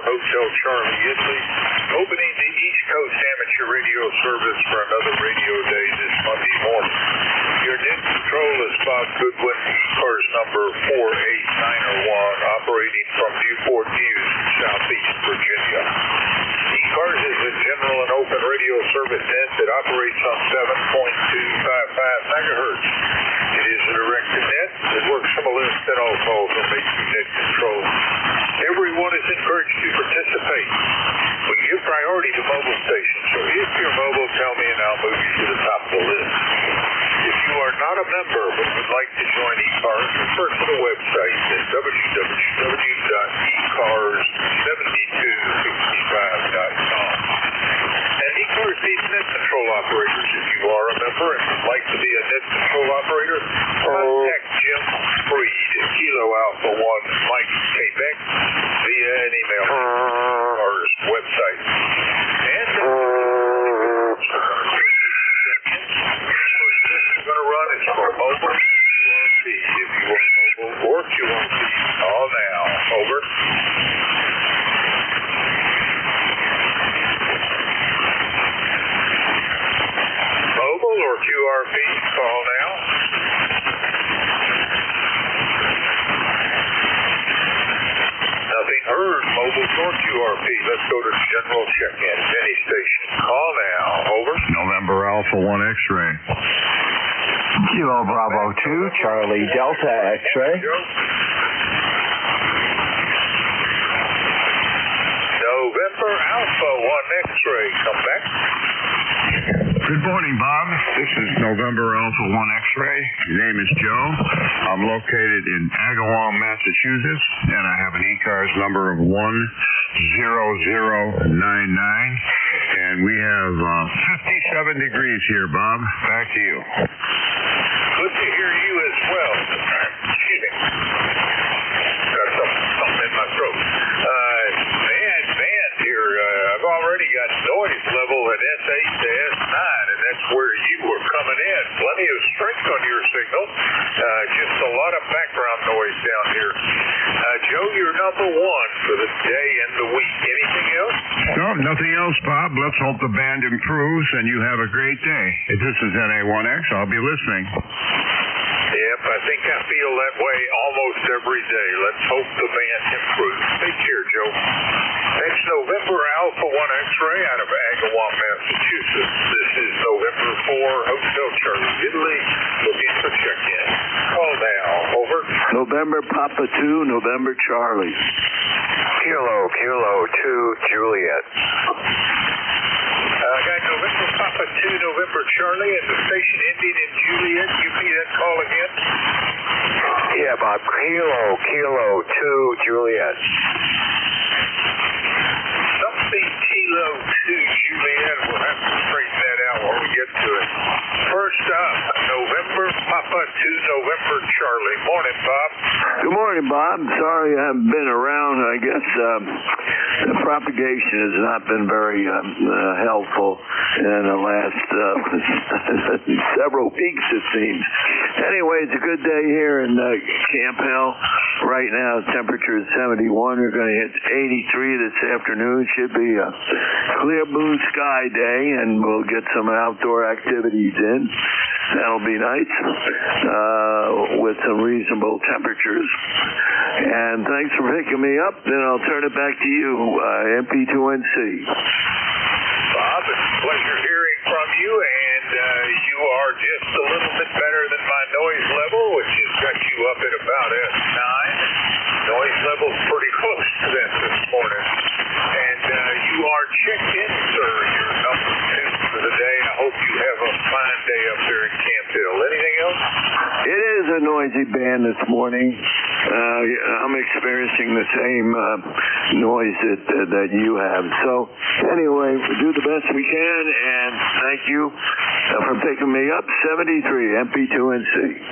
Hotel Charlie, Italy, opening the East Coast Amateur Radio Service for another radio day this Monday morning. Your net control is Bob Goodwin, ECARS number 48901, operating from Newport News, Southeast Virginia. ECARS is a general and open radio service net that operates on 7.255 megahertz. It is a directed net that works from a list that all calls are made through net control. Everyone is encouraged to participate. We give priority to mobile stations, so if you're mobile, tell me and I'll move you to the top of the list. If you are not a member but would like to join ECARS, refer to the website at www.ecars7265.com. And ECARS needs net control operators. If you are a member and would like to be a net control operator, contact Jim Freed at Kilo Alpha 1 Mike Quebec via an email to ECARS website. And going to run is for mobile QRP. If you are mobile or QRP, call now. Over. Mobile or QRP, call now. Nothing heard. Mobile or QRP. Let's go to general check-in. Any station. Call now. Over. November Alpha 1 X-ray. Kilo Bravo 2, Charlie Delta X-ray. November Alpha 1 X-ray. Come back. Good morning, Bob. This is November Alpha 1 X-ray. Your name is Joe. I'm located in Agawam, Massachusetts, and I have an ECARS number of 10099. And we have 57 degrees here, Bob. Back to you. Good to hear you as well. Excuse me. Got something in my throat. Man, here, I've already got noise level at S8 to S9, and that's where you were coming in. Plenty of strength on your signal. Just a lot of background noise down here. Joe, you're number one for the day and the week. Anything else? No, nothing else, Bob. Let's hope the band improves and you have a great day. If this is NA1X, I'll be listening. Yep, I think I feel that way almost every day. Let's hope the band improves. Take care, Joe. That's November Alpha 1 X-ray out of Agawam, Massachusetts. This is November 4 Hotel Charlie, Italy, looking for check-in. Call now. Over. November Papa 2, November Charlie. Kilo 2, Juliet. I got November Papa 2, November Charlie, and the station ending in Juliet. Give me that call again. Yeah, Bob. Kilo 2, Juliet. Something Kilo 2, Juliet. We'll have to straighten that out when we get to it. First up, November Papa 2, November Charlie. Morning, Bob. Good morning, Bob. Sorry I haven't been around. I guess the propagation has not been very helpful in the last several weeks, it seems. Anyway, it's a good day here in Camp Hill. Right now, temperature is 71. We're going to hit 83 this afternoon. Should be a clear blue sky day, and we'll get some outdoor activities in. That'll be nice with some reasonable temperatures. And thanks for picking me up. Then I'll turn it back to you, MP2NC. Bob, it's a pleasure hearing from you, and you are just a little bit better than my noise level, which has got you up at about S9. Noise level's pretty close to that this morning. And you are checked in, sir. You're number 2 for the day. I hope you have a fine day up there in Camp Hill. Anything else? It is a noisy band this morning. I'm experiencing the same noise that you have. So anyway, we do the best we can, and thank you for picking me up. 73, MP2NC.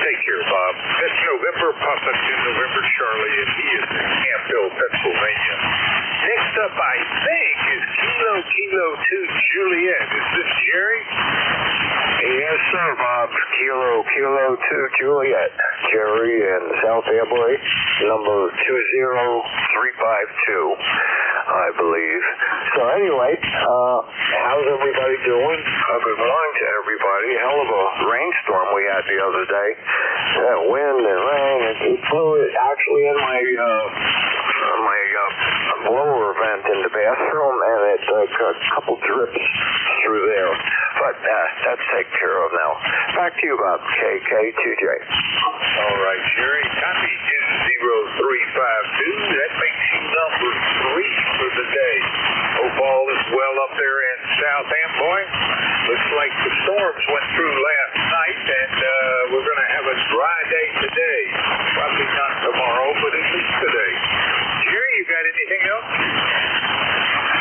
Take care, Bob. That's November Papa 2, November Charlie, and he is in Camp Hill, Pennsylvania. Next up, I think, is Kilo 2, Juliet. Is this Jerry? Yes, sir, Bob. Kilo 2 Juliet. Jerry in South Amboy, number 20352, I believe. So anyway, how's everybody doing? Good morning to everybody. Hell of a rainstorm we had the other day. That wind and rain, it blew it actually in my blower vent in the bathroom, and it got a couple drips through there. But that's taken care of now. Back to you, Bob. KK2J. All right, Jerry. Copy 20352. That makes you number 3 for the day. Hope all is well up there in South Amboy. Looks like the storms went through last night, and we're going to have a dry day today. Probably not tomorrow, but at least today. Jerry, you got anything else?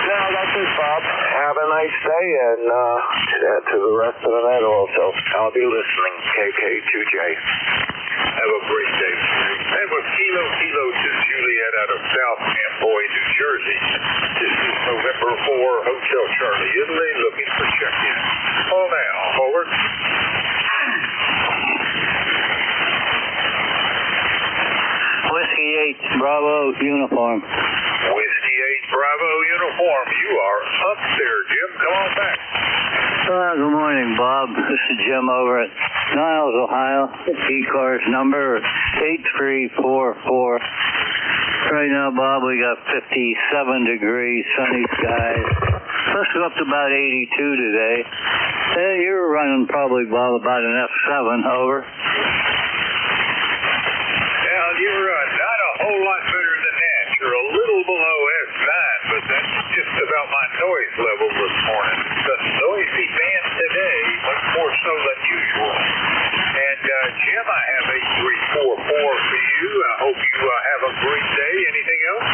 No, that's it, Bob. Have a nice day, and to the rest of the night also. I'll be listening. KK2J. Have a great day, Jerry. That was Kilo 2 Juliet out of South Amboy, New Jersey. This is November 4, Hotel Charlie, Italy, looking for check-in. Call now. Forward. Whiskey 8, Bravo, uniform. Whiskey 8, Bravo, uniform. You are up there, Jim. Come on back. Good morning, Bob. This is Jim over at Niles, Ohio. ECARS number 8344. Right now, Bob, we got 57 degrees, sunny skies. Let's go up to about 82 today. You're running probably, Bob, about an F7, over. Well, you're not a whole lot better than that. You're a little below F9, but that's just about my noise level this morning. It's a noisy band today, much more so than usual. And, Jim, I have 8344 for you. I hope you have a great day. Anything else?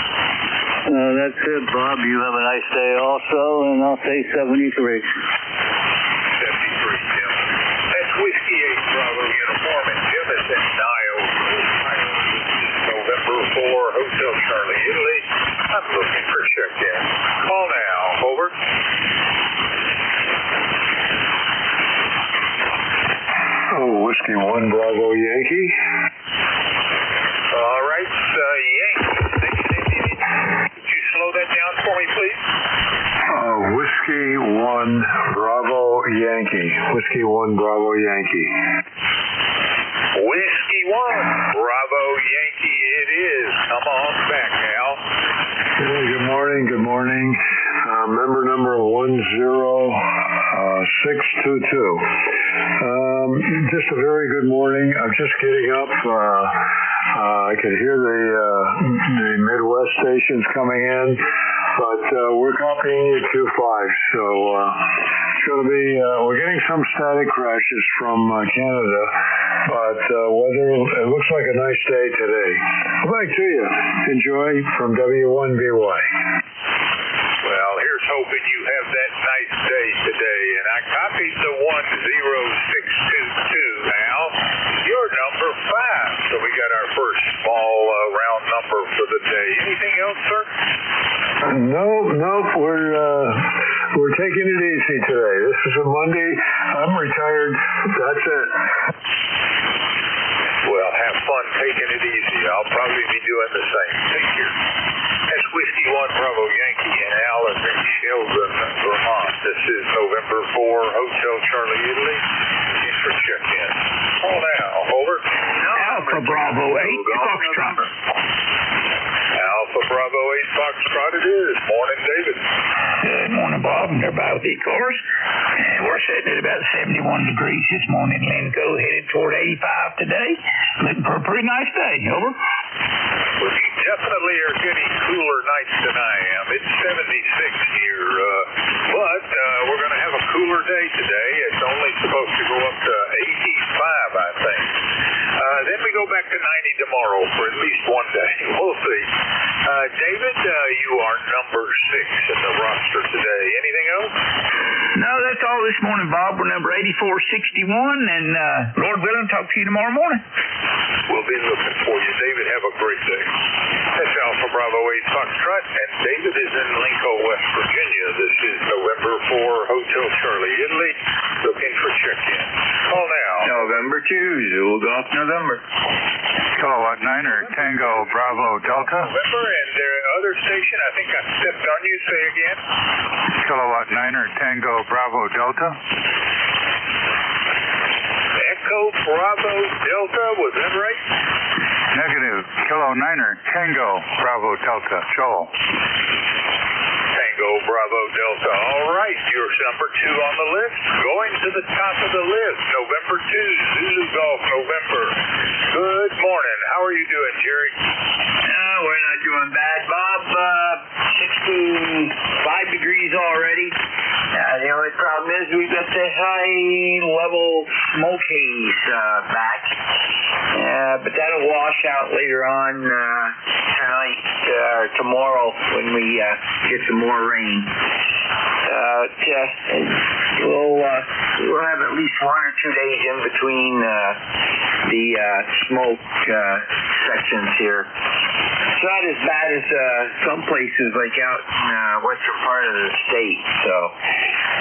That's it, Bob. You have a nice day also, and I'll say 73. 73, Jim. That's Whiskey 8 Bravo uniform, and Jim is in Niles, Ohio. November 4, Hotel Charlie, Italy. I'm looking for check-in. Call now. Over. Whiskey 1 Bravo Yankee. All right, Yankee. Could you slow that down for me, please? Whiskey 1 Bravo Yankee. Whiskey 1 Bravo Yankee. Whiskey 1 Bravo Yankee it is. Come on back, Al. Hey, good morning. Good morning. Member number 10622. Just a very good morning. I'm just getting up. I could hear the Midwest stations coming in, but we're copying you 2-5. So it's going to be, we're getting some static crashes from Canada, but weather, it looks like a nice day today. Back to you. Enjoy from W1BY. Well, here's hoping you have that nice day today. And I copied the 10622, Al. You're number 5. So we got our first small round number for the day. Anything else, sir? Nope. We're taking it easy today. This is a Monday. I'm retired. That's it. Well, have fun taking it easy. I'll probably be doing the same. Take care. That's Whiskey 1 Bravo Yankee and Al is in Sheldon, Vermont. This is November 4, Hotel Charlie, Italy. In for check-in. Call now. Over. Alpha Bravo 8, Foxtrot. Alpha Bravo 8 Foxtrot it is. Morning, David. Good morning, Bob, and everybody with ECARS. We're sitting at about 71 degrees this morning. Lenco headed toward 85 today. Looking for a pretty nice day. Over. Well, you definitely are getting cooler nights than I am. It's 76 here, but we're going to have a cooler day today. It's only supposed to go up to 85, I think. Then we go go back to 90 tomorrow for at least one day. We'll see. David, you are number 6 in the roster today. Anything else? No, that's all this morning, Bob. We're number 8461, and Lord willing, talk to you tomorrow morning. We'll be looking for you. David, have a great day. That's Alpha Bravo 8 Foxtrot, and David is in Lincoln, West Virginia. This is November 4, Hotel Charlie, Italy, looking for check-in. Call now. November 2, Zulu Golf November. Kilowatt 9er, Tango Bravo Delta. November, and their other station, I think I stepped on you. Say again. Kilowatt 9er, Tango Bravo Delta. Echo Bravo Delta, was that right? Negative. Kilo 9er, Tango Bravo Delta. Joel. Tango Bravo Delta. All right, you're number 2 on the list. Going to the top of the list, November 2, Zulu Golf November. Good morning. How are you doing, Jerry? We're not doing bad, Bob. 65 degrees already. The only problem is we've got the high-level smoke haze back. But that'll wash out later on tonight or tomorrow when we get some more rain. We'll have at least 1 or 2 days in between the smoke sections here. It's not as bad as some places like out in western part of the state. So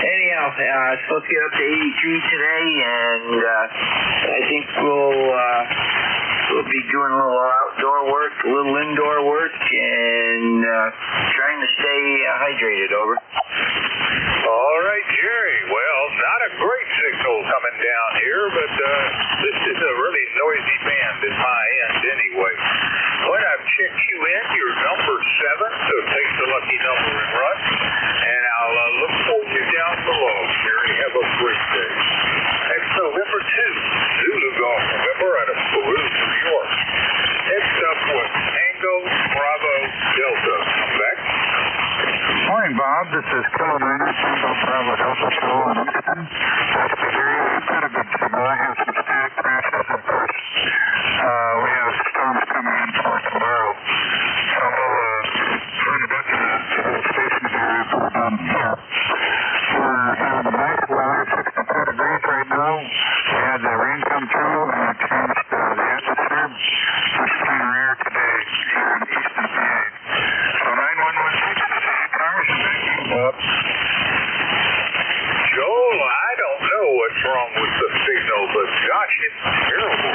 anyhow, it's supposed to get up to 83 today, and I think we'll be doing a little outdoor work, a little indoor work, and trying to stay hydrated. Over. All right, Jerry. Well, not a great signal coming down here, but this is a really noisy band at my end anyway. When I've checked you in, you're number 7, so take the lucky number and run. And I'll look for you down below, Jerry. Have a great day. Next, November 2, Zulu Golf November out of Peru, New York. Next up was Tango Bravo Delta. Come back. Morning, Bob. This is Kilo 9er, Tango Bravo Delta. Joel in Houston. Nice to hear you. You've got a good signal. I have some static crashes, of course. We have storms coming in for tomorrow. So we'll try to get to the station here if we're done here. We're having nice weather, 62 degrees right now. We had the rain come through and it changed the atmosphere. There's cleaner air today here in eastern PA. So 9116, this is ECARS. Joel, I don't know what's wrong with the signal, but gosh, it's terrible.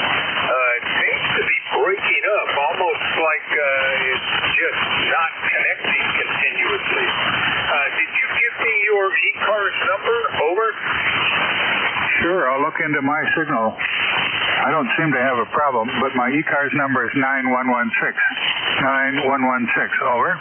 It seems to be breaking up, almost like it's just not connecting continuously. Did you give me your ECARS number? Over. Sure, I'll look into my signal. I don't seem to have a problem, but my ECARS number is 9116. 9116, over.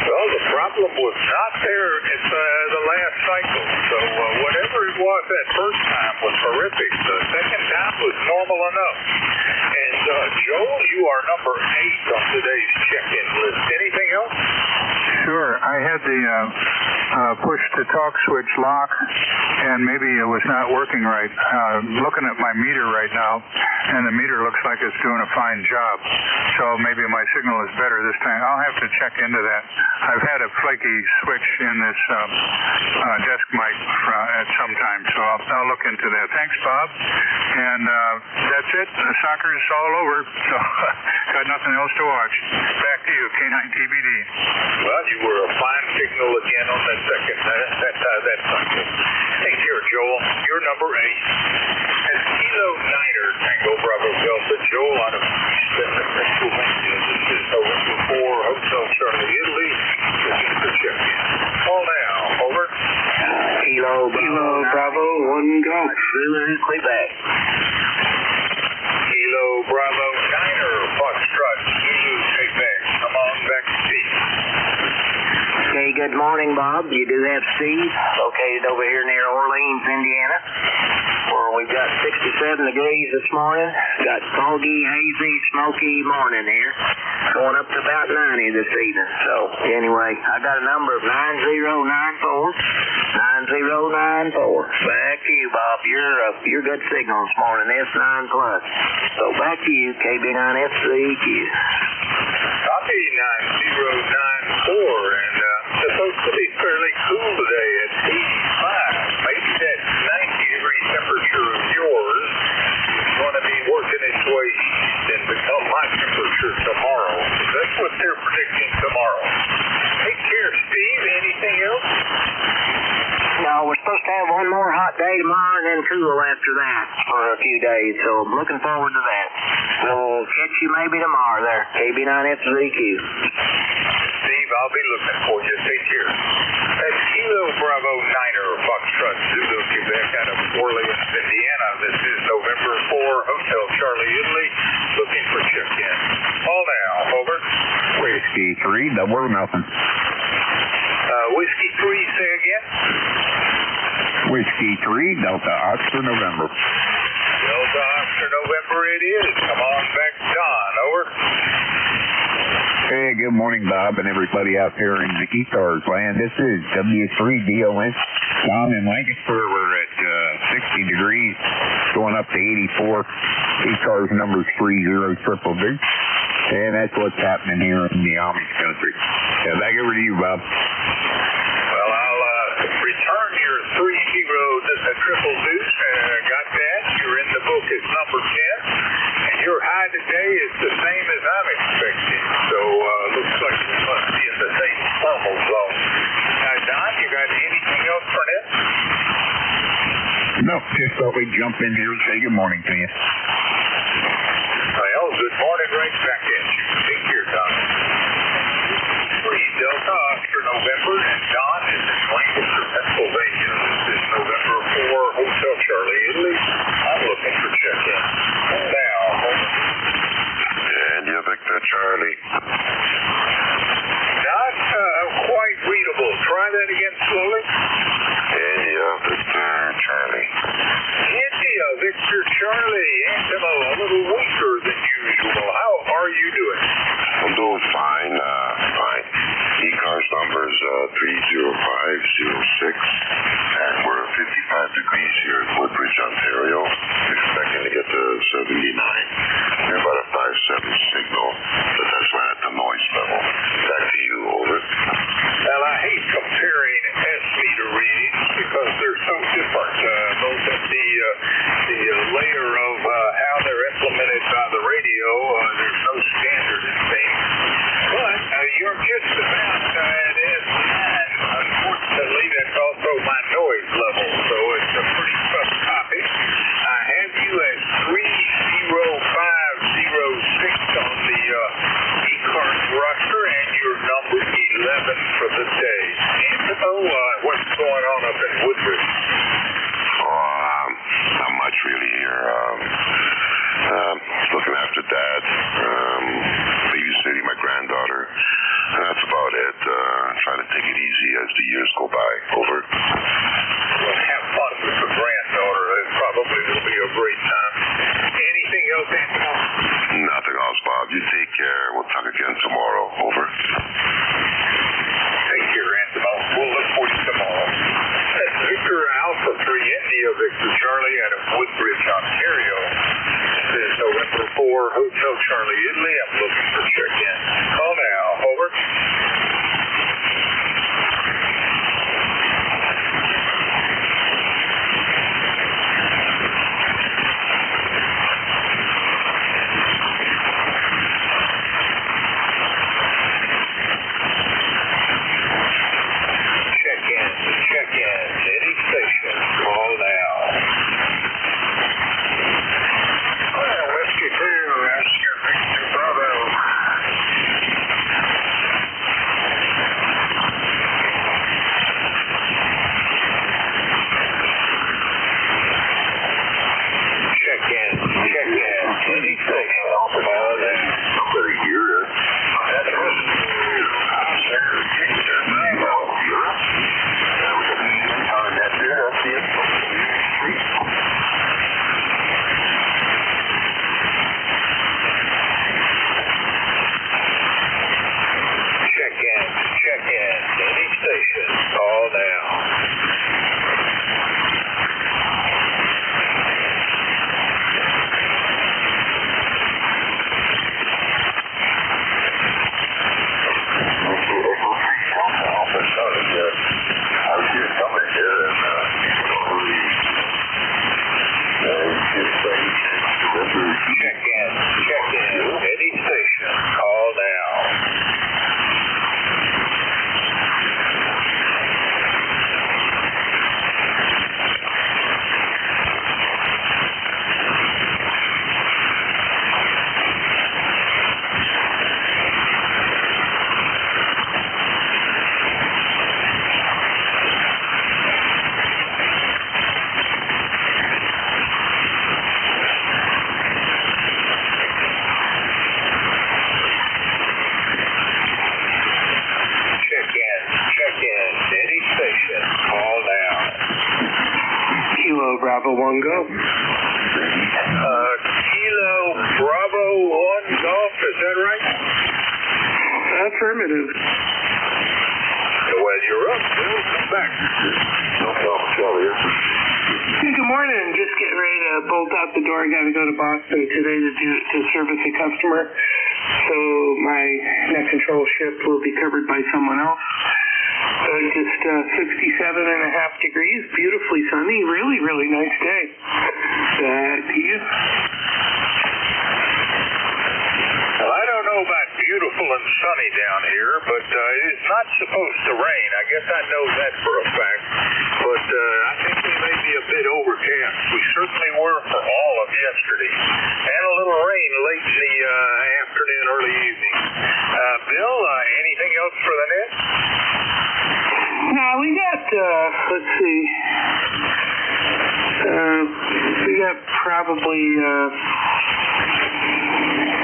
Well, the problem was not there at the last cycle, so whatever it was that first time was horrific. The second time was normal enough. And Joel, you are number 8 on today's check-in list. Anything else? Sure, I had the push-to-talk switch lock, and maybe it was not working right. Looking at my meter right now, and the meter looks like it's doing a fine job. So maybe my signal is better this time. I'll have to check into that. I've had a flaky switch in this desk mic at some time, so I'll look into that. Thanks, Bob. And that's it. The soccer's all over, so got nothing else to watch. Back to you, K9 TBD. Well, you were a fine signal again on that second that cycle. Take care, Joel. You're number 8. And Kilo 9er, Tango Bravo Delta, Joel out of Pennsylvania. This is November 4, Hotel Charlie, Italy. Looking for check-in. Call now. Over. Kilo Bravo 1 Golf. Zulu Quebec. Kilo Bravo 9er, Foxtrot, Zulu Quebec. Come on back to Steve. Okay, good morning, Bob. You do have Steve located over here near Orleans, Indiana, where we got 67 degrees this morning. Got foggy, hazy, smoky morning here. going up to about 90 this evening. So anyway, I got a number of 9094. 9094. Back to you, Bob. You're good signal this morning, S9 plus. So back to you, KB9FCQ. Copy 9094, and supposed to be fairly cool today at 85. Maybe that 90-degree temperature of yours is going to be working its way east and become my temperature tomorrow. That's what they're predicting tomorrow. Take care, Steve. Anything else? No, we're supposed to have one more hot day tomorrow and then cool after that for a few days, so I'm looking forward to that. We'll catch you maybe tomorrow there, KB9FCQ. Steve, I'll be looking for you. Take care. That's Kilo Bravo Niner Foxtrot Zulu Quebec out of Orleans, Indiana. This is November 4, Hotel Charlie, Italy, looking for check-in. Call now, over. Whiskey 3, double or nothing. Whiskey 3, say again. Whiskey 3, Delta Oscar November. Delta Oscar November it is. Come on back, Don. Over. Hey, good morning, Bob, and everybody out there in the ECARS land. This is W3DON. Down in Lancaster, we're at 60 degrees, going up to 84. ECARS number 3022. And that's what's happening here in the Amish country. Yeah, back over to you, Bob. Well, I'll return your 3-0 triple deuce. Got that. You're in the book as number 10. And your high today is the same as I'm expecting. So, looks like we must be in the same thermal zone. Don, you got anything else for that? No, just thought we'd jump in here and say good morning to you. Well, good morning right back at you. Take care, Don. 3 Delta Oscar November, and Don is in Lancaster, Pennsylvania. This is November 4, Hotel Charlie, Italy. I'm looking for check-in. Now, over. And you Victor Charlie. Not quite readable. Try that again slowly. India Victor Charlie. India Victor Charlie. Antimo, a little weaker than usual. How are you doing? I'm doing fine. Fine. ECARS numbers 30506, and we're at 55 degrees here in Woodbridge, Ontario. Expecting to get to 79. We're about a 5-7 signal, but that's right at the noise level. Back to you, over. Well, I hate comparing S-meter readings because they're so different, both at the layer of how they're implemented by the radio. There's no standard in things. But you're just about at S9. Unfortunately, that's also my noise level, so it's a pretty tough copy. I have you as 30506 on the ECARS roster, and your number 11 for the day. Antimo, what's going on up in Woodbridge? Not much really here. Looking after Dad, babysitting my granddaughter. That's about it. Trying to take it easy as the years go by. Over. Well, have fun with the granddaughter. It probably will be a great time. Anything else, Antimo? Nothing else, Bob. You take care. We'll talk again tomorrow. Over. Take care, Antimo. We'll look for you tomorrow. That's Victor Alpha 3 India Victor Charlie out of Woodbridge, Ontario. This is November 4 Hotel Charlie, Italy. I'm looking for check-in. Call now. Over. Check-in. Any station. Call now. Well, Whiskey 2, that's your Victor Bravo. Affirmative. Well, you're up, Bill. Come back. No problem, Charlie. Good morning. Just getting ready to bolt out the door. I got to go to Boston today to service a customer. So my net control shift will be covered by someone else. Just 67.5 degrees, beautifully sunny, really, really nice day. Back to you. Well, I don't know about beautiful and sunny down here, but it's not supposed to rain. I guess I know that for a fact. But I think we may be a bit overcast. We certainly were for all of yesterday. And a little rain late in the afternoon, early evening. Bill, anything else for the net? Now we got, let's see. We got probably,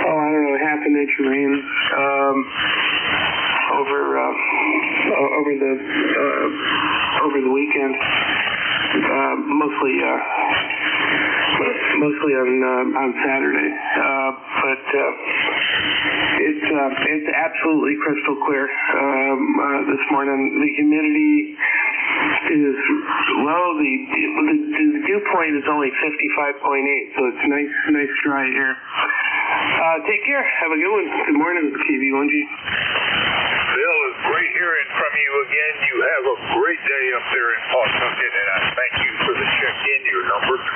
I don't know, half an inch of rain over the weekend. Mostly on Saturday. But it's absolutely crystal clear this morning. The humidity is low. The dew point is only 55.8, so it's nice dry air. Take care. Have a good one. Good morning, KV1G. Bill, it's great hearing from you again. You have a great day up there in Pawtucket, and I thank you for the check-in. You're number 12.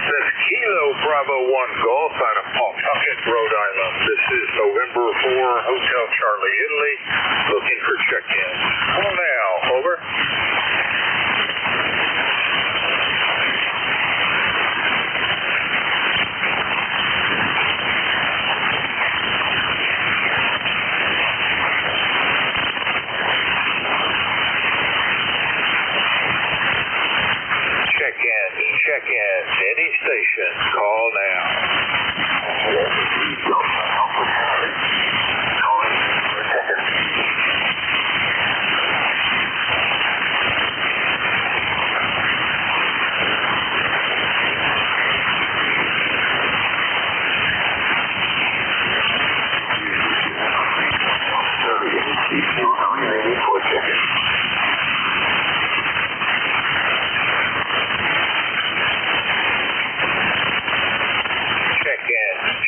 That's Kilo Bravo 1 Golf out of Pawtucket, Rhode Island. This is November 4, Hotel Charlie, Italy, looking for check-in. Call now. Over. Check-in. Any station. Call now.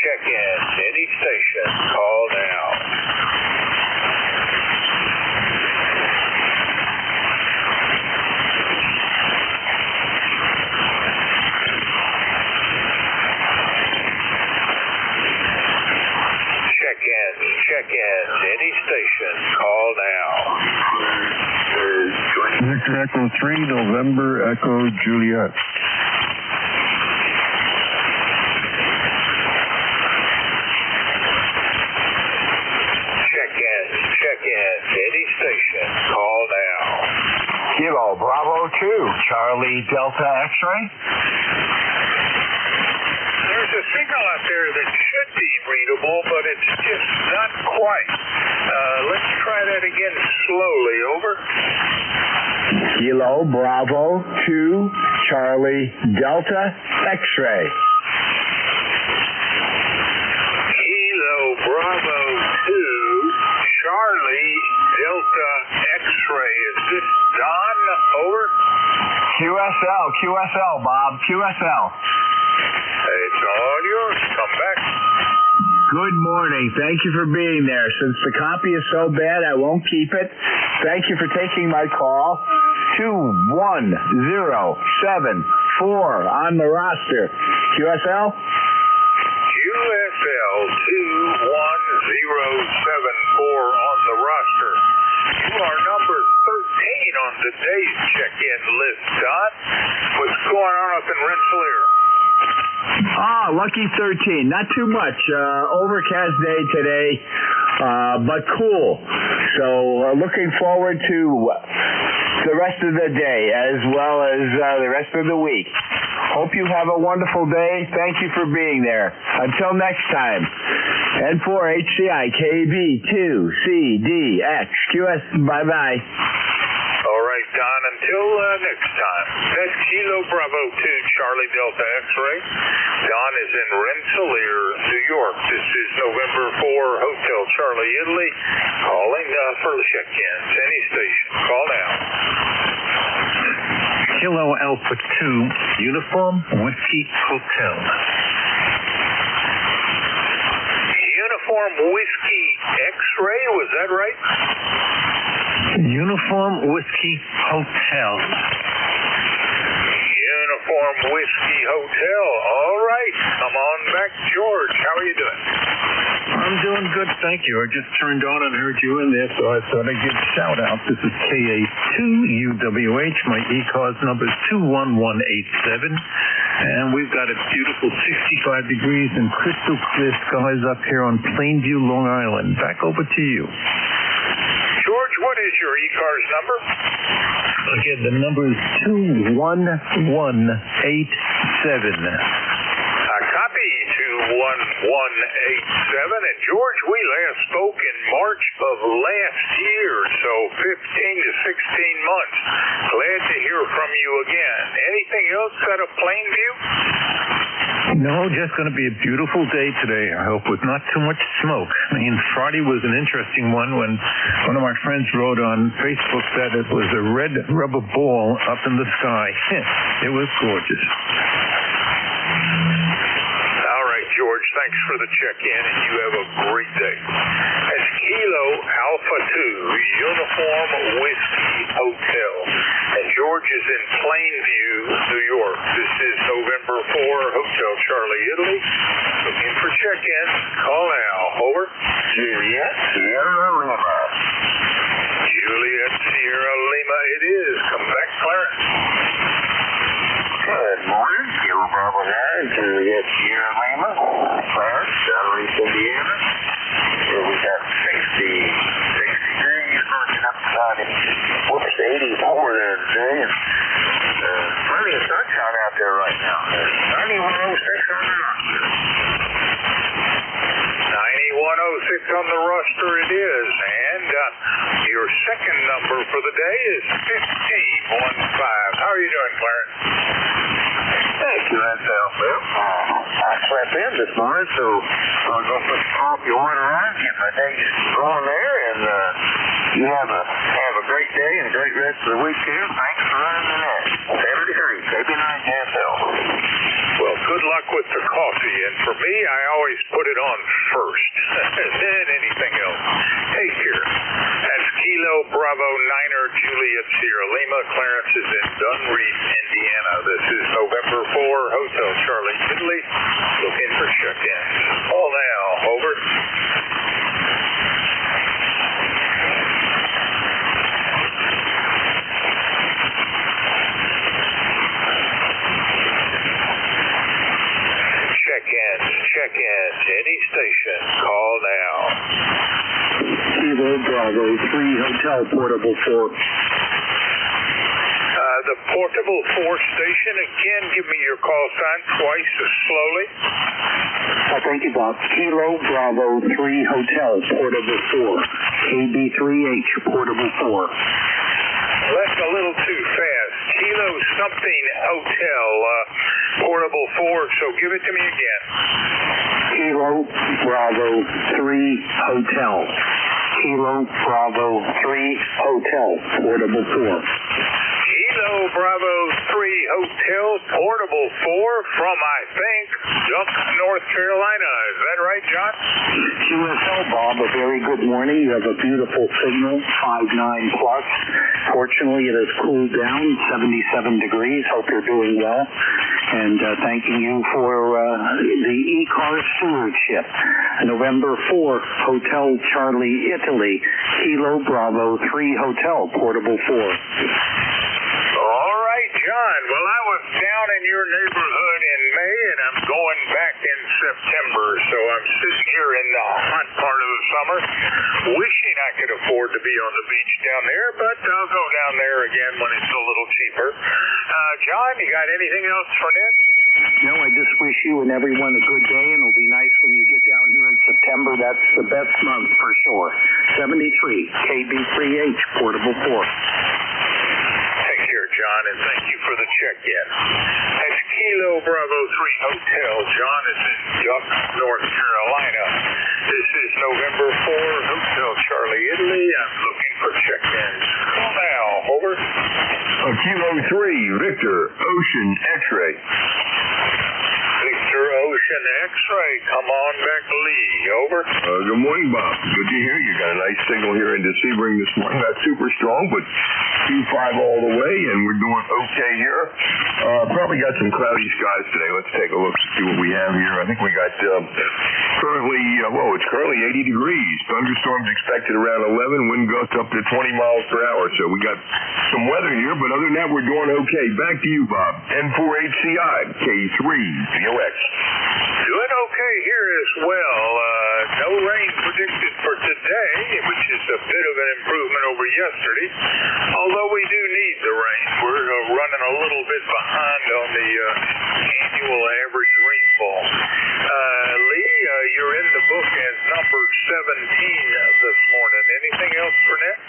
Check-in. Any station. Call now. Check-in. Any station. Call now. Victor Echo 3, November Echo Juliet. Check-in. Any station. Call now. Kilo Bravo 2, Charlie Delta X-ray. There's a signal out there that should be readable, but it's just not quite. Let's try that again slowly. Over. Kilo Bravo 2, Charlie Delta X-ray. Kilo Bravo 2, Charlie Delta X-ray. Is this Don? Over. QSL, Bob, QSL. It's all yours. Come back. Good morning. Thank you for being there. Since the copy is so bad, I won't keep it. Thank you for taking my call. 21074 on the roster. QSL? QSL 21074 on the roster. You are number 13 on today's check-in list, Don. What's going on up in Rensselaer? Lucky 13. Not too much. Overcast day today, but cool. So looking forward to the rest of the day as well as the rest of the week. Hope you have a wonderful day. Thank you for being there. Until next time. N4HCI KB2CDX QS. Bye-bye. All right, Don, until next time. That's Kilo Bravo 2, Charlie Delta X-ray. John is in Rensselaer, New York. This is November 4, Hotel Charlie, Italy. Calling for the check-ins. Any station. Call now. Kilo Alpha 2, Uniform Whiskey Hotel. Uniform Whiskey X-Ray, was that right? Uniform Whiskey Hotel. Uniform Whiskey Hotel. All right. Come on back, George. How are you doing? I'm doing good, thank you. I just turned on and heard you in there, so I thought I'd give a shout out. This is KA2UWH. My ECARS number is 21187. And we've got a beautiful 65 degrees and crystal clear skies up here on Plainview, Long Island. Back over to you. George, what is your ECARS number? Again, the number is 21187. Copy 21187. And George, we last spoke in March of last year, so 15 to 16 months. Glad to hear from you again. Anything else out of Plainview? No, just going to be a beautiful day today, I hope, with not too much smoke. I mean, Friday was an interesting one when one of my friends wrote on Facebook that it was a red rubber ball up in the sky. It was gorgeous. All right, George, thanks for the check-in, and you have a great day. That's Kilo Alpha 2, Uniform Whiskey Hotel. And George is in Plainview, New York. This is November 4, Hotel Charlie, Italy. Looking for check-ins. Call now. Over. Juliet Sierra Lima. Juliet Sierra Lima it is. Come back, Clarence. Good morning. Kilo Bravo 9, Juliet Sierra Lima. Clarence, Southeast Indiana. Here we got 60 degrees, working up to 84 there today. And plenty of sunshine out there right now. 9106 on the roster. 9106 on the roster it is. And your second number for the day is 1515. How are you doing, Clarence? Thank you, Phil. I slept in this morning, so I'm going to put the coffee order on, get my day going there, and you have a great day and a great rest of the week, too. Thanks for running the net. 73, KB9 Phil. Well, good luck with the coffee, and for me, I always put it on first, then anything else. Take care. That's Kilo Bravo 9er Juliet Sierra Lima. Clarence is in Dunreed, Indiana. This is November 4, Hotel Charlie, Italy. Looking for check-ins. Call now. Over. Check-ins. Any station. Call now. Kilo Bravo 3 Hotel Portable 4. The Portable 4 station. Again, give me your call sign twice slowly. Thank you, Bob. Kilo Bravo 3 Hotel Portable 4. KB3H Portable 4. That's a little too fast. Kilo something Hotel Portable 4, so give it to me again. Kilo Bravo 3 Hotel. Kilo Bravo 3 Hotel Portable 4. Kilo Bravo 3 Hotel Portable 4 from, I think, Duck, North Carolina. Is that right, John? QSL, Bob, a very good morning. You have a beautiful signal, 59 plus. Fortunately, it has cooled down, 77 degrees. Hope you're doing well. And thanking you for the ECARS stewardship. November 4, Hotel Charlie, Italy. Kilo Bravo 3 Hotel Portable 4. All right, John. Well, I was down in your neighborhood in May, and I'm going back in September, so I'm sitting here in the hot part of the summer, wishing I could afford to be on the beach down there, but I'll go down there again when it's a little cheaper. John, you got anything else for Ned? No, I just wish you and everyone a good day, and it'll be nice when you get down here in September. That's the best month for sure. 73, KB3H, Portable 4. Take care, John, and thank you for the check-in. That's Kilo Bravo 3 Hotel. John is in Duck, North Carolina. This is November 4, Hotel Charlie, Italy. I'm looking for check-ins. Call now. Over. Kilo 3, Victor, Ocean, X-ray. Victor Ocean X-ray. Come on back, Lee. Over. Good morning, Bob. Good to hear you. Got a nice signal here into Sebring this morning. Not super strong, but 2-5 all the way, and we're doing okay here. Probably got some cloudy skies today. Let's take a look and see what we have here. I think we got it's currently 80 degrees. Thunderstorms expected around 11. Wind gusts up to 20 miles per hour. So we got some weather here, but other than that, we're doing okay. Back to you, Bob. N4HCI, K3, VOX. Doing okay here as well. No rain predicted for today, which is a bit of an improvement over yesterday. Although we do need the rain. We're running a little bit behind on the annual average rainfall. Lee, you're in the book as number 17 this morning. Anything else for next?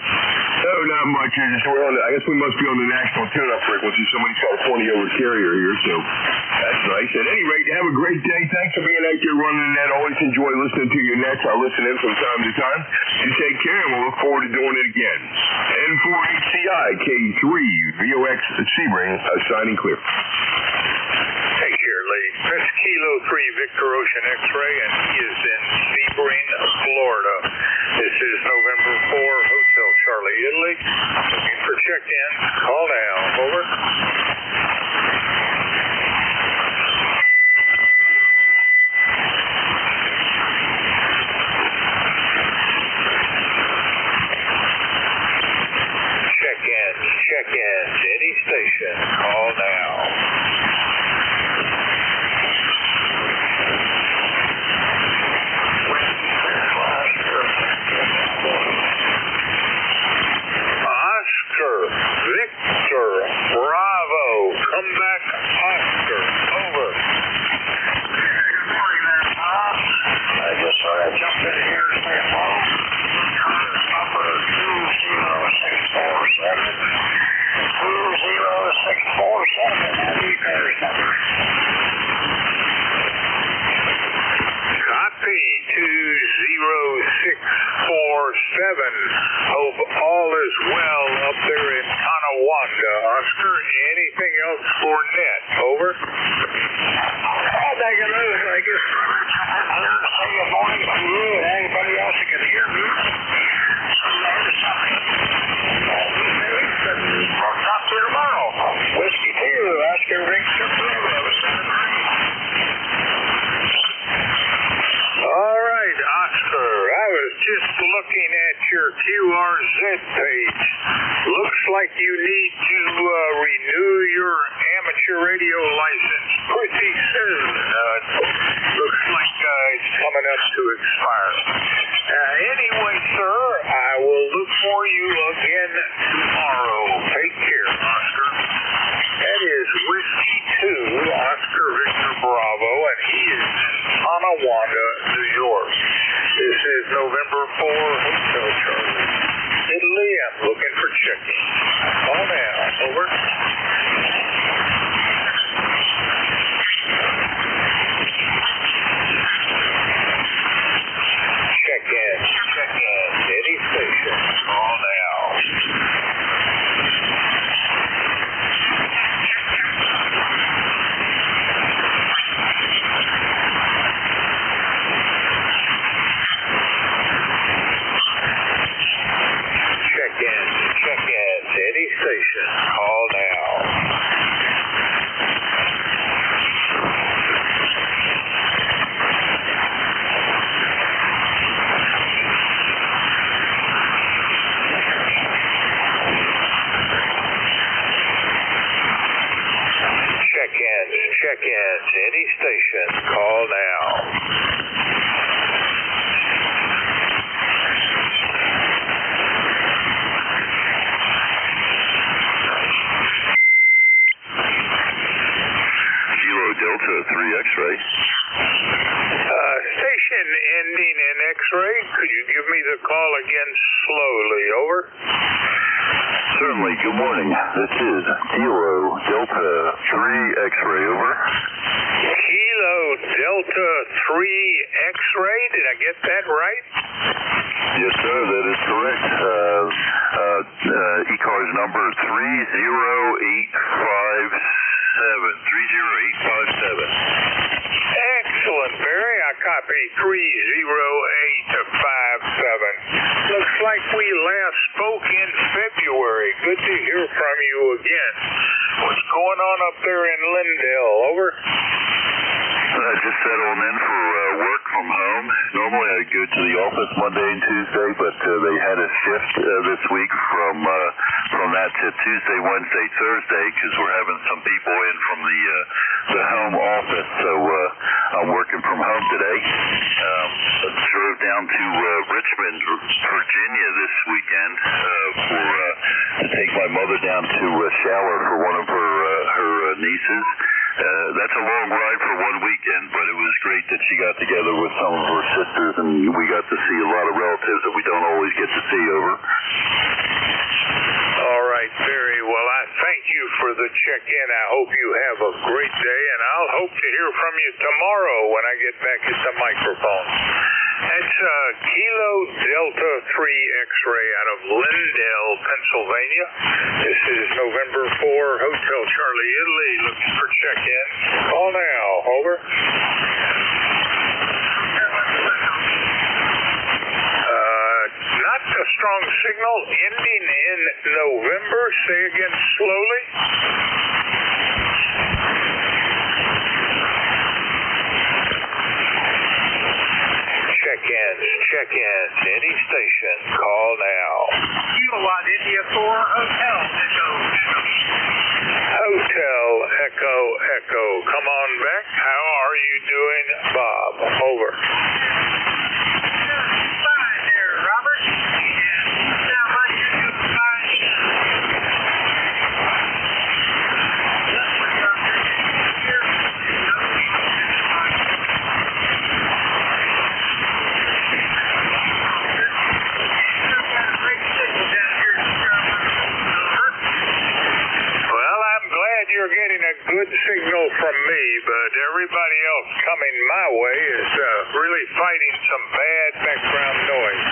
No, not much. I guess we must be on the national tune-up frequency. Somebody's got a 20-over carrier here, so that's nice. At any rate, have a great day. Thanks for being out there running the net. Always enjoy listening to your nets. I'll listen in from time to time. You take care, and we'll look forward to doing it again. N4HCI, K3, VOX, Sebring, signing clear. Take care, Lee. That's Kilo 3 Victor Ocean X-ray, and he is in Sebring, Florida. This is November 4, Hotel Charlie, Italy. Looking for check-in. Call now. Over. Check-in. Any station. Call now. Victor, Bravo, come back, Oscar, over. Good morning there, Bob. I just thought I'd jump in here and say hello. ECARS number 20647. 20647, that ECARS number. Copy, 20647. Hope all is well up there in Tonawanda. Oscar, anything else for net? Over. I'll take a look. I guess I'm here to say good morning to you and anybody else that can hear me. I'll talk to you tomorrow. Whiskey 2, Oscar Victor Bravo. All right, Oscar, I was just looking at your QRZ page. Looks like you need to renew your amateur radio license pretty soon. Looks like it's coming up to expire. Anyway, sir, I will look for you again tomorrow. Take care, Oscar. That is Whiskey 2, Oscar Victor Bravo, and he is in Tonawanda, New York. This is November 4, Hotel Charlie, Italy. I'm looking for check-in. Call now. Over. Check-in. Any station. Call now. Check-in. Any station. Call now. Check-in. Any station. Call now. Delta 3 X-ray. Station ending in X-ray. Could you give me the call again slowly? Over. Certainly. Good morning. This is Kilo Delta 3 X-ray, over. Kilo Delta 3 X-ray, did I get that right? Yes, sir, that is correct. ECARS number 30857. Excellent, Barry. I copy 30857. Looks like we last spoke in February. Good to hear from you again. What's going on up there in Lindale? Over. Just settling in for work from home. Normally I go to the office Monday and Tuesday, but they had a shift this week from that to Tuesday, Wednesday, Thursday, because we're having some people in from the home office. So I'm working from home today. Drove down to Richmond, Virginia this weekend to take my mother down to shower for one of her nieces. That's a long ride for one weekend, but it was great that she got together with some of her sisters, and we got to see a lot of relatives that we don't always get to see, over. All right, Barry. Well, I thank you for the check-in. I hope you have a great day, and I'll hope to hear from you tomorrow when I get back at the microphone. That's Kilo Delta 3 X-ray out of Lindale, Pennsylvania. This is November 4, Hotel Charlie, Italy, looking for check-in. Call now. Over. Not a strong signal. Ending in November. Say again slowly. Check-ins, any station, call now. Kilowatt India 4, Hotel Echo. Hotel Echo Echo. Come on back. How are you doing, Bob? Over. Fine there, Robert. Sound like you're doing fine. You're getting a good signal from me, but everybody else coming my way is really fighting some bad background noise.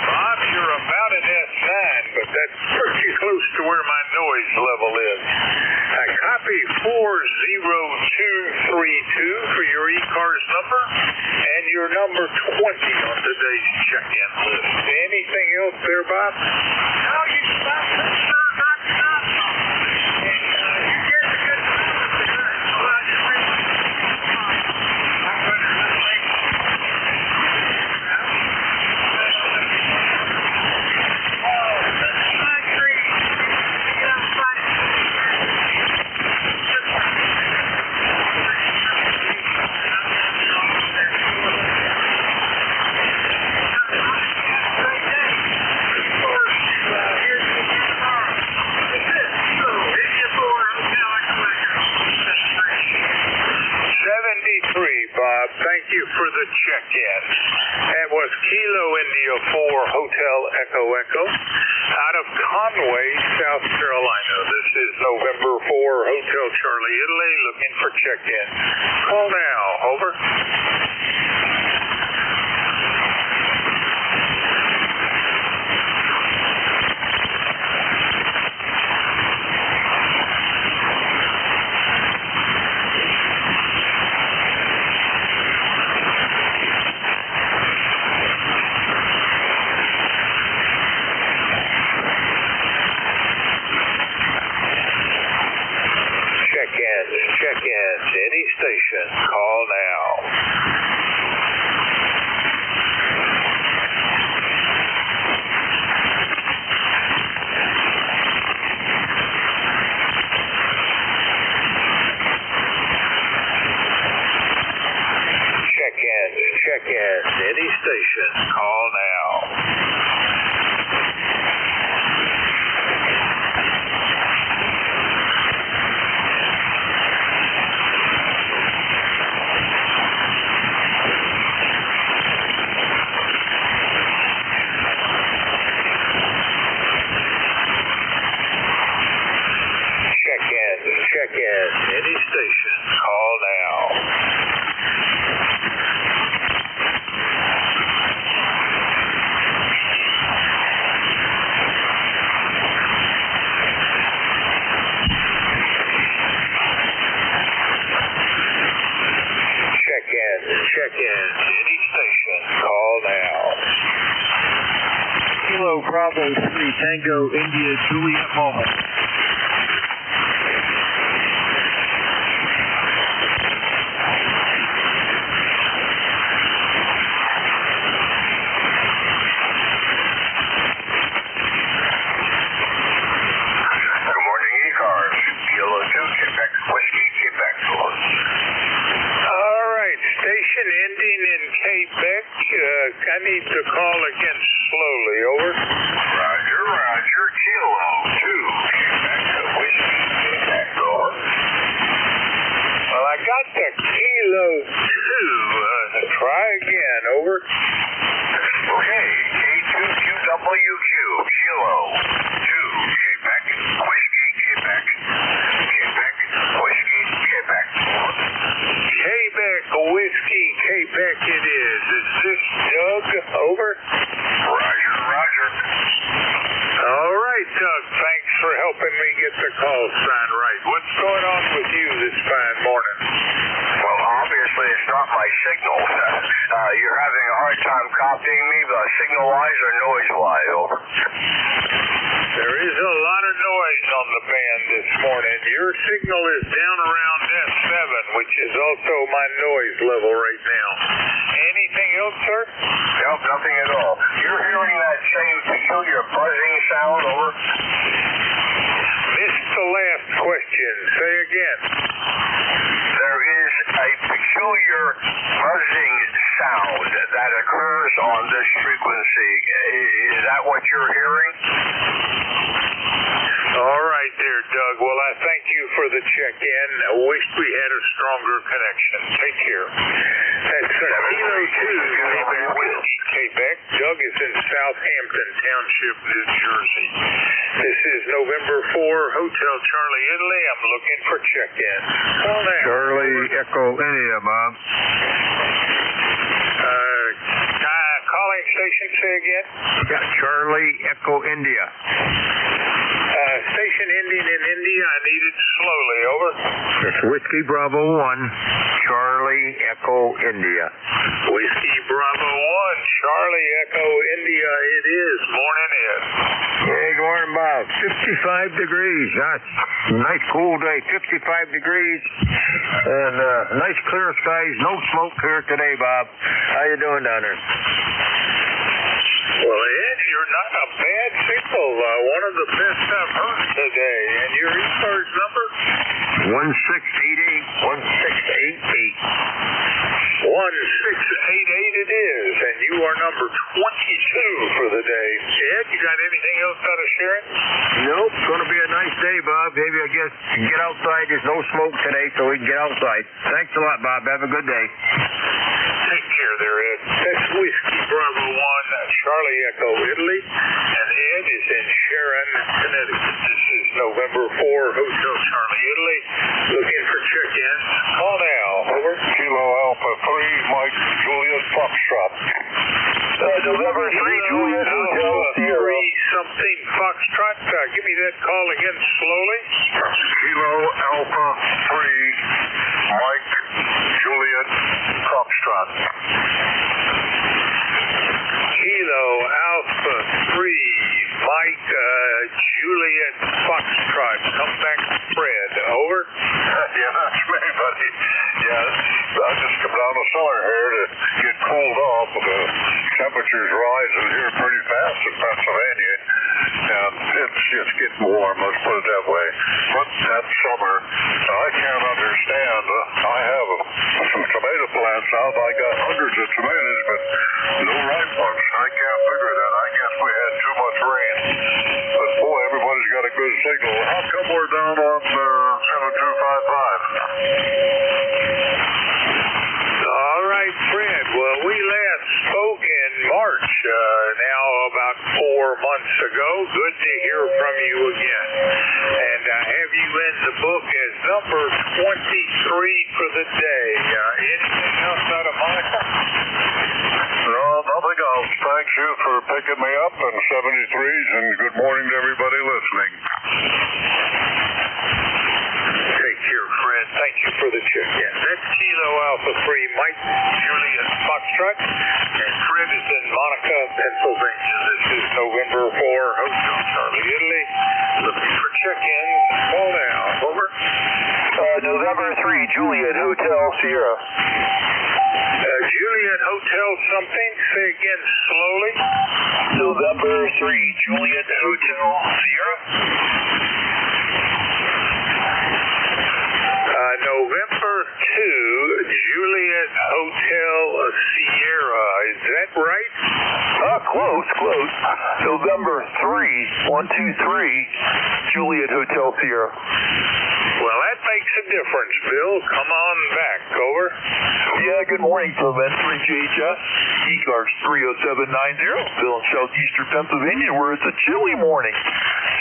Bob, you're about an S9, but that's pretty close to where my noise level is. I copy 40232 for your ECARS number and your number 20 on today's check-in list. Anything else there, Bob? No, you stop this, sir. Not enough. Bob, thank you for the check-in. That was Kilo India 4 Hotel Echo Echo out of Conway, South Carolina. This is November 4 Hotel Charlie, Italy, looking for check-in. Call now. Over. Check-ins, any station, call now. Check-ins, any station, call now. check-in. Any station, call now. Kilo Bravo 3 Tango India Juliet Mobile. Good morning, ECARS. Kilo 2, Quebec Whiskey, Quebec. All right, station ending in Quebec. I need to call again slowly. Over. Roger, roger. Kilo 2, Quebec Whiskey, Quebec. Over. Well, I got the Kilo 2. Try again. Over. Okay, K2QWQ, Kilo 2, Quebec Whiskey, Quebec. Quebec Whiskey, Quebec. Quebec Whiskey, Quebec it is. Is this Doug? Over. Roger, roger. All right, Doug. Thanks for helping me get the call sign right. What's going on with you this fine morning? Well, obviously it's not my signal. You're having a hard time copying me, signal-wise or noise-wise. Over. There is a lot of noise on the band this morning. Your signal is down around S7, which is also my noise level right now. Anything else, sir? Nope, nothing at all. You're hearing that same peculiar buzzing sound. Over. Missed the last question. Say again. There is a peculiar buzzing sound that occurs on this frequency. Is that what you're hearing? All right there, Doug. Well, I thank you for the check-in. I wish we had a stronger connection. Take care. That's Kilo 2, Quebec Whiskey, Quebec. Doug is in Southampton Township, New Jersey. This is November 4, Hotel Charlie, Italy. I'm looking for check-in. Call now. Charlie Echo India, Bob. Calling station, say again? Yeah, Charlie Echo India. Station ending in India, I need it slowly. Over. It's Whiskey Bravo 1, Charlie Echo India. Whiskey Bravo 1, Charlie Echo India it is. Morning, Ed. Hey, good morning, Bob. 55 degrees. Nice cool day, 55 degrees. And nice clear skies, no smoke here today, Bob. How you doing down there? Well, Ed, you're not a bad signal. One of the best I've heard today. And your ECARS number? 1688. 1688 it is. And you are number 22 for the day. Ed, you got anything else out of sharing? Nope. It's going to be a nice day, Bob. Maybe I guess get outside. There's no smoke today, so we can get outside. Thanks a lot, Bob. Have a good day. Take care there, Ed. That's Whiskey Bravo 1, Charlie Echo, Italy. And Ed is in Sharon, Connecticut. This is November 4, Hotel Charlie, Italy. Looking for check-in. Call now. Over. Kilo Alpha 3, Mike Julius Foxtrot. November 3, Juliet Hotel, 3 something Foxtrot. Give me that call again slowly. Kilo Alpha 3, Mike Juliet Foxtrot. Kilo Alpha 3, Mike Juliet Foxtrot. Come back, Fred. Over. Yeah, that's me, buddy. Yeah, I just come down the cellar here to get cooled off. The temperature's rising here pretty fast in Pennsylvania, and it's just getting warm, let's put it that way. But that summer, I can't understand. I have some tomato plants out. I got hundreds of tomatoes, but no ripe ones. I can't figure that. I guess we had too much rain. But boy, everybody's got a good signal. How come we're down on 7255? All right, Fred. Well, we last spoke in March, now about 4 months ago. Good to hear from you again. And I have you in the book as number 23 for the day. Anything else out of Monica? No, nothing else. Thank you for picking me up in 73s, and good morning to everybody listening. Take care, Fred. Thank you for the check-in. That's Kilo Alpha 3, Mike, Juliet, Foxtrot, and Fred is in Monica, Pennsylvania. This is November 4, Hotel Charlie, Italy. Looking for check-in. Call now. Over. November 3, Juliet, Hotel Sierra. Juliet Hotel something. Say again slowly. November 3, Juliet, Hotel Sierra. November 2, Juliet Hotel Sierra. Is that right? Close. November 3, 123, Juliet Hotel Sierra. Well, that makes a difference, Bill. Come on back. Over. Yeah, good morning from N3JHS, ECARS 30790, Bill in southeastern Pennsylvania, where it's a chilly morning.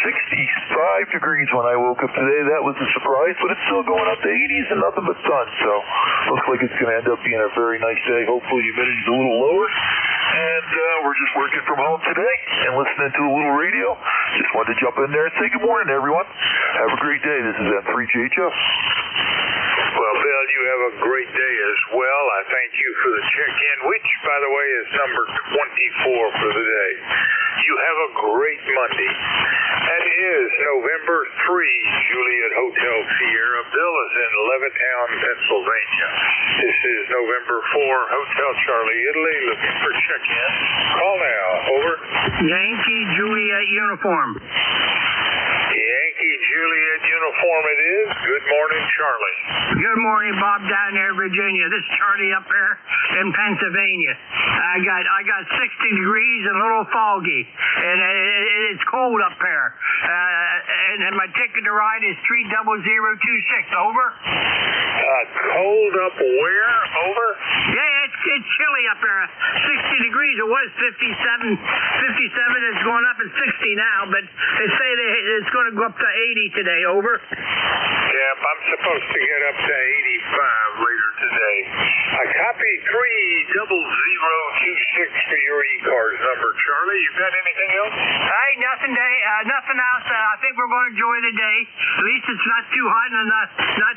65 degrees when I woke up today. That was a surprise, but it's still going up to 80s and nothing but sun, so looks like it's going to end up being a very nice day. Hopefully humidity's a little lower. And we're just working from home today and listening to a little radio. Just wanted to jump in there and say good morning, everyone. Have a great day. This is N3JHS. Well, Bill, you have a great day as well. I thank you for the check-in, which, by the way, is number 24 for the day. You have a great Monday. That is November 3, Juliet Hotel Sierra. Bill is in Levittown, Pennsylvania. This is November 4, Hotel Charlie, Italy, looking for check-in. Call now. Over. Yankee Juliet uniform. Yankee Juliet uniform it is. Good morning, Charlie. Good morning, Bob, down there in Virginia. This is Charlie up there in Pennsylvania. I got 60 degrees and a little foggy, and it's cold up there. And my ticket to ride is 30026. Over. Cold up where? Over. Yeah, it's chilly up there. 60 degrees. It was 57. 57 is going up at 60 now, but they say it's going to go up to 80 today. Over. Yep, I'm supposed to get up to 85 later today. I copied 30026 for your ECARS number, Charlie. You got anything else? Hey, nothing else. I think we're going to enjoy the day. At least it's not too hot and not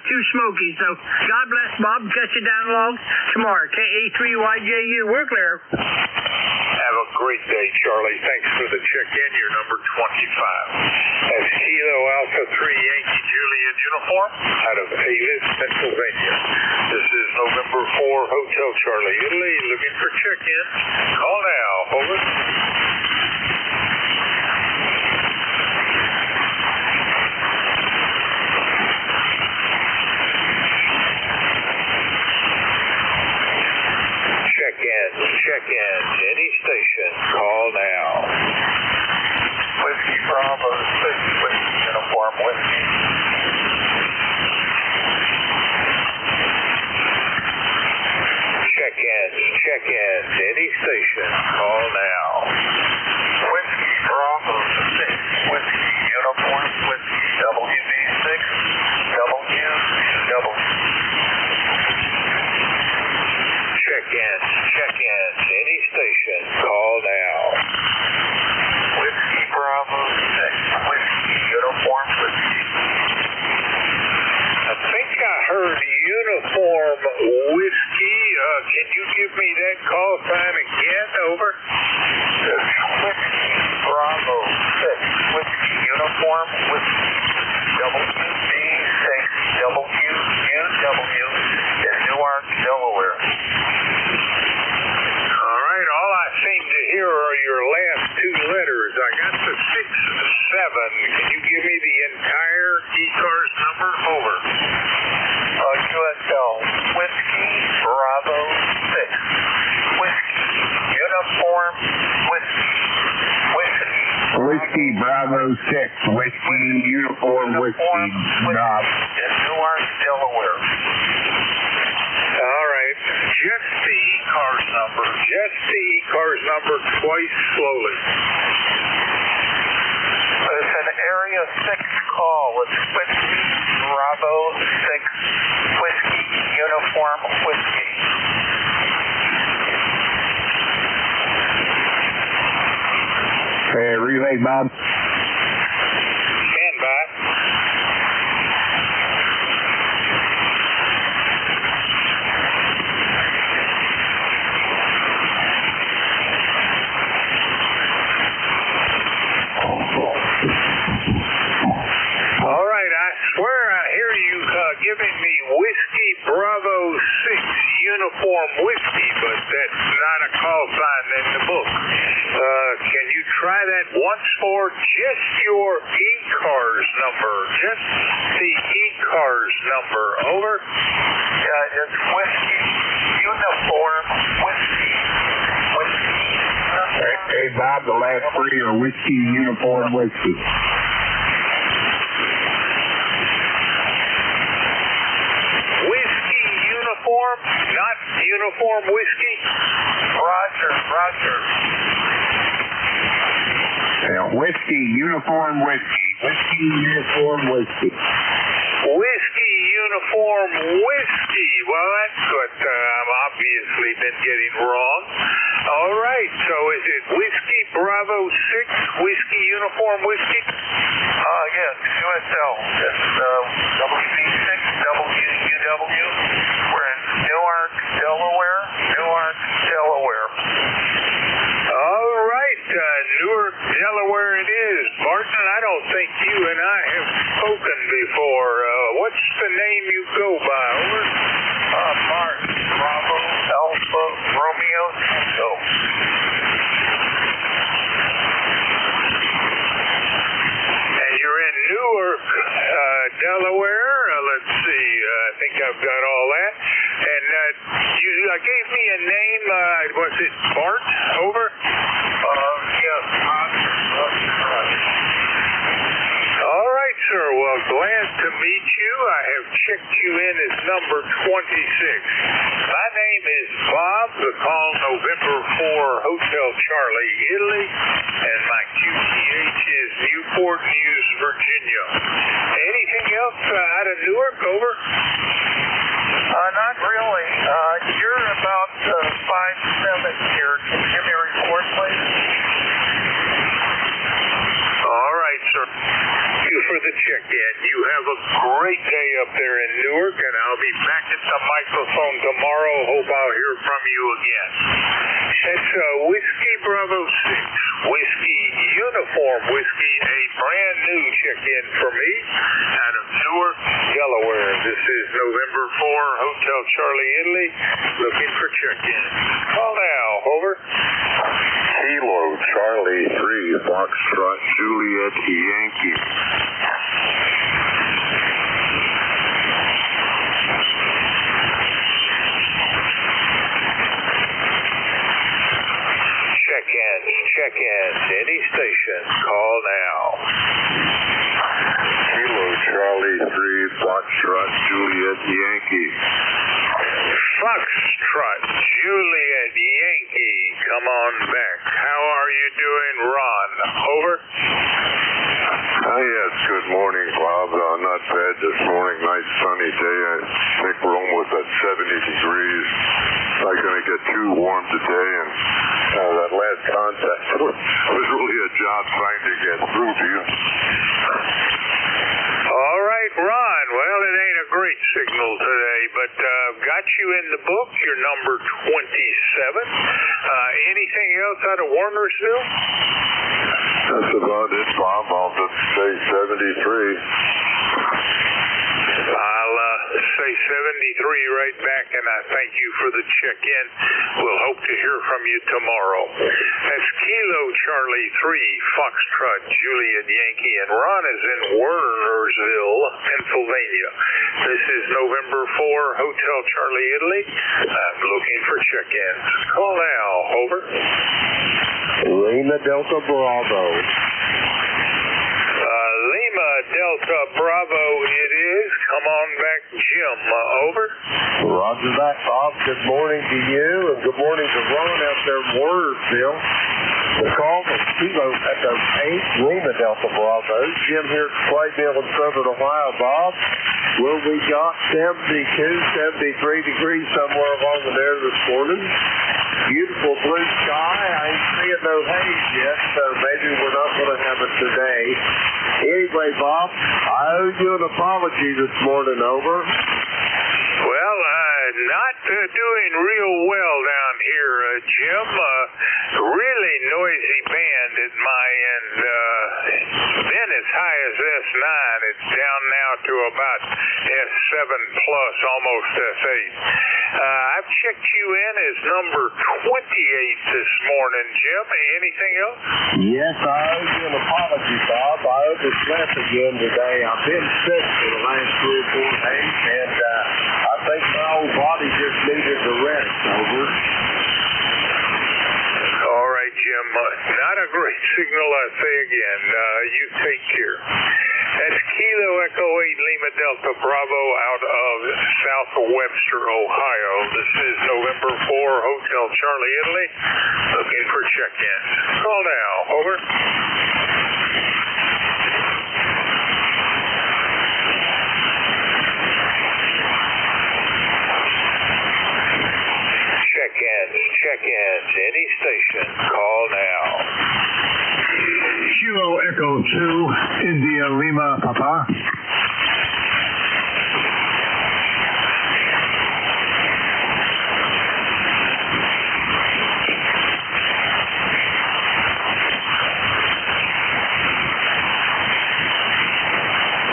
too smoky. So God bless, Bob. Catch you down along tomorrow. KA3YJU. We're clear. Have a great day, Charlie. Thanks for the check-in. You're number 25. That's Kilo Alpha 3 Yankee Juliet uniform out of Thetis, Pennsylvania. This is November 4, Hotel Charlie, Italy, looking for check-in. Call now. Over. Check-in. Any station. Call now. Whiskey Bravo 6, Whiskey Uniform Whiskey. Check-in. Any station. Call now. Whiskey Bravo 6, Whiskey Uniform Whiskey. WV6, WW. Check-in. Any station. Call now. Whiskey Bravo 6, Whiskey Uniform Whiskey. I think I heard uniform whiskey. Can you give me that call sign again? Over. Whiskey Bravo 6, Whiskey Uniform Whiskey. WV6, WUW in Newark, Delaware. All right, all I seem to hear are your last two letters. I got the 6-7. Can you give me the entire ECARS number? Over. USL Whiskey Bravo 6, Whiskey Uniform Whiskey. Whiskey Bravo 6, Whiskey Uniform Whiskey. Knob. In Newark, Delaware. All right. Just the ECARS number twice slowly. It's an Area 6 call. It's Whiskey Bravo 6, Whiskey Uniform Whiskey. Relay, Bob. Stand by. not a call sign in the book. Can you try that once more? Just your ECARS number. Just the ECARS number. Over. It's Whiskey Uniform Whiskey. Hey, Bob, the last three are Whiskey Uniform Whiskey. Whiskey Uniform, not Uniform Whiskey? Roger. Whiskey Uniform Whiskey. Whiskey Uniform Whiskey. Whiskey Uniform Whiskey. Well, that's what I've obviously been getting wrong. All right, so is it Whiskey Bravo 6, Whiskey Uniform Whiskey? Yes, USL. It's WB6WUW. We're in Newark, Delaware. All right, Newark, Delaware it is. Barton, I don't think you and I have spoken before. What's the name you go by? Over. Martin, Bravo, Alpha, Romeo, Tango. And you're in Newark, Delaware. Let's see. I think I've got all that. And you gave me a name. Was it Bart? Over. Yes, All right, sir. Well, glad to meet you. I have checked you in as number 26. My name is Bob. The call November 4, Hotel Charlie, Italy. And my QTH is Newport News, Virginia. Anything else out of Newark? Over. Not really. You're about 5'7" here. Can you give me a report, please? All right, sir. Thank you for the check-in. You have a great day up there in Newark, and I'll be back at the microphone tomorrow. Hope I'll hear from you again. That's Whiskey Bravo 6, Whiskey Uniform Whiskey, a brand new check-in for me out of Newark, Delaware. This is November 4, Hotel Charlie, Italy, looking for check-in. Call now. Over. Kilo Charlie 3, Foxtrot Juliet Yankee. Check-in. Any station. Call now. Kilo Charlie 3, Foxtrot Juliet Yankee. Foxtrot Juliet Yankee. Come on back. How are you doing, Ron? Over. Yes, good morning, Bob. Not bad this morning. Nice sunny day. I think we're almost at 70 degrees. Not going to get too warm today, and that last contact was really a job trying to get through to you. All right, Ron. Well, it ain't a great signal today, but got you in the book. You're number 27. Anything else out of Warnersville? That's about it, Bob. I'll just say 73. I'll say 73 right back, and I thank you for the check-in. We'll hope to hear from you tomorrow. That's Kilo Charlie 3, Foxtrot Juliet Yankee, and Ron is in Wernersville, Pennsylvania. This is November 4, Hotel Charlie, Italy. I'm looking for check-ins. Call now. Over. Lima Delta Bravo. Lima Delta Bravo it is. Come on back, Jim. Over. Roger that, Bob. Good morning to you, and good morning to Ron out there in Wernersville. The call from Kilo Echo 8, Lima Delta Bravo. Jim here at Clayville in Southern Ohio, Bob. Well, we got 72, 73 degrees somewhere along in there this morning. Beautiful blue sky. I ain't seeing no haze yet, so maybe we're not going to have it today. Anyway, Bob, I owe you an apology this morning. Over. Well, not doing real well down here, Jim. Really noisy band at my end. Been as high as S9. It's down now to about S7. plus, almost F8. I've checked you in as number 28 this morning, Jim. Anything else? Yes, I owe you an apology, Bob. I overslept again today. I've been sick for the last 3 or 4 days, and I think my old body just needed to rest. Over. All right, Jim. Not a great signal, I say again. You take care. That's Kilo Echo 8 Lima Delta Bravo out of South Webster, Ohio. This is November 4, Hotel Charlie, Italy. Looking for check-in. Call now. Over. Check-ins. Any station. Call now. Kilo Echo 2, India Lima Papa.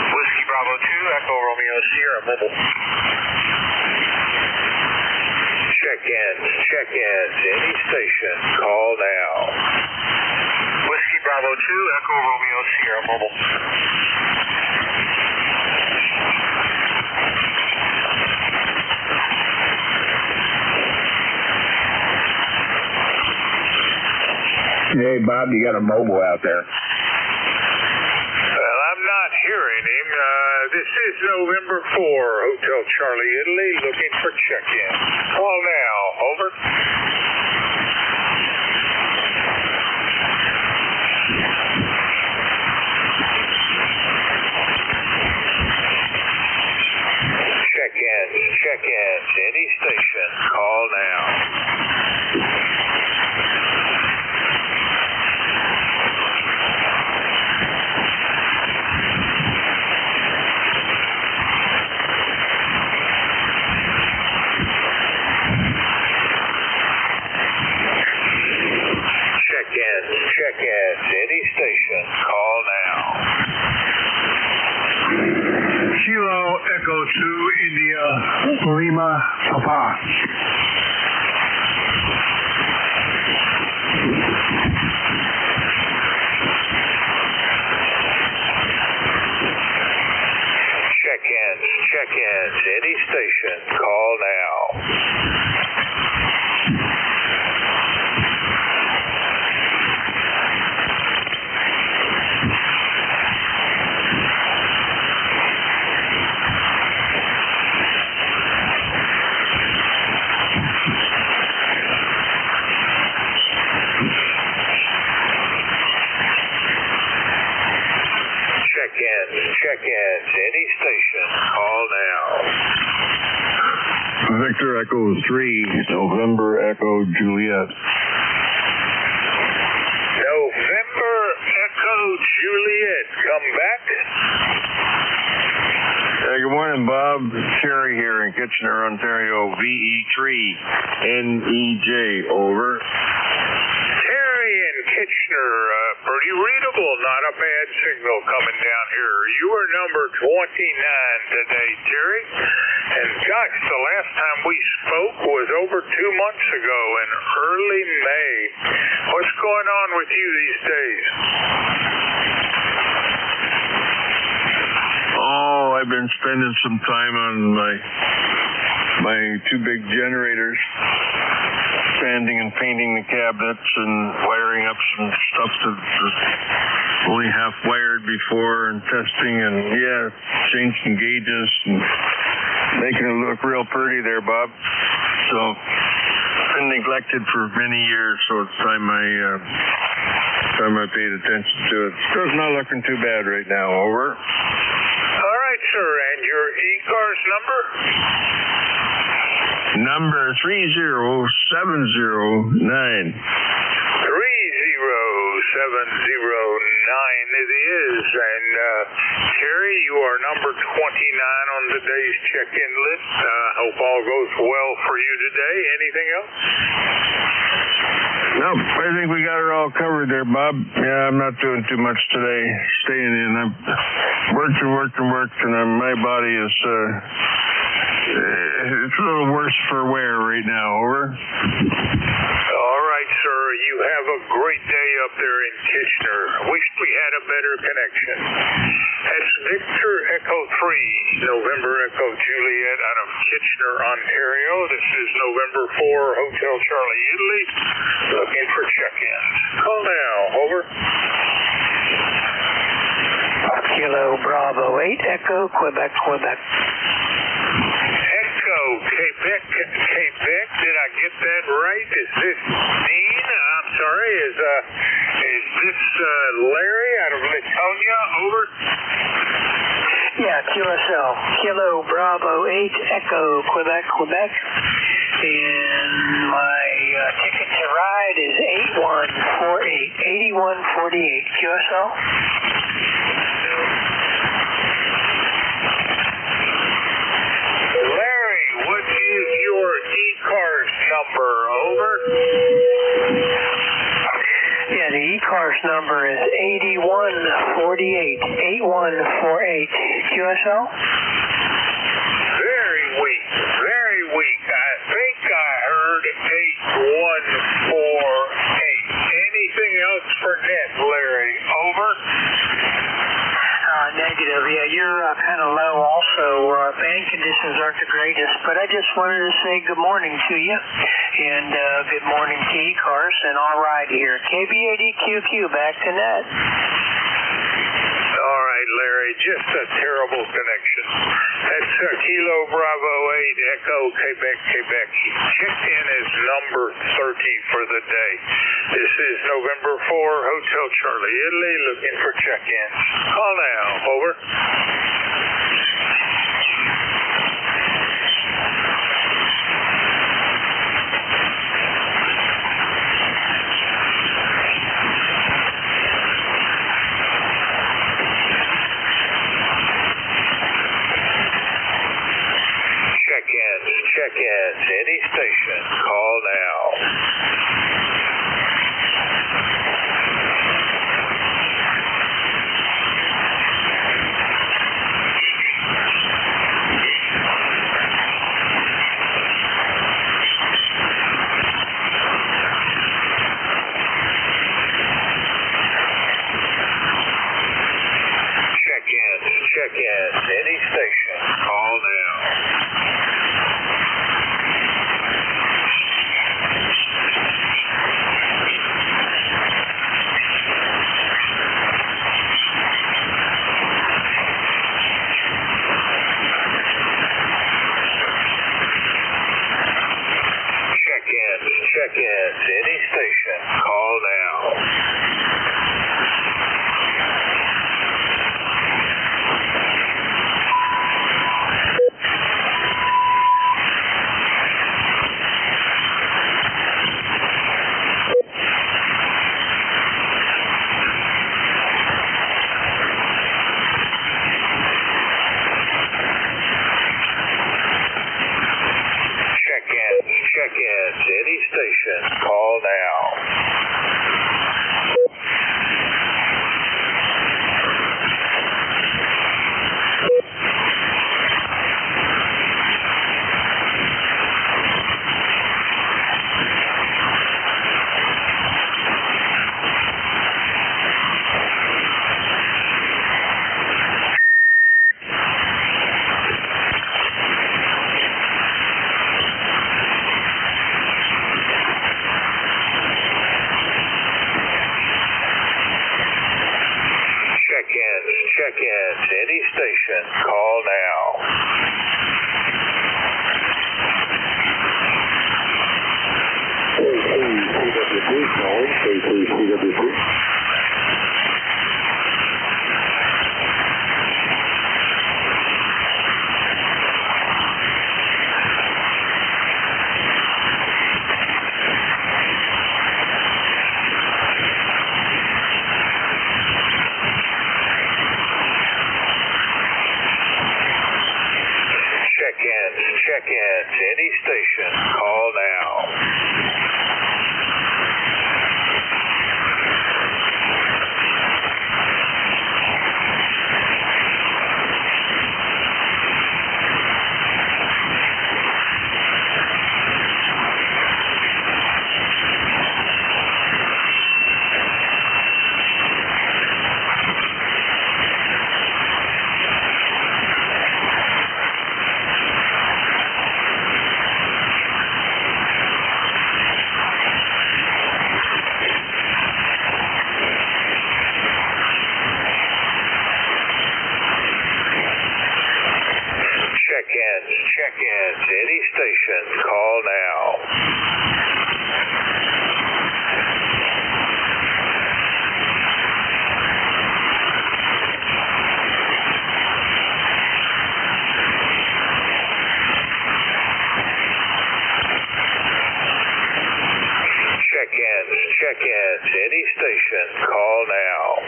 Whiskey Bravo 2, Echo Romeo Sierra Mobile. Check-ins. Any station. Call now. Whiskey Bravo 2, Echo Romeo Sierra Mobile. Hey, Bob, you got a mobile out there? Well, I'm not hearing him. This is November 4, Hotel Charlie, Italy, looking for check-in. Call now. Over. Check-ins. Any station. Call now. Check-ins. Any station. Call now. Kilo Echo 2, India Lima Papa. Check-ins. Any station. Call now. Check-ins. Any station. Call now. Victor Echo 3, November Echo Juliet. November Echo Juliet. Come back. Hey, good morning, Bob. Terry here in Kitchener, Ontario, VE3 NEJ. Over. Terry in Kitchener. Pretty readable. Not a bad signal coming down here. You were number 29 today, Terry. And gosh, the last time we spoke was over 2 months ago in early May. What's going on with you these days? Oh, I've been spending some time on my 2 big generators, sanding and painting the cabinets and wiring up some stuff that's only half wired before, and testing and changing gauges and making it look real pretty there, Bob. So been neglected for many years, so it's time I paid attention to it. So it's not looking too bad right now. Over. All right, sir. And your ECARS number? Number 30709. 30709 it is. And Terry, you are number 29 on today's check-in list. Hope all goes well for you today. Anything else? No, Yep, I think we got it all covered there, Bob. Yeah, I'm not doing too much today, staying in. I've worked, and my body is, it's a little worse for wear right now. Over. All right, sir. You have a great day up there in Kitchener. Wish we had a better connection. That's Victor Echo 3, November Echo Juliet out of Kitchener, Ontario. This is November 4, Hotel Charlie, Italy. Looking for check-ins. Call now. Over. Kilo Bravo 8, Echo, Quebec. Echo, Quebec. Did I get that right? Is this Dean? I'm sorry. Is this Larry out of Latonia? Over. Yeah, QSL, Kilo Bravo 8, Echo, Quebec. And my ticket to ride is 8148, QSL. Larry, what is your ECARS number? Over. Yeah, the ECARS number is 8148, QSL. Very weak. I think I heard 8148. Anything else for net, Larry? Over. Negative. Yeah, you're kind of low also. Band conditions aren't the greatest, but I just wanted to say good morning to you, and good morning to ECARS, and all right here. KB80QQ, back to net. All right, Larry, just a terrible connection. That's Kilo Bravo 8, Echo, Quebec. Check-in is number 30 for the day. This is November 4, Hotel Charlie, Italy, looking for check-ins. Call now. Over. Check-ins, any station, call now. Check-ins, any station, call now. Check-ins, any station, call now. Check-ins, any station, call now. Check-ins, any station, call now. Check-ins, any station, call now. Check-ins, any station, call now.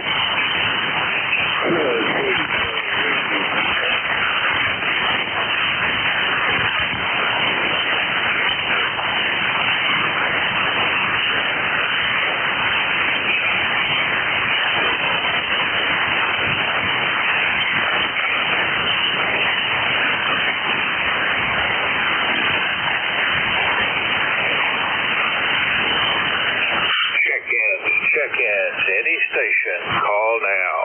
Check-ins, any station, call now.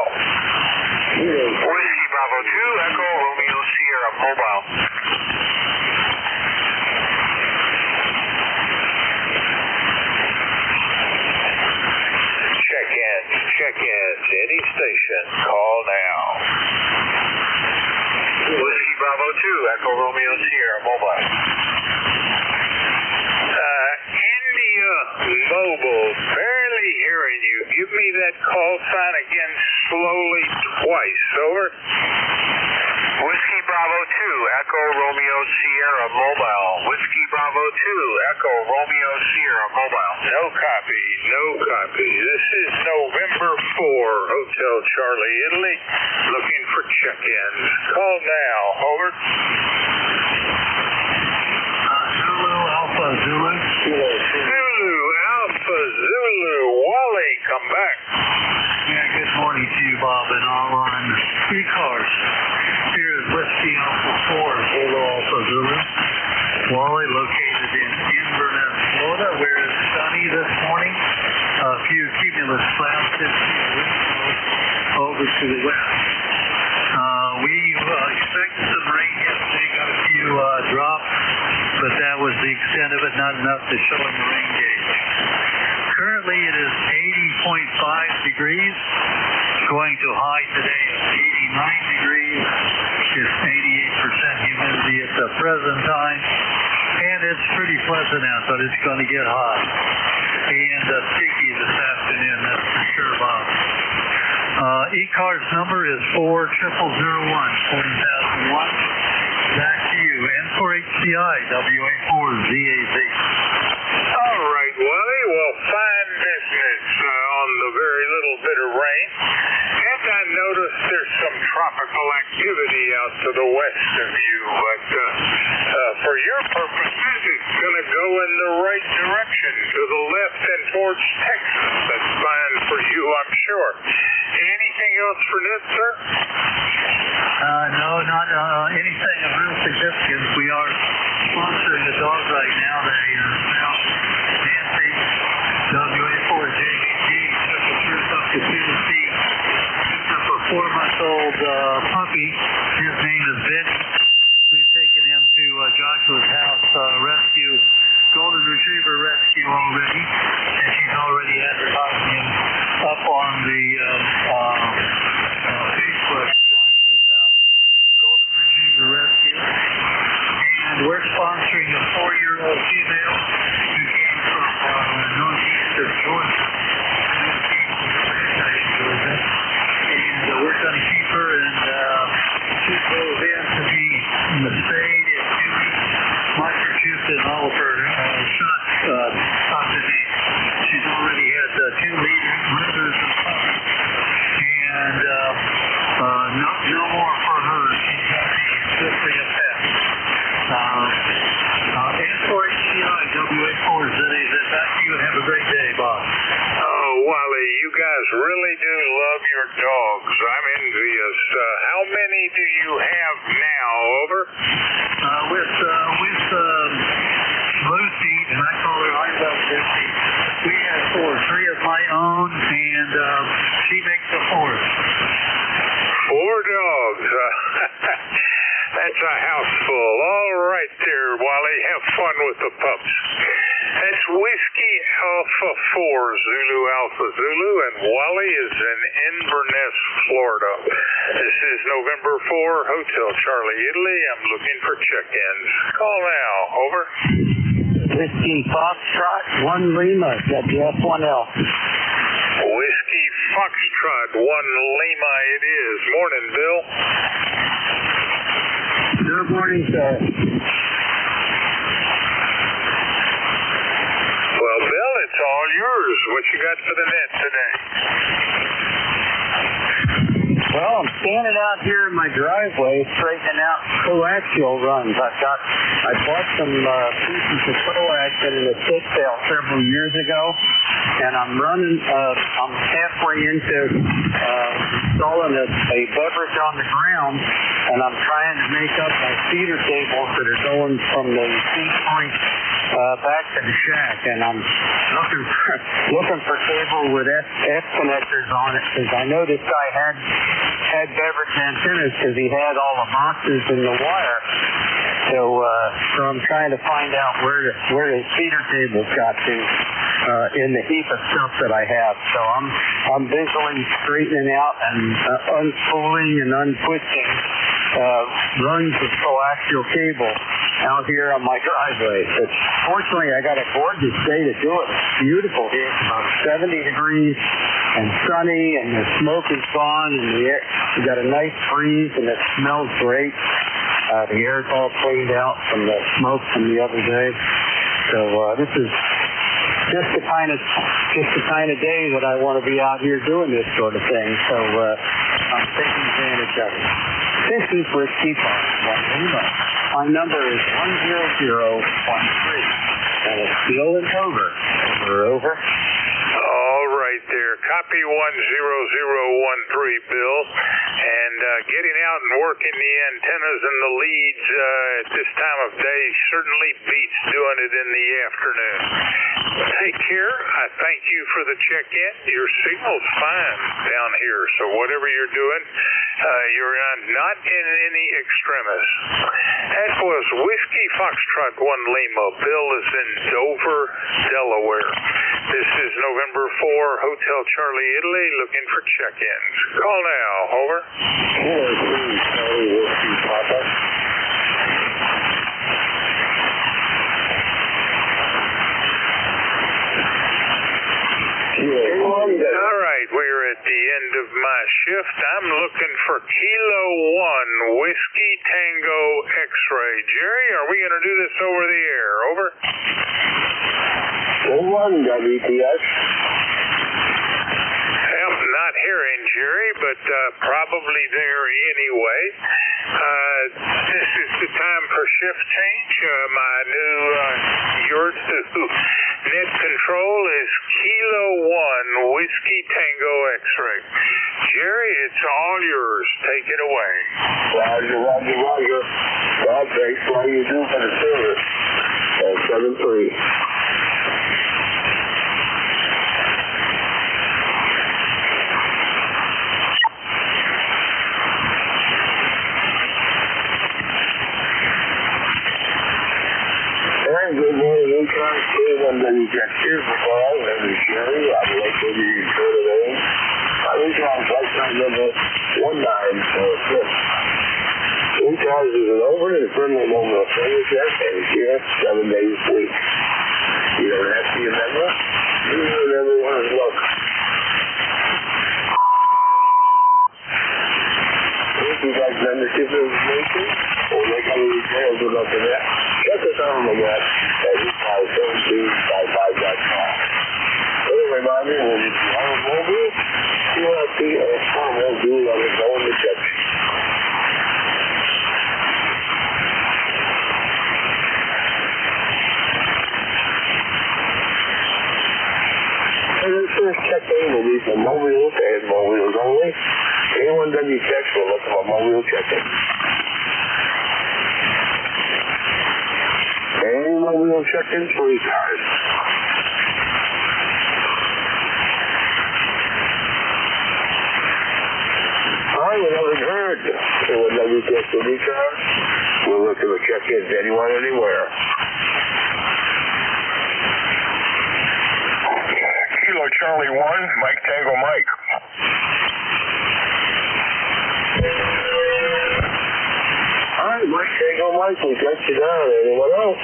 Whiskey Bravo 2, Echo Romeo Sierra Mobile. Check-ins, any station, call now. Whiskey Bravo 2, Echo Romeo Sierra Mobile. India Mobile, barely hearing you. Give me that call sign again slowly twice. Over. Whiskey Bravo 2, Echo Romeo Sierra Mobile. Whiskey Bravo 2, Echo Romeo Sierra Mobile. No copy. This is November 4, Hotel Charlie, Italy. Looking for check-ins. Call now. Over. Zulu Alpha Zulu. Zulu Alpha Zulu. Wally, come back. Yeah, good morning to you, Bob, and all on ECARS. Here is Whiskey Alpha 4, Zulu Alpha Zulu. Wally, located in Inverness, Florida, where it's sunny this morning. A few cumulus clouds over to the west. We expected some rain yesterday, got a few drops, but that was the extent of it, not enough to show in the rain gauge. Currently it is 80.5 degrees, going to high today of 89 degrees. It's 88% humidity at the present time, and it's pretty pleasant out, but it's going to get hot. And sticky this afternoon, that's for sure, Bob. ECARS number is 40001, 4001. Back to you. N4HCI, WA4ZAZ. All right, Wally. Well, fine business on the very little bit of rain. And I noticed there's some tropical activity out to the west of you, but for your purposes, it's going to go in the right direction, to the left and towards Texas. That's fine for you, I'm sure. Anything else for Ned, sir? No, not anything of real significance. We are sponsoring a dog right now. They Nancy, WA4JBG, took a trip up to Tennessee, picked up a 4-month-old puppy. His name is Vinny. We've taken him to Joshua's house rescue, Golden Retriever rescue already, and she's already advertising him up on the Facebook. Golden Retriever rescue. And we're sponsoring a 4-year-old female who came from northeast of Georgia. And we're going to keep her, and she goes in to be spayed and microchipped and all of her shots up to date. She's already had 2 litters of puppies, and no more for her. She's going to be strictly a pet. N4HCI, WA4ZAZ. Back to you, and have a great day, Bob. Oh, Wally, you guys really do love your dogs. I'm envious. How many do you have now? Over. With Lucy, and I call her I Love Lucy, we have 3 of my own, and she makes the 4th. 4 dogs. That's a house full. All right there, Wally. Have fun with the pups. That's Whiskey Alpha 4, Zulu Alpha Zulu, and Wally is in Inverness, Florida. This is November 4, Hotel Charlie, Italy. I'm looking for check-ins. Call now. Over. Whiskey Foxtrot 1 Lima, WF1L. Whiskey Foxtrot 1 Lima it is. Morning, Bill. Good morning, sir. Well, Bill, it's all What you got for the net today? Well, I'm standing out here in my driveway straightening out coaxial runs. I bought some pieces of coax in an estate sale several years ago, and I'm halfway into installing a beverage on the ground, and I'm trying to make up my feeder cables that are going from the feed point back to the shack, and I'm looking for cable with F connectors on it, because I know this guy had beverage antennas because he had all the boxes and the wire. So I'm trying to find out where his feeder cables got to in the heap of stuff that I have. So I'm visually straightening out and unspooling and untwisting runs of coaxial cable out here on my driveway. But fortunately, I got a gorgeous day to do it. It's beautiful here. It's about 70 degrees and sunny, and the smoke is gone, and we got a nice breeze, and it smells great. The air's all cleaned out from the smoke from the other day. So this is just the kind of day that I want to be out here doing this sort of thing. So I'm taking advantage of it. This is Whiskey Fox 1 Lima. My number is 10013, and it's Bill and Over. Over. All right there. Copy 10013, Bill. And getting out and working the antennas and the leads at this time of day certainly beats doing it in the afternoon. Take care. I thank you for the check-in. Your signal's fine down here, so whatever you're doing, you're not in any extremis. That was Whiskey Foxtrot 1 Lima. Bill is in Dover, Delaware. This is November 4, Hotel Charlie, Italy, looking for check-ins. Call now. Over. Charlie Whiskey Papa. All right, we're at the end of my shift. I'm looking for Kilo 1 Whiskey Tango X-Ray. Jerry, are we going to do this over the air? Over. 1 WTS. I'm not hearing Jerry, but probably there anyway. This is the time for shift change. My new net control is Kilo 1 Whiskey Tango X-Ray. Jerry, it's all yours. Take it away. Roger. God, thanks for all you do for the service. 7-3. Good morning, ECARS, K1WTS. Here's the call. This is Sherry. I'm located in Florida Lane. I'm ECARS flight time number 1946. ECARS is an over and criminal moment of service check, and it's here 7 days a week. You don't have to be a member. You and everyone is welcome. If you'd like membership information or make any details about the net, check us out on the web at ECARS1755.com. Let me remind you, when you are a mobile, QRP or Carmel do let us know in the section. And this first check-in will be for mobiles and mobiles only. K1WTS will look for mobile check-in. Any mobile check-ins for ECARS. Alright, we haven't heard. K1WTS for ECARS. We'll look for check-ins anyone, anywhere. Kilo Charlie 1, Mike Tango Mike. Alright, Mike Tango Mike, we got you down. Anyone else?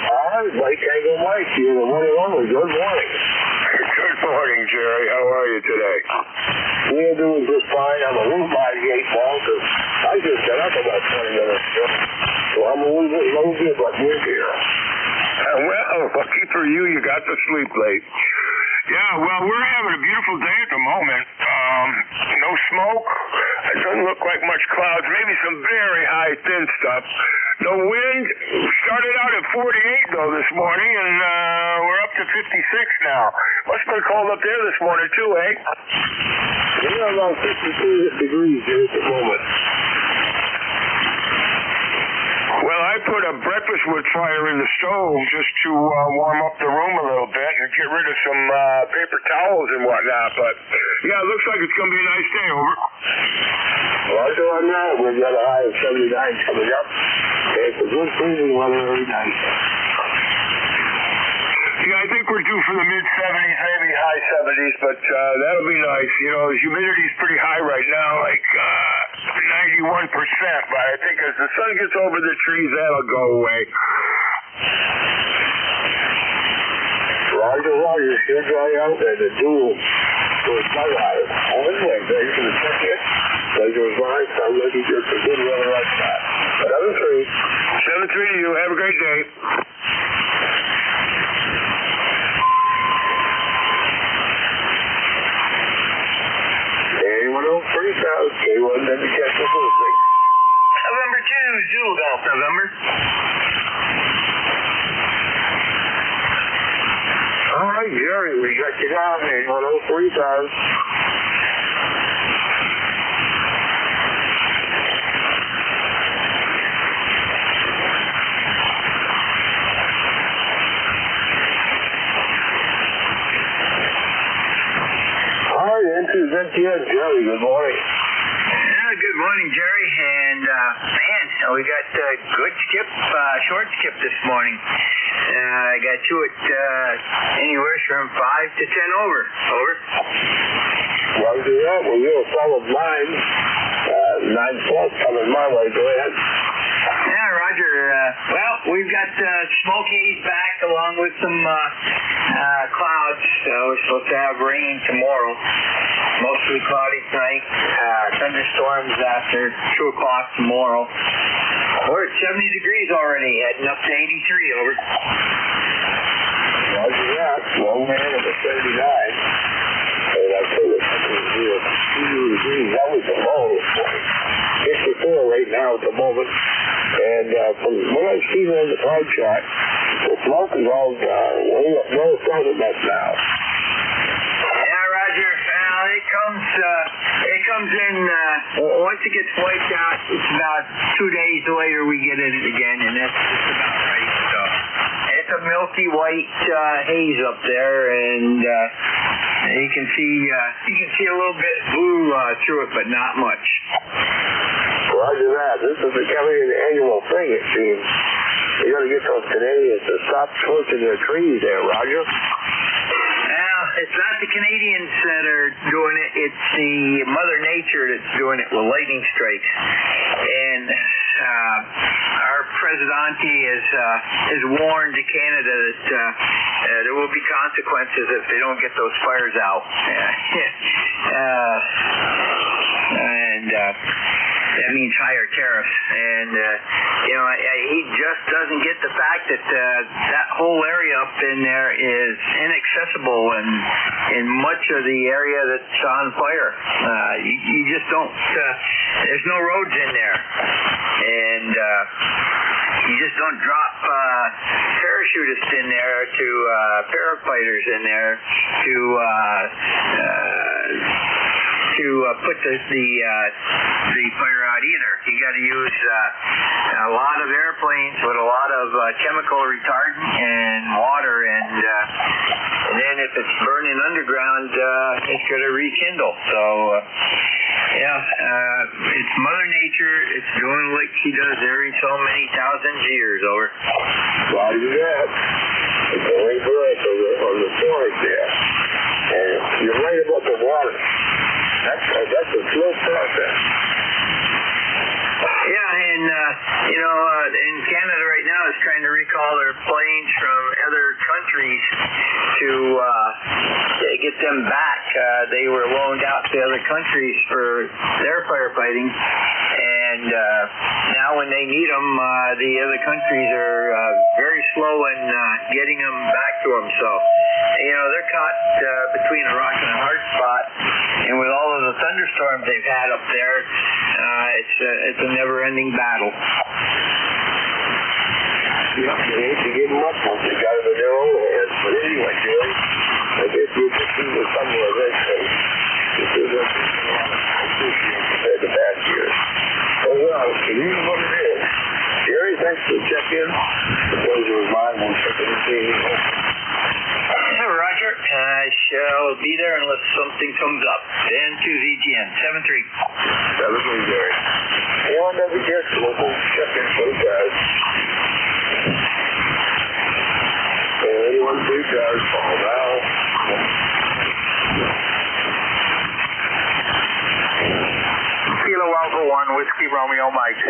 Alright, Mike Tango Mike, you're the one and only. Good morning. Good morning, Jerry. How are you today? We're doing just fine. I'm a little by the 8 ball because I just got up about 20 minutes ago. I'm a little bit low but we're here. Well, lucky for you, you got to sleep late. Yeah, well, we're having a beautiful day at the moment. No smoke. It doesn't look like much clouds. Maybe some very high, thin stuff. No wind. Started out at 48, though, this morning, and we're up to 56 now. Must have been cold up there this morning, too, eh? We're around 52 degrees here at the moment. Well, I put a breakfast wood fire in the stove just to warm up the room a little bit and get rid of some paper towels and whatnot. But, yeah, it looks like it's going to be a nice day, over. Roger on that. We've got a high of 79 coming up. It's a good freezing weather every night. Yeah, I think we're due for the mid-70s, maybe high 70s, but that'll be nice. You know, the humidity's pretty high right now, like 91%, but I think as the sun gets over the trees, that'll go away. Roger, Roger, should dry out and the dual was my rider. Anyway, thanks for the ticket. Pleasure was mine. Sounds like you did some good weather like that. 7-3. 7-3 to you. Have a great day. K1, let me catch the full thing. November 2, Zulu Golf, November. All right, Jerry, we got you down here. 103,000. NTN, Jerry, good morning. Yeah, good morning, Jerry. And, man, we got good skip, short skip this morning. I got you at anywhere from 5 to 10 over. Over. Well, do that. Well, you're a solid 9. 9+ coming my way. Go ahead. Yeah, Roger. Well, we've got smoke haze back along with some clouds. We're supposed to have rain tomorrow. Mostly cloudy tonight. Thunderstorms after 2 o'clock tomorrow. We're at 70 degrees already, heading up to 83. Over. Roger that. Low man at the 79. And I tell you, 2 degrees. That was the low. 54 right now at the moment. And from what I've seen on the cloud chart, the smoke is all way up north out of that now. Yeah, Roger. It comes in, once it gets wiped out, it's about 2 days later we get it again, and that's just about right. So it's a milky white haze up there, and you can see a little bit blue through it, but not much. Roger that. This is becoming an annual thing, it seems. You got to get those Canadians to stop torching their trees there, Roger. Well, it's not the Canadians that are doing it. It's the Mother Nature that's doing it with lightning strikes. And our Presidente has warned Canada that there will be consequences if they don't get those fires out. That means higher tariffs. And, he just doesn't get the fact that that whole area up in there is inaccessible in much of the area that's on fire. You just don't, there's no roads in there. And you just don't drop parachutists in there to parafighters in there to put the fire out either. You got to use a lot of airplanes with a lot of chemical retardant and water, and then if it's burning underground, it's going to rekindle. So, it's Mother Nature. It's doing like she does every so many thousands of years. Over. Well, do that. It's only for us on the forest there. And you're right about the water. That's a slow process. Yeah, and in Canada right now is trying to recall their planes from other countries to get them back. They were loaned out to other countries for their firefighting, and and now when they need them, the other countries are very slow in getting them back to them. So, they're caught between a rock and a hard spot, and with all of the thunderstorms they've had up there, it's a never-ending battle. Yeah, they hate to give them up once they got it in their own hands. But anyway, Jerry, I guess we'll just do with some of this. This is a lot of competition compared to past years. Oh, well, it is what it is. Jerry, thanks for the check-in. The pleasure was mine. We'll check anything you hope. Roger. I shall be there unless something comes up. N2ZGN, 7-3. 7-3, Jerry. One every guest local check-in for the guys. Anyone free cars, call now. Kilo Alpha 1, Whiskey Romeo Mike.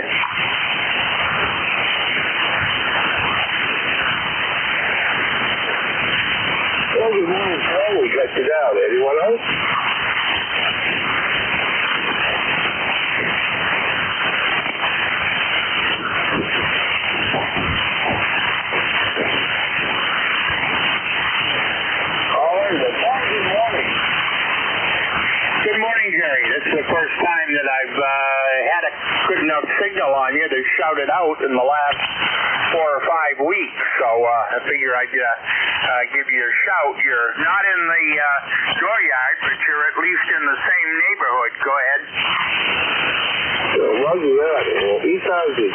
Well, good morning, Paul. We got you down. Anyone else? Good morning, Jerry. This is the first time that I've had a good enough signal on you to shout it out in the last 4 or 5 weeks. So I figure I'd give you a shout. You're not in the dooryard, but you're at least in the same neighborhood. Go ahead. Roger that. ECARS is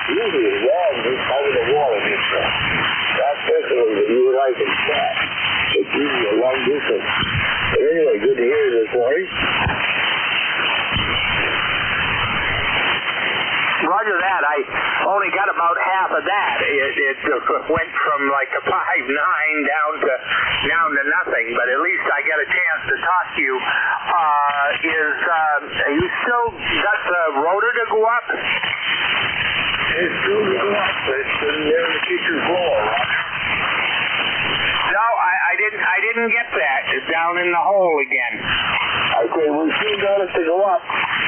usually long this side of the wall. That's basically that you and I can chat. It's usually a long distance. But anyway, good to hear you this morning. Roger that. I only got about half of that. It went from like a 5.9 down to nothing. But at least I got a chance to talk to you. You still got the rotor to go up? It's still to go up. It's in there in the teacher's floor, Roger. No, I didn't get that. It's down in the hole again. Okay, we still got it to go up.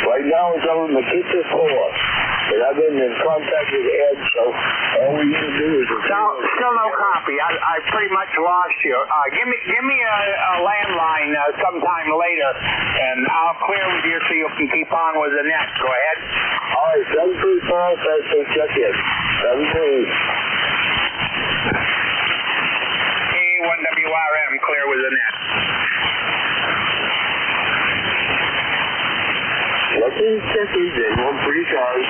Right now it's over in the kitchen floor. But I've been in contact with Ed, so all we need to do is... Still no copy. I pretty much lost you. Give me a landline sometime later, and I'll clear with you so you can keep on with the net. Go ahead. All right, 734, thanks for check-in. 7-3. 1WRM, clear with the net. Lucky checkies and 1 free cars.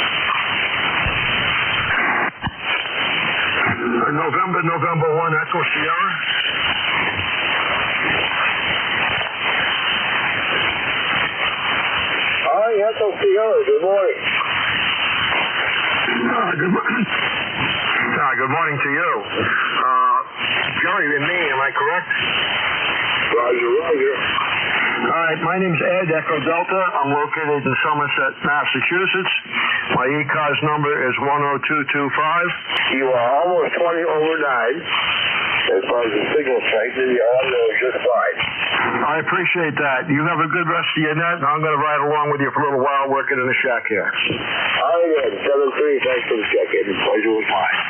November 1, Echo Sierra. Hi, Echo Sierra, good morning. Good morning to you. Jerry and me, am I correct? Roger. All right, my name's Ed, Echo Delta. I'm located in Somerset, Massachusetts. My ECARS number is 10225. You are almost 20 over 9. As far as the signal strength, your audio is just fine. I appreciate that. You have a good rest of your night, and I'm going to ride along with you for a little while working in the shack here. All right, then. 7-3, thanks for the check-in. Pleasure was mine.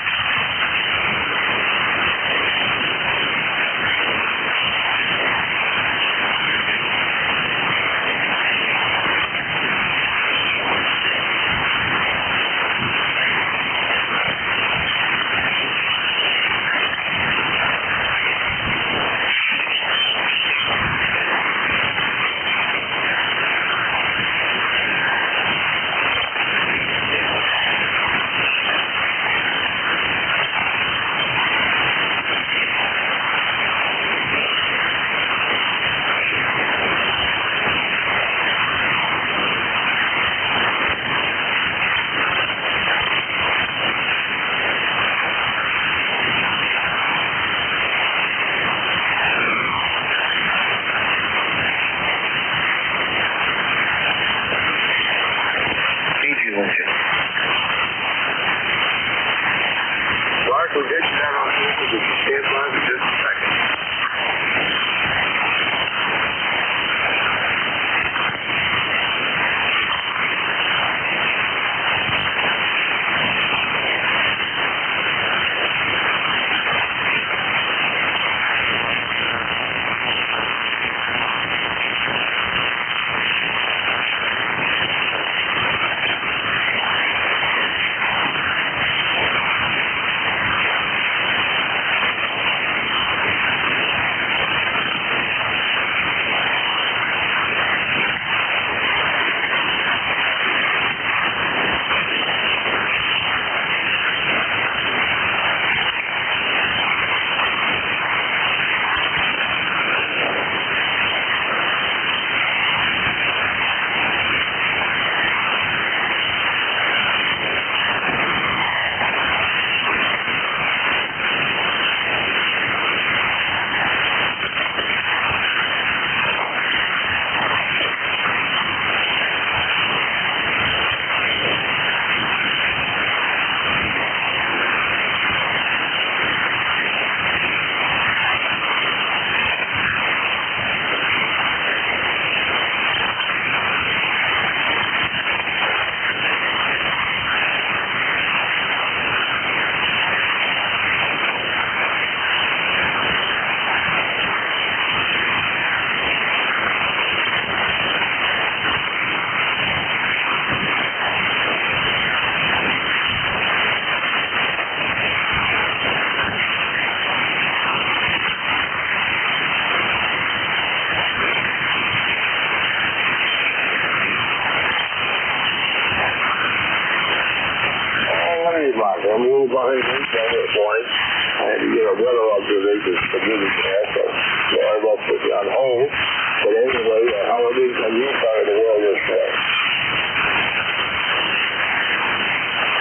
spot. I'm a little behind him down this morning. I had to get a weather observation for giving there, so I will put you on hold. But anyway, how it is on your side of the world this day?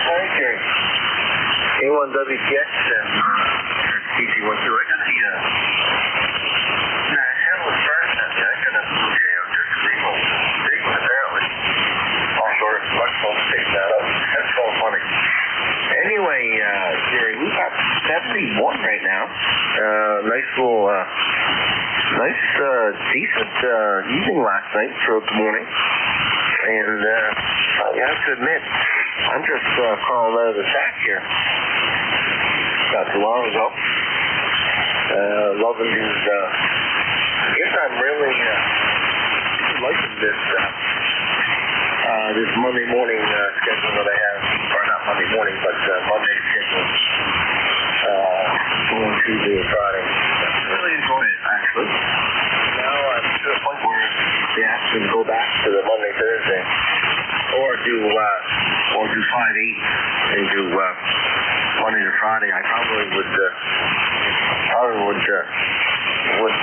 Hi, Jerry. A1WTX and CC12. I got the hell was burning that. I got a blue jay out there screaming. Big one, apparently. Offshore, much fun to take that up. That's so funny. Anyway, Jerry, we got 71 right now. Nice little, decent evening last night throughout the morning. And I have to admit, I'm just crawling out of the sack here. Not too long ago. Loving these, I guess I'm really liking this Monday morning schedule that I have, or not Monday morning, but Monday schedule, going Tuesday and Friday. I really enjoy it, actually. Now I'm to the point where they ask me to go back to the Monday, Thursday, or do 5/8 and do Monday to Friday. I probably would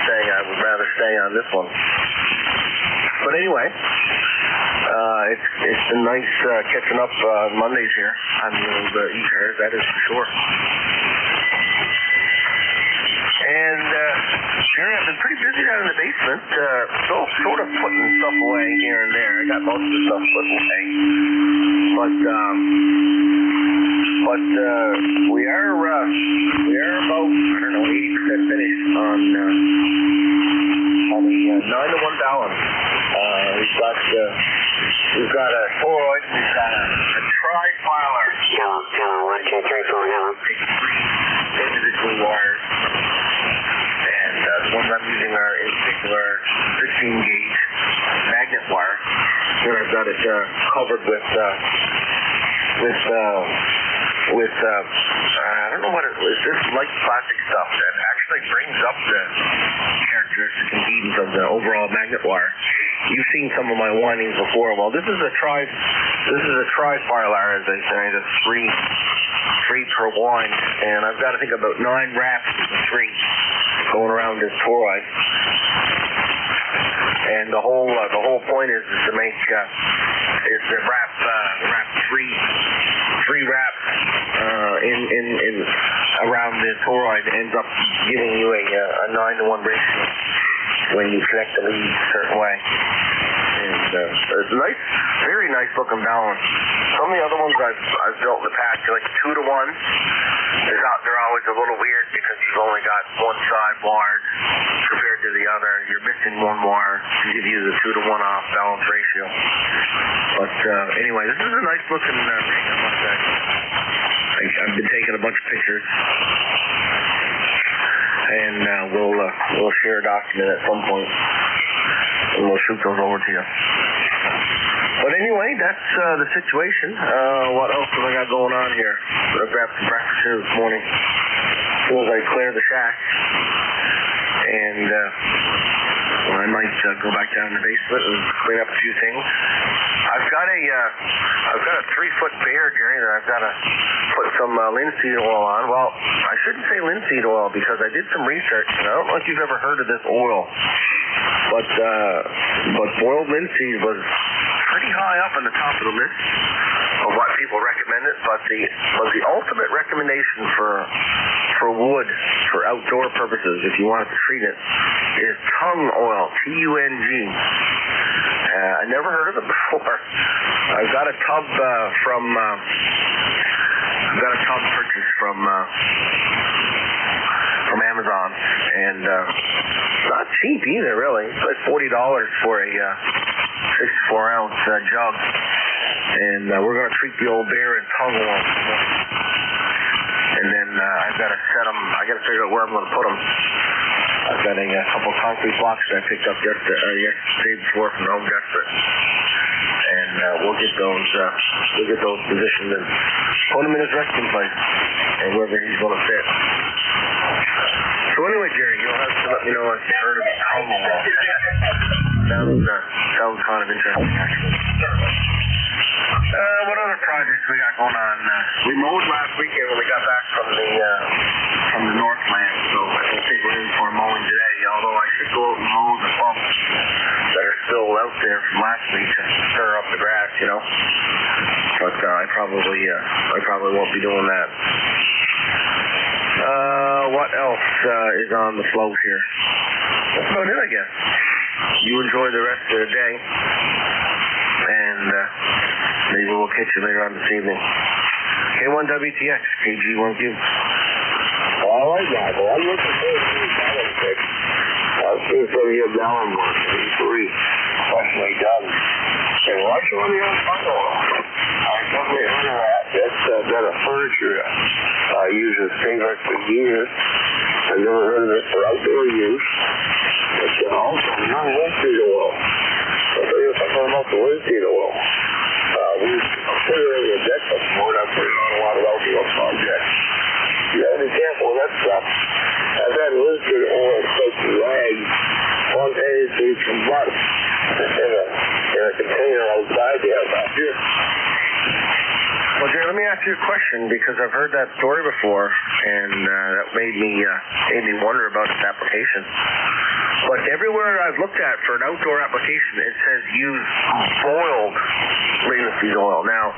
say I would rather stay on this one. But anyway, it's been nice catching up Mondays here on the old ECARS, that is for sure. And Jerry, I've been pretty busy down in the basement, still sort of putting stuff away here and there. I got most of the stuff put away, but we are about, I don't know, 80% finished on the 9-to-1 balance. We've got a toroid, we've got a tri-filer. Hello, 1, 2, 3, 4, hello. Individual wires. And the ones I'm using are in particular 16-gauge magnet wire. Here I've got it covered with I don't know what it is. This light plastic stuff that actually brings up the characteristic impedance of the overall magnet wire. You've seen some of my windings before. Well, this is a tri-filar, as they say, that's three per wind, and I've got I think about 9 wraps of the 3 going around this toroid. And the whole point is to make wrap 3 wraps in around the toroid ends up giving you a 9-to-1 ratio when you connect the leads a certain way. And it's a nice, very nice looking balance. Some of the other ones I've built in the past, like 2-to-1. They're always a little weird because you've only got one side wired compared to the other. You're missing one wire to give you the 2-to-1 off balance ratio. But anyway, this is a nice looking ring, I must say. I've been taking a bunch of pictures, and we'll share a document at some point, and we'll shoot those over to you. But anyway, that's the situation. What else have I got going on here? I grabbed some breakfast here this morning as soon as I clear the shack, and I might go back down in the basement and clean up a few things. I've got a 3-foot bear, Jerry, that I've got to put some linseed oil on. Well, I shouldn't say linseed oil because I did some research, and I don't know if you've ever heard of this oil, but boiled linseed was pretty high up on the top of the list of what people recommended. But the ultimate recommendation for wood for outdoor purposes, if you wanted to treat it, is tung oil, T-U-N-G. I never heard of it before. I've got a tub purchased from Amazon, and not cheap either, really. It's like $40 for a 64-ounce jug, and we're going to treat the old bear in tung oil. And then I've got to set them. I got to figure out where I'm going to put them. I've got a couple of concrete blocks that I picked up yesterday before from Home Depot, and we'll get those positioned and put them in his resting place, and wherever he's going to fit. So anyway, Jerry, you'll have to let me know if you've heard of tung oil. Sounds kind of interesting, actually. What other projects we got going on? We mowed last weekend when we got back from the Northland, so I don't think we're in for mowing today, although I should go out and mow the bumps that are still out there from last week to stir up the grass, you know. But I probably won't be doing that. What else is on the float here? That's about it, I guess. You enjoy the rest of the day, and maybe we'll catch you later on this evening. K1WTX, KG1Q. All right, Michael. I'm looking forward to your balance pick. I'll see if they get down one, 3, especially done. And watch on the other I definitely heard of that. That's been a furniture uses things like for years. I've never heard of it for outdoor use. It's also non-linseed oil. I'll tell you something about the linseed oil. We put it in the deck before, and I put it on a lot of outdoor projects. You gotta be careful with that stuff. I've had linseed oil soaked rags on anything from bottom in a container outside there back here. Well, Jerry, let me ask you a question, because I've heard that story before, and that made me wonder about its application. But everywhere I've looked at for an outdoor application, it says use boiled linseed oil. Now,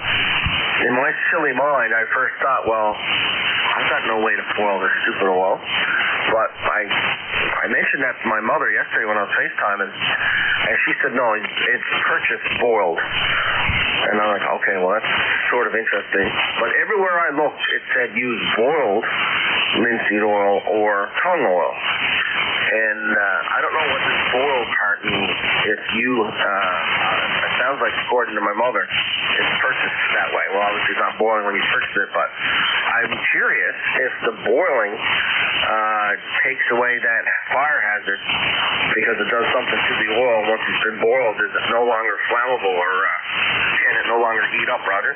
in my silly mind, I first thought, well, I've got no way to boil this stupid oil. But I mentioned that to my mother yesterday when I was FaceTiming, and she said, no, it's purchased boiled. And I'm like, okay, well, that's sort of interesting. But everywhere I looked, it said use boiled linseed oil or tongue oil. And I don't know what this boiled part means. If you, it sounds like, according to my mother, it's purchased that way. Well, obviously it's not boiling when you purchase it, but I'm curious if the boiling takes away that fire hazard, because it does something to the oil once it's been boiled. Is it no longer flammable, or can it no longer heat up, Roger?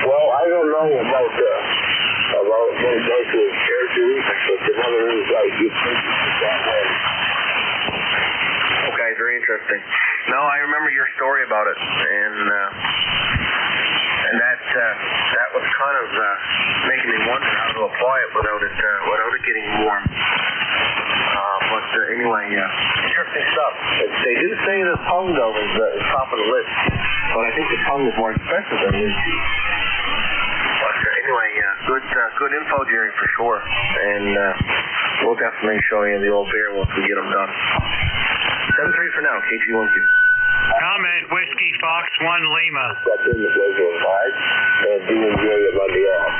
Well, I don't know about what it does to its characteristics, but the mother is right. You purchase it that way. Okay, very interesting. No, I remember your story about it, and that was kind of making me wonder how to apply it without it getting warm. But anyway, interesting stuff. They do say the tongue, though, is top of the list, but I think the tongue is more expensive than linseed. But anyway, good info, Jerry, for sure. And we'll definitely show you the old beer once we get them done. 7-3 for now, KG1Q. Comment, Whiskey Fox 1 Lima. That's in the pleasure inside, and do enjoy your Monday off.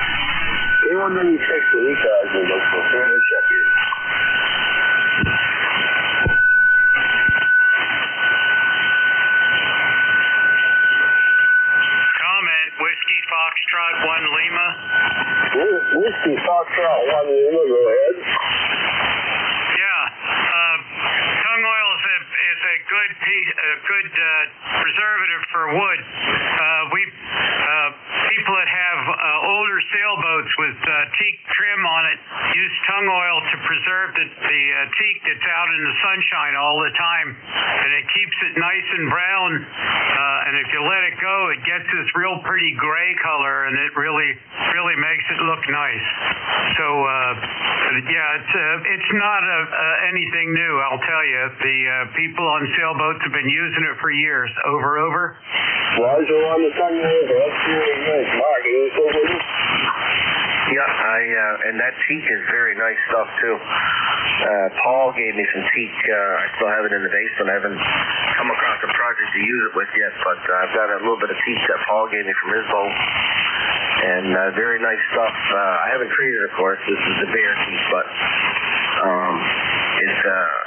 Anyone when you check the ECARS and look for further check-in. Comment, Whiskey Foxtrot 1 Lima. Whiskey Foxtrot 1 Lima, go ahead. Yeah, tongue oil is a good preservative for wood. People that have older sailboats with teak trim on it use tongue oil to preserve the teak that's out in the sunshine all the time, and it keeps it nice and brown. And if you let it go, it gets this real pretty gray color, and it really makes it look nice. So it's not anything new, I'll tell you. The people on sailboats have been using it for years. Over. Roger on the tongue oil. That's really nice. Mark, are you still with us? Yeah, and that teak is very nice stuff too. Paul gave me some teak. I still have it in the basement. I haven't come across a project to use it with yet, but I've got a little bit of teak that Paul gave me from his boat, and very nice stuff. I haven't treated it, of course. This is the bear teak, but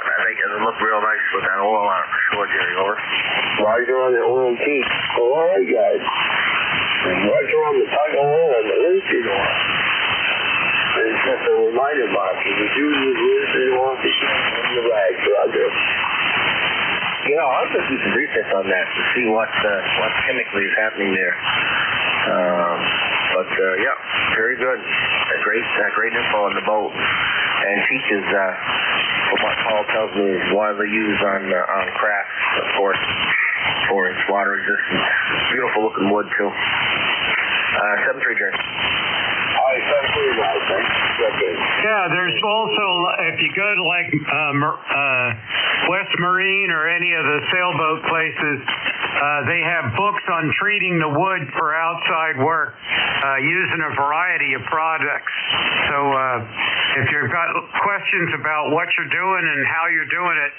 I think it'll look real nice with that oil on it for sure, Jerry. Over. Roger on the oil and teak. All right, guys. And Roger on the tongue oil and the linseed oil. It's just a reminder, Mark. If you do use linseed oil, be careful in the rags, Roger. Yeah, I'll have to do some research on that to see what chemically is happening there. But very good. Great info on the boat. And teak is, from what Paul tells me, is widely used on crafts, of course. 4-inch water resistance. Beautiful looking wood too. 7-3, Jerry. Yeah, there's also, if you go to like West Marine or any of the sailboat places, they have books on treating the wood for outside work using a variety of products. So if you've got questions about what you're doing and how you're doing it,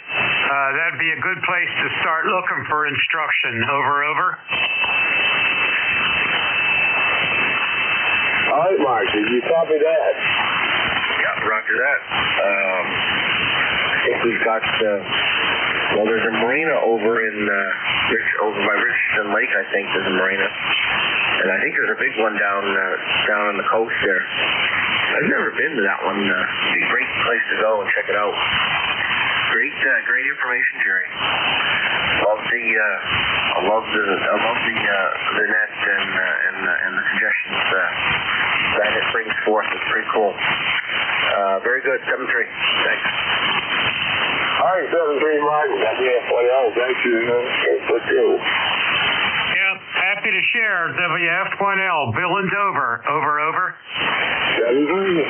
that'd be a good place to start looking for instruction. Over. All right, Mark, did you copy that? Yeah, roger that. I think we've got, there's a marina over over by Richardson Lake, I think there's a marina. And I think there's a big one down on the coast there. I've never been to that one. It'd be a great place to go and check it out. Great information, Jerry. I love the net and the suggestions that it brings forth. It's pretty cool. Very good. 7-3. Thanks. All right, 7-3, Mark. WF1L. Thank you. For you. Yep. Happy to share. WF1L. Billings over. Over. 7-3.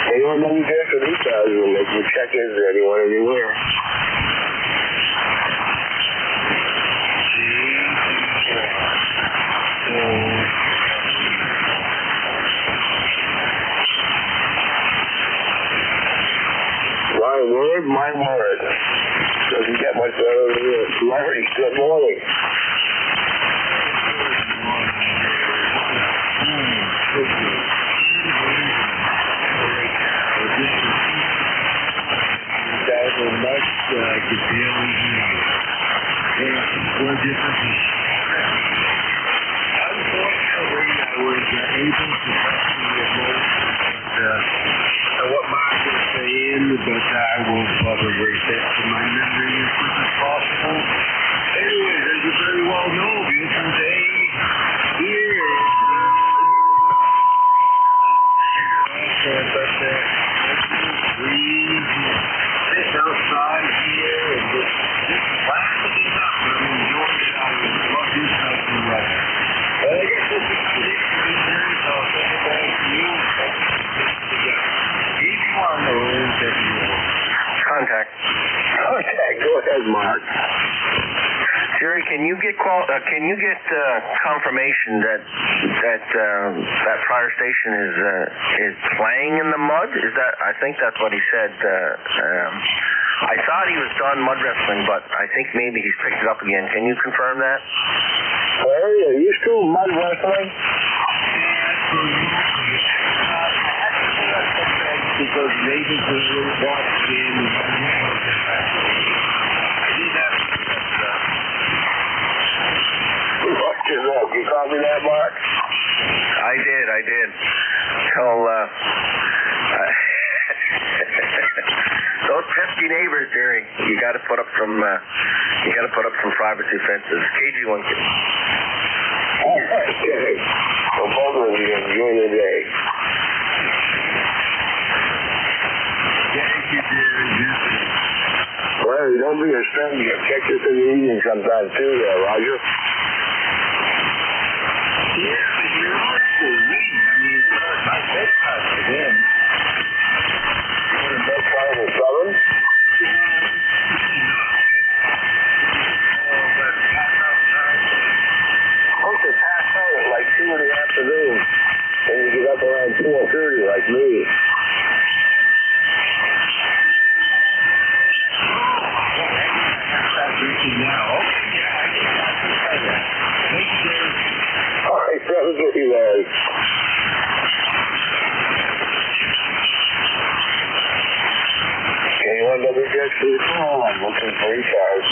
Anyone know you get for these guys will make you check-ins or anyone anywhere. My word. Doesn't get much better than this. Larry, good morning. What Mark was saying, but I won't bother with that from my memory as quick as possible. Anyways, as you very well know, beautiful day here. Sit outside here and just laugh it up. I'm enjoying it. I love this country right now. I guess this is my next here, so thank you. Contact. Go ahead, Mark. Jerry, can you get confirmation that prior station is playing in the mud? Is that? I think that's what he said. I thought he was done mud wrestling, but I think maybe he's picked it up again. Can you confirm that? Larry, are you still mud wrestling? Because maybe because we're watching. I did that. You copy that, Mark? I did. Tell those pesky neighbors, Jerry. You got to put up some privacy fences. KG1. Okay. Well, both of you enjoy your day. Larry, don't be a stranger. Check this in the evening sometime too there, Roger. Yeah, but you're also reading. I mean, my bedtime for them. You want to bedtime at 7? Supposed to pass out at like 2 in the afternoon. And you get up around 4:30 like me. Now, okay, yeah, I can try that. Thank you, Jerry. All right, that was what you was. Anyone WX for the call? I'm looking for ECARS.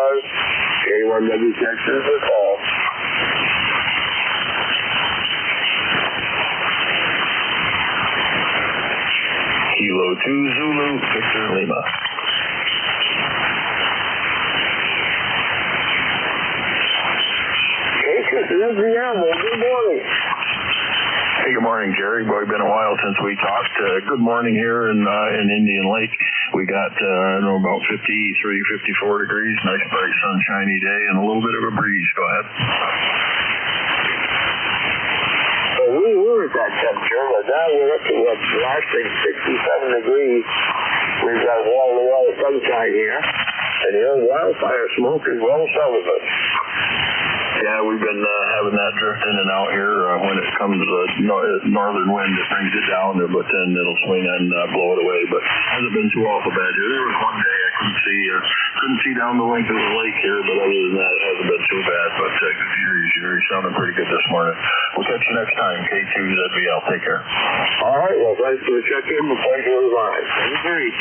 ECARS, K1WTX is the call. Kilo 2 Zulu, Victor Lima. This is the animal. Good morning. Hey, good morning, Jerry. Boy, been a while since we talked. Good morning here in Indian Lake. We got, I don't know, about 53, 54 degrees. Nice, bright, sunshiny day and a little bit of a breeze. Go ahead. We were at that temperature, but now we're up to last thing, 67 degrees. We've got wall-to-wall sunshine here, and the old wildfire smoke is well south of us. Yeah, we've been having that drift in and out here when it comes to the northern wind. It brings it down, but then it'll swing and blow it away. But hasn't been too awful bad here. There was one day I couldn't see down the length of the lake here, but other than that, it hasn't been too bad. But good to hear you, Jerry. Sounding pretty good this morning. We'll catch you next time. K2ZBL. Take care. All right. Well, thanks for the check-in. The pleasure was mine. Thank you, Jerry.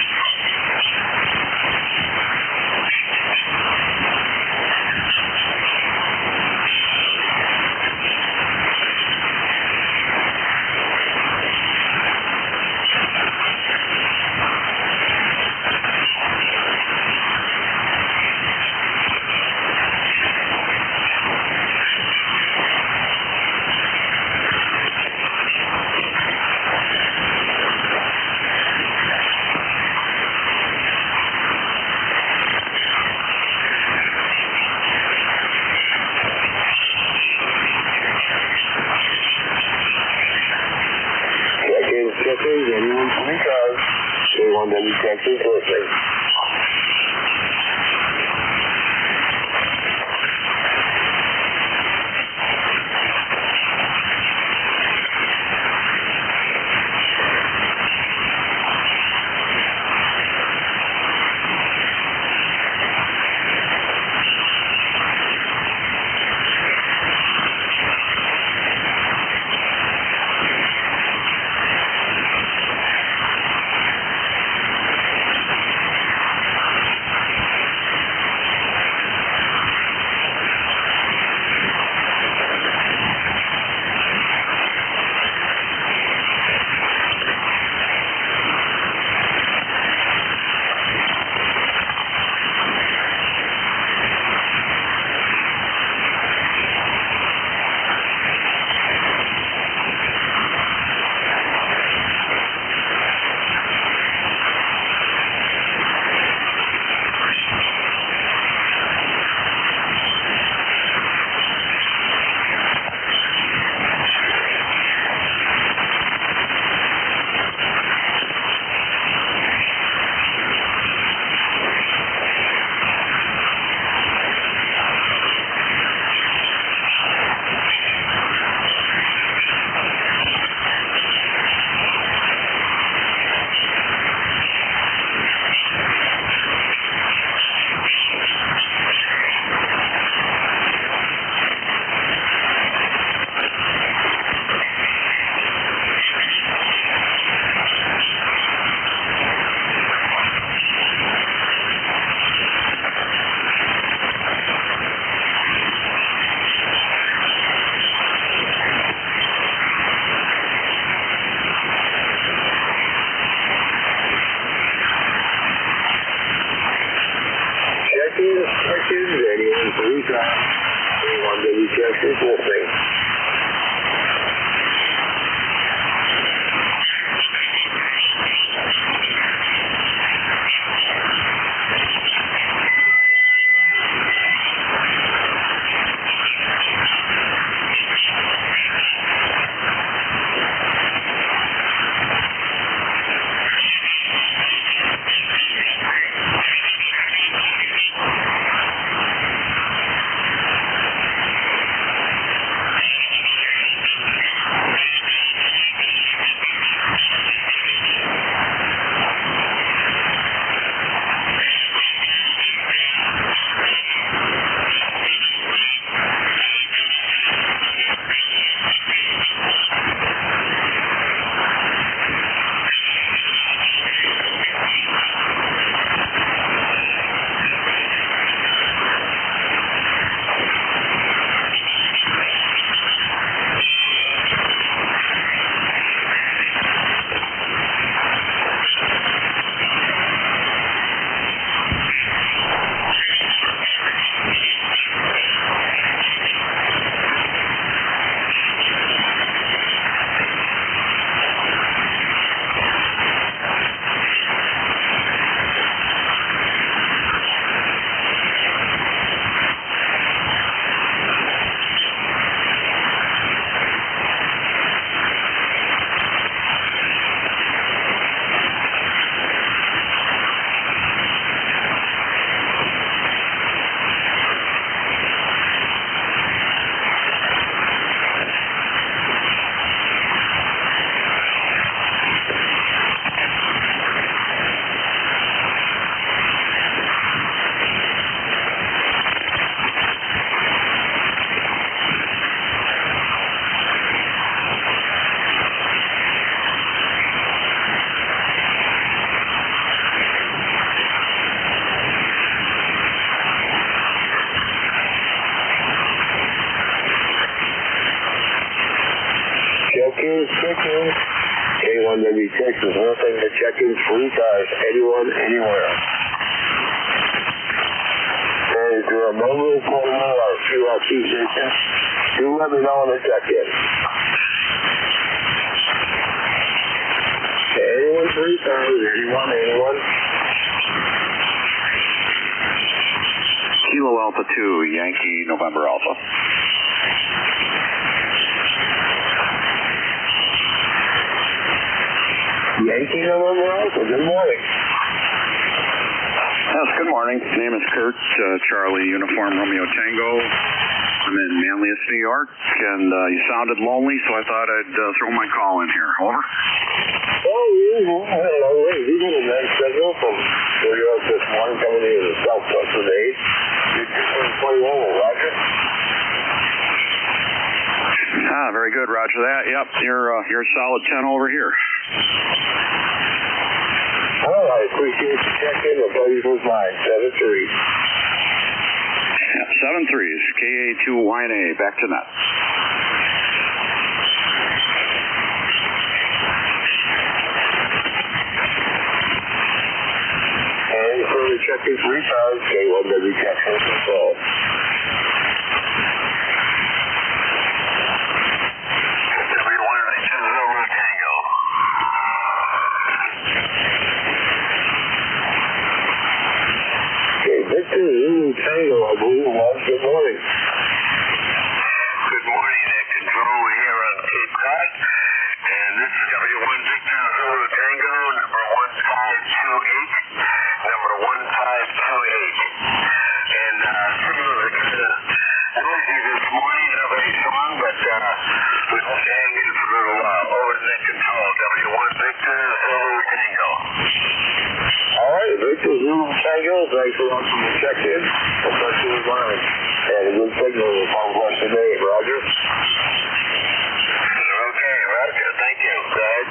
Anyone from ECARS, K1WTX is listening. Anyone from ECARS, K1WTX is listening. is nothing to check in 3 cars, anyone, anywhere. Okay, if you're a mobile, portable, or QRQ station, do let me know when to check in. Okay, anyone, 3 cars, anyone. Kilo Alpha 2, Yankee November Alpha. Yankee November Alpha, good morning. Yes, good morning. Name is Kurt, Charlie Uniform Romeo Tango. I'm in Manlius, New York, and you sounded lonely, so I thought I'd throw my call in here. Over. Oh, yeah, hello. We got a nice signal from New York this morning coming in the south coast today. You're 21, Roger. Ah, very good, Roger that. Yep, you're a solid 10 over here. Oh, I appreciate the check-in. The buddies was mine, 7-3. 7-3s, KA2YNA, back to net. And further check-in 3 cars, K1W capture control. Victor Zulu Tango, I believe it was. Good morning. Good morning, Control here on Cape Cod. And this is W1 Victor Zulu Tango, number 1528. Number 1528. And signals are kind of noisy this morning, not very strong, but we hope to hang in for a little while. Over to Net Control, W1 Victor Zulu Tango. All right, Victor Zulu Tango, thanks for watching the check-in. Especially with mine. And a good signal with all of us today, Roger. Okay, Roger, thank you. Go ahead.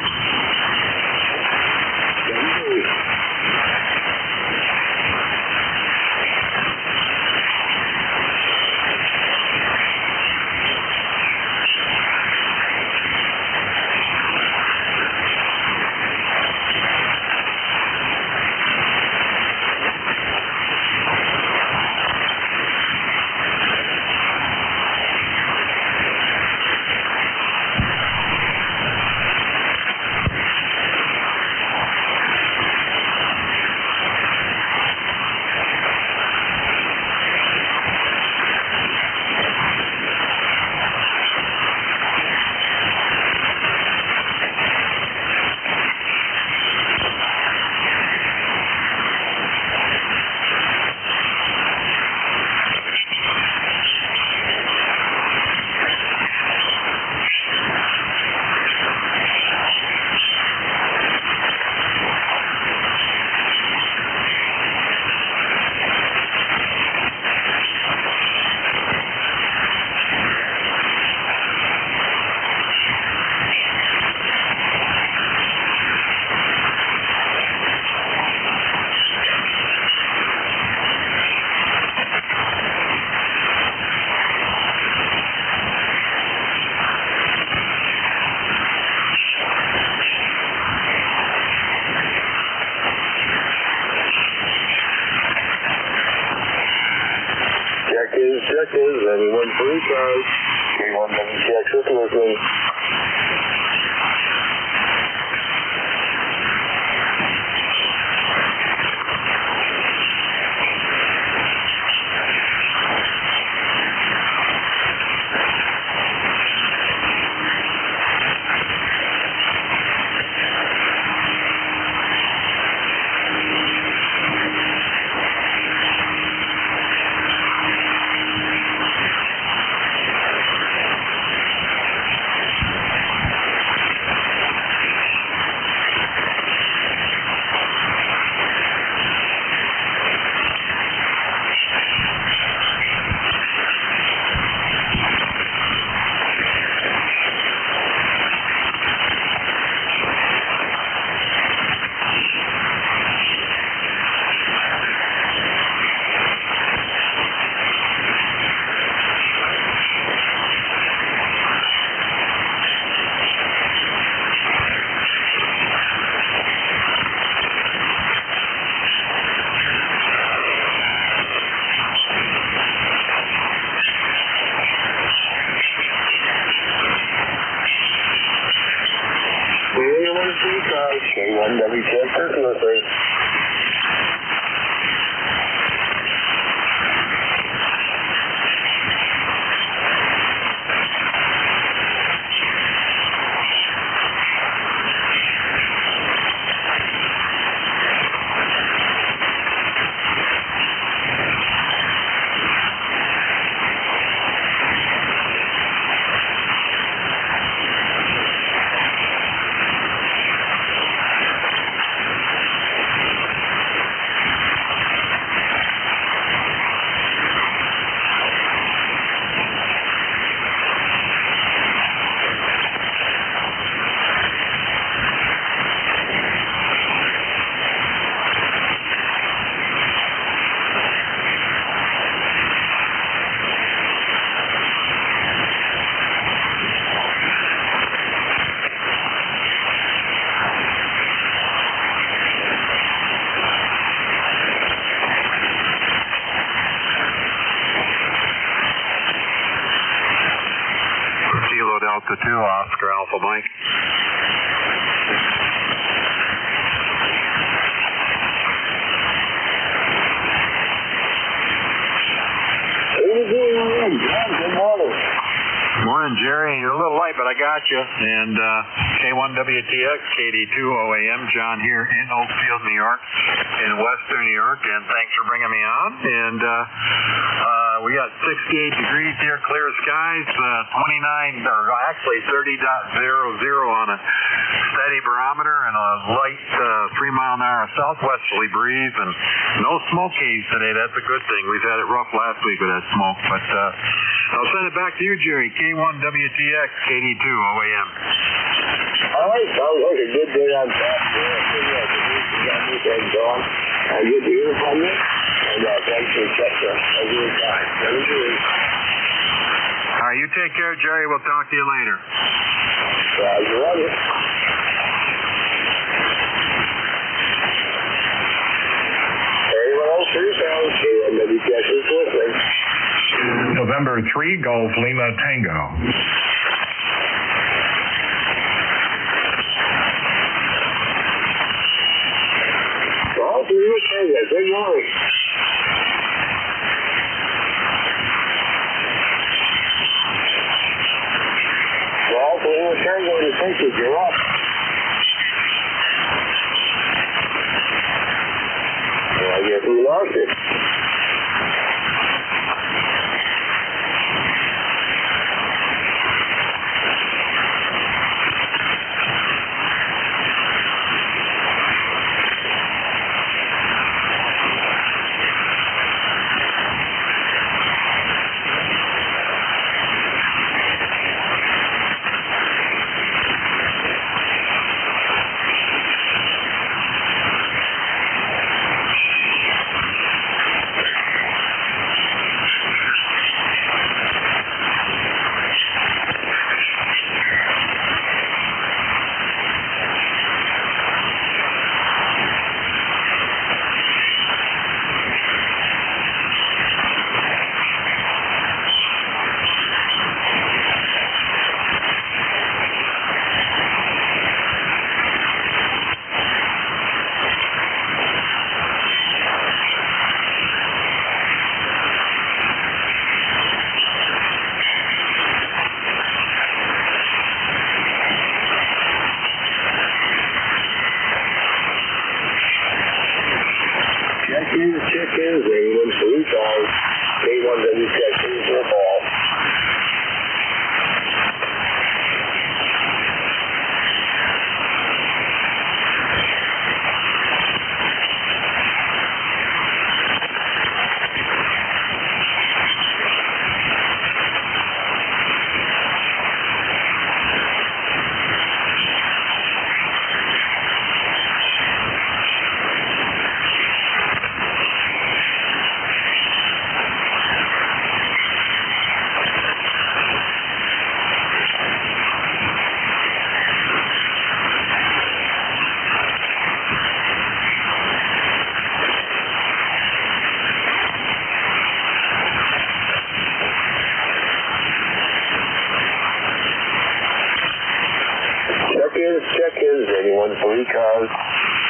Check-ins, anyone 3 cars. K1W checks with listening. WTX circular rate. Delta 2, Oscar Alpha Mike. Good morning. Morning, Jerry. You're a little light, but I got you. And K1WTX, KD2OAM, John here in Oakfield, New York, in Western New York, and thanks for bringing me on. And we got 68 degrees here, clear skies, 29, or actually 30.00 on a steady barometer, and a light 3-mile-an-hour southwesterly breeze, and no smoke haze today. That's a good thing. We've had it rough last week with that smoke, but I'll send it back to you, Jerry. K1WTX, KD2OAM. All right, sounds like a good day on top. Good to hear from you. And thanks for checking every time. All right, you take care, Jerry. We'll talk to you later. Roger, roger. Anyone else for yourselves? K1WTX is listening. November 3, Golf Lima Tango. Golf Lima Tango, good morning. Golf Lima Tango to Thetis, you're up. Well, I guess we lost it.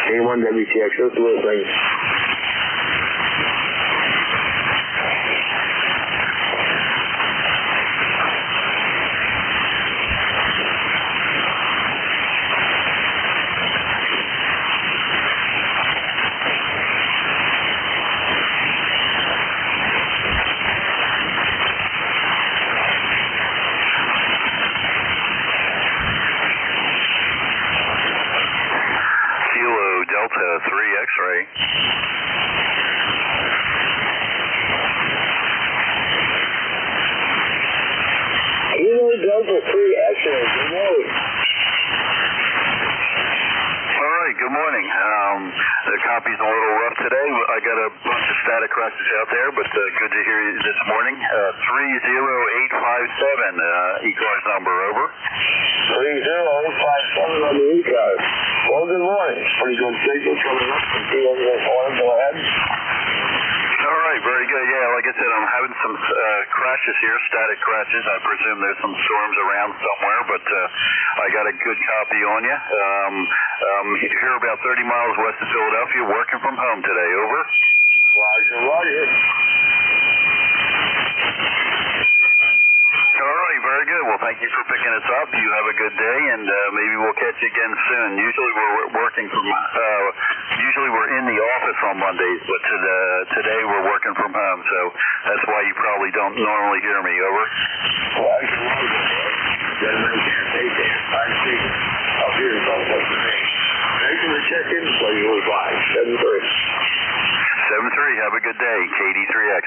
K1WTX, what's the little thing? Delta 3 X-ray. Kilo Delta 3 X-ray, good morning. All right, good morning. The copy's a little rough today. I got a bunch of static crashes out there, but good to hear you this morning. 30857, ECARS number, over. 30857 on the ECARS. Well, good morning. Pretty good signal coming up from T104. Go ahead. All right, very good. Yeah, like I said, I'm having some crashes here, static crashes. I presume there's some storms around somewhere, but I got a good copy on you. Here about 30 miles west of Philadelphia, working from home today, over. Roger, roger. All right, very good. Well, thank you for picking us up. You have a good day, and maybe we'll catch you again soon. Usually we're working from, usually we're in the office on Mondays, but today we're working from home, so that's why you probably don't normally hear me, over. Roger, roger. Gentlemen, can't take that. I'm speaking up here in Southwest Maine. Thank you for checking. Pleasure was live. 7-3. 7-3. Have a good day. KD3X.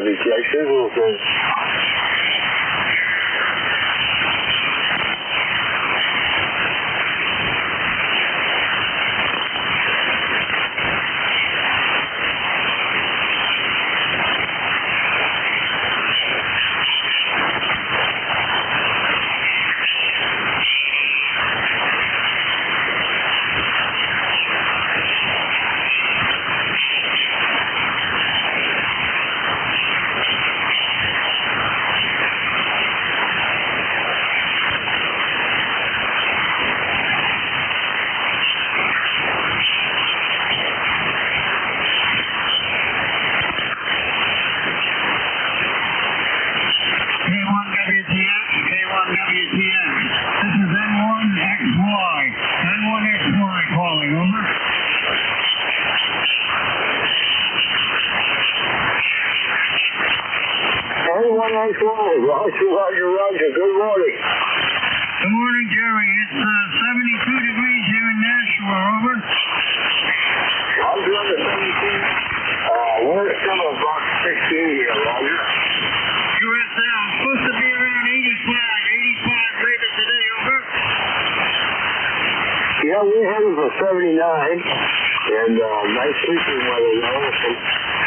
K1WTX Signals. Roger. Good morning. Good morning, Jerry. It's 72 degrees here in Nashua. Over. I'm doing the 17. We're still about 16 here, Roger. USL supposed to be around 85 later today. Over. Yeah, we're heading for 79, and nice sleeping weather now.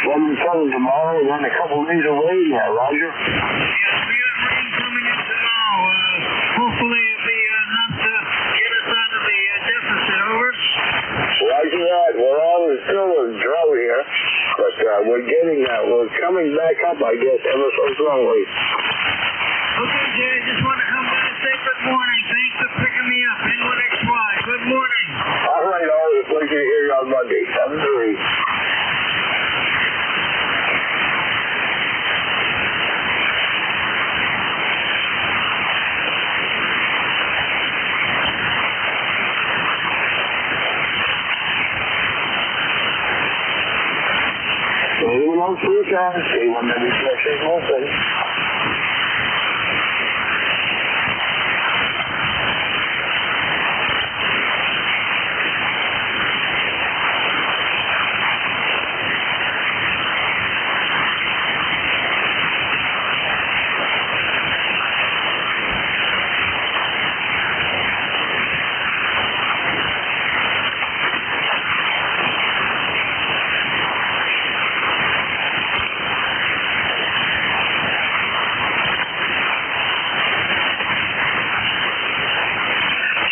One coming tomorrow, and then a couple days away. Yeah, Roger. Hopefully it'll be enough to get us out of the deficit, over. Roger that. We're still in drought here, but we're coming back up, I guess, ever so slowly. Okay, Jay, just want to come by and say good morning. Thanks for picking me up. N1XY. Good morning. All right, always a pleasure to hear you on Monday. 7-3. Anyone else for your time? K1WTX Signals.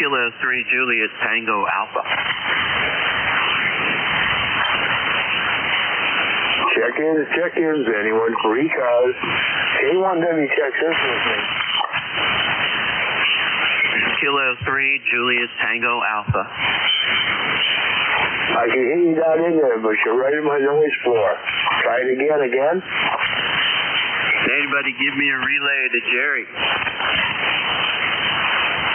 Kilo 3 Juliet Tango Alpha. Check-ins. Anyone for ECARS? K1WTX Signals. Kilo 3 Juliet Tango Alpha. I can hear you down in there, but you're right in my noise floor. Try it again. Anybody give me a relay to Jerry?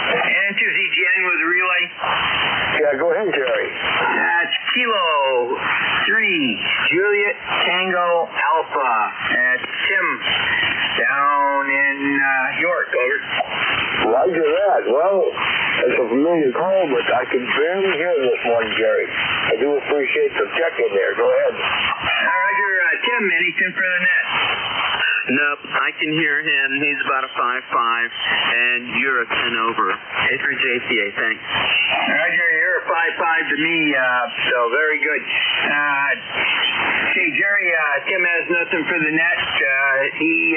N2CGN with a relay. Yeah, go ahead, Jerry. That's Kilo 3 Juliet Tango Alpha. That's Tim down in York. Over. Roger that. Well, it's a familiar call, but I can barely hear this morning, Jerry. I do appreciate the check-in there. Go ahead. Roger, Tim, anything for the net? Nope, I can hear him. He's about a 5.5, and you're a 10 over. Acreage ACA, thanks. Roger, you're a 5.5 to me, so very good. Okay, Jerry, Tim has nothing for the net. He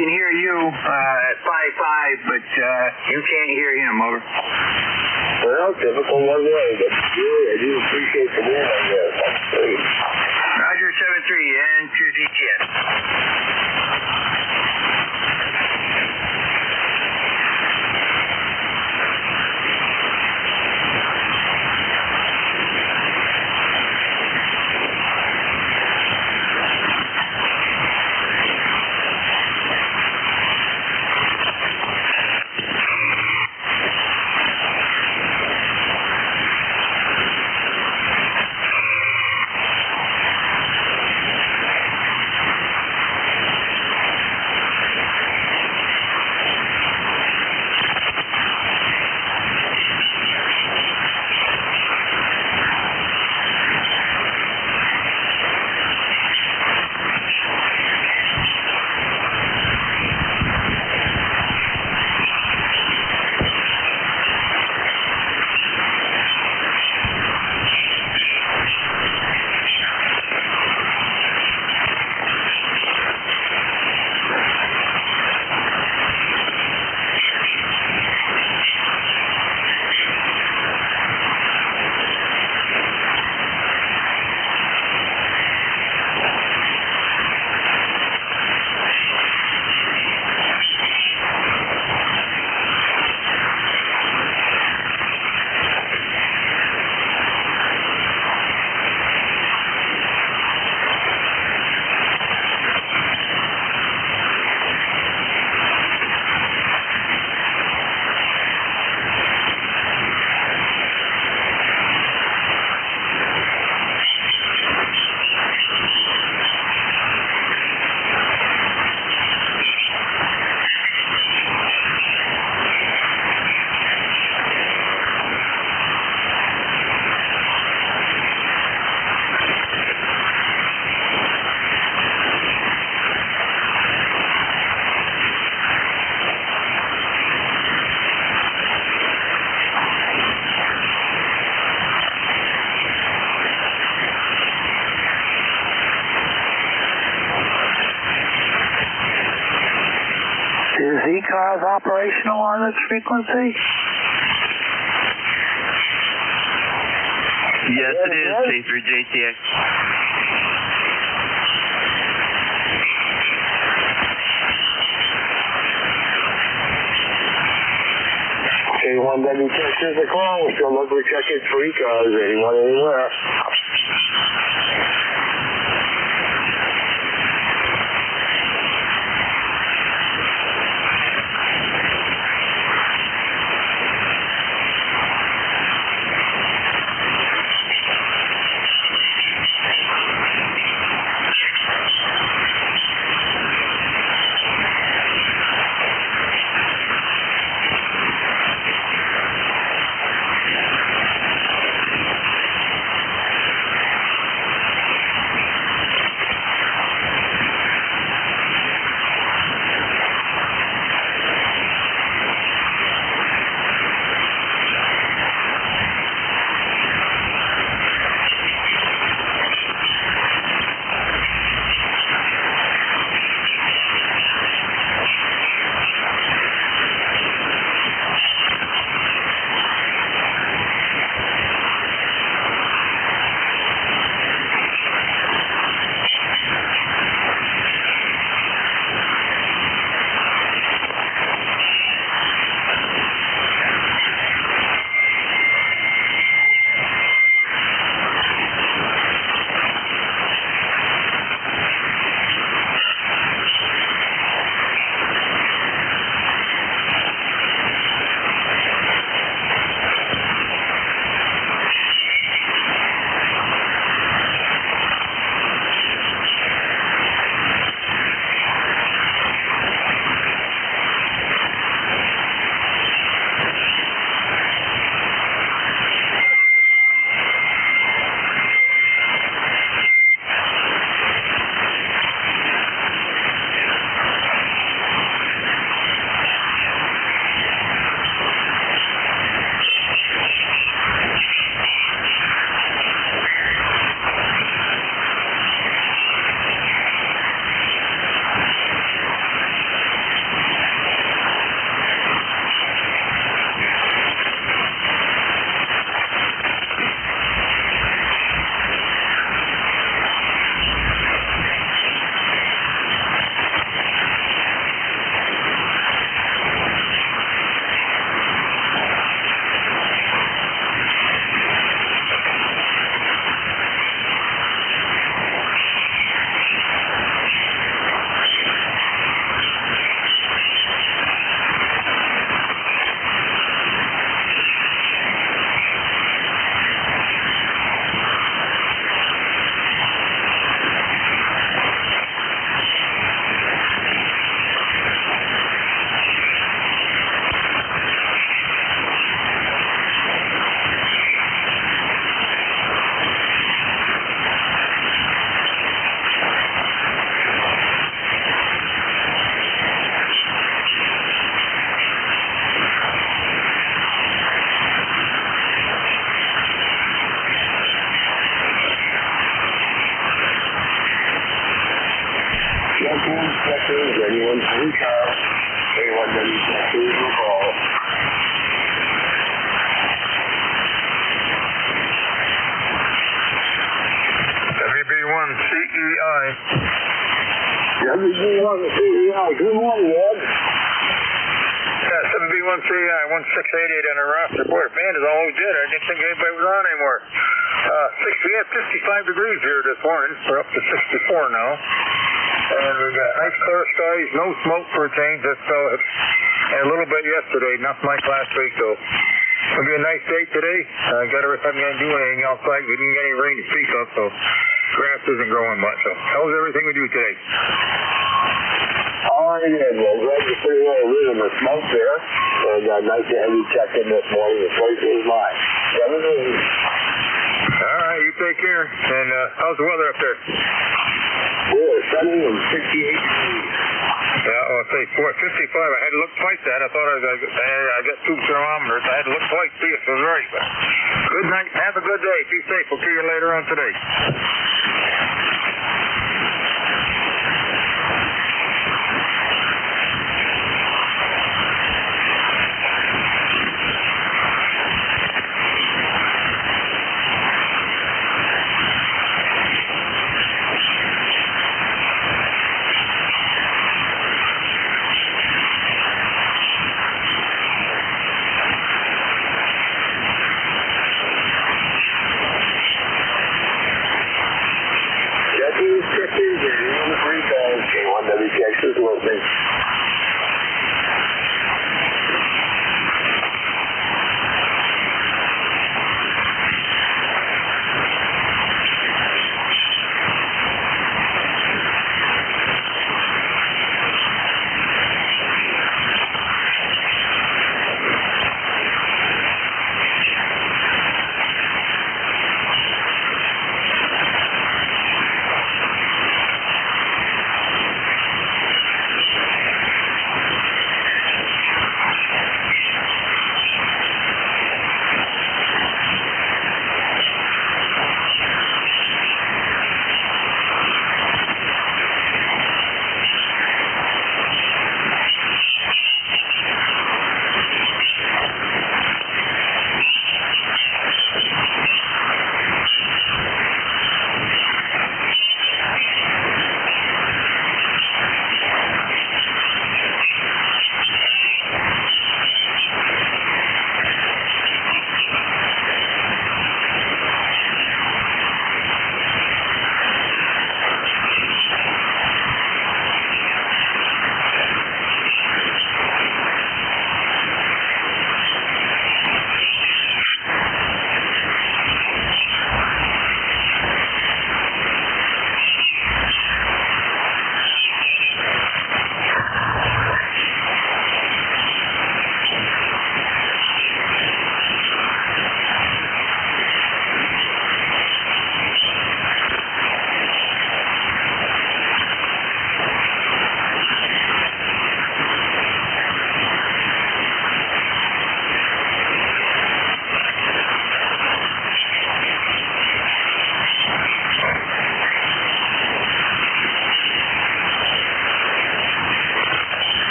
can hear you at 5.5, but you can't hear him, over. Well, typical one way, but really, I do appreciate the win on this. That's great. Roger, 7-3, N2CGN. operational on this frequency? Yes, it is, K3JTX. K1WTX is the call. We're still looking for check-ins for ECARS. Anyone, anywhere. Check-ins, anyone from ECARS. K1WTX is the call. WB1CEI. WB1CEI, good morning, Ed. Yeah, 7B1CEI, 1688 on the roster. Boy, the band is almost dead. I didn't think anybody was on anymore. We had 55 degrees here this morning. We're up to 64 now. And we got nice clear skies, no smoke for a change. And a little bit yesterday, nothing like last week though. It'll be a nice day today. Got everything going to do anything outside. We didn't get any rain to speak of, so grass isn't growing much. So how's everything we do today? All right, Ed. Well, glad you're pretty well rid of the smoke there. And nice to have you check in this morning. The place is mine. All right, you take care. And how's the weather up there? We're sunny and 68 degrees. Yeah, I'll say 55. I had to look twice at it. I thought I got two thermometers. I had to look twice to see if it was right. But good night. Have a good day. Be safe. We'll see you later on today.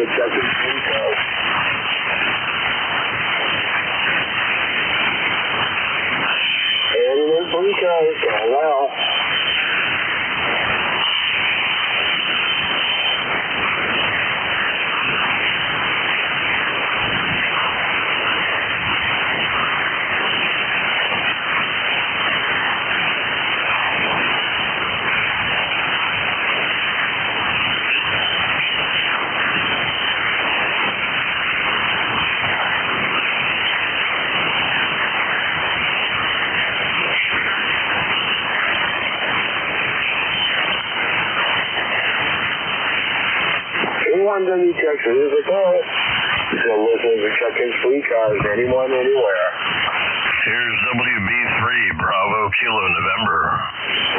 minute check-in, please. Anyone, please, going well. K1W Texas is a call. So listen to check-ins for ECARS, anyone, anywhere. Here's WB3, Bravo Kilo November.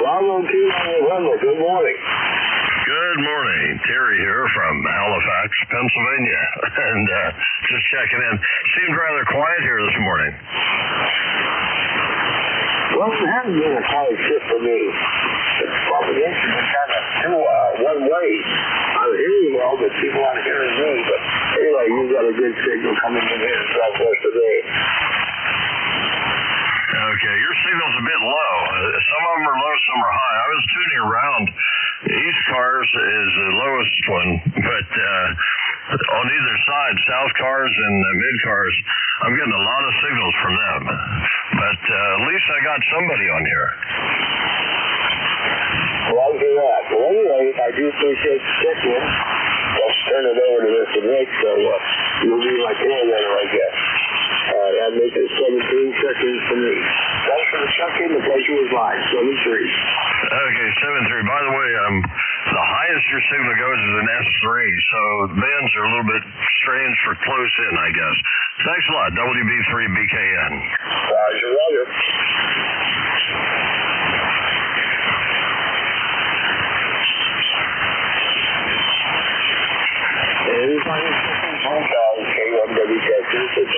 Bravo Kilo November, good morning. Good morning. Terry here from Halifax, Pennsylvania. And just checking in. Seemed rather quiet here this morning. Well, it hasn't been a quiet shift for me. It's probably kind of one way. I was hearing well, but people aren't hearing me. But anyway, you've got a good signal coming in here in Southwest today. Okay, your signal's a bit low. Some of them are low, some are high. I was tuning around. ECARS is the lowest one, but on either side, South Cars and Mid-Cars, I'm getting a lot of signals from them. But at least I got somebody on here. Well, I'll do that. Well, anyway, I do appreciate the check-in. Let's turn it over to Mr. Nick, so you'll be my coordinator, I guess. That makes it 17 check-ins for me. Thanks for the check-in. The pleasure was mine. 73. Okay, 73. By the way, the highest your signal goes is an S3, so bands are a little bit strange for close in, I guess. Thanks a lot. WB3 BKN. Roger, roger. Everybody checking phone calls, K1W Texas.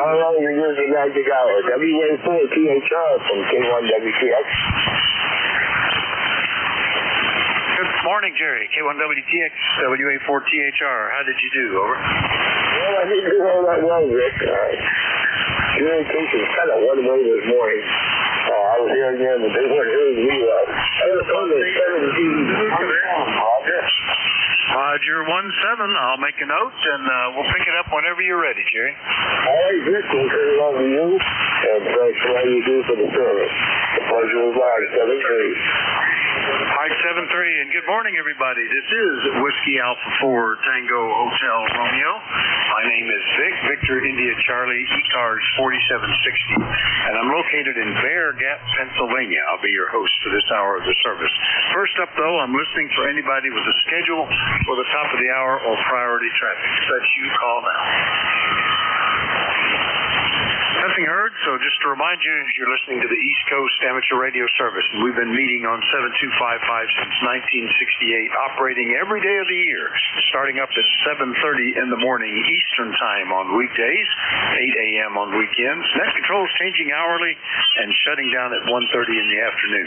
All right, you're using Magic Hour. WA4THR from K1WTX. Good morning, Jerry. K1WTX, WA4THR. How did you do? Over. Well, I didn't do all that well, Rick. Communication's kind of one way this morning. I was here again, but they weren't hearing me well. I was on the 17. Roger. Roger 17. I'll make a note, and we'll pick it up whenever you're ready, Jerry. All right, Rick. We'll turn it over to you, and thanks for all you do for the service. The pleasure was ours. 73. Mike 73, and good morning, everybody. This is Whiskey Alpha 4 Tango Hotel Romeo. My name is Vic, Victor India Charlie, ECARS 4760, and I'm located in Bear Gap, Pennsylvania. I'll be your host for this hour of the service. First up, though, I'm listening for anybody with a schedule for the top of the hour or priority traffic. That's you. Call now. Nothing heard, so just to remind you, you're listening to the East Coast Amateur Radio Service, and we've been meeting on 7255 since 1968, operating every day of the year, starting up at 7:30 in the morning Eastern Time on weekdays, 8 a.m. on weekends. Net control is changing hourly and shutting down at 1:30 in the afternoon.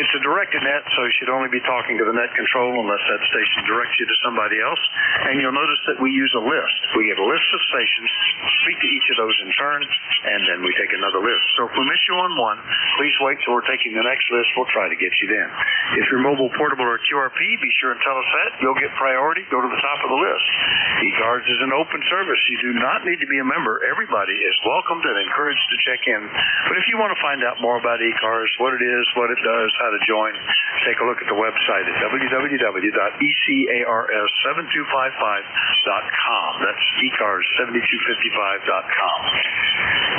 It's a directed net, so you should only be talking to the net control unless that station directs you to somebody else. And you'll notice that we use a list. We get a list of stations, speak to each of those in turn, and then we take another list. So if we miss you on one, please wait till we're taking the next list. We'll try to get you then. If you're mobile, portable, or QRP, be sure and tell us that. You'll get priority. Go to the top of the list. ECARS is an open service. You do not need to be a member. Everybody is welcomed and encouraged to check in. But if you want to find out more about ECARS, what it is, what it does, how to join, take a look at the website at www.ECARS7255.com. That's ECARS7255.com.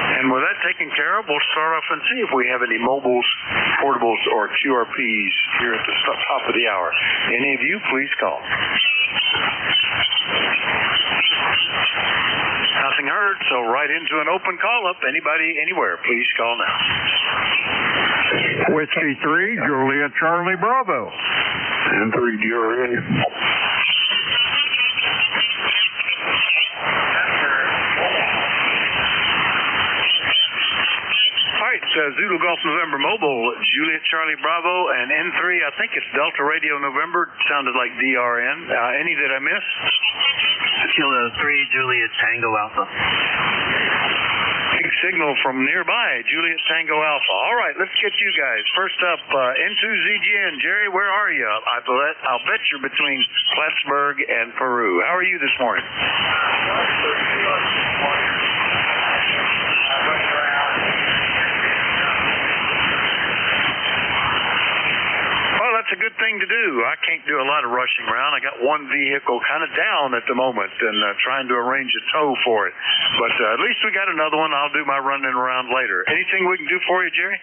And with that taken care of, we'll start off and see if we have any mobiles, portables, or QRPs here at the top of the hour. Any of you, please call. Now, Nothing heard, so right into an open call-up. Anybody, anywhere, please call now. Whiskey 3, Juliet Charlie Bravo. And 3GRA. Zulu Golf November Mobile, Juliet Charlie Bravo, and N3, I think it's Delta Radio November, sounded like DRN. Any that I missed? Kilo 3, Juliet Tango Alpha. Big signal from nearby, Juliet Tango Alpha. All right, let's get you guys. First up, N2ZGN. Jerry, where are you? I'll bet you're between Plattsburgh and Peru. How are you this morning? That's a good thing to do. I can't do a lot of rushing around. I got one vehicle kind of down at the moment and trying to arrange a tow for it. But at least we got another one. I'll do my running around later. Anything we can do for you, Jerry?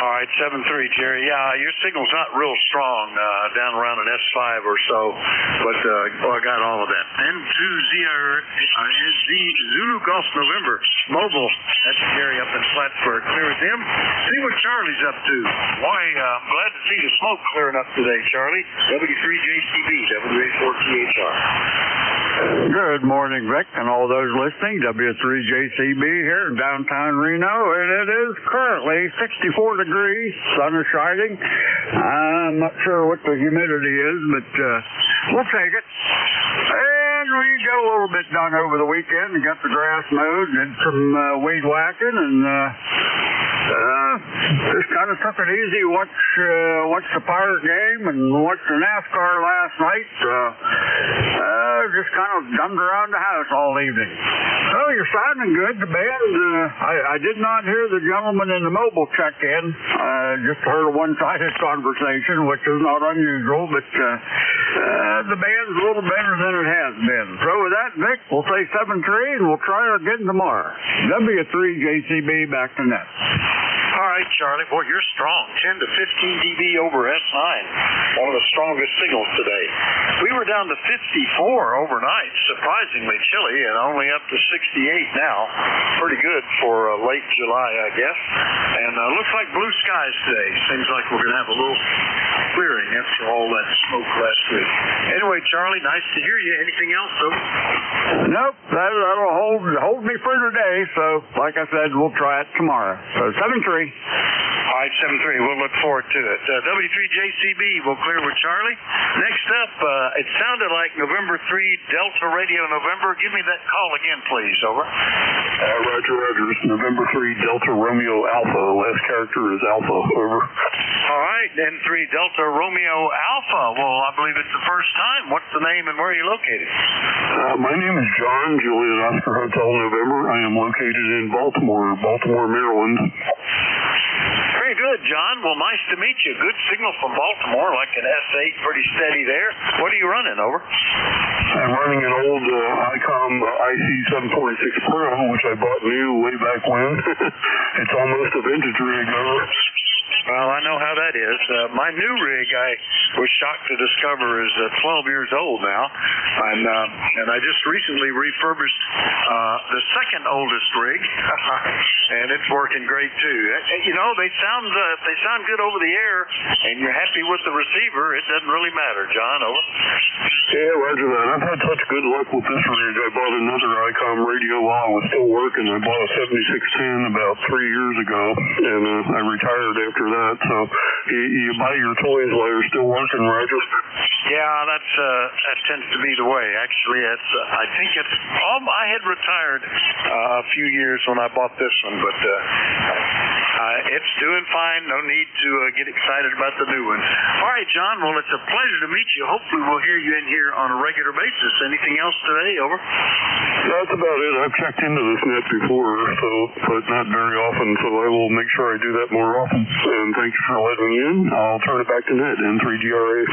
All right, 7-3, Jerry. Yeah, your signal's not real strong down around an S5 or so, but I got all of that. Zulu Golf November Mobile. That's Jerry up in Plattsburgh. Clear with him. See what Charlie's up to. Boy, I'm glad to see the smoke clearing up today, Charlie. W3JCB, WA4THR. Good morning, Vic, and all those listening. W3JCB here in downtown Reno, and it is currently 64 degrees. Sun is shining. I'm not sure what the humidity is, but we'll take it. And we got a little bit done over the weekend. We got the grass mowed, did some weed whacking, and just kind of took it easy. Watched the Pirate game and watched the NASCAR last night. Just kind of dumbed around the house all evening. Oh, you're sounding good. The band, I did not hear the gentleman in the mobile check-in. Just heard a one-sided conversation, which is not unusual, but the band's a little better than it has been. So with that, Vic, we'll say 7-3, and we'll try again tomorrow. W3JCB back to net. All right, Charlie. Boy, you're strong. 10 to 15 dB over S9. One of the strongest signals today. We were down to 54 overnight. Surprisingly chilly, and only up to 68 now. Pretty good for late July, I guess. And looks like blue skies today. Seems like we're going to have a little clearing after all that smoke last week. Anyway, Charlie, nice to hear you. Anything else, though? Nope. That'll hold me for today. So, like I said, we'll try it tomorrow. So 7-3. All right, 7-3. We'll look forward to it. W3JCB will clear with Charlie. Next up, it sounded like November 3, Delta Radio November. Give me that call again, please. Over. Roger. It's November 3, Delta Romeo Alpha. Last character is Alpha. Over. All right, N3 Delta Romeo Alpha. Well, I believe it's the first time. What's the name and where are you located? My name is John, Juliet Oscar Hotel November. I am located in Baltimore, Maryland. Very good, John. Well, nice to meet you. Good signal from Baltimore, like an S8, pretty steady there. What are you running, over? I'm running an old ICOM IC746 Pro, which I bought new way back when. It's almost a vintage rig, over. Well, I know how that is. My new rig, I was shocked to discover, is 12 years old now, and I just recently refurbished the second oldest rig, and it's working great too. You know, they sound good over the air, and you're happy with the receiver. It doesn't really matter, John. Over. Yeah, roger that. I've had such good luck with this rig. I bought another ICOM radio while I was still working. I bought a 7610 about 3 years ago, and I retired after that. So you buy your toys while you're still working, Roger. Yeah, that tends to be the way. Actually, I think I had retired a few years when I bought this one, but it's doing fine. No need to get excited about the new one. All right, John. Well, it's a pleasure to meet you. Hopefully, we'll hear you in here on a regular basis. Anything else today? Over. That's about it. I've checked into this net before, but not very often. So I will make sure I do that more often. And thank you for letting me in. I'll turn it back to net. N3GRA.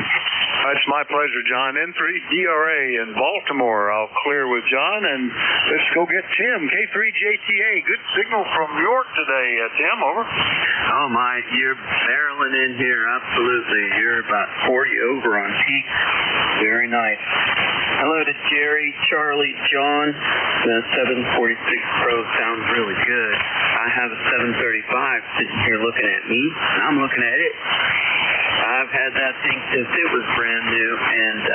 It's my pleasure, John. N3DRA in Baltimore. I'll clear with John, and let's go get Tim, K3JTA. Good signal from New York today, Tim. Over. Oh, my. You're barreling in here. Absolutely. You're about 40 over on peak. Very nice. Hello to Jerry, Charlie, John. The 746 Pro sounds really good. I have a 735 sitting here looking at me, and I'm looking at it. I've had that thing since it was brand new, and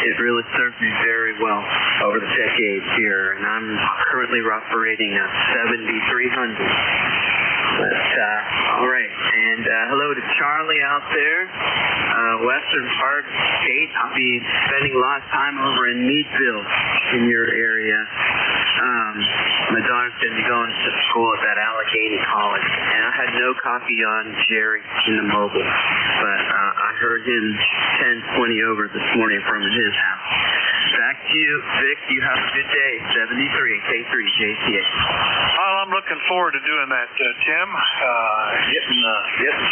it really served me very well over the decades here, and I'm currently operating a 7300. But, all right, and hello to Charlie out there, western part of the state. I'll be spending a lot of time over in Meadville in your area. My daughter's going to be going to school at that Allegheny College, and I had no copy on Jerry in the mobile, but I heard him 10-20 over this morning from his house. Back to you, Vic. You have a good day. 73 K3JTA. Well, I'm looking forward to doing that, Tim. Getting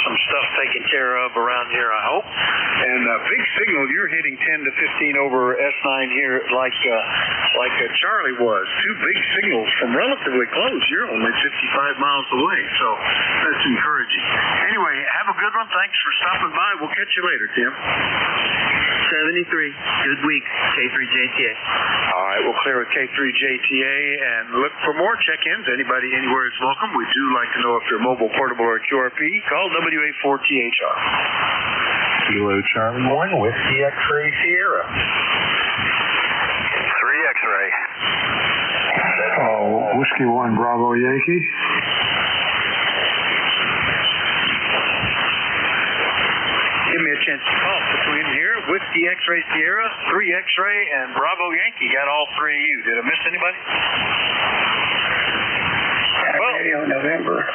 some stuff taken care of around here, I hope. And big signal, you're hitting 10 to 15 over S9 here, like Charlie was. Two big signals from relatively close. You're only 55 miles away, so that's encouraging. Anyway, have a good one. Thanks for stopping by. We'll catch you later, Tim. 73. Good week. K3JTA. All right, we'll clear with K3JTA and look for more check-ins. Anybody anywhere is welcome. We do like to know if you're mobile, portable, or QRP. Call WA4THR. Kilo Charlie 1 with the X-Ray Sierra. 3 X-Ray. Whiskey 1 Bravo Yankee. Give me a chance to call between here. Whiskey X-Ray Sierra, 3 X-Ray, and Bravo Yankee. Got all three of you. Did I miss anybody? Radio November.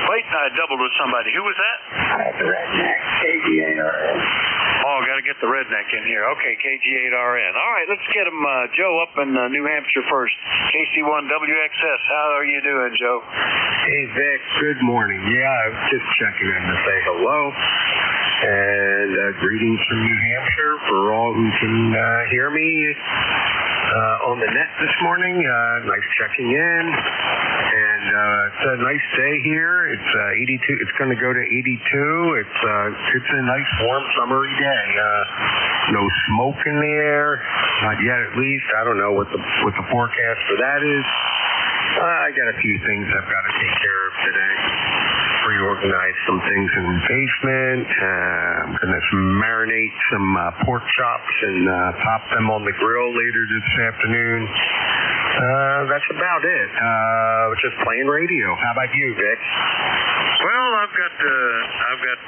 Wait, I doubled with somebody. Who was that? The Redneck, KG8RN. Oh, got to get the redneck in here. Okay, KG8RN. All right, let's get him, Joe, up in New Hampshire first. KC1WXS, how are you doing, Joe? Hey, Vic, good morning. Yeah, I was just checking in to say hello. And greetings from New Hampshire for all who can hear me on the net this morning. Nice checking in. And it's a nice day here. It's 82. It's going to go to 82. It's a nice warm summery day. No smoke in the air, not yet at least. I don't know what the forecast for that is. I got a few things I've got to take care of today. Reorganize some things in the basement. I'm going to marinate some pork chops and pop them on the grill later this afternoon. That's about it. Just playing radio. How about you, Vic? Well, I've got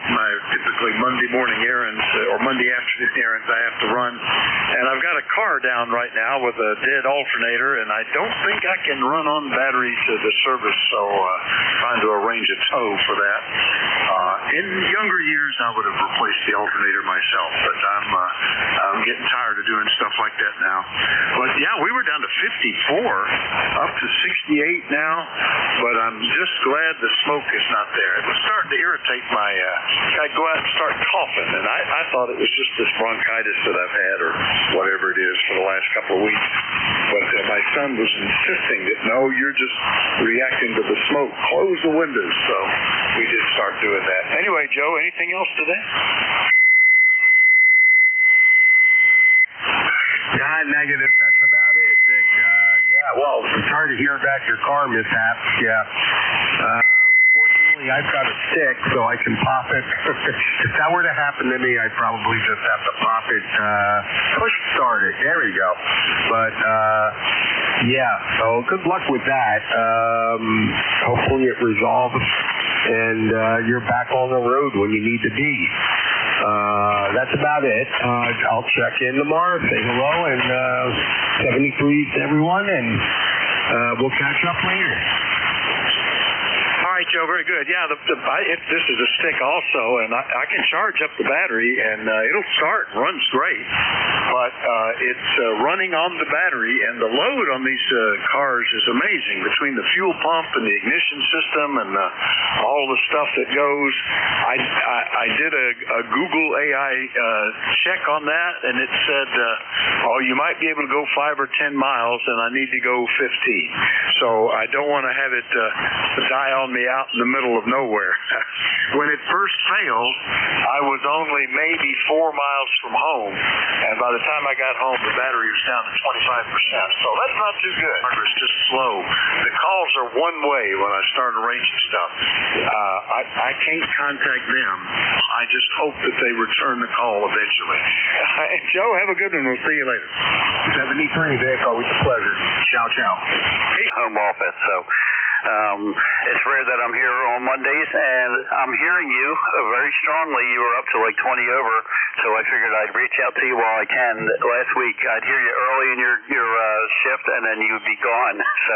my typically Monday morning errands or Monday afternoon errands I have to run, and I've got a car down right now with a dead alternator, and I don't think I can run on battery to the service, so trying to arrange a tow for that. In younger years, I would have replaced the alternator myself, but I'm getting tired of doing stuff like that now. But yeah, we were down to 54, up to 68 now, but I'm just glad the smoke is not there. It was starting to irritate my, I'd go out and start coughing, and I thought it was just this bronchitis that I've had or whatever it is for the last couple of weeks. But my son was insisting that, no, you're just reacting to the smoke. Close the windows. So we did start doing that. Anyway, Joe, anything else today? Negative. That's about it, Vic. Well, sorry to hear about your car mishap. Fortunately, I've got a stick, so I can pop it. If that were to happen to me, I'd probably just have to pop it, push start it. There we go. But, so good luck with that. Hopefully it resolves, and you're back on the road when you need to be. That's about it. I'll check in tomorrow, say hello, and 73 to everyone, and we'll catch up later. All right, Joe, very good. Yeah, this is a stick also, and I can charge up the battery, and it'll start, runs great. But it's running on the battery, and the load on these cars is amazing. Between the fuel pump and the ignition system and all the stuff that goes, I I did a Google AI check on that, and it said, you might be able to go 5 or 10 miles, and I need to go 15. So I don't want to have it die on me out in the middle of nowhere. When it first failed, I was only maybe 4 miles from home, and by the time I got home, the battery was down to 25%. So that's not too good. It's just slow. The calls are one way when I start arranging stuff. I can't contact them. I just hope that they return the call eventually. Joe, have a good one. We'll see you later. 73, Vic. Always a pleasure. Ciao, ciao. Home office, so it's rare that I'm here on Mondays, and I'm hearing you very strongly. You were up to like 20 over, so I figured I'd reach out to you while I can. Last week, I'd hear you early in your shift, and then you would be gone. So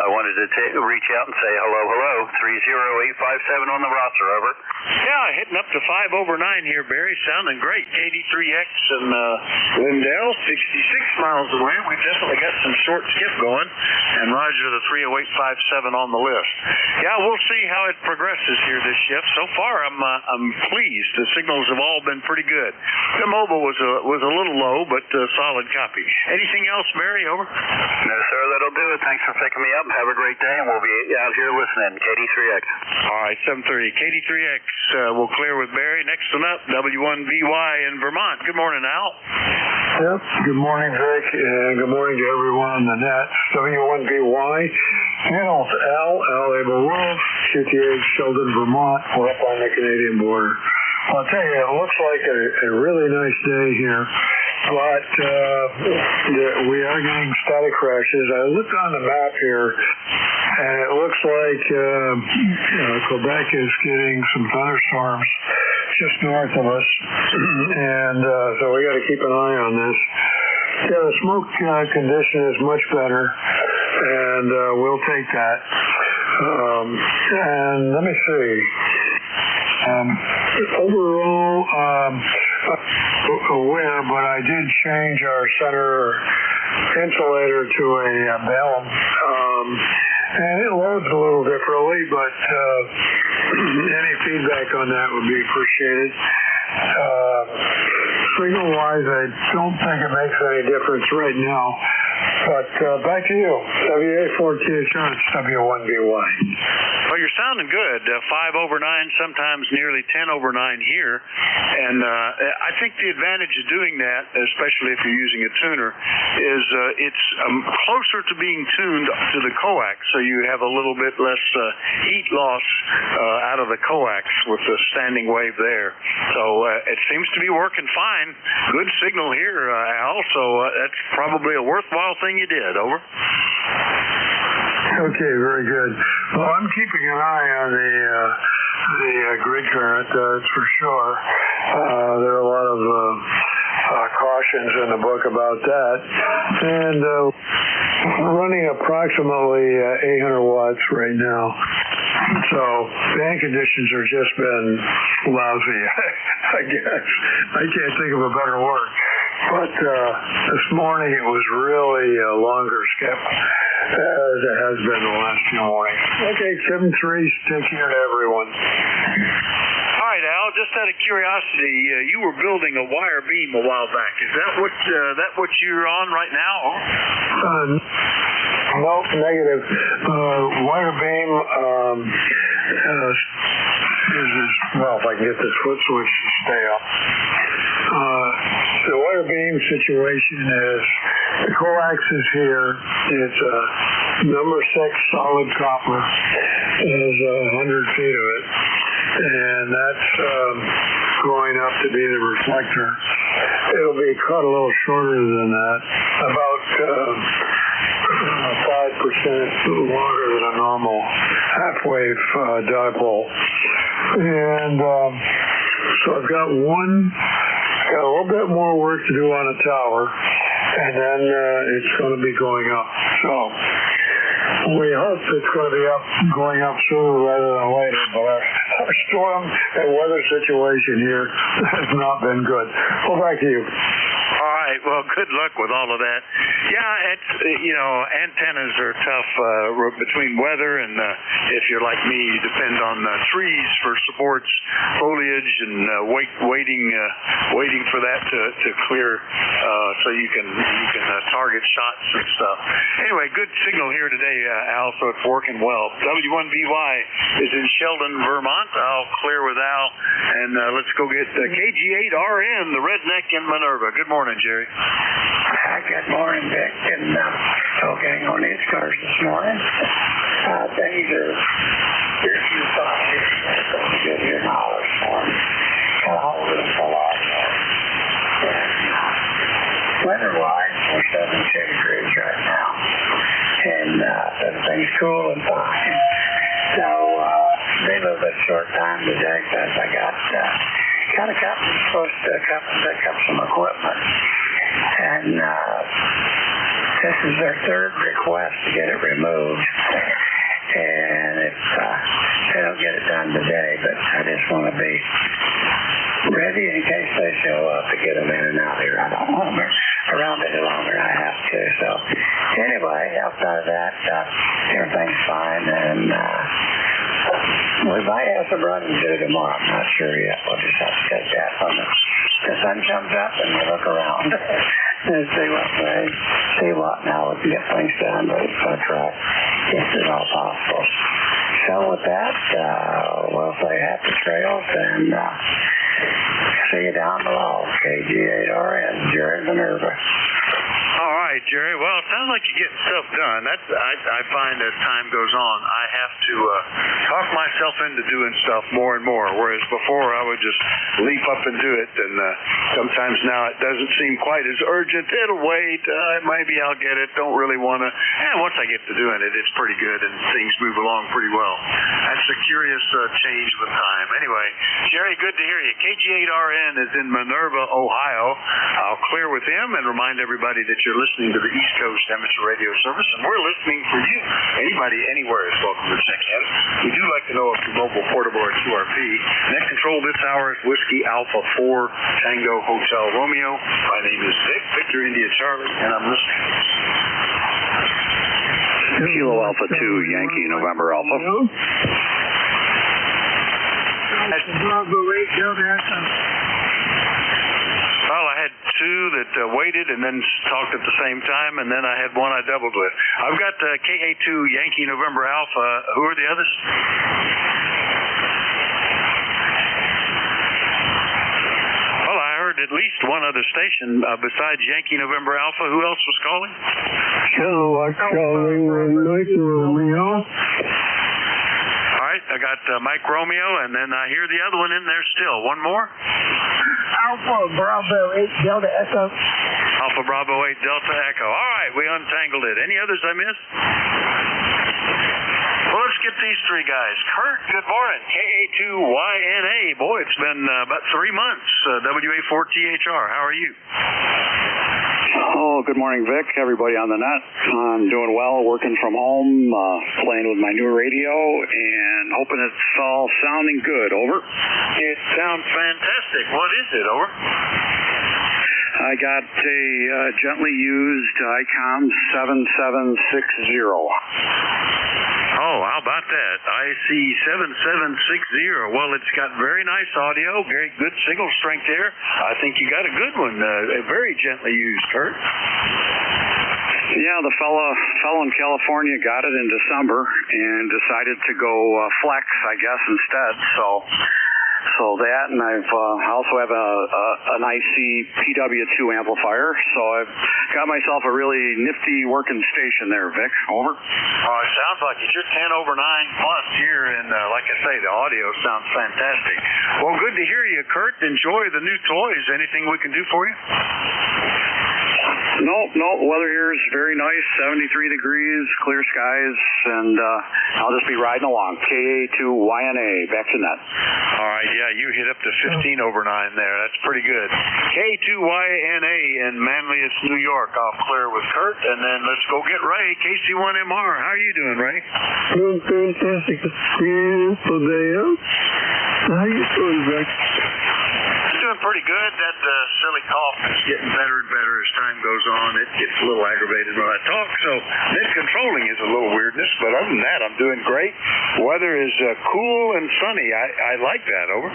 I wanted to reach out and say hello, 30857 on the roster, over. Yeah, hitting up to 5 over 9 here, Barry. Sounding great. KD3X and Lindell, 66 miles away. We've definitely got some short skip going. And Roger, the 30857 on the list. Yeah, we'll see how it progresses here this shift. So far, I'm pleased. The signals have all been pretty good. The mobile was a little low, but solid copy. Anything else, Barry? Over. No, sir. That'll do it. Thanks for picking me up. Have a great day, and we'll be out here listening. KD3X. All right, 730. KD3X will clear with Barry. Next one up, W1BY in Vermont. Good morning, Al. Yep. Good morning, Vic, and good morning to everyone on the net. W1BY. Handles Al Abel Wolf, QTH, Sheldon, Vermont. We're up on the Canadian border. I'll tell you, it looks like a really nice day here, but we are getting static crashes. I looked on the map here, and it looks like Quebec is getting some thunderstorms just north of us, and so we got to keep an eye on this. Yeah, the smoke condition is much better, and we'll take that. And let me see. Overall, aware, but I did change our center insulator to a Bellum, and it loads a little differently, but any feedback on that would be appreciated. Signal-wise, I don't think it makes any difference right now. But back to you. WA4THR, it's W1BY. Well, you're sounding good. 5 over 9, sometimes nearly 10 over 9 here. And I think the advantage of doing that, especially if you're using a tuner, is it's closer to being tuned to the coax, so you have a little bit less heat loss out of the coax with the standing wave there. So it seems to be working fine. Good signal here, Al, so that's probably a worthwhile thing you did. Over. Okay, very good. Well, I'm keeping an eye on the grid current, that's for sure. There are a lot of cautions in the book about that. And running approximately 800 watts right now. So fan conditions have just been lousy, I guess. I can't think of a better word. But this morning it was really a longer skip, as it has been the last few mornings. Okay, 7-3, take care to everyone. All right, Al, just out of curiosity, you were building a wire beam a while back. Is that what you're on right now? No, negative. Wire beam is, well, if I can get this foot switch to stay up. The wire beam situation is the coax is here. It's number 6 solid copper. There's 100 feet of it, and that's going up to be the reflector. It'll be cut a little shorter than that, about 5% longer than a normal half-wave dipole. And so I've got a little bit more work to do on a tower, and then it's going to be going up. So we hope it's going to be going up sooner rather than later, but our storm and weather situation here has not been good. Well, back to you. All right. right. Well, good luck with all of that. Yeah, it's, antennas are tough between weather and if you're like me, you depend on trees for supports, foliage, and waiting for that to clear so you can target shots and stuff. Anyway, good signal here today, Al, so it's working well. W1BY is in Sheldon, Vermont. I'll clear with Al, and let's go get KG8RN, the redneck in Minerva. Good morning, Jerry. Good morning, Vic, and talking on ECARS this morning. Things are, here's your thoughts here. It's going to get here in hollers for them. Got a hold of them for a lot more. And weather-wise, we're 72 degrees right now. And everything's cool and fine. So, be a little bit short time today because I got a company supposed to come and pick up some equipment. And this is their third request to get it removed. And if they don't get it done today, but I just want to be ready in case they show up to get them in and out here. I don't want them around any longer than I have to. So anyway, outside of that, everything's fine. And we might have some running to do tomorrow. I'm not sure yet. We'll just have to take that when the sun comes up and we look around and see what now we can get things done. But it's going to try if it's all possible. So with that, we'll say happy trails and see you down below. KG8RN, Jerry Minerva. All right, Jerry. Well, it sounds like you're getting stuff done. I find as time goes on, I have to talk myself into doing stuff more and more, whereas before I would just leap up and do it, and sometimes now it doesn't seem quite as urgent. It'll wait. Maybe I'll get it. Don't really want to. And once I get to doing it, it's pretty good, and things move along pretty well. That's a curious change with time. Anyway, Jerry, good to hear you. KG8RN is in Minerva, Ohio. I'll clear with him and remind everybody that you're listening to the East Coast Amateur Radio Service, and we're listening for you. Anybody, anywhere is welcome to check in. We do like to know if you're mobile, portable, or QRP. Net control this hour is Whiskey Alpha 4 Tango Hotel Romeo. My name is Vic, Victor India Charlie, and I'm listening. Kilo Alpha 2 Yankee November Alpha. Well, I had two that waited and then talked at the same time, and then I had one I doubled with. I've got KA2 Yankee November Alpha. Who are the others? Well, I heard at least one other station besides Yankee November Alpha. Who else was calling? Hello, Charlie with Mike Romeo. All right, I got Mike Romeo, and then I hear the other one in there still. One more? Alpha Bravo 8 Delta Echo. Alpha Bravo 8 Delta Echo. All right, we untangled it. Any others I missed? Well, let's get these three guys. Kurt, good morning. KA2YNA. Boy, it's been about 3 months. WA4THR. How are you? Oh, good morning, Vic. Everybody on the net. I'm doing well, working from home, playing with my new radio, and hoping it's all sounding good. Over. It sounds fantastic. What is it? Over. I got a gently used ICOM 7760. Oh, how about that? IC7760. Well, it's got very nice audio, very good signal strength there. I think you got a good one. Very gently used, Kurt. Yeah, the fellow in California got it in December and decided to go flex, I guess, instead. So that, and I also have an IC PW2 amplifier, so I've got myself a really nifty working station there, Vic. Over. Oh, it sounds like it. You're 10 over 9 plus here, and like I say, the audio sounds fantastic. Well, good to hear you, Kurt. Enjoy the new toys. Anything we can do for you? No, weather here is very nice, 73 degrees, clear skies, and I'll just be riding along. KA2YNA, back to net. All right, yeah, you hit up to 15 over 9 there. That's pretty good. K2YNA in Manlius, New York. I'll clear with Kurt, and then let's go get Ray, KC1MR. How are you doing, Ray? Doing fantastic. It's beautiful day out. How you doing, Rick? I'm doing pretty good. That silly cough is getting better and better as time goes on. It gets a little aggravated when I talk, so mid-controlling is a little weirdness, but other than that, I'm doing great. Weather is cool and sunny. I like that. Over.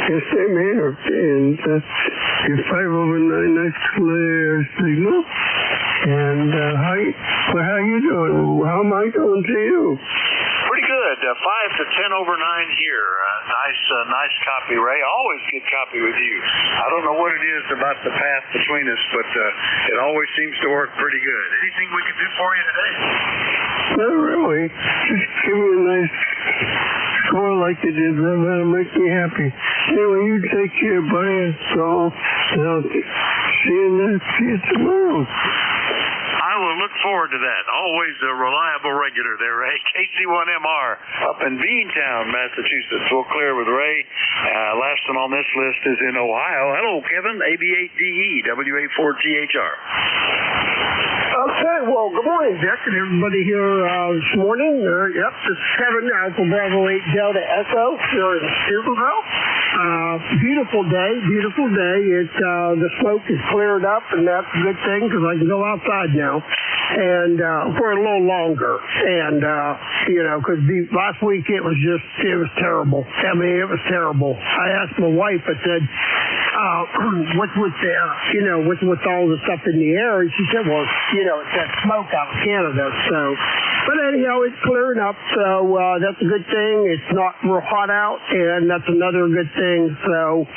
Yes, same here. And your 5 over 9, nice clear signal. And how you doing? How am I doing to you? Pretty good. 5 to 10 over 9 here. Nice copy, Ray. Always good copy with you. I don't know what it is about the path between us, but it always seems to work pretty good. Anything we can do for you today? Not really. Just give me a nice score like you did. That'll make me happy. Anyway, you take care, buddy. So, I'll see you tomorrow. I will look forward to that. Always a reliable regular there, Ray. KC1MR up in Beantown, Massachusetts. We'll clear with Ray. Last one on this list is in Ohio. Hello, Kevin. AB8DE, W84THR. Okay, well, good morning, Dick, and everybody here this morning. Yep, this is Kevin, Alpha Bravo 8 Delta Echo here in Steubenville. Beautiful day. The smoke is cleared up, and that's a good thing because I can go outside now. And for a little longer. And, because last week it was terrible. I mean, it was terrible. I asked my wife, I said, what's with all the stuff in the air? And she said, well, it's that smoke out of Canada. So, but anyhow, it's clearing up. So, that's a good thing. It's not real hot out, and that's another good thing. So,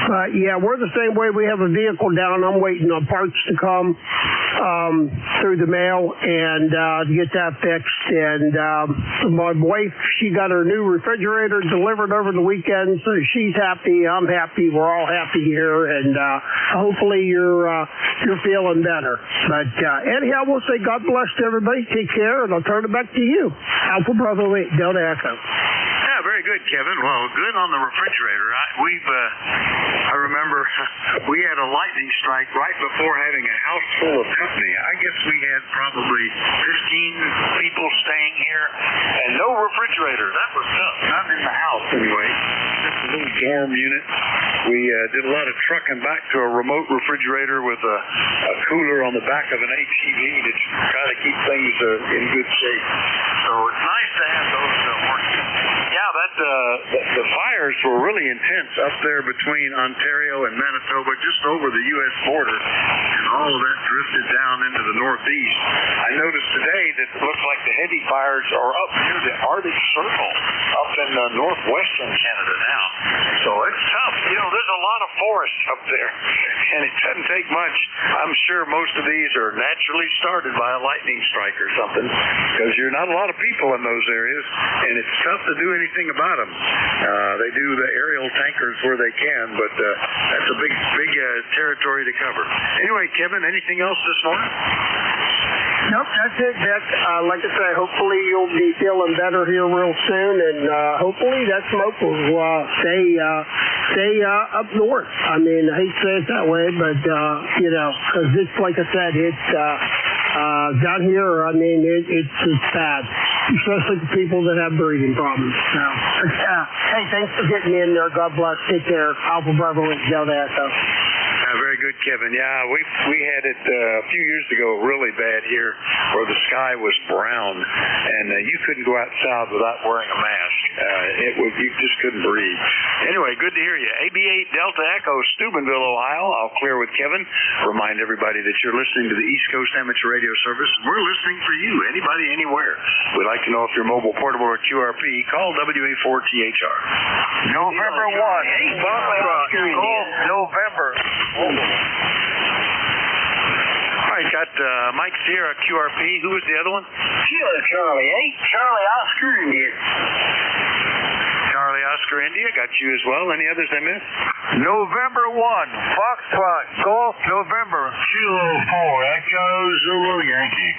but yeah, we're the same way. We have a vehicle down. I'm waiting on parts to come through the mail and to get that fixed. And my wife, she got her new refrigerator delivered over the weekend, so she's happy. I'm happy. We're all happy here, and hopefully you're feeling better. But anyhow, we'll say God bless to everybody. Take care, and I'll turn it back to you. Alpha Bravo 8 Delta Echo. Yeah, very good, Kevin. Well, good on the refrigerator. I remember we had a lightning strike right before having a house full of company. I guess we had probably 15 people staying here and no refrigerator. That was tough. Not in the house anyway. Just a little dorm unit. We did a lot of trucking back to a remote refrigerator with a cooler on the back of an ATV to try to keep things in good shape. So it's nice to have those working. Yeah, the fires were really intense up there between Ontario and Manitoba, just over the U.S. border, and all of that drifted down into the northeast. I noticed today that it looks like the heavy fires are up near the Arctic Circle, up in northwestern Canada now. So it's tough. There's a lot of forest up there, and it doesn't take much. I'm sure most of these are naturally started by a lightning strike or something, because you're not a lot of people in those areas, and it's tough to do anything about them. They do the aerial tankers where they can, but that's a big territory to cover. Anyway, Kevin, anything else this morning? Nope, that's it, Dick. Like I say, hopefully you'll be feeling better here real soon, and hopefully that smoke will stay up north. I mean, I hate to say it that way, but, because it's, like I said, it's down here, I mean, it's bad, especially for people that have breathing problems. So, hey, thanks for getting in there. God bless. Take care. Alpha Bravo 8 Delta Echo. Very good, Kevin. Yeah, we had it a few years ago really bad here where the sky was brown and you couldn't go outside without wearing a mask. You just couldn't breathe. Anyway, good to hear you. AB8 Delta Echo, Steubenville, Ohio. I'll clear with Kevin. Remind everybody that you're listening to the East Coast Amateur Radio Service. We're listening for you, anybody, anywhere. We'd like to know if you're mobile, portable, or QRP. Call WA4THR. November 1. November. All right, got Mike Sierra, QRP. Who was the other one? Sierra Charlie, Charlie Oscar India. Charlie Oscar India, got you as well. Any others I missed? November 1, Foxtrot, Golf, November. Kilo 4, Echo Zulu Yankee.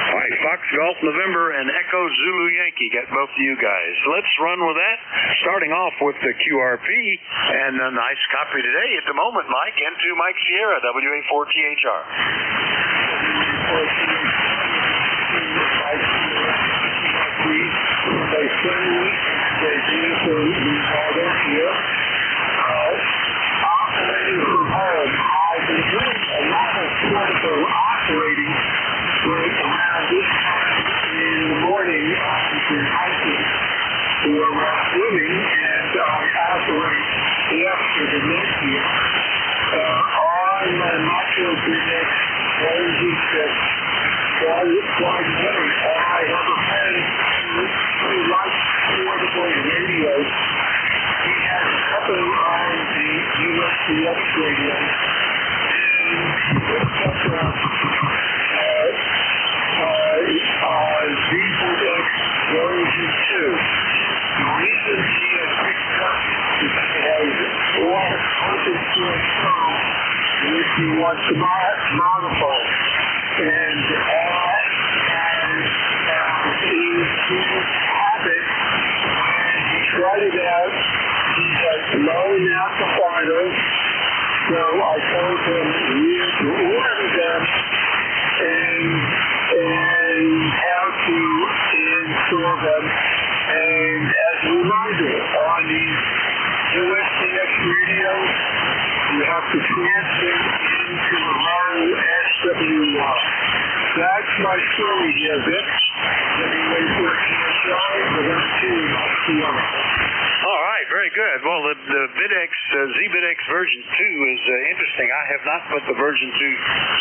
All right, Fox Golf November and Echo Zulu Yankee. Got both of you guys. Let's run with that. Starting off with the QRP and a nice copy today at the moment, Mike. N2 Mike Sierra, WA4THR. I have a friend who likes portable radio. He has a couple on the USDX radio. And he picks up ZBX version 2. The reason he has picked up is that it has a lot of content to install if he wants to modify it. And he tried it out. He has low amplifiers, so I told him to order them and how to install them. And as a reminder, on these USDX radios, you have to transmit into a low SWR. That's my story here, Vic. All right, very good. Well, the ZBitX version 2 is interesting. I have not put the version 2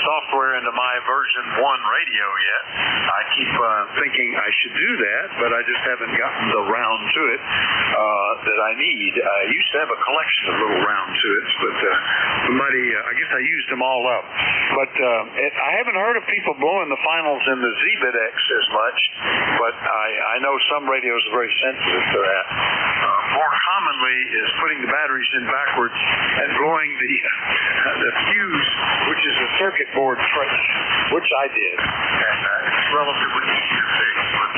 software into my version 1 radio yet. I keep thinking I should do that, but I just haven't gotten the round to it that I need. I used to have a collection of little round to it, but I guess I used them all up. But I haven't heard of people blowing the finals in the ZBitX as much, but I know some radios are very sensitive to that. More commonly is putting the batteries in backwards and blowing the fuse, which is a circuit board switch, which I did. And it's relatively easy to fix, but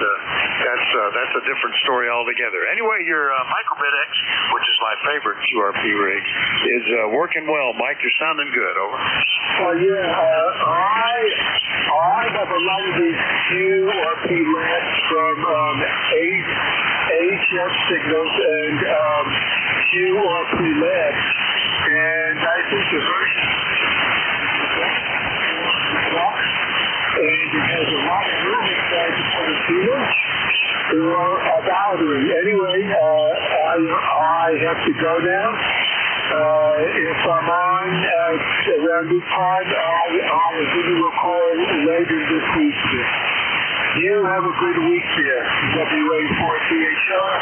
that's a different story altogether. Anyway, your MicroBitX, which is my favorite QRP rig, is working well. Mike, you're sounding good. Over. I have a lot of these QRP lamps from HF signals and QRP lamps, and I think the version and it has a lot of room inside to put a fuse or a battery. Anyway, I have to go now. If I'm on around this time, I'll give you a call later this week. You have a good week there. WA4THR,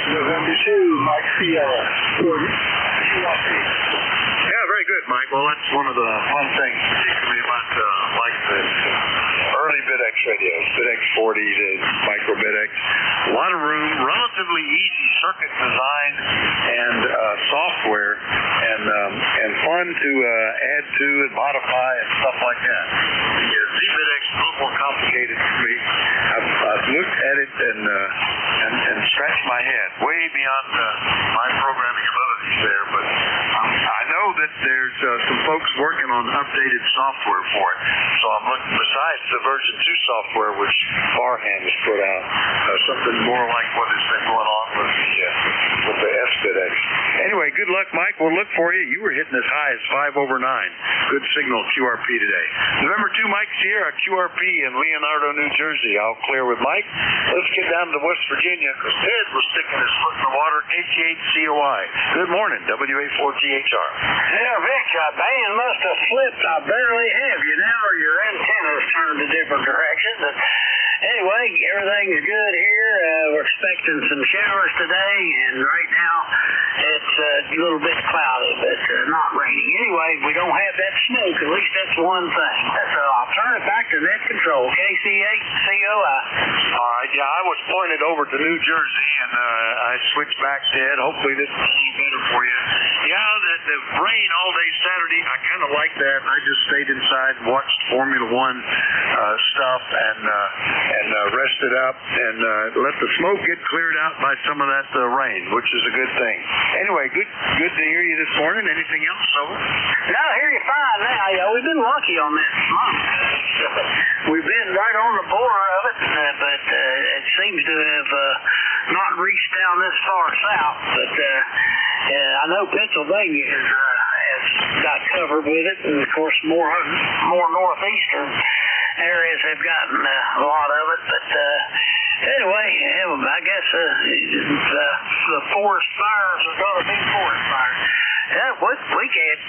November 2, Mike Sierra. Yeah, very good, Mike. Well, that's one of the fun things, particularly about the early BitX radios, BitX 40 to MicroBitX. A lot of room, relatively easy circuit design and software, and fun to add to and modify and stuff like that. The ZBitX is a little more complicated for me. I've looked at it and scratched my head way beyond my programming abilities there, but I know that there's some folks working on updated software for it. So I'm looking, besides the version 2 software, which Farhan has put out, something more like what has been going on with the SBitX. Anyway, good luck, Mike. We'll look for you. You were hitting as high as 5 over 9. Good signal QRP today. November 2, Mike Sierra, QRP in Leonardo, New Jersey. I'll clear with Mike. Let's get down to West Virginia because Ted was sticking his foot in the water. KT8COI. Good morning, WA4THR. Yeah, Vic, band must have slipped. I barely have you now, or your antennas turned a different direction. But anyway, everything's good here. We're expecting some showers today, and right now it's a little bit cloudy, but not raining. Anyway, we don't have that smoke. At least that's one thing. So I'll turn it back to net control. KC8COI. All right, yeah, I was pointed over to New Jersey, and I switched back, Ted. Hopefully this is a little better for you. Yeah, the rain all day Saturday, I kind of like that. I just stayed inside and watched Formula One stuff and rested up and let the smoke get cleared out by some of that rain, which is a good thing. Anyway, good to hear you this morning. Anything else, over? No, I hear you fine now. Yeah, we've been lucky on that smoke. We've been right on the border of it, but it seems to have not reached down this far south. But I know Pennsylvania has got covered with it, and of course more northeastern areas have gotten a lot of it. But anyway, I guess the forest fires are going to be forest fires. Yeah, we can't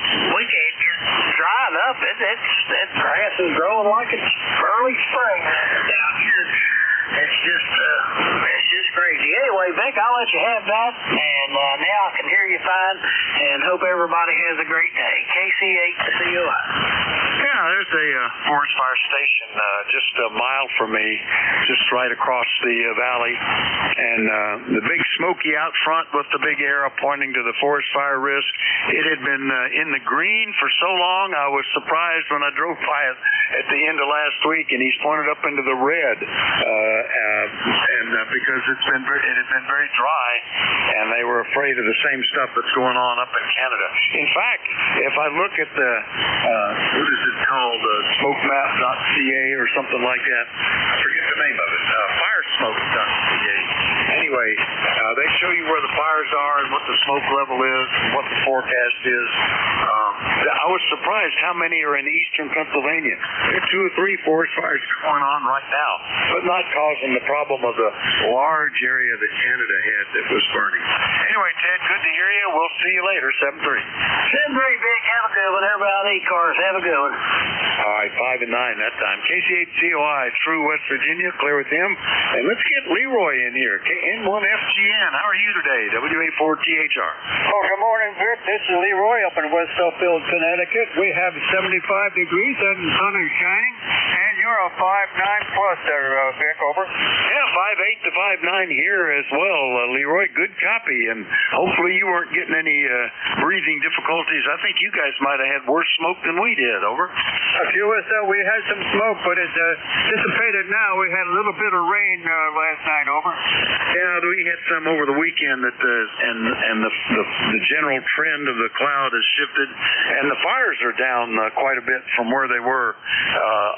get dried up. That grass is growing like it's early spring down here. It's just crazy. Anyway, Vic, I'll let you have that, and now I can hear you fine, and hope everybody has a great day. KC8COI. Yeah, there's a forest fire station just a mile from me, just right across the valley, and the big smoky out front with the big arrow pointing to the forest fire risk. It had been in the green for so long, I was surprised when I drove by it at the end of last week, and he's pointed up into the red, because it had been very dry, and they were afraid of the same stuff that's going on up in Canada. In fact, if I look at the what is it called, smokemap.ca or something like that, I forget the name of it, firesmoke.ca. Anyway, they show you where the fires are and what the smoke level is and what the forecast is. I was surprised how many are in eastern Pennsylvania. There are 2 or 3 forest fires going on right now, but not causing the problem of the large area that Canada had that was burning. Anyway, Ted, good to hear you. We'll see you later, 7-3. 7-3, Vic. Have a good one. Everybody on ECARS, have a good one. All right, 5 and 9 that time. KC8COI through West Virginia, clear with him. And let's get Leroy in here. N1FGN, how are you today? WA4THR. Oh, good morning, Vic. This is Leroy up in West Suffield, Connecticut. We have 75 degrees and the sun is shining. And you're a 5'9" plus there, Vic, over. Yeah, 5'8" to 5'9" here as well, Leroy. Good copy. And hopefully you weren't getting any breathing difficulties. I think you guys might have had worse smoke than we did, over. A few of us, we had some smoke, but it dissipated now. We had a little bit of rain last night, over. Yeah, we had some over the weekend that the general trend of the cloud has shifted, and the fires are down quite a bit from where they were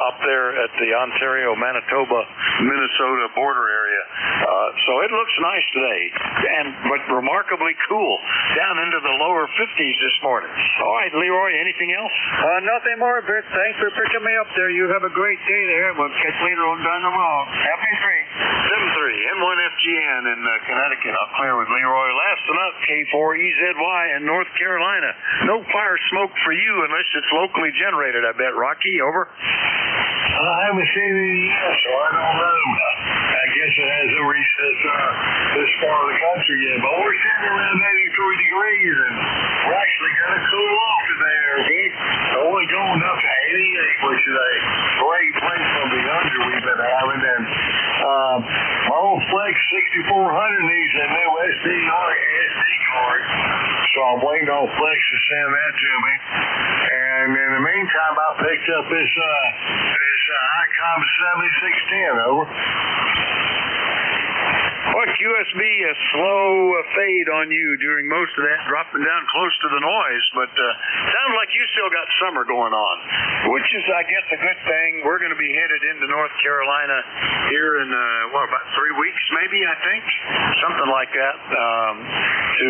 up there at the Ontario, Manitoba, Minnesota border area. So it looks nice today, but remarkably cool, down into the lower 50s this morning. All right, Leroy, anything else? Nothing more, Vic. Thanks for picking me up there. You have a great day there. We'll catch you later on down the road. Happy 7-3, N1FGN in Connecticut. I'll clear with Leroy. Last one up, K4EZY in North Carolina. No fire smoke for you unless it's locally generated, I bet. Rocky, over. I haven't seen any yet, so I don't know. I guess it hasn't reached this part of the country yet, but we're sitting around 83 degrees, and we're actually going to cool off today, okay? Only going up to 88, which is a great break from the under we've been having, and my old Flex 6400 needs a new SD card, so I'm waiting on Flex to send that to me. And in the meantime, I picked up this ICOM 7610, over. Boy, QSB, a slow fade on you during most of that, dropping down close to the noise, but sounds like you still got summer going on, which is, I guess, a good thing. We're going to be headed into North Carolina here in, about 3 weeks, maybe, I think, something like that, to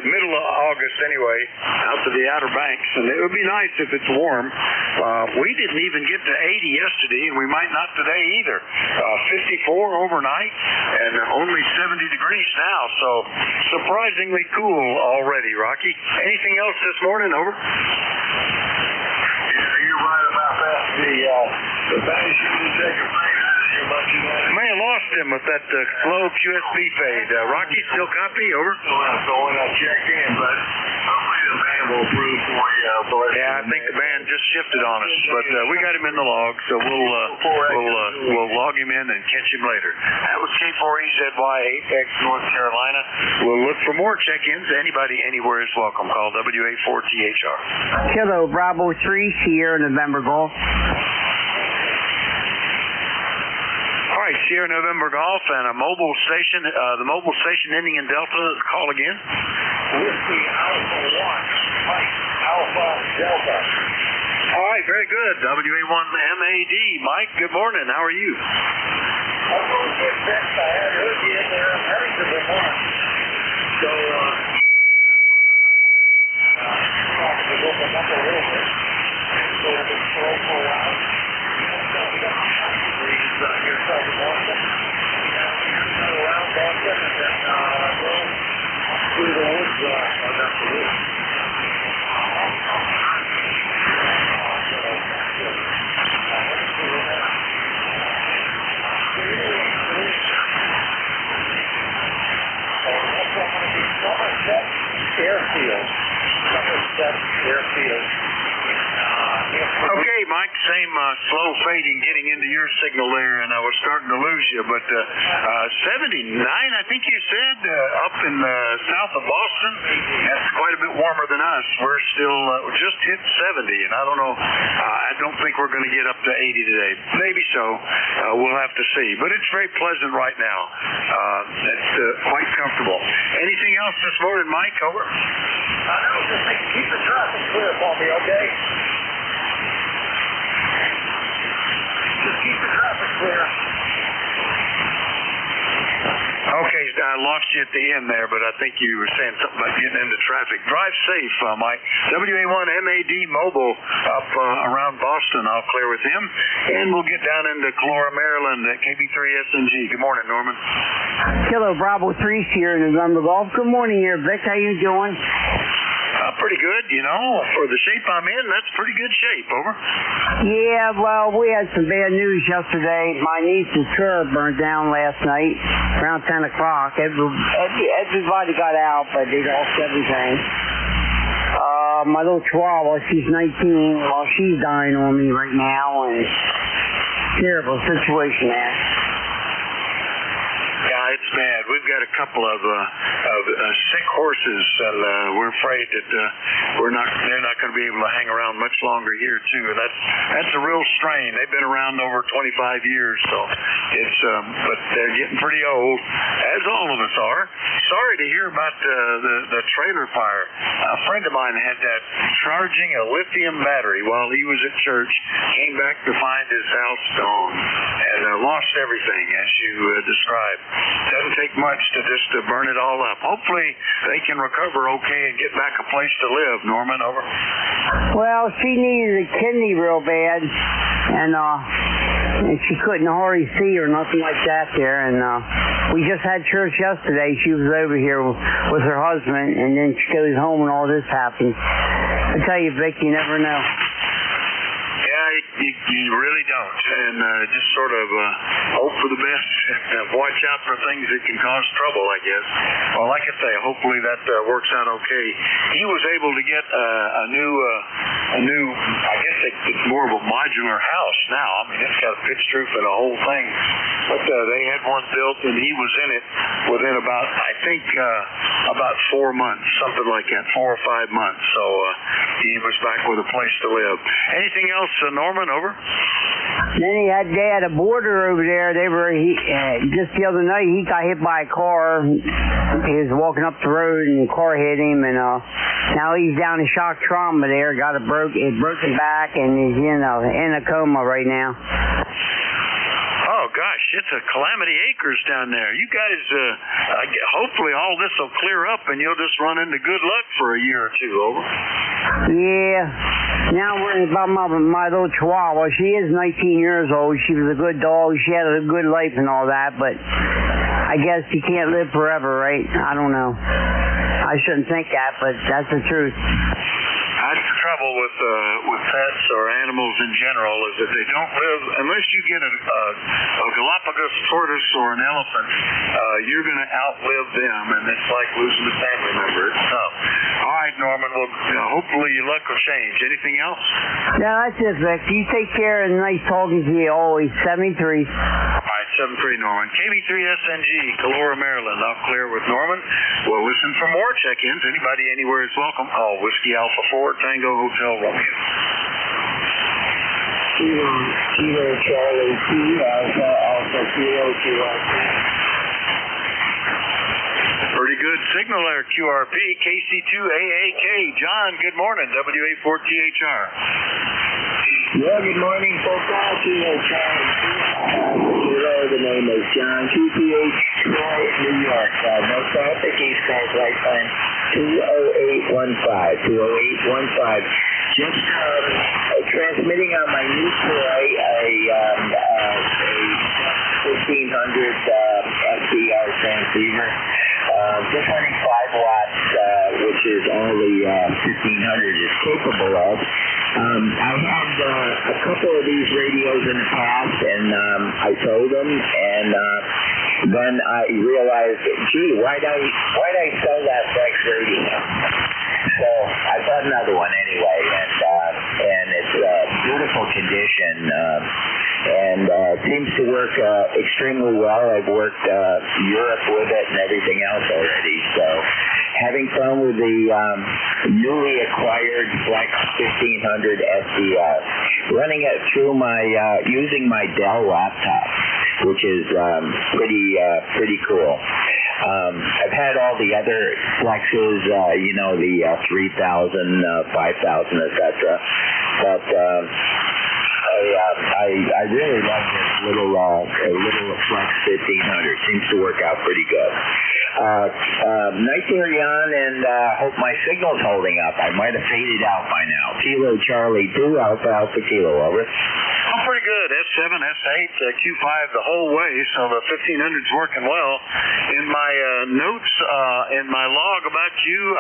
middle of August anyway, out to the Outer Banks, and it would be nice if it's warm. We didn't even get to 80 yesterday, and we might not today either. 54 overnight, and only 70 degrees now, so surprisingly cool already, Rocky. Anything else this morning, over? Yeah, you're right about that. The bank shouldn't take a fade out of here much of that. May have lost him with that slow QSB fade. Rocky, still copy, over? So when I check in, but hopefully the band will approve for you. Yeah, I think the band just shifted on us, but we got him in the log, so we'll log him in and catch him later. That was K4EZY, Apex, North Carolina. We'll look for more check-ins. Anybody anywhere is welcome. Call WA4THR. Kilo Bravo 3, Sierra November Golf. All right, Sierra November Golf and a mobile station, the mobile station ending in Delta. Call again. Whiskey Alpha 1, Mike Alpha Delta. All right, very good. WA1MAD. Mike, good morning. How are you? I'm going to get fixed. I had Hookie in there. I'm heading to Vermont. So, to go up a little bit. So it's been slow for a while. We got 90 degrees here south of Boston. Got around Boston and then go through the woods. That's the woods. airfield. Airfield. Okay, Mike, same slow fading getting into your signal there, and I was starting to lose you. But 79, I think you said, up in south of Boston. That's quite a bit warmer than us. We're still just hit 70, and I don't know. I don't think we're going to get up to 80 today. Maybe so. We'll have to see. But it's very pleasant right now. It's quite comfortable. Anything else this morning, Mike? Over. Just keep the traffic clear for me, okay? Just keep the traffic clear. Okay, I lost you at the end there, but I think you were saying something about getting into traffic. Drive safe, Mike. WA1 MAD Mobile up around Boston. I'll clear with him. And we'll get down into Calora, Maryland at KB3SNG. Good morning, Norman. Kilo Bravo 3 here in November Golf. Good morning here, Vic. How you doing? Pretty good, you know. For the shape I'm in, that's pretty good shape. Over. Yeah, well, we had some bad news yesterday. My niece's car burned down last night around 10 o'clock. Everybody got out, but they lost everything. My little chihuahua, she's 19. Well, she's dying on me right now, and terrible situation, man. Yeah, it's bad. We've got a couple of sick horses, and we're afraid that they're not going to be able to hang around much longer here too. And that's a real strain. They've been around over 25 years, so it's but they're getting pretty old, as all of us are. Sorry to hear about the trailer fire. A friend of mine had that charging a lithium battery while he was at church. Came back to find his house gone and lost everything, as you described. Doesn't take much to just burn it all up. Hopefully they can recover okay and get back a place to live. Norman, over. Well, she needed a kidney real bad, and she couldn't hardly see or nothing like that there. And we just had church yesterday. She was over here with her husband, and then she goes home and all this happens. I tell you, Vic, you never know. You really don't, and just sort of hope for the best and watch out for things that can cause trouble, I guess. Well, like I say, hopefully that works out okay. He was able to get a new, I guess it's more of a modular house now. I mean, it's got a pitched roof and a whole thing, but they had one built, and he was in it within about, I think, about 4 months, something like that, 4 or 5 months. So he was back with a place to live. Anything else, Norman? Over. Then they had a border over there. Just the other night he got hit by a car. He was walking up the road and the car hit him, and now he's down in shock trauma there. Got a broken back, and he's in a coma right now. Oh gosh, it's a calamity acres down there. You guys, hopefully all this will clear up and you'll just run into good luck for a year or two. Over. Yeah. Now we're about my little chihuahua. She is 19 years old. She was a good dog. She had a good life and all that, but I guess you can't live forever, right? I don't know. I shouldn't think that, but that's the truth. That's the trouble with pets or animals in general, is that they don't live, unless you get a Galapagos tortoise or an elephant, you're going to outlive them, and it's like losing a family member. It's tough. All right, Norman, well, hopefully your luck will change. Anything else? No, that's it, Vic. You take care, and nice talking to you always. 73. All right, 73, Norman. KB3SNG, Calora, Maryland. I'll clear with Norman. We'll listen for more check-ins. Anybody anywhere is welcome. Call Whiskey Alpha 4 Tango Hotel Romeo. Kilo Charlie 2 Alpha Kilo QRP. Pretty good signal there, QRP. KC2AAK. John, good morning. WA4THR. Yeah, good morning, folks. Kilo Charlie 2 Kilo, the name is John. QPH, Troy, New York. No traffic, East Coast, right time. 20815. 20815. Just transmitting on my new toy a 1500 FDR transceiver. Just running 5 watts, which is all the 1500 is capable of. I had a couple of these radios in the past, and I sold them, and then I realized, gee, why'd I sell that Vex radio? another one anyway, and it's beautiful condition, and seems to work extremely well. I've worked Europe with it and everything else already, so having fun with the newly acquired Flex 1500 SDS, running it through using my Dell laptop, which is pretty cool. I've had all the other Flexes, the 3000, 5000, etc. But I really love this little Flex 1500. Seems to work out pretty good. Nice to hear you on, and hope my signal's holding up. I might have faded out by now. Kilo Charlie 2 Alpha Kilo, over. I'm pretty good. S7, S8, Q5 the whole way, so the 1500's working well. In my notes, in my log about you,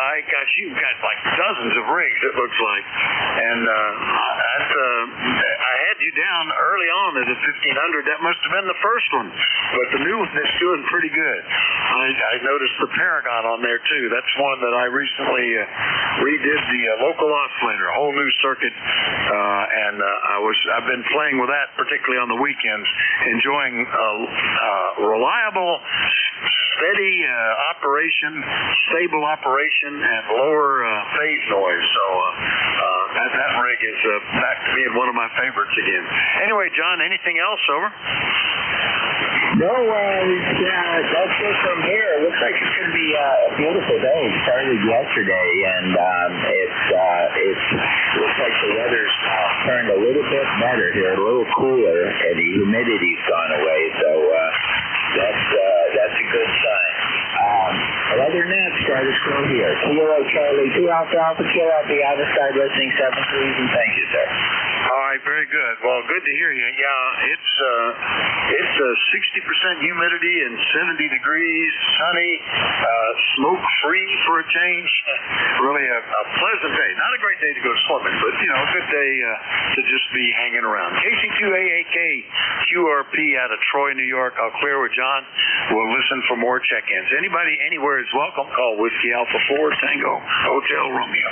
you've got like dozens of rigs, it looks like. And I had you down early on at a 1500. That must have been the first one. But the new one is doing pretty good. I noticed the Paragon on there, too. That's one that I recently redid the local oscillator, whole new circuit. And I've been playing with that, particularly on the weekends, enjoying reliable, steady operation, stable operation, and lower phase noise. So that rig is back to being one of my favorites again. Anyway, John, anything else, over? No, that's it from here. It looks like it's going to be a beautiful day. It started yesterday, and it looks like the weather's turned a little bit better here, a little cooler, and the humidity's gone away. So that's a good sign. Other than that, status quo here. Kilo Charlie 2 Alpha Kilo. I'll be on the side listening 7 please, and thank you, sir. All right, very good. Well, good to hear you. Yeah, it's 60% humidity and 70 degrees, sunny, smoke-free for a change. Really a pleasant day. Not a great day to go swimming, but, a good day to just be hanging around. KC2AAK QRP out of Troy, New York. I'll clear with John. We'll listen for more check-ins. Anybody anywhere is welcome. Call Whiskey Alpha 4 Tango Hotel Romeo.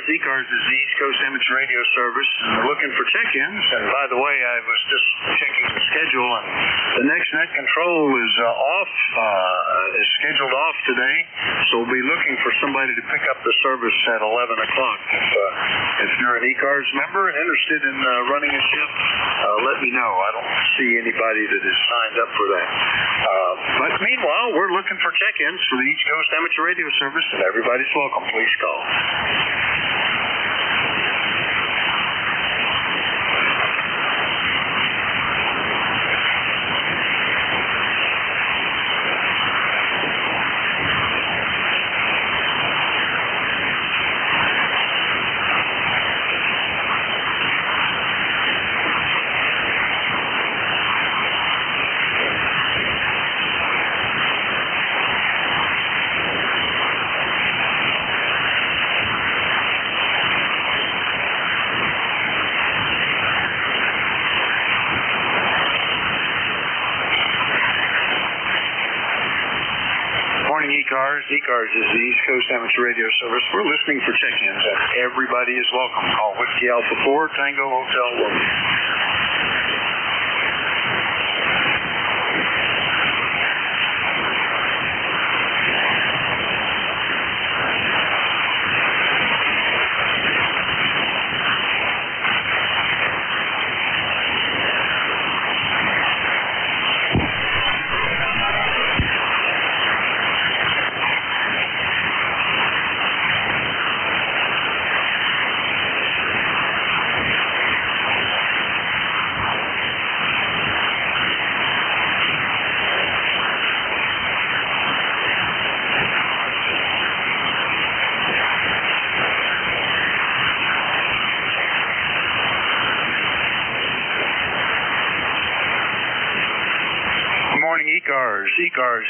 ECARS is the East Coast Amateur Radio Service, and we're looking for check-ins. And by the way, I was just checking the schedule, and the next net control is is scheduled off today, so we'll be looking for somebody to pick up the service at 11 o'clock. If you're an ECARS member and interested in running a shift, let me know. I don't see anybody that is signed up for that. But meanwhile, we're looking for check-ins for the East Coast Amateur Radio Service, and everybody's welcome. Please call. ECARS is the East Coast Amateur Radio Service. We're listening for check-ins, and everybody is welcome. Call Whiskey Alpha 4 Tango Hotel Romeo.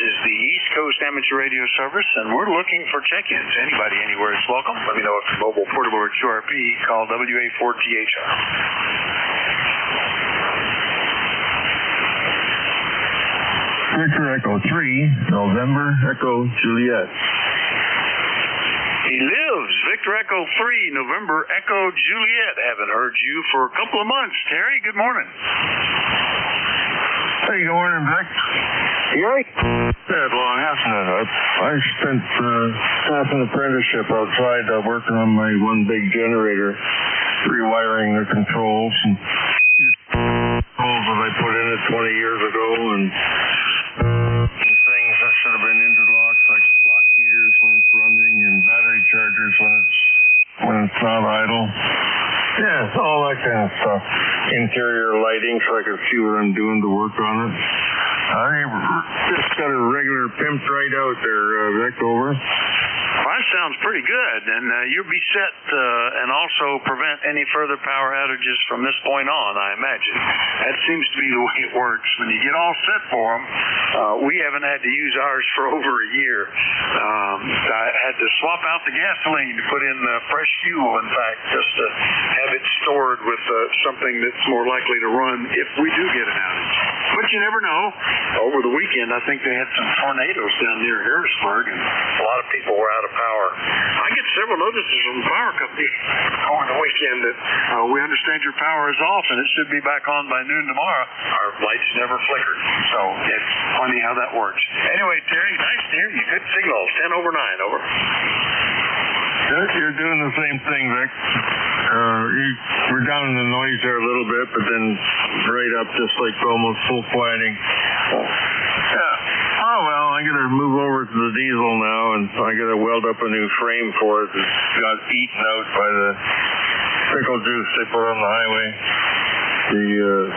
is the East Coast Amateur Radio Service, and we're looking for check-ins. Anybody anywhere is welcome. Let me know if you're mobile, portable, or QRP. Call WA4THR. Victor Echo 3, November Echo Juliet. He lives. Victor Echo 3, November Echo Juliet. Haven't heard you for a couple of months. Terry, good morning. Hey, good morning, Vic. Gary? Yeah, well, I spent half an apprenticeship outside working on my one big generator, rewiring the controls and controls that I put in it 20 years ago, and things that should have been interlocked, like block heaters when it's running and battery chargers when it's not idle. Yeah, all that kind of stuff. Interior lighting, so I can see what I'm doing to work on it. I just got a regular pimped right out there, Vic, over. Well, that sounds pretty good, and you'll be set and also prevent any further power outages from this point on, I imagine. That seems to be the way it works. When you get all set for them, we haven't had to use ours for over a year. I had to swap out the gasoline to put in fresh fuel, in fact, just to have it stored with something that's more likely to run if we do get an outage. But you never know. Over the weekend, I think they had some tornadoes down near Harrisburg, and a lot of people were out of power. I get several notices from the power company over the weekend that we understand your power is off and it should be back on by noon tomorrow. Our lights never flickered, so it's funny how that works. Anyway, Terry, nice to hear you. Good signal. 10 over 9, over. You're doing the same thing, Vic. We're down in the noise there a little bit, but then right up just like almost full quieting. Yeah. Oh, well, I got to move over to the diesel now, and I got to weld up a new frame for it. It got eaten out by the pickle juice they put on the highway. The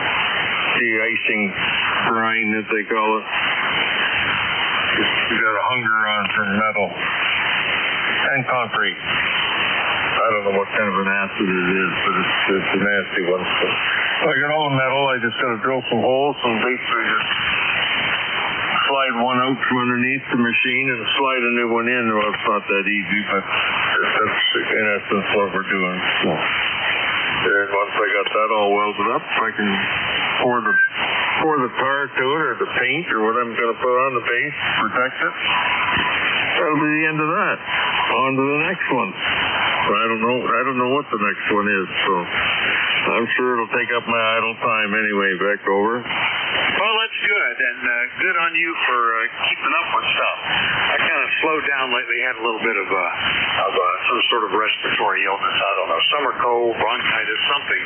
de-icing brine, that they call it. You got a hunger on for metal. And concrete. I don't know what kind of an acid it is, but it's a nasty one. So I got all the metal. I just got to drill some holes and basically just slide one out from underneath the machine and slide a new one in. Well, it's not that easy, but that's in essence what we're doing. So, and once I got that all welded up, I can pour the tar to it, or the paint, or what I'm going to put on the base, protect it. That'll be the end of that. On to the next one. I don't know what the next one is, so I'm sure it'll take up my idle time anyway, Beck, over. Well, that's good, and good on you for keeping up with stuff. I kind of slowed down lately, had a little bit of some sort of respiratory illness, I don't know, summer cold, bronchitis, something,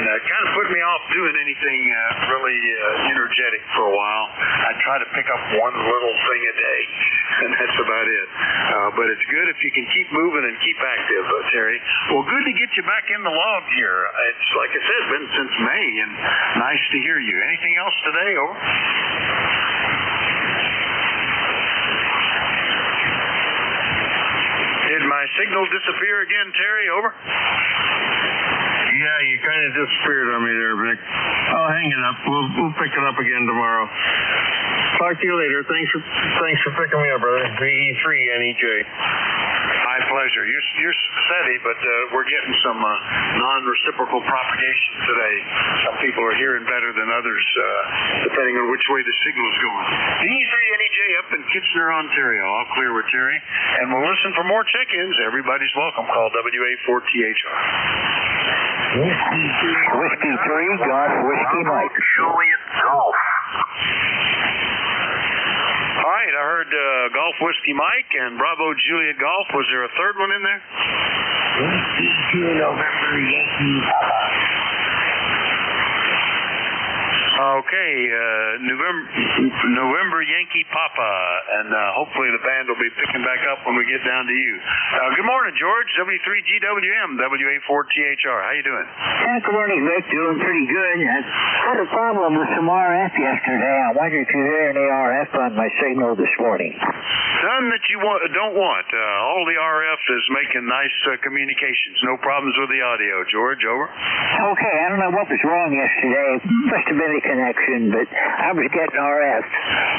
and kind of put me off doing anything really energetic for a while. I try to pick up one little thing a day, and that's about it. But it's good if you can keep moving and keep active, Terry. Well, good to get you back in the log here. It's, like I said, been since May, and nice to hear you. Anything else today, over? Did my signal disappear again, Terry, over? Yeah, you kind of disappeared on me there, Vic. I'll hang it up. We'll pick it up again tomorrow. Talk to you later. Thanks for picking me up, brother. VE3 NEJ. My pleasure. You're steady, but we're getting some non-reciprocal propagation today. Some people are hearing better than others, depending on which way the signal's going. VE3 NEJ up in Kitchener, Ontario. I'll clear with Terry, and we'll listen for more check-ins. Everybody's welcome. Call WA4THR. Whiskey 3, Golf Whiskey Mike. Juliet Golf. All right, I heard Golf Whiskey Mike and Bravo Juliet Golf. Was there a third one in there? November Yankee Papa. Okay, November Yankee Papa, and hopefully the band will be picking back up when we get down to you. Good morning, George. W3GWM, WA4THR. How you doing? Good morning, Vic. Doing pretty good. I had a problem with some RF yesterday. I wonder if you hear any RF on my signal this morning. None that you don't want. All the RF is making nice communications. No problems with the audio. George, over. Okay, I don't know what was wrong yesterday. Must have been a connection, but I was getting RF.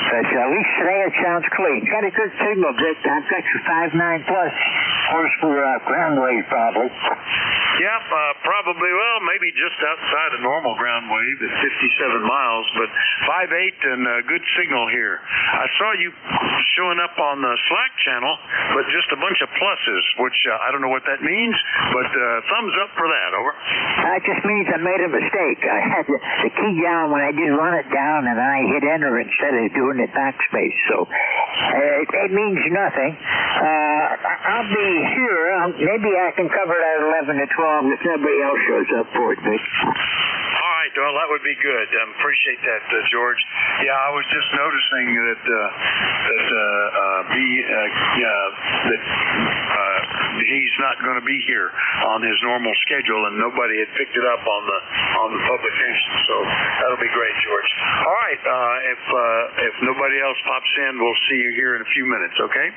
But at least today it sounds clean. Got a good signal, Vic. I've got your 5.9 plus horse for ground wave, probably. Yeah, probably, well, maybe just outside of normal ground wave at 57 miles, but 5.8 and a good signal here. I saw you showing up on the Slack channel, but just a bunch of pluses, which I don't know what that means, but thumbs up for that, over. That just means I made a mistake. I had the key down when I did run it down, and I hit enter instead of doing it backspace, so it means nothing. I'll be here. Maybe I can cover it at 11 to 12 if nobody else shows up for it, Vic. All right, well, that would be good. Appreciate that, George. Yeah, I was just noticing that he's not going to be here on his normal schedule, and nobody had picked it up on the publication. So that'll be great, George. All right, if nobody else pops in, we'll see you here in a few minutes. Okay?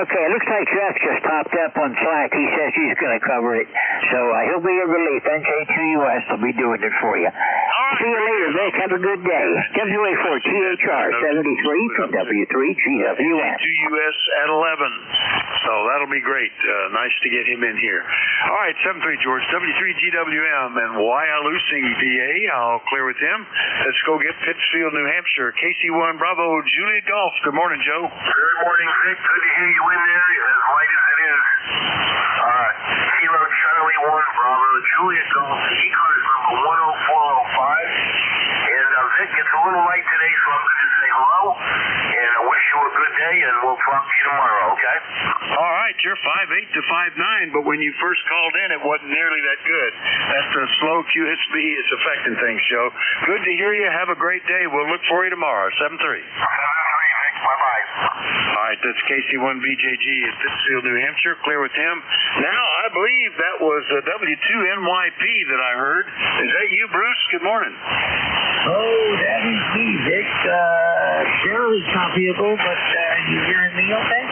Okay. It looks like Jeff just popped up on Slack. He says he's going to cover it, so he'll be a relief. NJ2US will be doing it for you. All right. See you later, Vic. Have a good day. WA4THR 73 from W3GWS. NJ2US at 11. So that'll be great. Nice to get him in here. All right, 73 George, W3GWM and Wyalusing, PA. I'll clear with him. Let's go get Pittsfield, New Hampshire. KC1 Bravo, Juliet Golf. Good morning, Joe. Good morning, Vic. Good to hear you in there, as light as it is. Kilo Charlie 1 Bravo, Juliet Golf, ECARS number 10405. And Vic, it's a little light today, so I'm going to say hello. And I wish you a good day, and we'll talk to you tomorrow, okay? All right, you're 5.8 to 5.9, but when you first called in, it wasn't nearly that good. That's the slow QSB. It's affecting things, Joe. Good to hear you. Have a great day. We'll look for you tomorrow, 7-3. 7-3, Vic. Bye-bye. All right, that's KC1BJG at Pittsfield, New Hampshire. Clear with him. Now, I believe that was W2NYP that I heard. Is that you, Bruce? Good morning. Oh, that is me, Vic. Barely copyable, but you hearing me okay?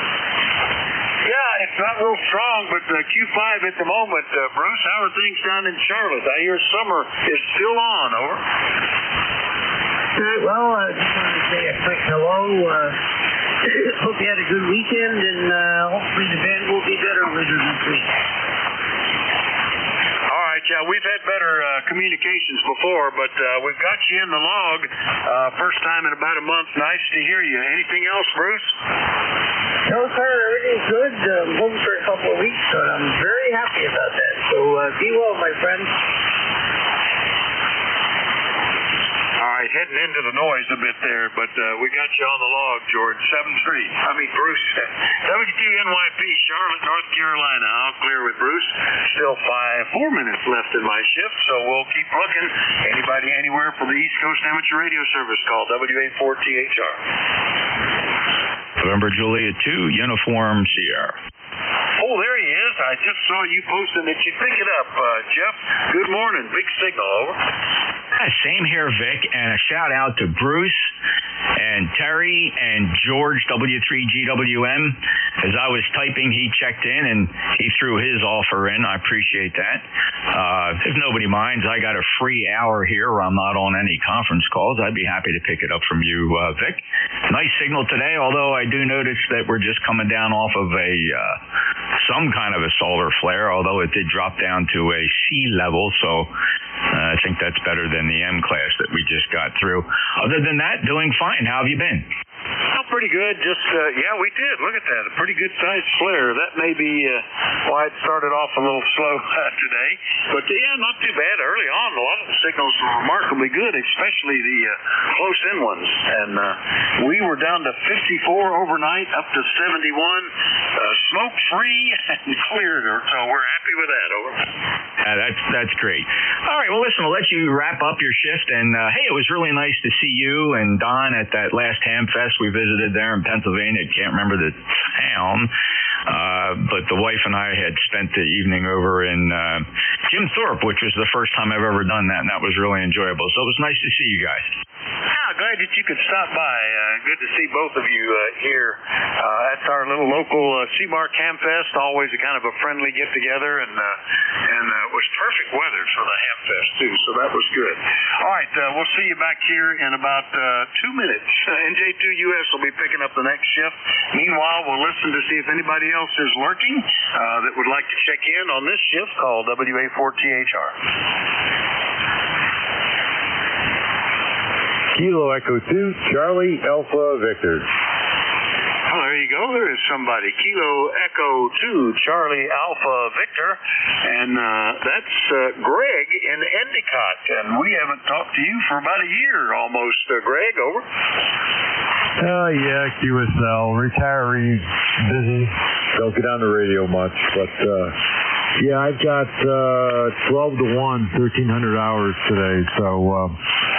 Yeah, it's not real strong, but Q5 at the moment. Bruce, how are things down in Charlotte? I hear summer is still on, over. Well, I just wanted to say a quick hello. Hope you had a good weekend, and hopefully the band will be better later this week. All right, yeah, we've had better communications before, but we've got you in the log. First time in about a month. Nice to hear you. Anything else, Bruce? No, sir. Everything's good. I'm home for a couple of weeks, but I'm very happy about that. So be well, my friend. All right, heading into the noise a bit there, but we got you on the log, George. 7-3. Bruce. W2NYP, Charlotte, North Carolina. I'll clear with Bruce. Still 4 minutes left in my shift, so we'll keep looking. Anybody anywhere for the East Coast Amateur Radio Service, call WA4THR. November Juliet 2, Uniform Sierra. Oh, there he is. I just saw you posting that you pick it up, Jeff. Good morning. Big signal, over. Same here, Vic, and a shout out to Bruce and Terry and George W3GWM. As I was typing, he checked in and he threw his offer in. I appreciate that. If nobody minds, I got a free hour here where I'm not on any conference calls. I'd be happy to pick it up from you, Vic. Nice signal today, although I do notice that we're just coming down off of some kind of a solar flare, although it did drop down to a sea level, so I think that's better than the M class that we just got through. Other than that, doing fine. How have you been? Oh, pretty good. Just, yeah, we did. Look at that. A pretty good-sized flare. That may be why it started off a little slow today. But, yeah, not too bad. Early on, a lot of the signals were remarkably good, especially the close-in ones. And we were down to 54 overnight, up to 71, smoke-free and cleared. So we're happy with that. Over. That's great. All right, well, listen, I'll let you wrap up your shift. And, hey, it was really nice to see you and Don at that last Ham Fest we visited there in Pennsylvania. I can't remember the town, but the wife and I had spent the evening over in Jim Thorpe, which was the first time I've ever done that, and that was really enjoyable. So it was nice to see you guys. Glad that you could stop by. Good to see both of you here at our little local Seamark Hamfest. Always a kind of a friendly get-together, and it was perfect weather for the Hamfest, too, so that was good. All right, we'll see you back here in about 2 minutes. NJ2US will be picking up the next shift. Meanwhile, we'll listen to see if anybody else is lurking that would like to check in on this shift called WA4THR. Kilo Echo 2, Charlie Alpha Victor. Oh, there you go. There is somebody. Kilo Echo 2, Charlie Alpha Victor. And that's Greg in Endicott. And we haven't talked to you for about a year almost. Greg, over. Yeah, QSL. Retiree, busy. Don't get on the radio much. But, yeah, I've got 12 to 1, 1,300 hours today. So,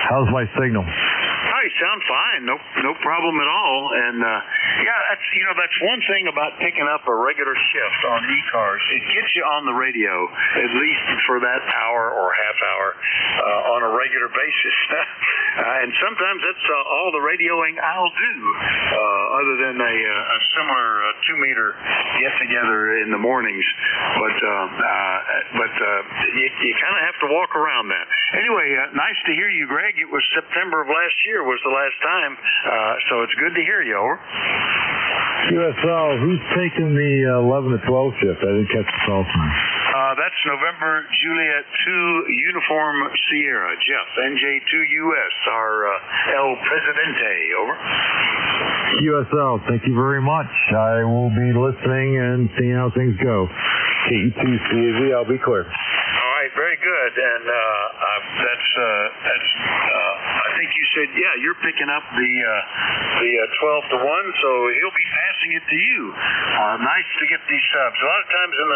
how's my signal? You sound fine. No problem at all. And yeah, that's one thing about picking up a regular shift on ECARS. It gets you on the radio at least for that hour or half hour on a regular basis. And sometimes that's all the radioing I'll do, other than a similar 2-meter get together in the mornings. But you kind of have to walk around that. Anyway, nice to hear you, Greg. It was September of last year was the last time, so it's good to hear you. Over. QSL, who's taking the 11 to 12 shift? I didn't catch the call from you. That's November Juliet 2 Uniform Sierra. Jeff, NJ2US, our El Presidente. Over. QSL, thank you very much. I will be listening and seeing how things go. KE2CAV, I'll be clear. All right, very good. And that's I think you said, yeah, you're picking up the 12 to 1, so he'll be passing it to you. Nice to get these subs. A lot of times in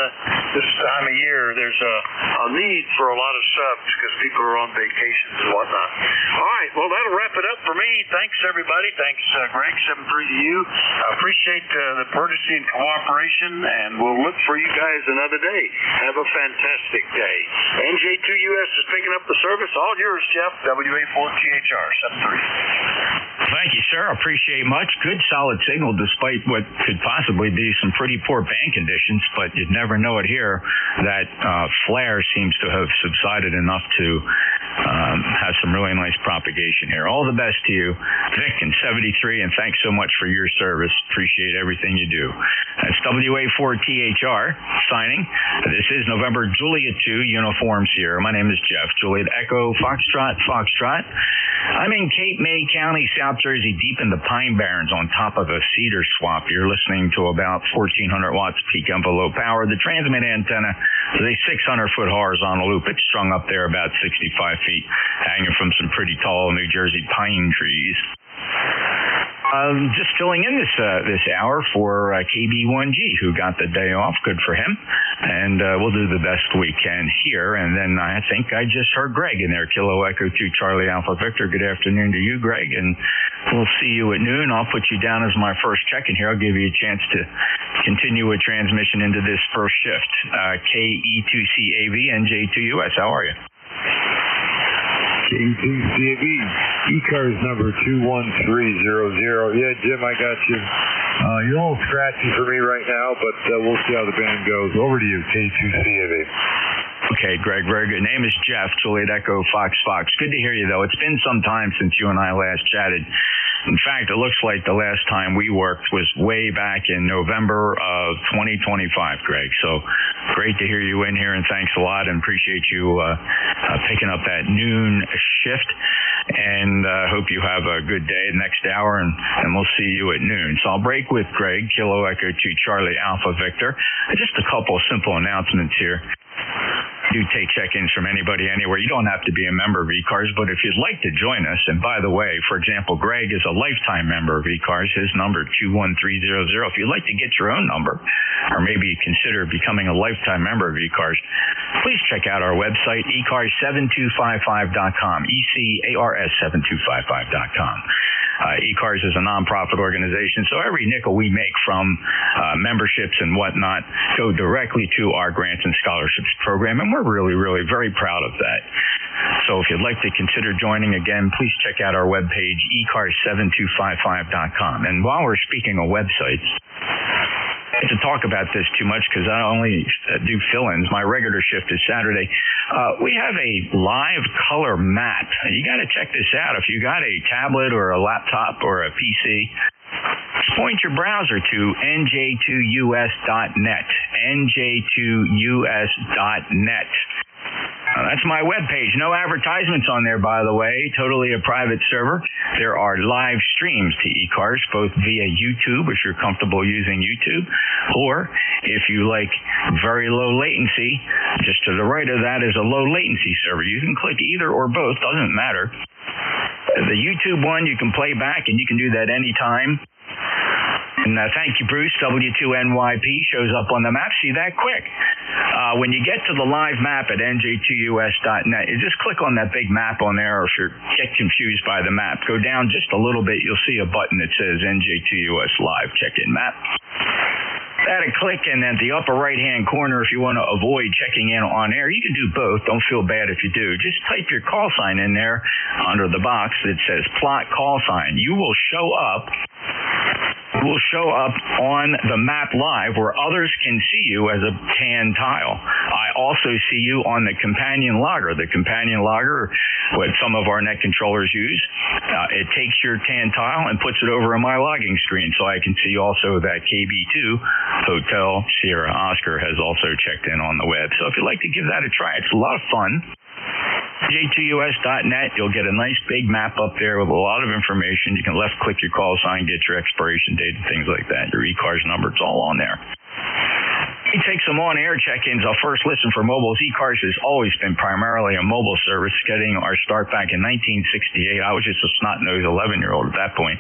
this time of year, there's a need for a lot of subs because people are on vacations and whatnot. All right, well, that'll wrap it up for me. Thanks, everybody. Thanks, Greg, 7-3 to you. I appreciate the courtesy and cooperation, and we'll look for you guys another day. Have a fantastic day. NJ2US is picking up the service. All yours, Jeff. WA4THR 7-3. Thank you, sir. Appreciate much. Good, solid signal despite what could possibly be some pretty poor band conditions, but you'd never know it here. That flare seems to have subsided enough to have some really nice propagation here. All the best to you, Vic, and 73, and thanks so much for your service. Appreciate everything you do. That's WA4THR signing. This is November Juliet 2 Uniform Sierra. My name is Jeff. Juliet Echo Foxtrot. I'm in Cape May County, South Jersey, deep in the Pine Barrens on top of a cedar swamp. You're listening to about 1,400 watts peak envelope power. The transmit antenna is a 600-foot horizontal loop. It's strung up there about 65 feet, hanging from some pretty tall New Jersey pine trees. Just filling in this hour for KB1G, who got the day off. Good for him. And we'll do the best we can here. And then I think I just heard Greg in there, Kilo Echo 2 Charlie Alpha Victor. Good afternoon to you, Greg. And we'll see you at noon. I'll put you down as my first check-in here. I'll give you a chance to continue a transmission into this first shift. KE2CAV, NJ2US. How are you? KE2CAV, ECARS number 21300. Yeah, Jim, I got you. You're a little scratchy for me right now, but we'll see how the band goes. Over to you, KE2CAV. Okay, Greg, very good. Name is Jeff, Juliet Echo Fox. Good to hear you, though. It's been some time since you and I last chatted. In fact, it looks like the last time we worked was way back in November of 2025, Greg. So great to hear you in here, and thanks a lot, and appreciate you picking up that noon shift. And hope you have a good day next hour, and we'll see you at noon. So I'll break with Greg, Kilo Echo 2 Charlie Alpha Victor. Just a couple simple announcements here. Do take check-ins from anybody anywhere. You don't have to be a member of ECARS, but if you'd like to join us, and by the way, for example, Greg is a lifetime member of ECARS. His number 21300. If you'd like to get your own number, or maybe consider becoming a lifetime member of ECARS, please check out our website, ECARS7255.com, ECARS7255.com. ECARS is a nonprofit organization, so every nickel we make from memberships and whatnot go directly to our grants and scholarships program, and we're really, really very proud of that. So if you'd like to consider joining again, please check out our webpage, ECARS7255.com. And while we're speaking of websites, I hate to talk about this too much because I only do fill-ins. My regular shift is Saturday. We have a live color map. You got to check this out. If you got a tablet or a laptop or a PC, just point your browser to NJ2US.net. NJ2US.net. That's my webpage. No advertisements on there, by the way. Totally a private server. There are live streams to ECARS, both via YouTube, if you're comfortable using YouTube, or if you like very low latency, just to the right of that is a low latency server. You can click either or both, doesn't matter. The YouTube one, you can play back, and you can do that anytime. And thank you, Bruce. W2NYP shows up on the map. See that quick. When you get to the live map at NJ2US.net, you just click on that big map on there, or if you get confused by the map, go down just a little bit. You'll see a button that says NJ2US Live Check-In Map. Add a click, and then the upper right-hand corner, if you want to avoid checking in on air, you can do both. Don't feel bad if you do. Just type your call sign in there under the box that says plot call sign. You will show up on the map live where others can see you as a tan tile. I also see you on the companion logger. The companion logger, what some of our net controllers use, it takes your tan tile and puts it over on my logging screen, so I can see also that KB2 Hotel Sierra Oscar has also checked in on the web. So if you'd like to give that a try, it's a lot of fun. J2US.net, you'll get a nice big map up there with a lot of information. You can left-click your call sign, get your expiration date and things like that. Your ECARS number, it's all on there. We take some on-air check-ins. I'll first listen for mobiles. ECARS has always been primarily a mobile service, getting our start back in 1968. I was just a snot-nosed 11-year-old at that point.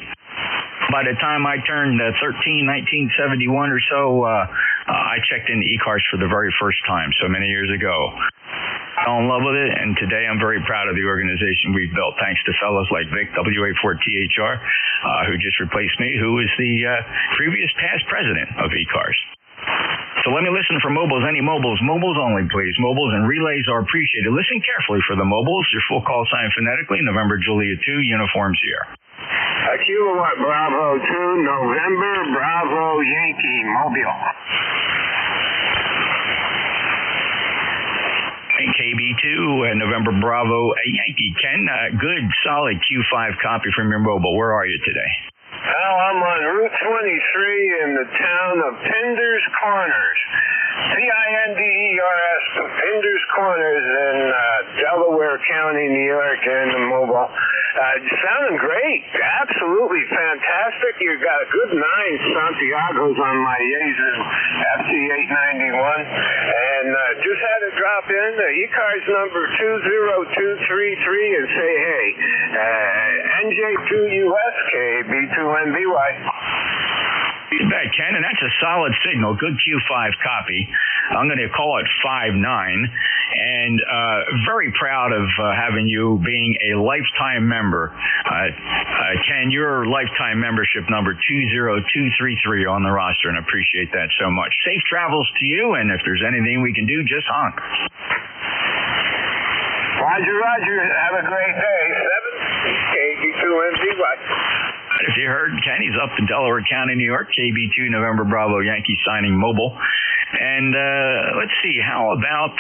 By the time I turned 13, 1971 or so, I checked into ECARS for the very first time, so many years ago. Fell in love with it, and today I'm very proud of the organization we've built, thanks to fellows like Vic, WA4THR, who just replaced me, who was the previous past president of ECARS. So let me listen for mobiles. Any mobiles? Mobiles only, please. Mobiles and relays are appreciated. Listen carefully for the mobiles. Your full call sign phonetically, November Julia 2, uniforms here. Kilowatt Bravo 2, November Bravo Yankee, Mobile. KB2, November Bravo Yankee. Ken, good, solid Q5 copy from your mobile. Where are you today? Well, I'm on Route 23 in the town of Pinder's Corners. P-I-N-D-E-R-S, Pinder's Corners in Delaware County, New York, and the mobile. Sounding great. Absolutely fantastic. You got a good 9 Santiagos on my Yaesu FT891. And just had to drop in ECARS number 20233 and say, hey, NJ2US KB2NBY. You bet, Ken, and that's a solid signal. Good Q5 copy. I'm going to call it 5-9, and very proud of having you being a lifetime member. Ken, your lifetime membership number 20233 on the roster, and appreciate that so much. Safe travels to you, and if there's anything we can do, just honk. Roger, roger. Have a great day. 7 KB2NBY. If you heard, Ken, he's up in Delaware County, New York, KB2 November Bravo Yankee signing mobile. And let's see, how about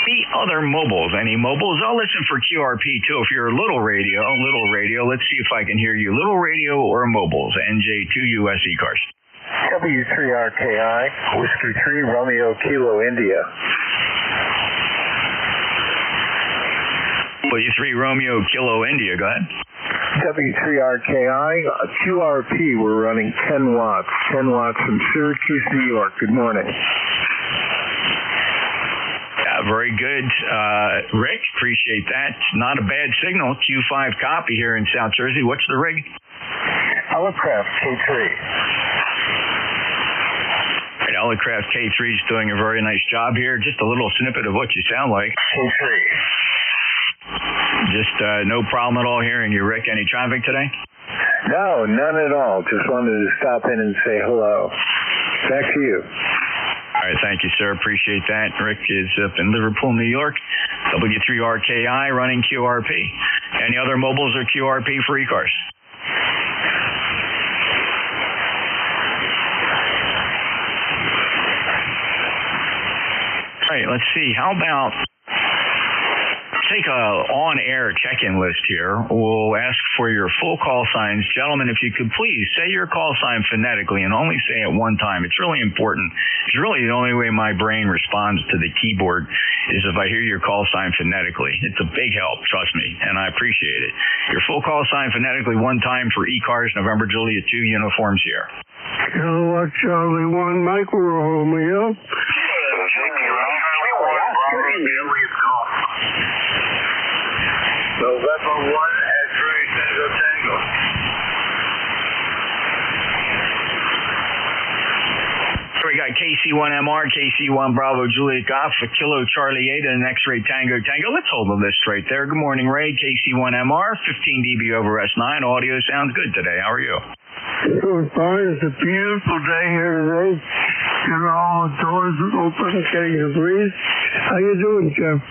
the other mobiles? Any mobiles? I'll listen for QRP too. If you're a little radio, let's see if I can hear you. Little radio or mobiles? NJ2US ECARS. W3RKI, Whiskey 3, Romeo Kilo, India. W3 Romeo Kilo, India, go ahead. W3RKI, QRP, we're running 10 watts from Syracuse, New York. Good morning. Yeah, very good. Rick, appreciate that. Not a bad signal. Q5 copy here in South Jersey. What's the rig? Elecraft K3. Elecraft K3 is doing a very nice job here. Just a little snippet of what you sound like. K3. Just no problem at all hearing you, Rick. Any traffic today? No, none at all. Just wanted to stop in and say hello. Back to you. All right, thank you, sir. Appreciate that. Rick is up in Liverpool, New York. W3RKI running QRP. Any other mobiles or QRP for ECARS? All right, let's see. How about take a on-air check-in list here. We'll ask for your full call signs. Gentlemen, if you could please say your call sign phonetically and only say it one time. It's really important. It's really the only way my brain responds to the keyboard is if I hear your call sign phonetically. It's a big help, trust me, and I appreciate it. Your full call sign phonetically one time for ECARS, November Juliet 2, uniform Sierra. Kilowatt Charlie 1, Mike Romeo. November 1, X-ray Tango Tango. So we got KC1MR, KC1 Bravo Juliet Golf, a Kilo Charlie 8, and an X-ray Tango Tango. Let's hold the list right there. Good morning, Ray. KC1MR, 15 dB over S9. Audio sounds good today. How are you? Doing fine. It's a beautiful day here today. Got all the doors open, getting a breeze. How you doing, Jeff?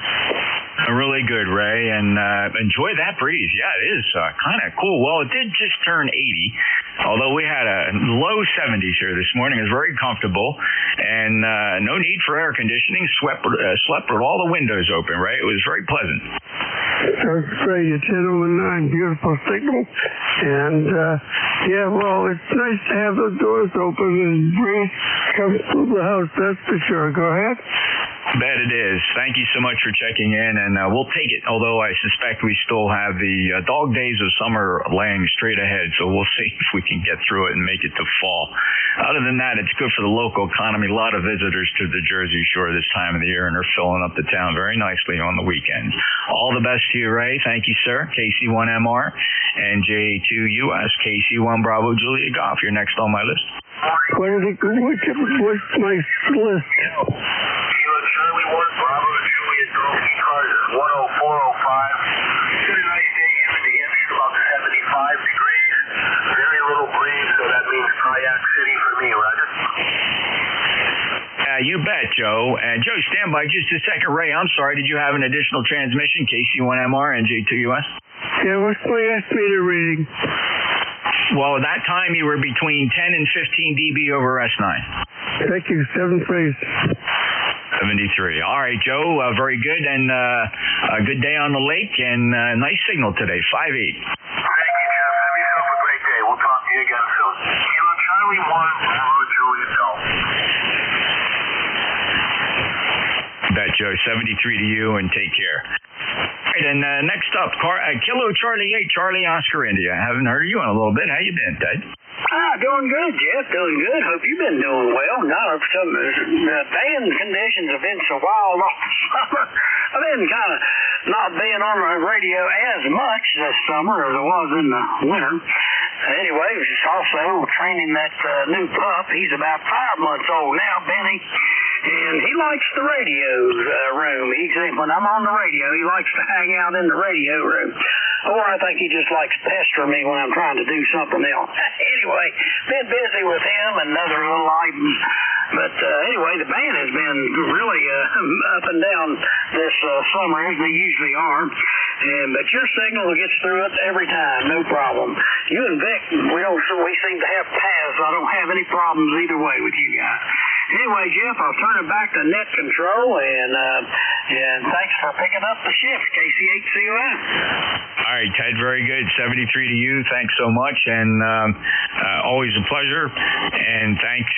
Really good, Ray, and enjoy that breeze. Yeah, it is kind of cool. Well, it did just turn 80, although we had a low 70s here this morning. It was very comfortable, and no need for air conditioning. Slept with all the windows open, right? It was very pleasant. That's great. It's 10 over 9. Beautiful signal. And, yeah, well, it's nice to have the doors open and breeze comes through the house, that's for sure. Go ahead. Bet it is. Thank you so much for checking in, and we'll take it, although I suspect we still have the dog days of summer laying straight ahead, so we'll see if we can get through it and make it to fall. Other than that, it's good for the local economy. A lot of visitors to the Jersey Shore this time of the year, and they're filling up the town very nicely on the weekends. All the best to you, Ray. Thank you, sir. KC1MR, NJ2US, KC1 Bravo Juliet Golf. You're next on my list. What's my list? Charlie 1, Bravo Juliet Golf, ECARS is 10405. It's been a nice day here in New Hampshire, about 75 degrees. Very little breeze, so that means Kayak City for me, Roger. You bet, Joe. And Joe, stand by just a second. Ray, I'm sorry. Did you have an additional transmission? KC1MR, NJ2US? Yeah, what's my estimated reading? Well, at that time, you were between 10 and 15 dB over S9. Thank you. 7 phase. 73. All right, Joe. Very good, and a good day on the lake, and nice signal today. 5-8. Thank you, Jeff. Have yourself a great day. We'll talk to you again soon. Kilo Charlie 1, Bravo Juliet Golf. Bet, Joe. 73 to you, and take care. All right, and next up, Kilo Charlie 8, Charlie Oscar India. I haven't heard of you in a little bit. How you been, Ted? Doing good, Jeff. Doing good. Hope you've been doing well. No, some band conditions have been so wild all summer. I've been kind of not being on the radio as much this summer as I was in the winter. Anyway, just also training that new pup. He's about 5 months old now, Benny. And he likes the radio room. When I'm on the radio, he likes to hang out in the radio room. Or I think he just likes to pester me when I'm trying to do something else. Anyway, been busy with him and other little items. But anyway, the band has been really up and down this summer, as they usually are. But your signal gets through it every time, no problem. You and Vic, we seem to have paths. I don't have any problems either way with you guys. Anyway, Jeff, I'll turn it back to net control, and thanks for picking up the shift, KC8COM. All right, Ted, very good. 73 to you. Thanks so much, and always a pleasure. And thanks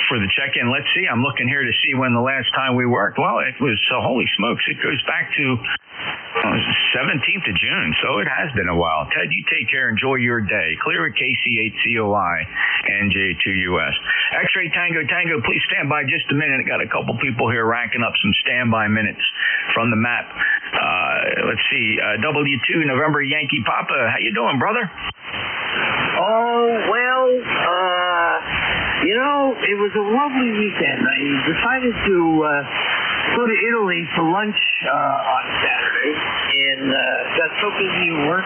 for the check-in. Let's see. I'm looking here to see when the last time we worked. Well, it was, holy smokes, it goes back to 17th of June, so it has been a while. Ted, you take care. Enjoy your day. Clear at KC8COI, NJ2US. X-ray Tango Tango, please stand by just a minute. I got a couple people here racking up some standby minutes from the map. Let's see. W2 November Yankee Papa. How you doing, brother? Oh, well, it was a lovely weekend. I decided to go to Italy for lunch on Saturday, and got so busy at work.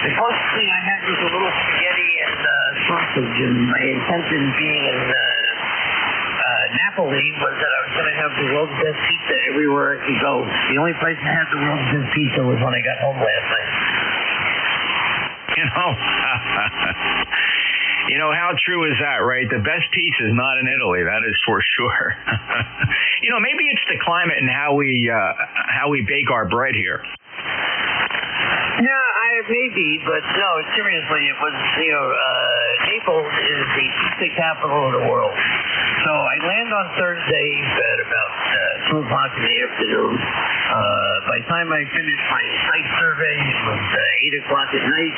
The first thing I had was a little spaghetti and sausage, and my intention being in Napoli was that I was going to have the world's best pizza everywhere I could go. The only place I had the world's best pizza was when I got home last night. You know, how true is that, right? The best pizza is not in Italy, that is for sure. You know, maybe it's the climate and how we bake our bread here. No, maybe, but no, seriously, it was, Naples is the pizza capital of the world. So I land on Thursday at about 2 o'clock in the afternoon. By the time I finished my site survey, it was 8 o'clock at night.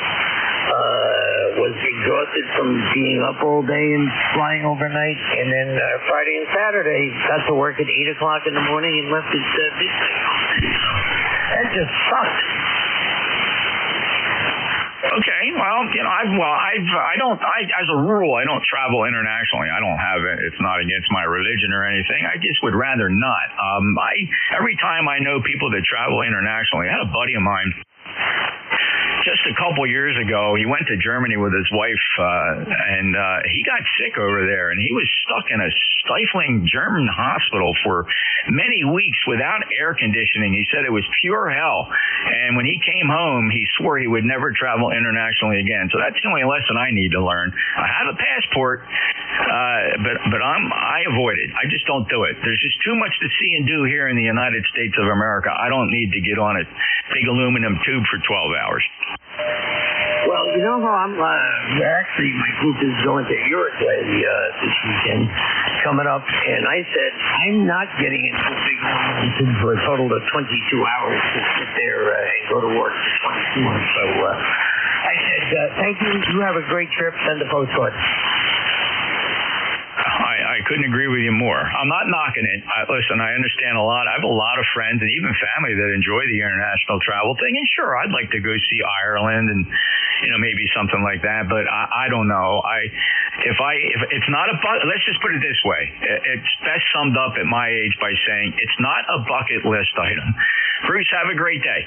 Was exhausted from being up all day and flying overnight. And then Friday and Saturday, got to work at 8 o'clock in the morning and left at midnight. That just sucked. Okay, well, as a rule, I don't travel internationally. I don't have it. It's not against my religion or anything. I just would rather not. Every time I know people that travel internationally, I had a buddy of mine just a couple years ago. He went to Germany with his wife, and he got sick over there, and he was stuck in a stifling German hospital for many weeks without air conditioning. He said it was pure hell, and when he came home, he swore he would never travel internationally again. So that's the only lesson I need to learn. I have a passport, but I avoid it. I just don't do it. There's just too much to see and do here in the United States of America. I don't need to get on a big aluminum tube for 12 hours. Well, you know how actually my group is going to Uruguay this weekend coming up, and I said I'm not getting into a big aluminum for a total of 22 hours to sit there and go to work for 22 hours. So I said, thank you. You have a great trip. Send a postcard. I couldn't agree with you more. I'm not knocking it. Listen, I understand a lot. I have a lot of friends and even family that enjoy the international travel thing. And sure, I'd like to go see Ireland and maybe something like that. But I don't know. If it's not a bucket, let's just put it this way. It's best summed up at my age by saying it's not a bucket list item. Bruce, have a great day.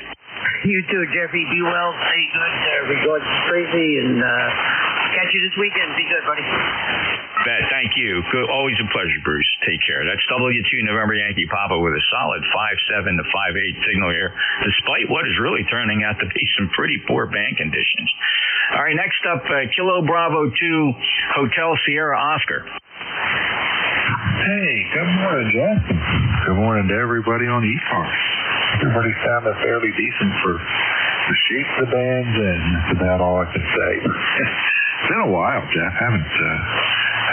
You too, Jeffy. Be well. Stay good. Regards to Tracy, and catch you this weekend. Be good, buddy. Bet. Thank you. Good. Always a pleasure, Bruce. Take care. That's W2 November Yankee Papa with a solid 5.7 to 5.8 signal here, despite what is really turning out to be some pretty poor band conditions. All right, next up, Kilo Bravo 2 Hotel Sierra Oscar. Hey, good morning, Jeff. Good morning to everybody on ECARS. Everybody sounded fairly decent for the shape of the bands, and that's about all I can say. It's been a while, Jeff.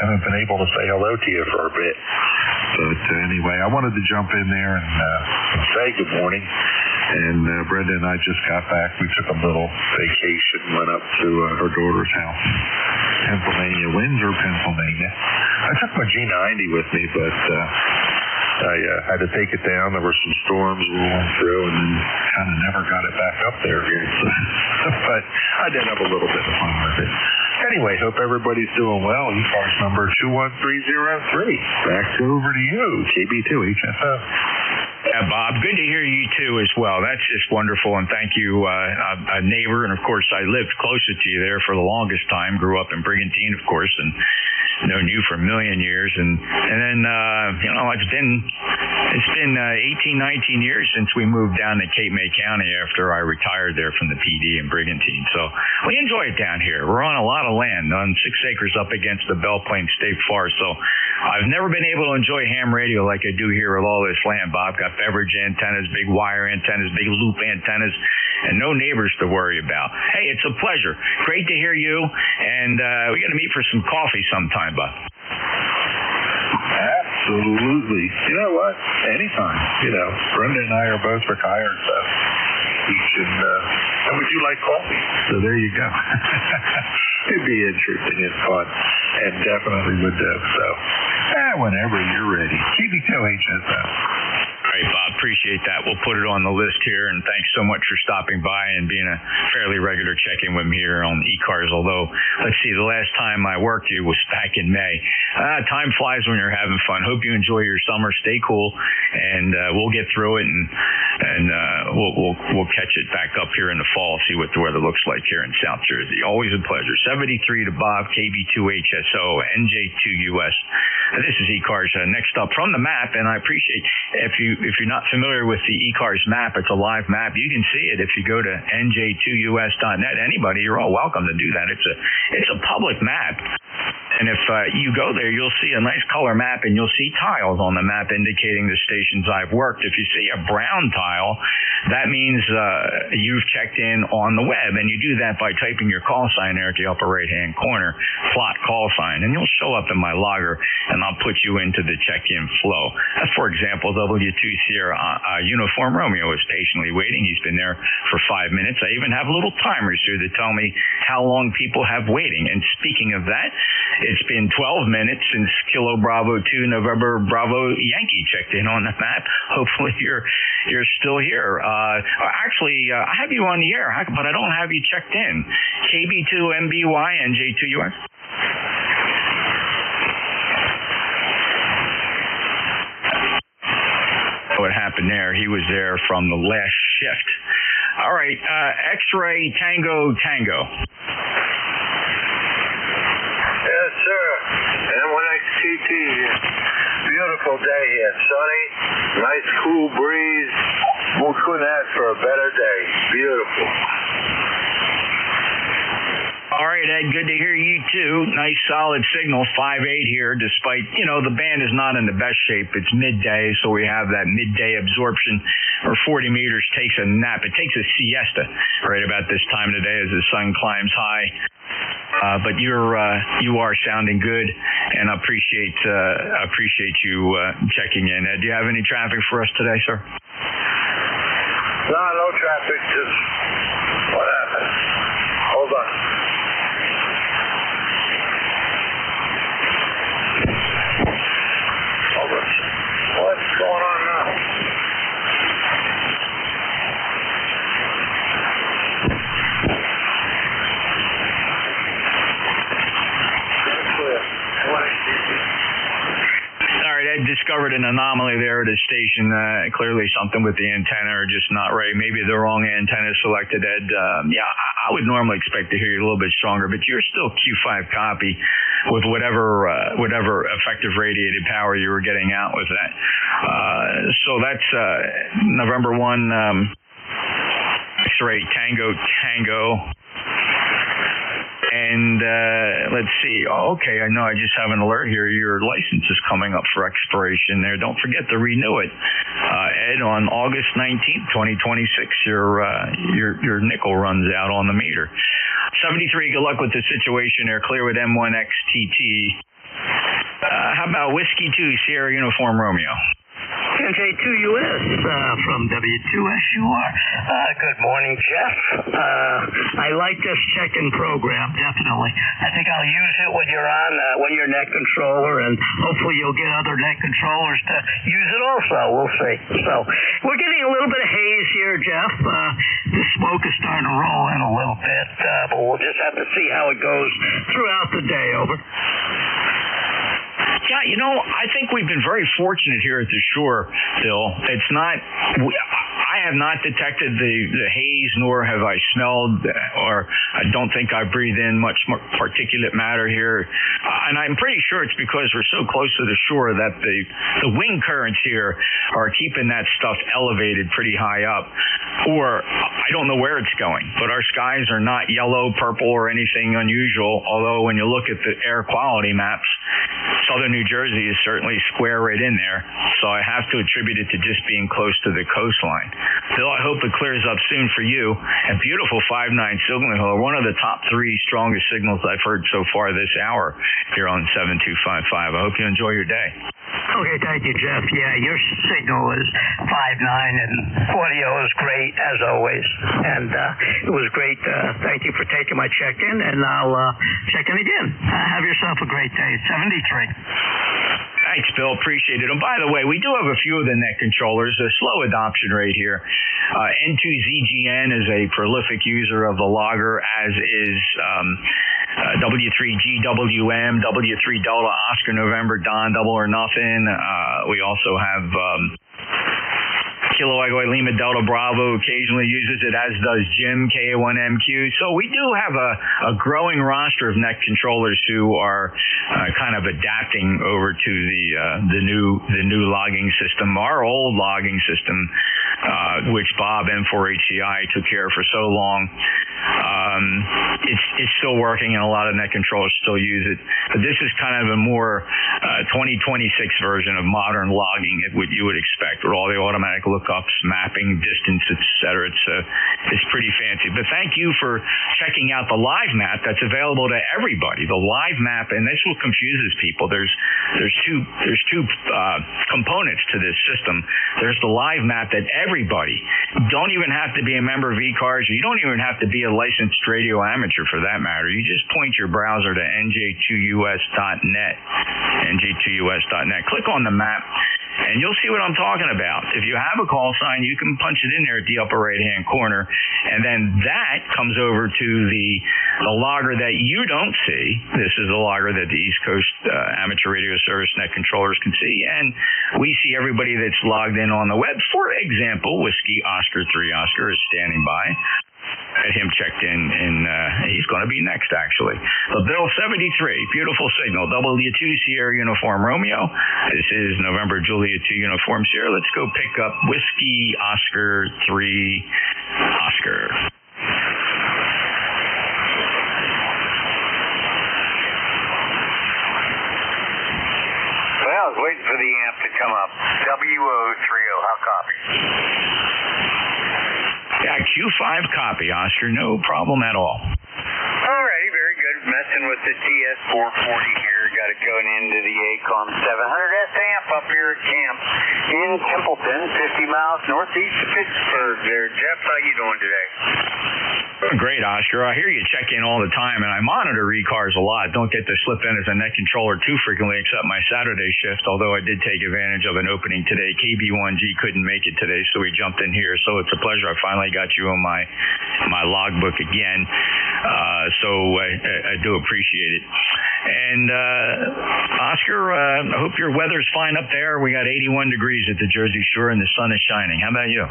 Haven't been able to say hello to you for a bit. But anyway, I wanted to jump in there and say good morning. And Brenda and I just got back. We took a little vacation, went up to her daughter's house, Pennsylvania, Windsor, Pennsylvania. I took my G90 with me, but I had to take it down. There were some storms rolling through, and then kind of never got it back up there again. But I did have a little bit of fun with it. Anyway, hope everybody's doing well. ECARS number 21303. Back over to you, KB2 HSO. Yeah, Bob, good to hear you too as well. That's just wonderful, and thank you, a neighbor, and of course I lived closer to you there for the longest time. Grew up in Brigantine, of course, and known you for a million years, and then it's been 18, 19 years since we moved down to Cape May County after I retired there from the PD in Brigantine. So we enjoy it down here. We're on a lot of land, on 6 acres up against the Belle Plaine State Forest. So I've never been able to enjoy ham radio like I do here with all this land, Bob. Got beverage antennas, big wire antennas, big loop antennas, and no neighbors to worry about. Hey, it's a pleasure. Great to hear you, and we got to meet for some coffee sometime, Bob. Absolutely. You know what? Anytime. Brenda and I are both retired, so we should, and we do like coffee. So there you go. It'd be interesting and fun, and definitely would do. So, whenever you're ready. KB2 HSO. All right, Bob, appreciate that. We'll put it on the list here, and thanks so much for stopping by and being a fairly regular check-in with me here on ECARS, although, let's see, the last time I worked you was back in May. Time flies when you're having fun. Hope you enjoy your summer. Stay cool, and we'll get through it, and we'll catch it back up here in the fall, see what the weather looks like here in South Jersey. Always a pleasure. 73 to Bob, KB2HSO, NJ2US. This is ECARS. Next up from the map, and I appreciate if you're not familiar with the ECARS map, it's a live map. You can see it if you go to NJ2US.net. Anybody, you're all welcome to do that. It's a public map. And if you go there, you'll see a nice color map, and you'll see tiles on the map indicating the stations I've worked. If you see a brown tile, that means you've checked in on the web, and you do that by typing your call sign there at the upper right-hand corner, plot call sign, and you'll show up in my logger, and I'll put you into the check-in flow. For example, W2 Sierra Uniform Romeo is patiently waiting. He's been there for 5 minutes. I even have little timers here to tell me how long people have waiting. And speaking of that, it's been 12 minutes since Kilo Bravo 2 November Bravo Yankee checked in on the map. Hopefully you're still here. Actually, I have you on the air, but I don't have you checked in. KB2MBY NJ2US. What happened there? He was there from the last shift. All right, X-Ray Tango Tango. Yes, sir. M1XTT here. Beautiful day here. Sunny, nice cool breeze. We couldn't ask for a better day. Beautiful. All right, Ed, good to hear you too. Nice solid signal, 5.8 here, despite, the band is not in the best shape. It's midday, so we have that midday absorption, or 40 meters takes a nap. It takes a siesta right about this time of the day as the sun climbs high. But you are sounding good, and I appreciate you checking in. Ed, do you have any traffic for us today, sir? No traffic. Just what happened? Hold on. What's going on now? All right, Ed discovered an anomaly there at his station. Clearly something with the antenna or just not right. Maybe the wrong antenna selected, Ed. I would normally expect to hear you a little bit stronger, but you're still Q5 copy with whatever effective radiated power you were getting out with that. So that's November 1, X-Ray Tango Tango. And let's see. Okay, I know I just have an alert here. Your license is coming up for expiration there. Don't forget to renew it. Ed, on August 19th, 2026, your nickel runs out on the meter. 73, good luck with the situation there. Clear with M1XTT. How about Whiskey 2 Sierra Uniform Romeo? NJ2US from W2SUR. Good morning, Jeff. I like this check-in program, definitely. I think I'll use it when you're on, when you're net controller, and hopefully you'll get other net controllers to use it also. We'll see. So we're getting a little bit of haze here, Jeff. The smoke is starting to roll in a little bit, but we'll just have to see how it goes throughout the day. Over. Yeah, I think we've been very fortunate here at the shore, Bill. It's not, I have not detected the haze, nor have I smelled, or I don't think I breathe in much more particulate matter here. And I'm pretty sure it's because we're so close to the shore that the wind currents here are keeping that stuff elevated pretty high up. Or I don't know where it's going, but our skies are not yellow, purple, or anything unusual, although when you look at the air quality maps, southern New Jersey is certainly square right in there, so I have to attribute it to just being close to the coastline. Bill, I hope it clears up soon for you. And beautiful 5.9 signal, one of the top 3 strongest signals I've heard so far this hour here on 7255. I hope you enjoy your day. Okay, thank you, Jeff. Yeah, your signal is 5.9, and audio is great, as always. And it was great. Thank you for taking my check-in, and I'll check in again. Have yourself a great day. 73. Thanks, Bill. Appreciate it. And by the way, we do have a few of the net controllers, a slow adoption rate here. N2ZGN is a prolific user of the logger, as is W3GWM, W3 Delta Oscar November Don Double or Nothing. We also have Kilo Echo Lima Delta Bravo occasionally uses it, as does Jim, KA1MQ. So we do have a growing roster of net controllers who are kind of adapting over to the new logging system. Our old logging system, which Bob M4HCI took care of for so long, it's still working, and a lot of net controllers still use it. But this is kind of a more 2026 version of modern logging, what you would expect, with all the automatic lookups, mapping, distance, etc. It's pretty fancy. But thank you for checking out the live map that's available to everybody. The live map, and this will confuses people. There's two components to this system. There's the live map that everybody, don't even have to be a member of ECARS, or you don't even have to be a licensed radio amateur for that matter. You just point your browser to NJ2US.net, NJ2US.net. Click on the map, and you'll see what I'm talking about. If you have a call sign, you can punch it in there at the upper right-hand corner, and then that comes over to the logger that you don't see. This is the logger that the East Coast Amateur Radio Service net controllers can see, and we see everybody that's logged in on the web. For example, Whiskey Oscar 3 Oscar is standing by. Had him checked in, and he's going to be next, actually. But Bill 73, beautiful signal, W2 Sierra Uniform Romeo. This is November Juliet 2 Uniform Sierra. Let's go pick up Whiskey Oscar 3 Oscar. Well, I was waiting for the amp to come up. WO30, how copy? Yeah, Q5 copy, Oscar. No problem at all. Alrighty, very good. Messing with the TS440 here. Got it going into the ACOM 700S amp up here at camp in Templeton, 50 miles northeast of Pittsburgh there. Jeff, how you doing today? Great, Oscar. I hear you check in all the time, and I monitor ECARS a lot. Don't get to slip in as a net controller too frequently, except my Saturday shift, although I did take advantage of an opening today. KB1G couldn't make it today, so we jumped in here. So it's a pleasure. I finally got you on my logbook again. So I do appreciate it. And Oscar, I hope your weather's fine up there. We got 81 degrees at the Jersey Shore, and the sun is shining. How about you?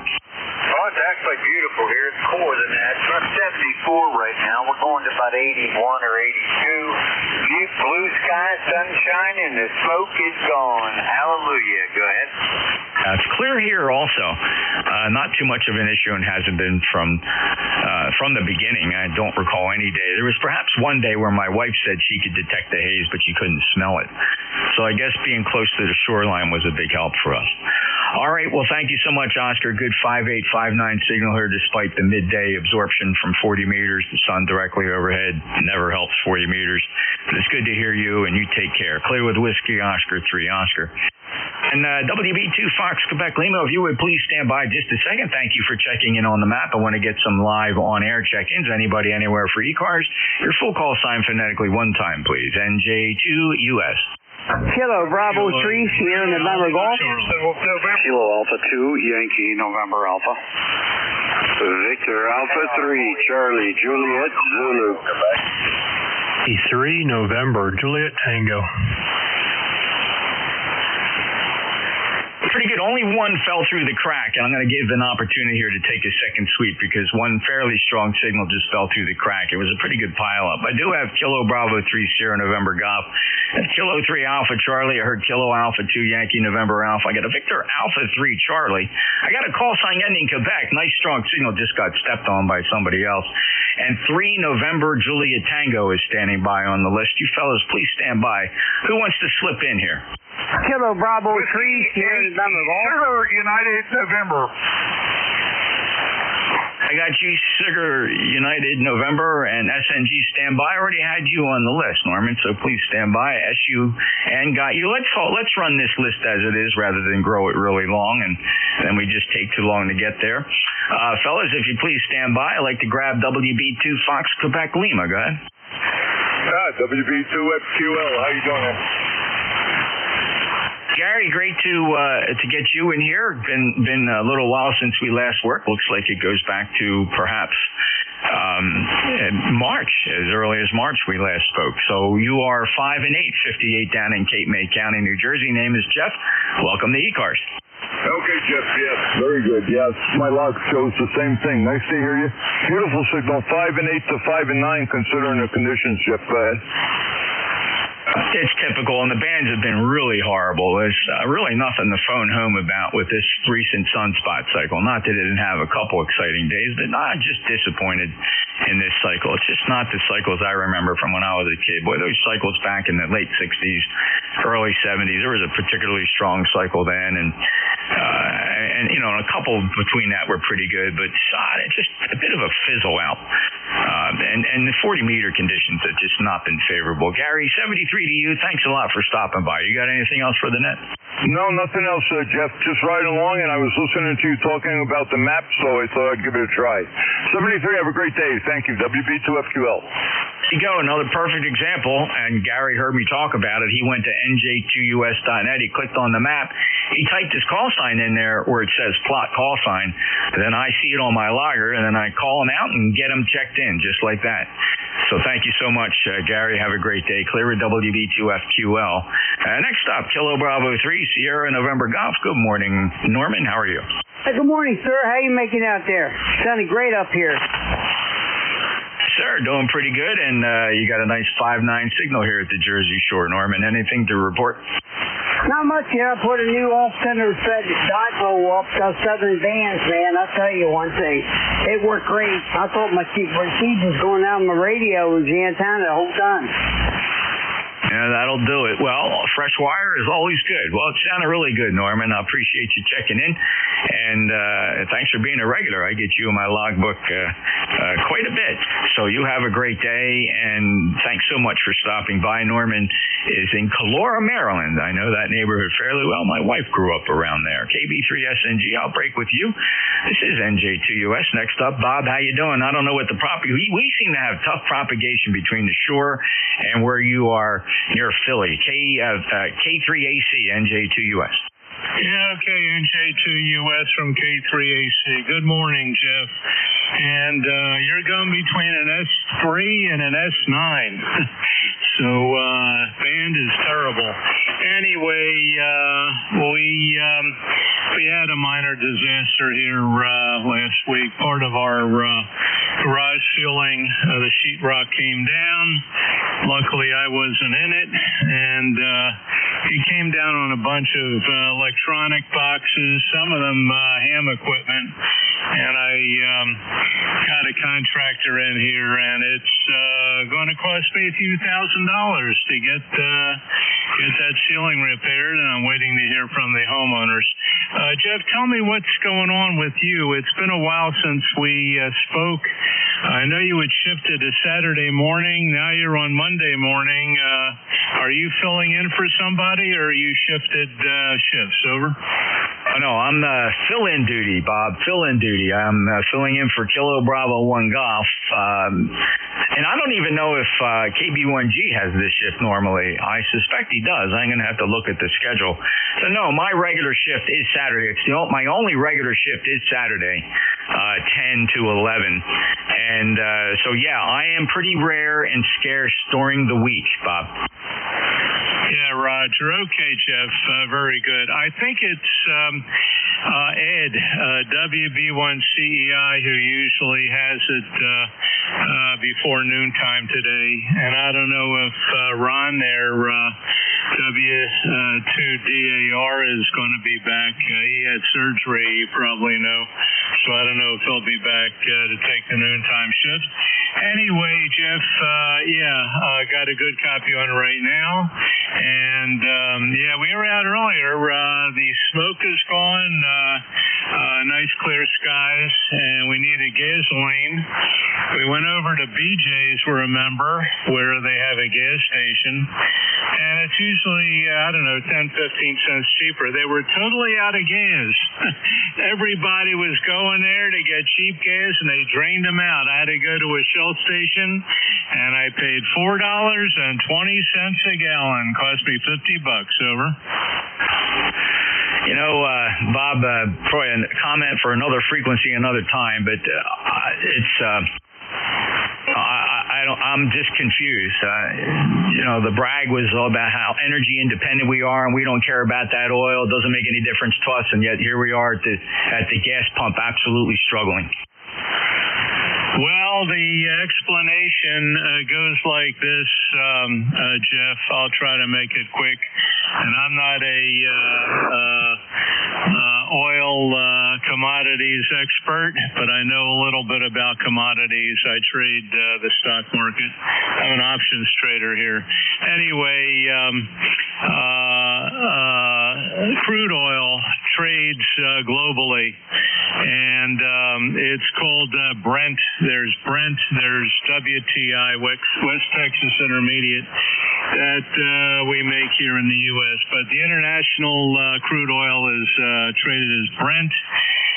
Oh, it's actually beautiful here. It's cooler than that. It's about 74 right now. We're going to about 81 or 82. Blue sky, sunshine, and the smoke is gone. Hallelujah. Go ahead. It's clear here also. Not too much of an issue, and hasn't been from the beginning. I don't recall any day. There was perhaps one day where my wife said she could detect the haze, but she couldn't smell it. So I guess being close to the shoreline was a big help for us. All right. Well, thank you so much, Oscar. Good 5859 signal here, despite the midday absorption from 40 meters. The sun directly overhead never helps 40 meters. But it's good to hear you, and you take care. Clear with Whiskey Oscar 3 Oscar. And WB2 Fox Quebec Lima, if you would please stand by just a second. Thank you for checking in on the map. I want to get some live on-air check-ins. Anybody, anywhere for ECARS? Your full call sign phonetically one time, please. NJ2US. Kilo Bravo 3, Sierra November Golf. Kilo Alpha 2, Yankee November Alpha. Victor Alpha 3, Charlie Juliet Zulu. E3 November Juliet Tango. Pretty good. Only one fell through the crack, and I'm going to give an opportunity here to take a second sweep because one fairly strong signal just fell through the crack. It was a pretty good pileup. I do have Kilo Bravo 3 Sierra November Golf. I have Kilo 3 Alpha Charlie. I heard Kilo Alpha 2 Yankee November Alpha. I got a Victor Alpha 3 Charlie. I got a call sign ending Quebec. Nice strong signal just got stepped on by somebody else. And 3 November Juliet Tango is standing by on the list. You fellas, please stand by. Who wants to slip in here? Kilo Bravo 3, Sierra November Golf. Sugar United November. I got you, Sugar United November, and SNG standby. I already had you on the list, Norman, so please stand by. SUN got you. Let's run this list as it is rather than grow it really long, and then we just take too long to get there. Fellas, if you please stand by, I'd like to grab WB2 Fox Quebec Lima. Go ahead. WB2FQL, how you doing? Gary, great to get you in here. Been a little while since we last worked. Looks like it goes back to perhaps March, as early as March we last spoke. So you are 5 and 8, 58 down in Cape May County, New Jersey. Name is Jeff. Welcome to ECARS. Okay, Jeff, yes. Very good. Yes, my log shows the same thing. Nice to hear you. Beautiful signal, 5 and 8 to 5 and 9 considering the conditions, Jeff. Go ahead. It's typical, and the bands have been really horrible. There's really nothing to phone home about with this recent sunspot cycle. Not that it didn't have a couple exciting days, but I'm just disappointed in this cycle. It's just not the cycles I remember from when I was a kid. Boy, those cycles back in the late 60s, early 70s, there was a particularly strong cycle then, and you know, a couple between that were pretty good, but it's just a bit of a fizzle out. And the 40-meter conditions have just not been favorable. Gary, 73 to you. Thanks a lot for stopping by. You got anything else for the net? No, nothing else, Jeff. Just riding along, and I was listening to you talking about the map, so I thought I'd give it a try. 73, have a great day. Thank you. WB2FQL. There you go, another perfect example, and Gary heard me talk about it. He went to NJ2US.net. He clicked on the map. He typed his call sign in there where it says plot call sign. Then I see it on my logger, and then I call him out and get him checked in, just like that. So thank you so much, Gary. Have a great day. Clear at WB2FQL. Next up, Kilo Bravo 3, Sierra November Golf. Good morning, Norman. How are you? Hey, good morning, sir. How you making out there? Sounding great up here. Sir, doing pretty good, and you got a nice 5.9 signal here at the Jersey Shore, Norman. Anything to report? Not much, yeah. I put a new off-center set dipole up, Southern Bands, man. I'll tell you one thing. It worked great. I thought my receiver was going out on the radio with the antenna the whole time. Yeah, that'll do it. Well, fresh wire is always good. Well, it sounded really good, Norman. I appreciate you checking in, and thanks for being a regular. I get you in my logbook quite a bit. So you have a great day, and thanks so much for stopping by. Norman is in Calora, Maryland. I know that neighborhood fairly well. My wife grew up around there. KB3SNG, I'll break with you. This is NJ2US. Next up, Bob, how you doing? I don't know what the we seem to have tough propagation between the shore and where you are near Philly. K3AC, NJ2US. Yeah, okay, NJ2US from K3AC. Good morning, Jeff. And you're going between an S3 and an S9. So, band is terrible. Anyway, we had a minor disaster here last week. Part of our garage ceiling, the sheetrock came down. Luckily, I wasn't in it, and it came down on a bunch of electronic boxes, some of them ham equipment, and I got a contractor in here, and it's going to cost me a few $1,000s to get that ceiling repaired, and I'm waiting to hear from the homeowners. Jeff, tell me what's going on with you. It's been a while since we spoke. I know you had shifted to Saturday morning. Now you're on Monday morning. Are you filling in for somebody, or are you shifted shifts? Over. Oh, no, I'm fill-in duty, Bob. Fill-in duty. I'm filling in for Kilo Bravo 1 Golf. And I don't even know if KB1G has this shift normally. I suspect he does. I'm going to have to look at the schedule. So, no, my regular shift is Saturday. My only regular shift is Saturday, 10 to 11. And so, yeah, I am pretty rare and scarce during the week, Bob. Yeah, Roger. Okay, Jeff. Very good. I think it's Ed, WB1CEI, who usually has it before noontime today. And I don't know if Ron there, W2DAR, is going to be back. He had surgery, you probably know. So I don't know if he'll be back to take the noontime shift. Anyway, Jeff, got a good copy on right now. And, we were out earlier. The smoke is gone, nice clear skies, and we needed gasoline. We went over to BJ's, remember, where they have a gas station. And it's usually, 10, 15 cents cheaper. They were totally out of gas. Everybody was going there to get cheap gas, and they drained them out. I had to go to a Shell station, and I paid $4.20 a gallon. Cost me $50. Over. You know, Bob, probably a comment for another frequency another time, but I'm just confused. The brag was all about how energy independent we are, and we don't care about that oil. It doesn't make any difference to us, and yet here we are at the gas pump, absolutely struggling. Well, the explanation goes like this, Jeff. I'll try to make it quick. And I'm not a oil commodities expert, but I know a little bit about commodities. I trade the stock market. I'm an options trader here. Anyway, crude oil trades globally, and it's called Brent. There's Brent, there's WTI, West Texas Intermediate, that we make here in the U.S. But the international crude oil is traded as Brent,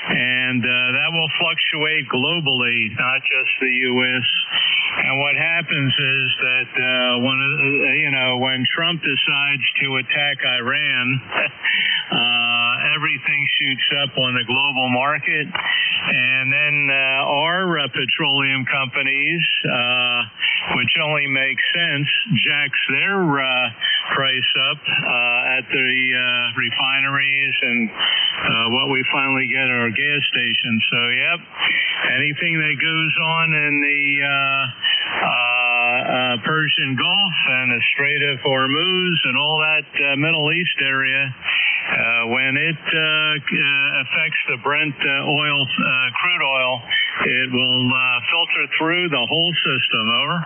and that will fluctuate globally, not just the U.S. And what happens is that when Trump decides to attack Iran, everything shoots up on the global market, and then our petroleum companies, which only makes sense, jacks their price up at the refineries and what we finally get at our gas stations. So, yep, anything that goes on in the Persian Gulf and the Strait of Hormuz and all that Middle East area, when it affects the Brent crude oil, it will filter through the whole system. Over.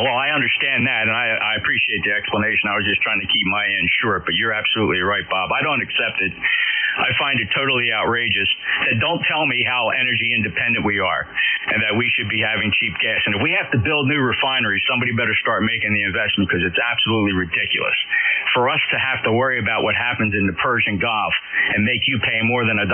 Well, I understand that, and I appreciate the explanation. I was just trying to keep my end short, but you're absolutely right, Bob. I don't accept it. I find it totally outrageous that don't tell me how energy independent we are and that we should be having cheap gas. And if we have to build new refineries, somebody better start making the investment, because it's absolutely ridiculous for us to have to worry about what happens in the Persian Gulf and make you pay more than $1.50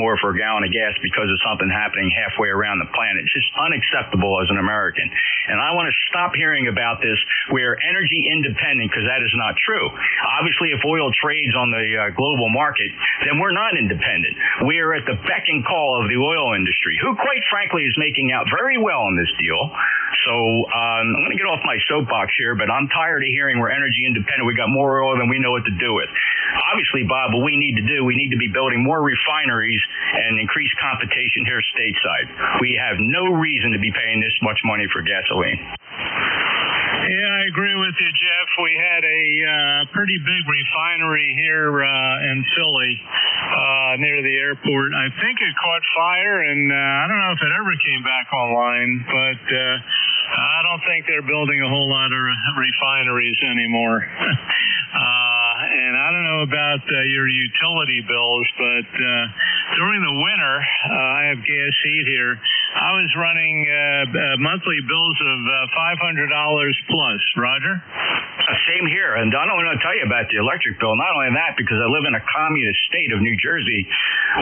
more for a gallon of gas because of something happening halfway around the planet. It's just unacceptable as an American. And I want to stop hearing about this. We're energy independent, because that is not true. Obviously, if oil trades on the global market, then we're not independent. We are at the beck and call of the oil industry, who, quite frankly, is making out very well in this deal. So I'm going to get off my soapbox here, but I'm tired of hearing we're energy independent. We got more oil than we know what to do with. Obviously, Bob, what we need to do, we need to be building more refineries and increase competition here stateside. We have no reason to be paying this much money for gasoline. Yeah, I agree with you, Jeff. We had a pretty big refinery here in Philly near the airport. I think it caught fire, and I don't know if it ever came back online, but I don't think they're building a whole lot of refineries anymore. And I don't know about your utility bills, but during the winter, I have gas heat here. I was running monthly bills of $500 plus. Roger? Same here. And I don't want to tell you about the electric bill. Not only that, because I live in a communist state of New Jersey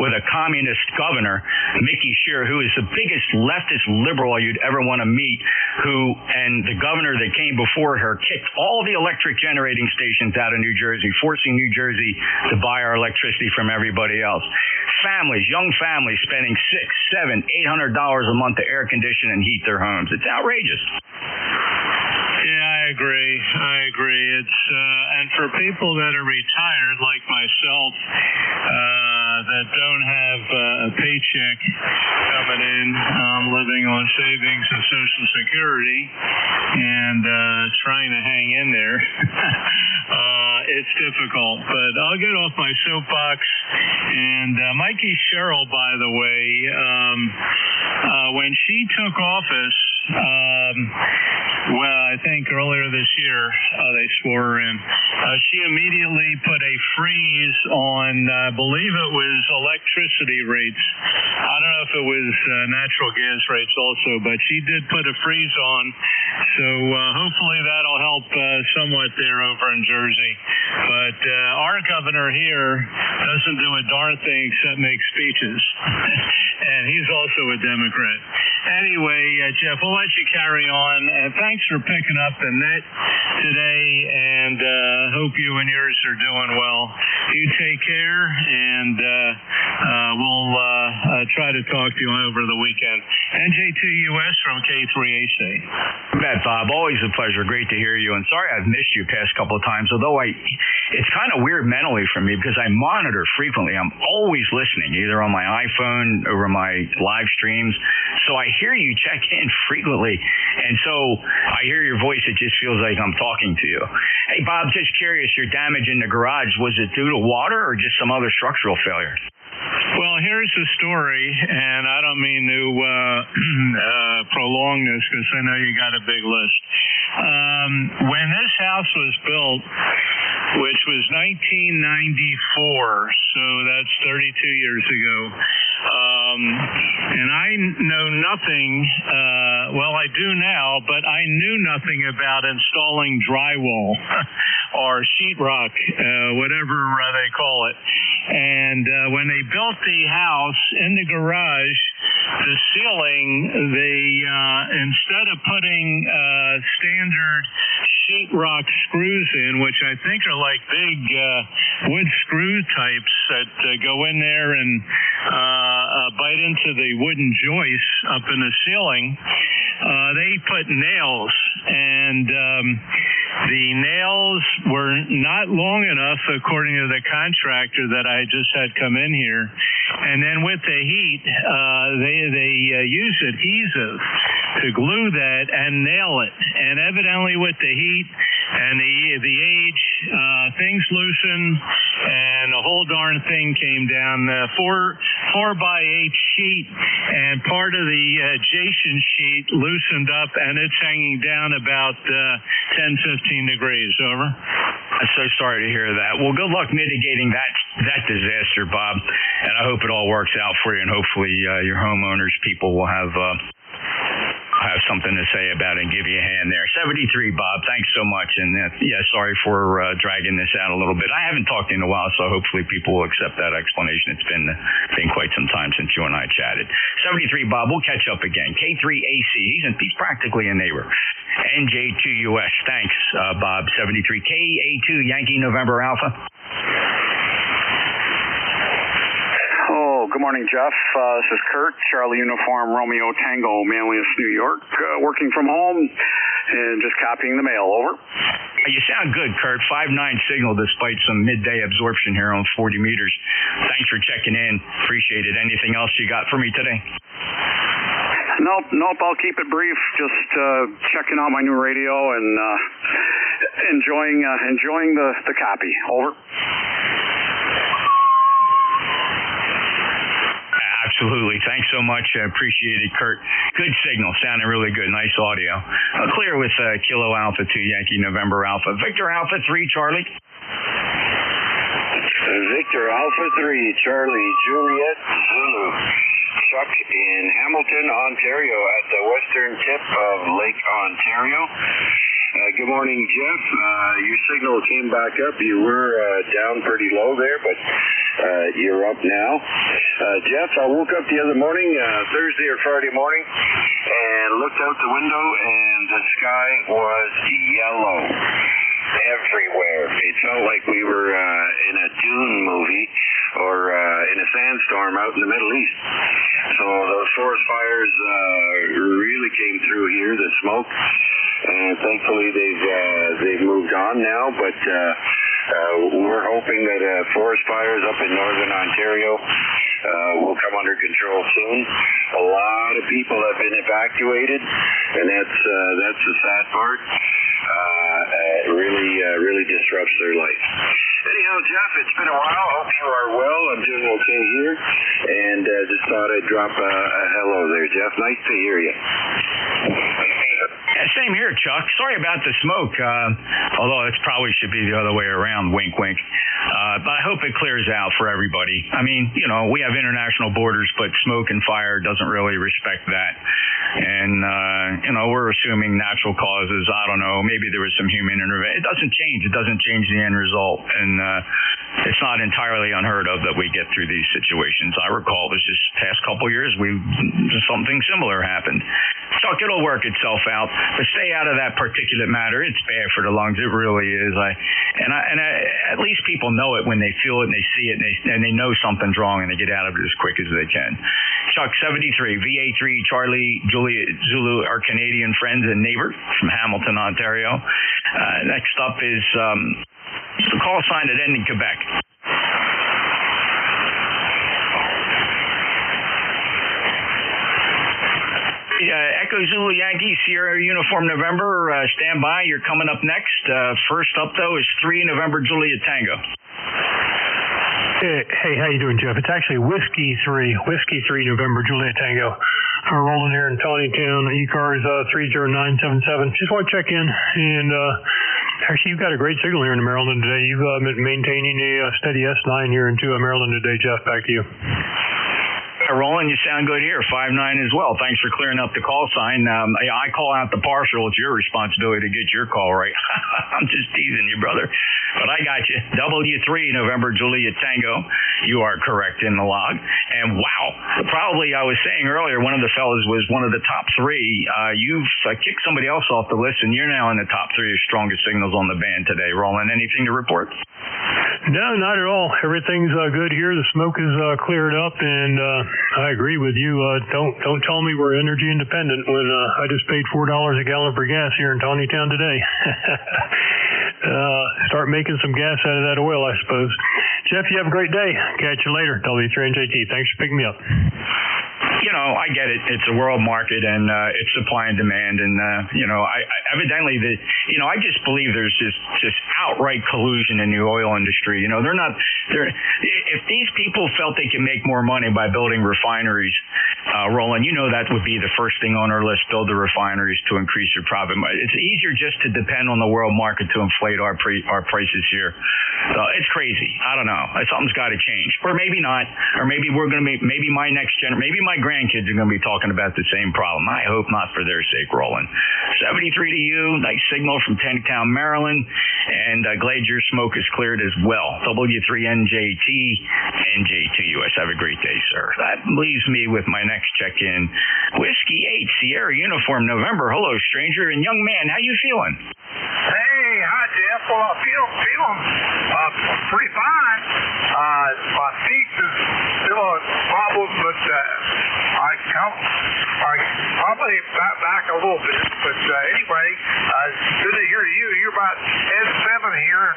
with a communist governor, Mickey Shear, who is the biggest leftist liberal you'd ever want to meet, and the governor that came before her kicked all the electric generating stations out of New Jersey, forcing New Jersey to buy our electricity from everybody else. Families, young families, spending $600, $700, $800 a month to air condition and heat their homes. It's outrageous. Yeah, I agree. It's and for people that are retired like myself, that don't have a paycheck coming in, living on savings and Social Security, and trying to hang in there, it's difficult. But I'll get off my soapbox. And Mikey Sherrill, by the way, when she took office, well, I think earlier this year, they swore her in. She immediately put a freeze on, I believe it was electricity rates. I don't know if it was natural gas rates also, but she did put a freeze on. So hopefully that'll help somewhat there over in Jersey. But our governor here doesn't do a darn thing except make speeches. And he's also a Democrat. Anyway, Jeff, we'll let you carry on. And thanks for picking up the net today, and hope you and yours are doing well. You take care, and we'll try to talk to you over the weekend. NJ2US from K3AC. Bet, Bob. Always a pleasure. Great to hear you. And sorry I've missed you past couple of times, although it's kind of weird mentally for me because I monitor frequently. I'm always listening, either on my iPhone or my live streams. So I hear you check in frequently. And so I hear your voice. It just feels like I'm talking to you. Hey, Bob, just curious, your damage in the garage, was it due to water or just some other structural failure? Well, here's the story, and I don't mean to prolong this because I know you got a big list. When this house was built, which was 1994, so that's 32 years ago, and I know nothing, well, I do now, but I knew nothing about installing drywall or sheetrock, whatever they call it. And when they built the house in the garage, the ceiling, they instead of putting standard sheetrock screws in, which I think are like big wood screw types that go in there and bite into the wooden joists up in the ceiling, they put nails, and the nails were not long enough, according to the contractor that I just had come in here. And then with the heat, they use adhesive to glue that and nail it. And evidently with the heat and the age, things loosened, and the whole darn thing came down. 4 by 8 sheet, and part of the adjacent sheet loosened up, and it's hanging down about 10-15 degrees. Over. I'm so sorry to hear that. Well, good luck mitigating that disaster, Bob, and I hope it all works out for you, and hopefully your homeowners people will have something to say about it and give you a hand there. 73, Bob, thanks so much. And yeah, sorry for dragging this out a little bit. I haven't talked in a while, so hopefully people will accept that explanation. It's been quite some time since you and I chatted. 73, Bob, we'll catch up again. K3AC, he's practically a neighbor. NJ2US, thanks, Bob. 73, KA2, Yankee November Alpha. Good morning, Jeff. This is Kurt, Charlie Uniform Romeo Tango, Manlius, New York, working from home and just copying the mail. Over. You sound good, Kurt. 5.9 signal despite some midday absorption here on 40 meters. Thanks for checking in. Appreciate it. Anything else you got for me today? Nope. I'll keep it brief. Just checking out my new radio and enjoying the copy. Over. Absolutely. Thanks so much. I appreciate it, Kurt. Good signal. Sounding really good. Nice audio. Clear with Kilo Alpha 2 Yankee November Alpha. Victor Alpha 3 Charlie. Victor Alpha 3 Charlie Juliet Zulu. Chuck in Hamilton, Ontario at the western tip of Lake Ontario. Good morning, Jeff. Your signal came back up. You were down pretty low there, but you're up now. Jeff, I woke up the other morning, Thursday or Friday morning, and looked out the window, and the sky was yellow everywhere. It felt like we were in a Dune movie or in a sandstorm out in the Middle East. So those forest fires really came through here, the smoke. And thankfully they've moved on now, but we're hoping that forest fires up in northern Ontario will come under control soon. A lot of people have been evacuated, and that's the sad part. It really disrupts their life. Anyhow, Jeff, it's been a while. Hope you are well. I'm doing okay here, and just thought I'd drop a hello there, Jeff. Nice to hear you. Yeah, same here, Chuck. Sorry about the smoke, although it probably should be the other way around, wink, wink. But I hope it clears out for everybody. I mean, we have international borders, but smoke and fire doesn't really respect that. And, we're assuming natural causes. I don't know. Maybe there was some human intervention. It doesn't change. It doesn't change the end result. And it's not entirely unheard of that we get through these situations. I recall this past couple years, something similar happened. Chuck, it'll work itself out, but stay out of that particulate matter. It's bad for the lungs. It really is. At least people know it when they feel it and they see it and they know something's wrong and they get out of it as quick as they can. Chuck, 73, VA3, Charlie, Juliet, Zulu, our Canadian friends and neighbor from Hamilton, Ontario. Next up is the call sign that ended in Quebec. Echo Zulu Yankee, Sierra Uniform November, stand by. You're coming up next. First up, though, is 3 November Juliet Tango. Hey, how you doing, Jeff? It's actually Whiskey 3 November Juliet Tango. We're rolling here in Tawnytown, ECARS 30977. Just want to check in, and actually, you've got a great signal here in Maryland today. You've been maintaining a steady S9 here into Maryland today, Jeff. Back to you. Roland, you sound good here. 5-9 as well. Thanks for clearing up the call sign. I call out the partial. It's your responsibility to get your call right. I'm just teasing you, brother. But I got you. W3 November Juliet Tango. You are correct in the log. And wow, probably I was saying earlier, one of the fellas was one of the top 3. You've kicked somebody else off the list, and you're now in the top 3 of strongest signals on the band today. Roland, anything to report? No, not at all. Everything's good here. The smoke is cleared up, and I agree with you. Don't tell me we're energy independent when I just paid $4 a gallon for gas here in Tawnytown today. Start making some gas out of that oil, I suppose. Jeff, you have a great day. Catch you later. W3NJT. Thanks for picking me up. I get it. It's a world market, and it's supply and demand, and I evidently I just believe there's just outright collusion in the oil industry. If these people felt they could make more money by building refineries, Roland, that would be the first thing on our list: build the refineries to increase your profit. It's easier just to depend on the world market to inflate our prices here. So it's crazy. I don't know. Something's got to change, or maybe not, or maybe we're going to maybe my next generation, maybe my grandkids are going to be talking about the same problem. I hope not for their sake, Roland. 73 to you. Nice signal from Taneytown, Maryland, and glad your smoke is cleared as well. W3NJT, NJ2US. Have a great day, sir. That leaves me with my next check-in. Whiskey 8, Sierra Uniform November. Hello, stranger. And young man, how you feeling? Hey, hi, Jeff. Well, I feel pretty fine. My feet is still a problem, but I probably back a little bit. But anyway, good to hear you. You're about S7 here,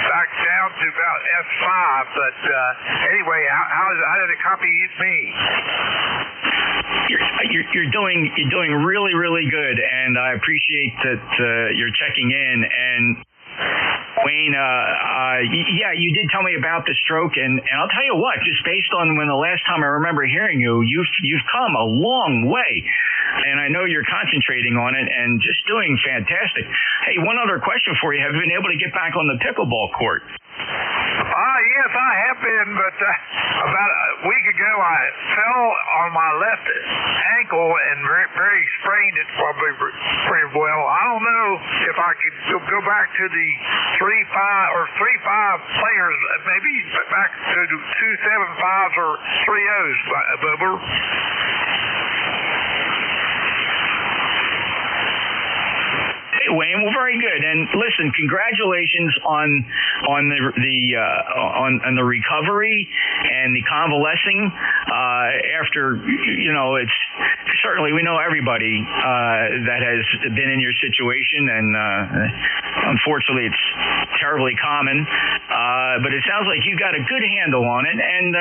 back down to about S5. But anyway, how did it copy me? You're doing really, really good, and I appreciate that you're checking in. And Wayne, you did tell me about the stroke, and I'll tell you what, just based on when the last time I remember hearing you've come a long way, and I know you're concentrating on it and just doing fantastic. Hey, one other question for you: have you been able to get back on the pickleball court? Yes, I have been, but about a week ago I fell on my left ankle and very sprained it probably pretty well. I don't know if I could go back to the 3-5 players, maybe back to 2-7-5s or 3-0s, Bubba. Wayne, well, very good. And listen, congratulations on the recovery and the convalescing. After it's certainly, we know everybody that has been in your situation, and unfortunately, it's terribly common. But it sounds like you got a good handle on it. And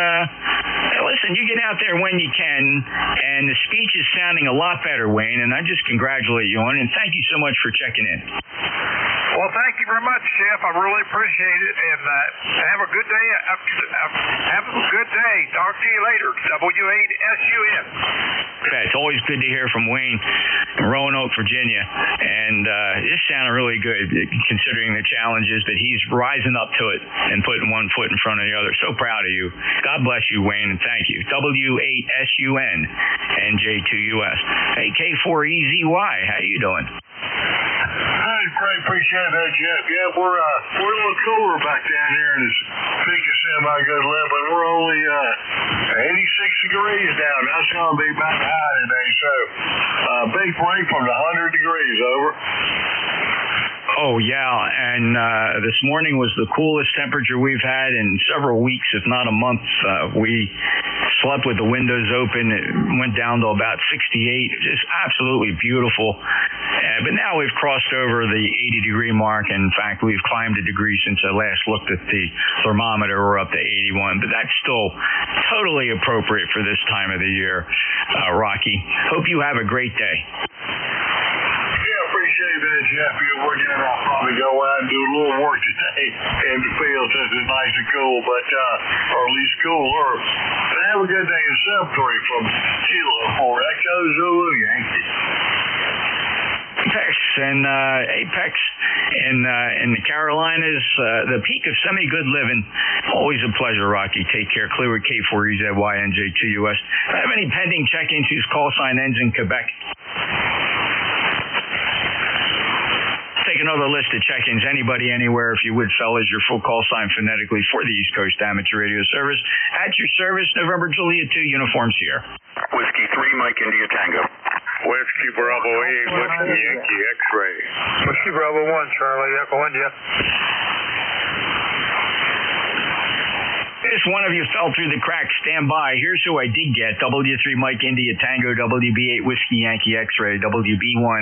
listen, you get out there when you can, and the speech is sounding a lot better, Wayne. And I just congratulate you on it, and thank you so much for checking in. Well, thank you very much, Jeff. I really appreciate it, and have a good day. Have a good day. Talk to you later. W8SUN. It's always good to hear from Wayne in Roanoke, Virginia, and this sounded really good considering the challenges, but he's rising up to it and putting one foot in front of the other. So proud of you. God bless you, Wayne, and thank you. W8SUN, NJ2US. Hey, K4EZY, how you doing? Hi, Great. Appreciate that, Jeff. Yeah, we're a little cooler back down here in this peak of semi-good living. We're only 86 degrees down. That's going to be about high today. So, big break from the 100 degrees. Over. Oh, yeah, and this morning was the coolest temperature we've had in several weeks, if not a month. We slept with the windows open. It went down to about 68, just absolutely beautiful. But now we've crossed over the 80-degree mark. In fact, we've climbed a degree since I last looked at the thermometer. We're up to 81, but that's still totally appropriate for this time of the year, Rocky. Hope you have a great day. Jeff, I'll probably go out and do a little work today in the field since it's nice and cool, or at least cooler. But have a good day in 7-3 from Kilo 4 Echo Zulu Yankee. Apex in the Carolinas, the peak of semi-good living. Always a pleasure, Rocky. Take care. Clear with K4EZY NJ2US. Have any pending check-ins whose call sign ends in Quebec? Take another list of check-ins. Anybody, anywhere, if you would, fellas, your full call sign phonetically for the East Coast Amateur Radio Service. At your service, November Juliet 2, uniforms here. Whiskey 3, Mike India Tango. Whiskey Bravo 8, Whiskey Yankee X-Ray. Whiskey Bravo 1, Charlie Echo India. If one of you fell through the cracks, stand by. Here's who I did get. W3 Mike India Tango, WB8 Whiskey Yankee X-Ray, WB1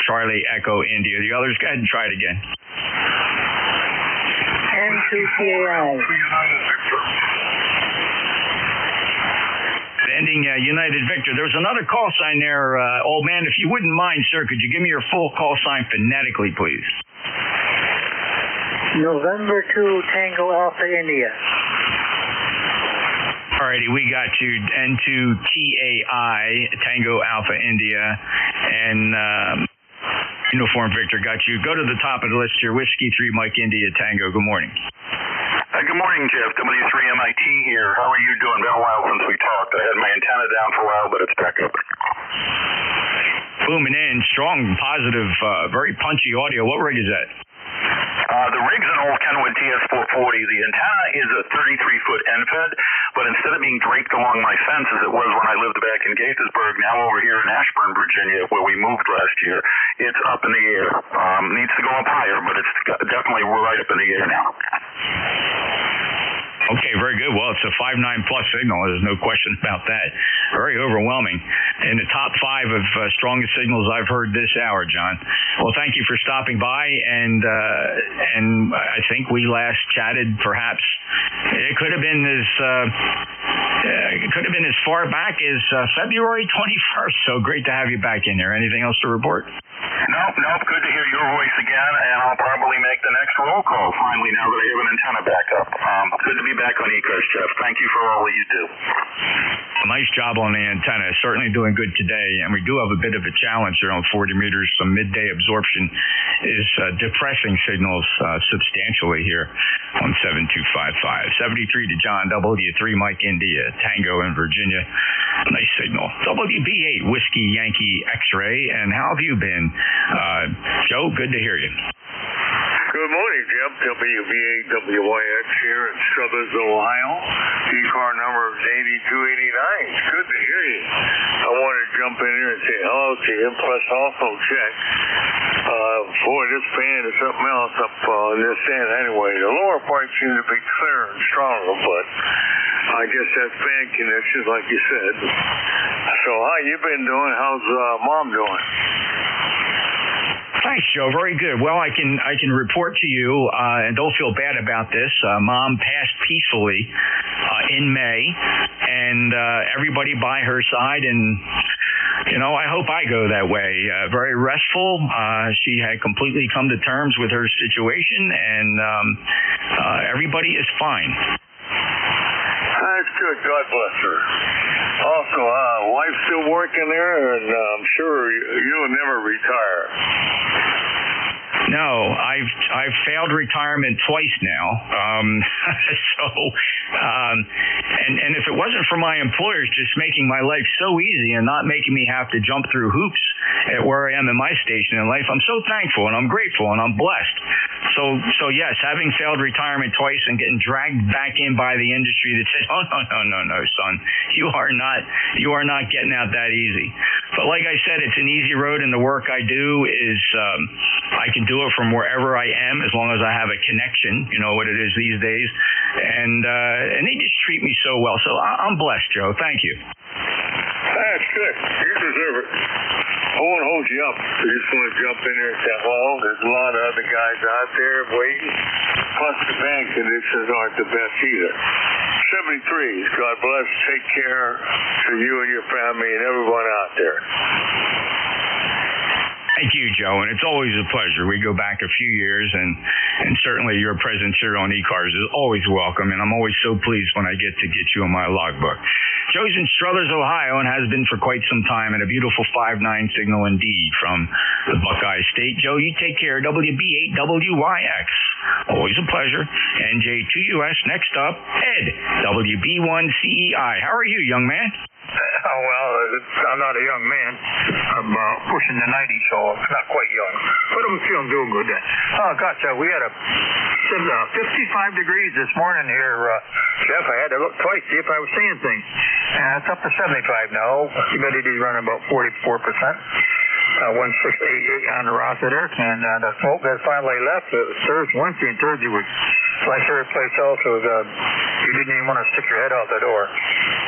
Charlie Echo India. The others, go ahead and try it again. N2CAI. Ending United Victor. There was another call sign there. Old man, if you wouldn't mind, sir, could you give me your full call sign phonetically, please? November 2 Tango Alpha India. Alrighty, we got you. N2TAI, Tango Alpha India, and Uniform Victor got you. Go to the top of the list here. Whiskey 3 Mike India Tango. Good morning. Good morning, Jeff. W3MIT here. How are you doing? Been a while since we talked. I had my antenna down for a while, but it's back up. Booming in. Strong, positive, very punchy audio. What rig is that? The rig's an old Kenwood TS440. The antenna is a 33-foot end-fed, but instead of being draped along my fence as it was when I lived back in Gaithersburg, now over here in Ashburn, Virginia, where we moved last year, it's up in the air. Needs to go up higher, but it's definitely right up in the air now. Okay, very good. Well, it's a 5.9 plus signal. There's no question about that. Very overwhelming. In the top 5 of strongest signals I've heard this hour, John. Well, thank you for stopping by, and I think we last chatted. Perhaps it could have been as far back as February 21st. So great to have you back in there. Anything else to report? Nope. Good to hear your voice again, and I'll probably make the next roll call finally now that I have an antenna back up. Good to be back on ECARS, Jeff. Thank you for all that you do. Nice job on the antenna. Certainly doing good today, and we do have a bit of a challenge here on 40 meters. Some midday absorption is depressing signals substantially here on 7255. 73 to John, W3 Mike India, Tango in Virginia. Nice signal. WB8 Whiskey Yankee X-Ray, and how have you been? Joe, good to hear you. Good morning, Jeff. WB8WYX here in Stubbins, Ohio. ECAR number 8289. It's good to hear you. I wanted to jump in here and say hello to you, plus also check. Boy, this band is something else up on this end anyway. The lower parts seem to be clearer and stronger, but I guess that's band connections, like you said. So how you been doing? How's Mom doing? Thanks, Joe. Very good. Well, I can report to you, and don't feel bad about this. Mom passed peacefully in May, and everybody by her side, and I hope I go that way. Very restful. She had completely come to terms with her situation, and everybody is fine. That's good. God bless her. Also, wife's still working there, and I'm sure you'll never retire. No, I've failed retirement twice now. And if it wasn't for my employers just making my life so easy and not making me have to jump through hoops at where I am in my station in life, I'm so thankful and I'm grateful and I'm blessed. So yes, having failed retirement twice and getting dragged back in by the industry that says, "Oh no, son, you are not getting out that easy." But like I said, it's an easy road, and the work I do is I can do it from wherever I am as long as I have a connection. You know what it is these days, and they just treat me so well. So I'm blessed, Joe. Thank you. That's good. You deserve it. I won't hold you up. I just want to jump in there and say, well, there's a lot of other guys out there waiting. Plus, the band conditions aren't the best either. 73s, God bless. Take care to you and your family and everyone out there. Thank you, Joe, and it's always a pleasure. We go back a few years, and certainly your presence here on ECARS is always welcome, and I'm always so pleased when I get to get you in my logbook. Joe's in Struthers, Ohio, and has been for quite some time, and a beautiful 5.9 signal indeed from the Buckeye State. Joe, you take care. WB8WYX. Always a pleasure. NJ2US. Next up, Ed, WB1CEI. How are you, young man? Oh, well, I'm not a young man. I'm pushing the 90s, so I'm not quite young. But I'm feeling doing good then. Oh, gosh, we had a 55 degrees this morning here, Jeff. I had to look twice, see if I was seeing things. And it's up to 75 now. Humidity's running about 44%. 1688 on the roster there, and the smoke has finally left. Thursday, Wednesday, and Thursday was like every place else was. You didn't even want to stick your head out the door.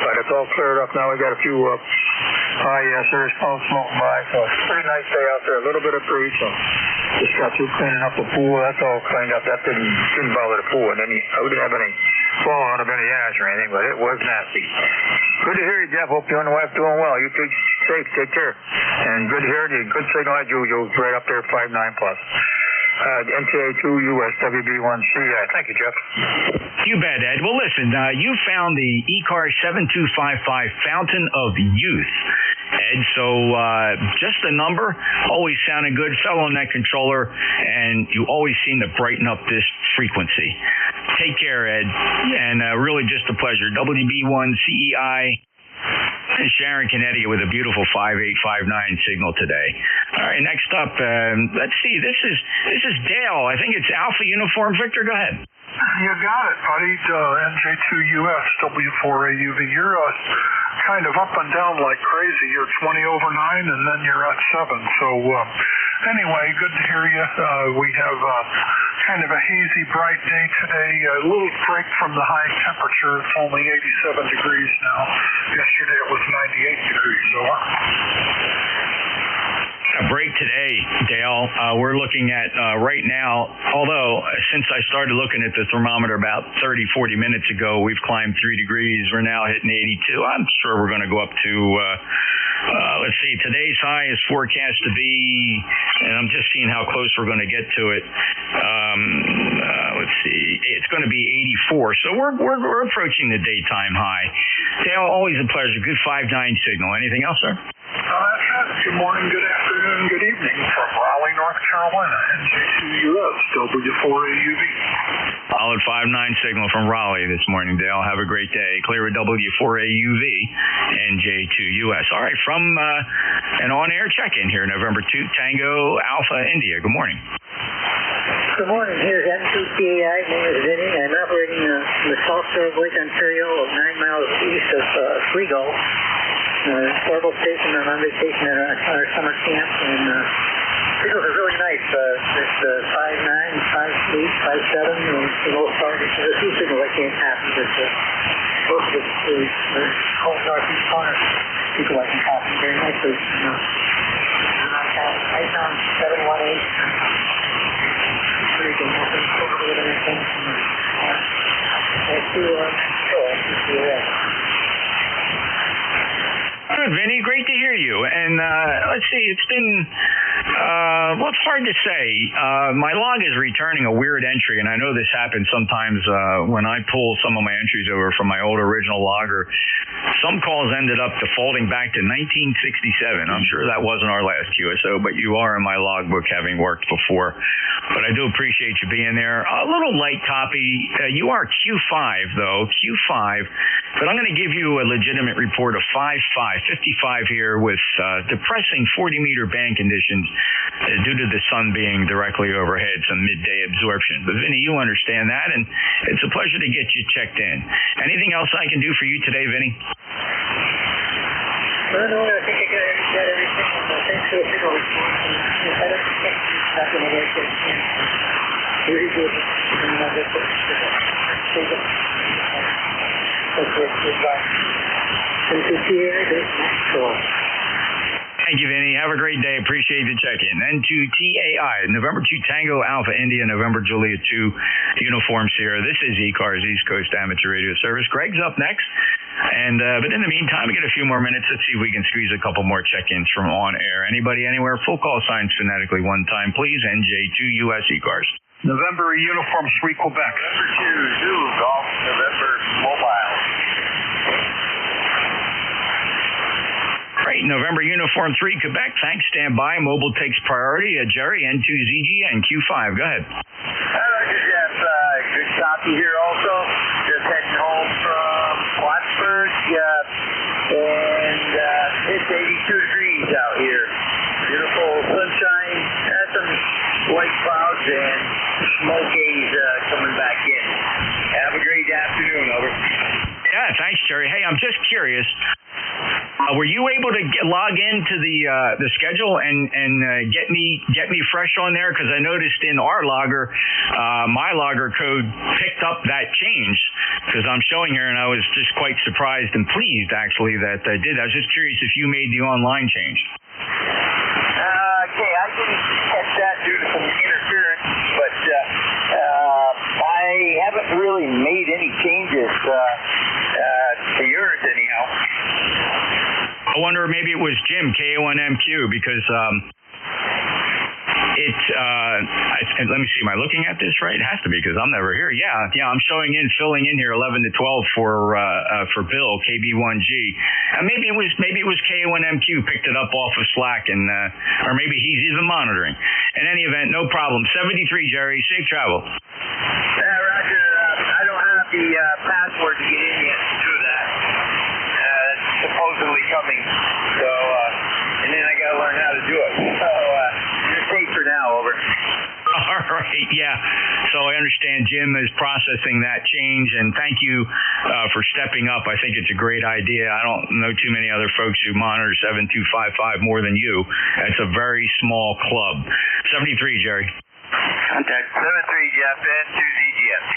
But it's all cleared up now. We got a few there's smoke floating by, so it's a pretty nice day out there. A little bit of breeze, so just got through cleaning up the pool. That's all cleaned up. That didn't bother the pool, and I didn't have any fallout of any ash or anything, but it was nasty. Good to hear you, Jeff. Hope you and the wife doing well. You keep safe. Take care. And good to hear you. Good signal as usual. Right up there, 5.9 plus. NJ2US WB1CI. Thank you, Jeff. You bet, Ed. Well, listen, you found the ECARS 7255 Fountain of Youth, Ed. So just the number always sounded good. Fell on that controller, and you always seem to brighten up this frequency. Take care, Ed. And really just a pleasure. WB1CEI. Sharon, Connecticut, with a beautiful 5859 signal today. All right, next up, let's see. This is Dale. I think it's Alpha Uniform Victor. Go ahead. You got it, buddy. NJ2US W4AUV. You're kind of up and down like crazy. You're 20 over 9, and then you're at 7. So anyway, good to hear you. We have kind of a hazy, bright day today. A little break from the high temperature. It's only 87 degrees now. Yesterday it was 98 degrees. Over. A break today, Dale. We're looking at right now, although since I started looking at the thermometer about 30, 40 minutes ago, we've climbed 3 degrees. We're now hitting 82. I'm sure we're going to go up to, let's see, today's high is forecast to be, and I'm just seeing how close we're going to get to it. Let's see, it's going to be 84. So we're approaching the daytime high. Dale, always a pleasure. Good 5.9 signal. Anything else, sir? That's it. Good morning, good afternoon, good evening from Raleigh, North Carolina. NJ2US W4AUV. Solid 5.9 signal from Raleigh this morning, Dale. Have a great day. Clear with W4AUV, NJ2US. All right, from an on-air check-in here, November 2, Tango Alpha India. Good morning. Good morning. Here's M2CAI. My name is Vinny. I'm operating the South Shore of Lake Ontario, 9 miles east of Sligo. Portable station. I'm on vacation at our summer camp, and signals are really nice. There's 5.9, 5.8, 5.7, and for the most part, there's a few signals I can't copy, but most of it's the whole northeast corner. People I can copy very nicely. I found 718. Pretty good. Hopefully, with anything. Thank you. Good, Vinny. Great to hear you. And let's see, it's been Well, it's hard to say. My log is returning a weird entry, and I know this happens sometimes when I pull some of my entries over from my old original logger. Some calls ended up defaulting back to 1967. I'm sure that wasn't our last QSO, but you are in my logbook having worked before. But I do appreciate you being there. A little light copy. You are Q5, though. Q5. But I'm going to give you a legitimate report of 55 here with depressing 40-meter band conditions due to the sun being directly overhead, some midday absorption. But Vinny, you understand that, and it's a pleasure to get you checked in. Anything else I can do for you today, Vinny? No, I think I got everything. Thanks for the signal. Very good. Thank you, Vinny. Have a great day. Appreciate the check-in. N2TAI, November 2 Tango Alpha India, November Juliet 2 Uniform Sierra. This is ECARS, East Coast Amateur Radio Service. Greg's up next. And but in the meantime, we get a few more minutes. Let's see if we can squeeze a couple more check-ins from on air. Anybody, anywhere, full call signs phonetically one time, please. NJ2US ECARS. November Uniform 3 Quebec. November 2 Zulu Golf, November Mobile. Great. November Uniform 3 Quebec. Thanks. Stand by. Mobile takes priority. Jerry, N2ZG and Q5. Go ahead. Yes, good copy here also. Just heading home from Plattsburgh, and it's 82 degrees out here. Beautiful sunshine, some white clouds, and smoke haze coming back in. Have a great afternoon, over. Yeah, thanks, Jerry. Hey, I'm just curious. Were you able to log into the schedule and get me fresh on there? Because I noticed in our logger, my logger code picked up that change. Because I'm showing here, and I was just quite surprised and pleased actually that I did. I was just curious if you made the online change. Okay, I didn't catch that due to some interference, but I haven't really made any changes to yours anyhow. I wonder maybe it was Jim, K-O-N-M-Q, because let me see, am I looking at this right? It has to be because I'm never here. Yeah, I'm filling in here 11 to 12 for Bill, KB1G. And maybe it was K-O-N-M-Q picked it up off of Slack, and or maybe he's even monitoring. In any event, no problem. 73, Jerry, safe travel. Roger. I don't have the password to get in yet to do that. Supposedly coming, so and then I gotta learn how to do it. So you're safe for now, over. All right, yeah. So I understand Jim is processing that change, and thank you for stepping up. I think it's a great idea. I don't know too many other folks who monitor 7255 more than you. It's a very small club. 73, Jerry. Contact 73 Jeff N2ZGF.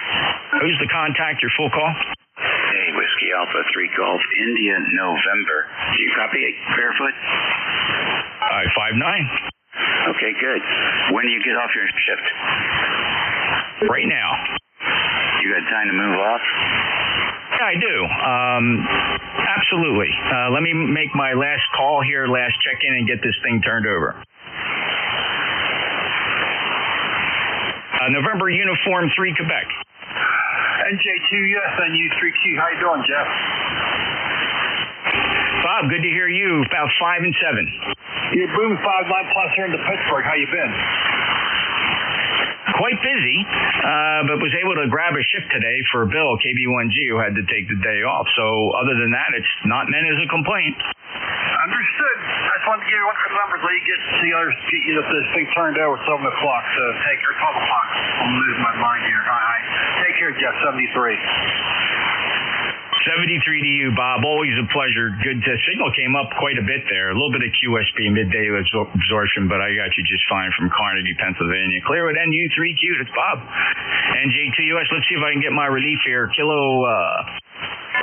Who's the contact? Your full call? Hey, Whiskey Alpha 3 Golf India November. Do you copy it, Barefoot? 5-9. Okay, good. When do you get off your shift? Right now. You got time to move off? Yeah, I do. Absolutely. Let me make my last call here, last check-in, and get this thing turned over. November Uniform 3 Quebec. NJ2US and U3Q. How you doing, Jeff? Bob, good to hear you. About 5 and 7. You're booming 5-9 plus here into Pittsburgh. How you been? Quite busy, but was able to grab a shift today for Bill, KB1G, who had to take the day off. So other than that, it's not meant as a complaint. Understood. I just wanted to give you one quick number so you get this thing turned over at 7 o'clock. So take care. 12 o'clock. I'm losing my mind here. All right. Take care, Jeff. 73. 73 to you, Bob. Always a pleasure. Good. Signal came up quite a bit there. A little bit of QSB midday absorption, but I got you just fine from Carnegie, Pennsylvania. Clear with NU3Q. That's Bob. NJ2US. Let's see if I can get my relief here. Kilo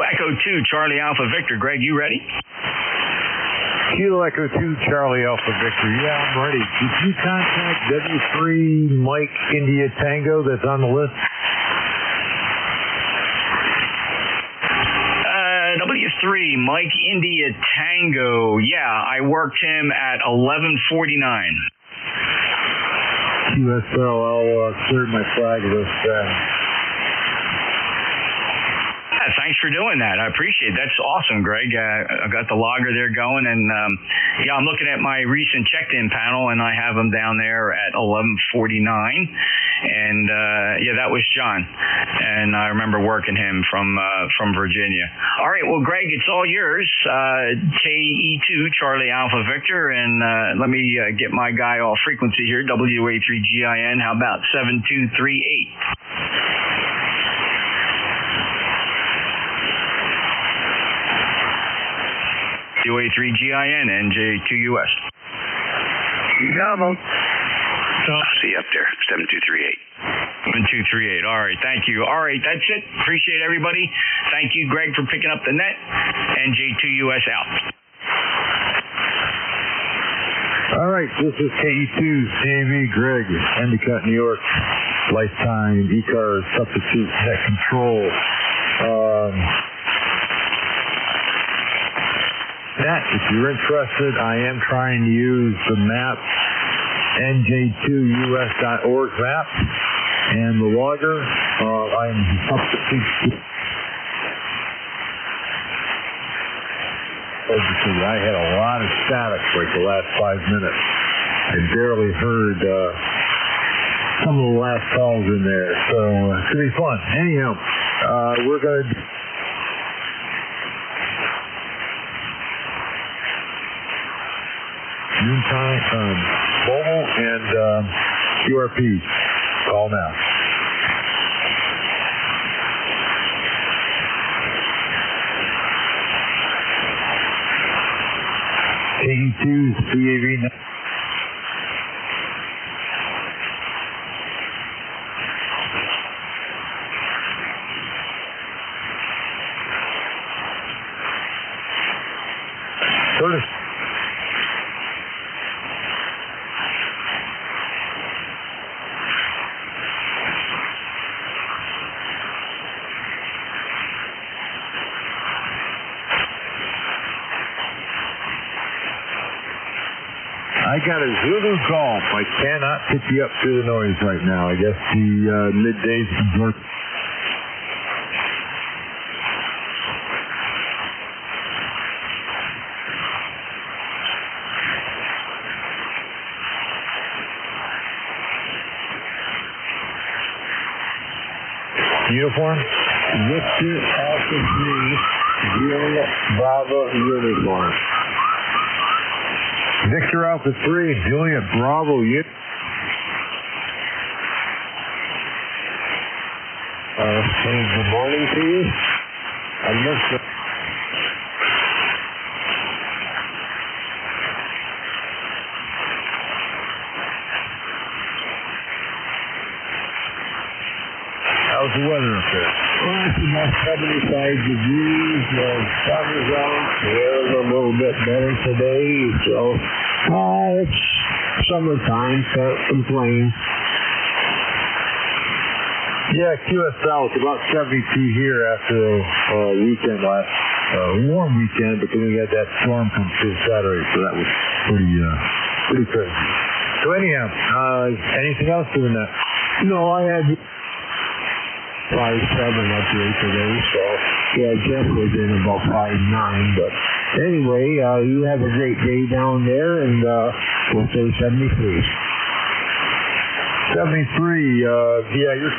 Echo 2, Charlie Alpha Victor. Greg, you ready? Kilo Echo 2, Charlie Alpha Victor. Yeah, I'm ready. Did you contact W3 Mike India Tango that's on the list? W3 Mike India Tango. Yeah, I worked him at 11:49. QSL, I'll clear my flag list then. Thanks for doing that. I appreciate it. That's awesome, Greg. I got the logger there going, and yeah, I'm looking at my recent checked-in panel, and I have them down there at 11:49. And yeah, that was John, and I remember working him from Virginia. All right, well, Greg, it's all yours. KE2 Charlie Alpha Victor, and let me get my guy off frequency here. WA3GIN. How about 7238? WA3GIN, NJ2US. I'll see you up there, 7238. 7238. All right, thank you. All right, that's it. Appreciate everybody. Thank you, Greg, for picking up the net. NJ2US out. All right, this is KE2 CAV Greg, Endicott, New York. Lifetime ECARS substitute net control. That, if you're interested, I am trying to use the map, NJ2US.org map, and the logger. I'm substitute. I had a lot of static like the last 5 minutes. I barely heard some of the last calls in there, so it's going to be fun. Anyhow, we're going to... Noontime, mobile, and QRP. Call now. KE2 CAV. Sort of. I got a Zulu Golf. I cannot pick you up through the noise right now. I guess the middays work. Uniform? Victor Alpha 3, Juliet Bravo Uniform. Victor Alpha 3, Juliet Bravo, good morning to you. I missed it. How's the weather up there? Well, it's about 75 degrees. Sun is out. The weather's a little bit better today, so it's summertime. Can't complain. Yeah, QSL, it's about 72 here after a weekend last, warm weekend, but then we had that storm come through Saturday, so that was pretty crazy. So anyhow, anything else doing that? No, I had 5.7 up here today, so yeah, Jeff was in about 5.9, but anyway, you have a great day down there, and we'll say 73. 73, yeah, you're...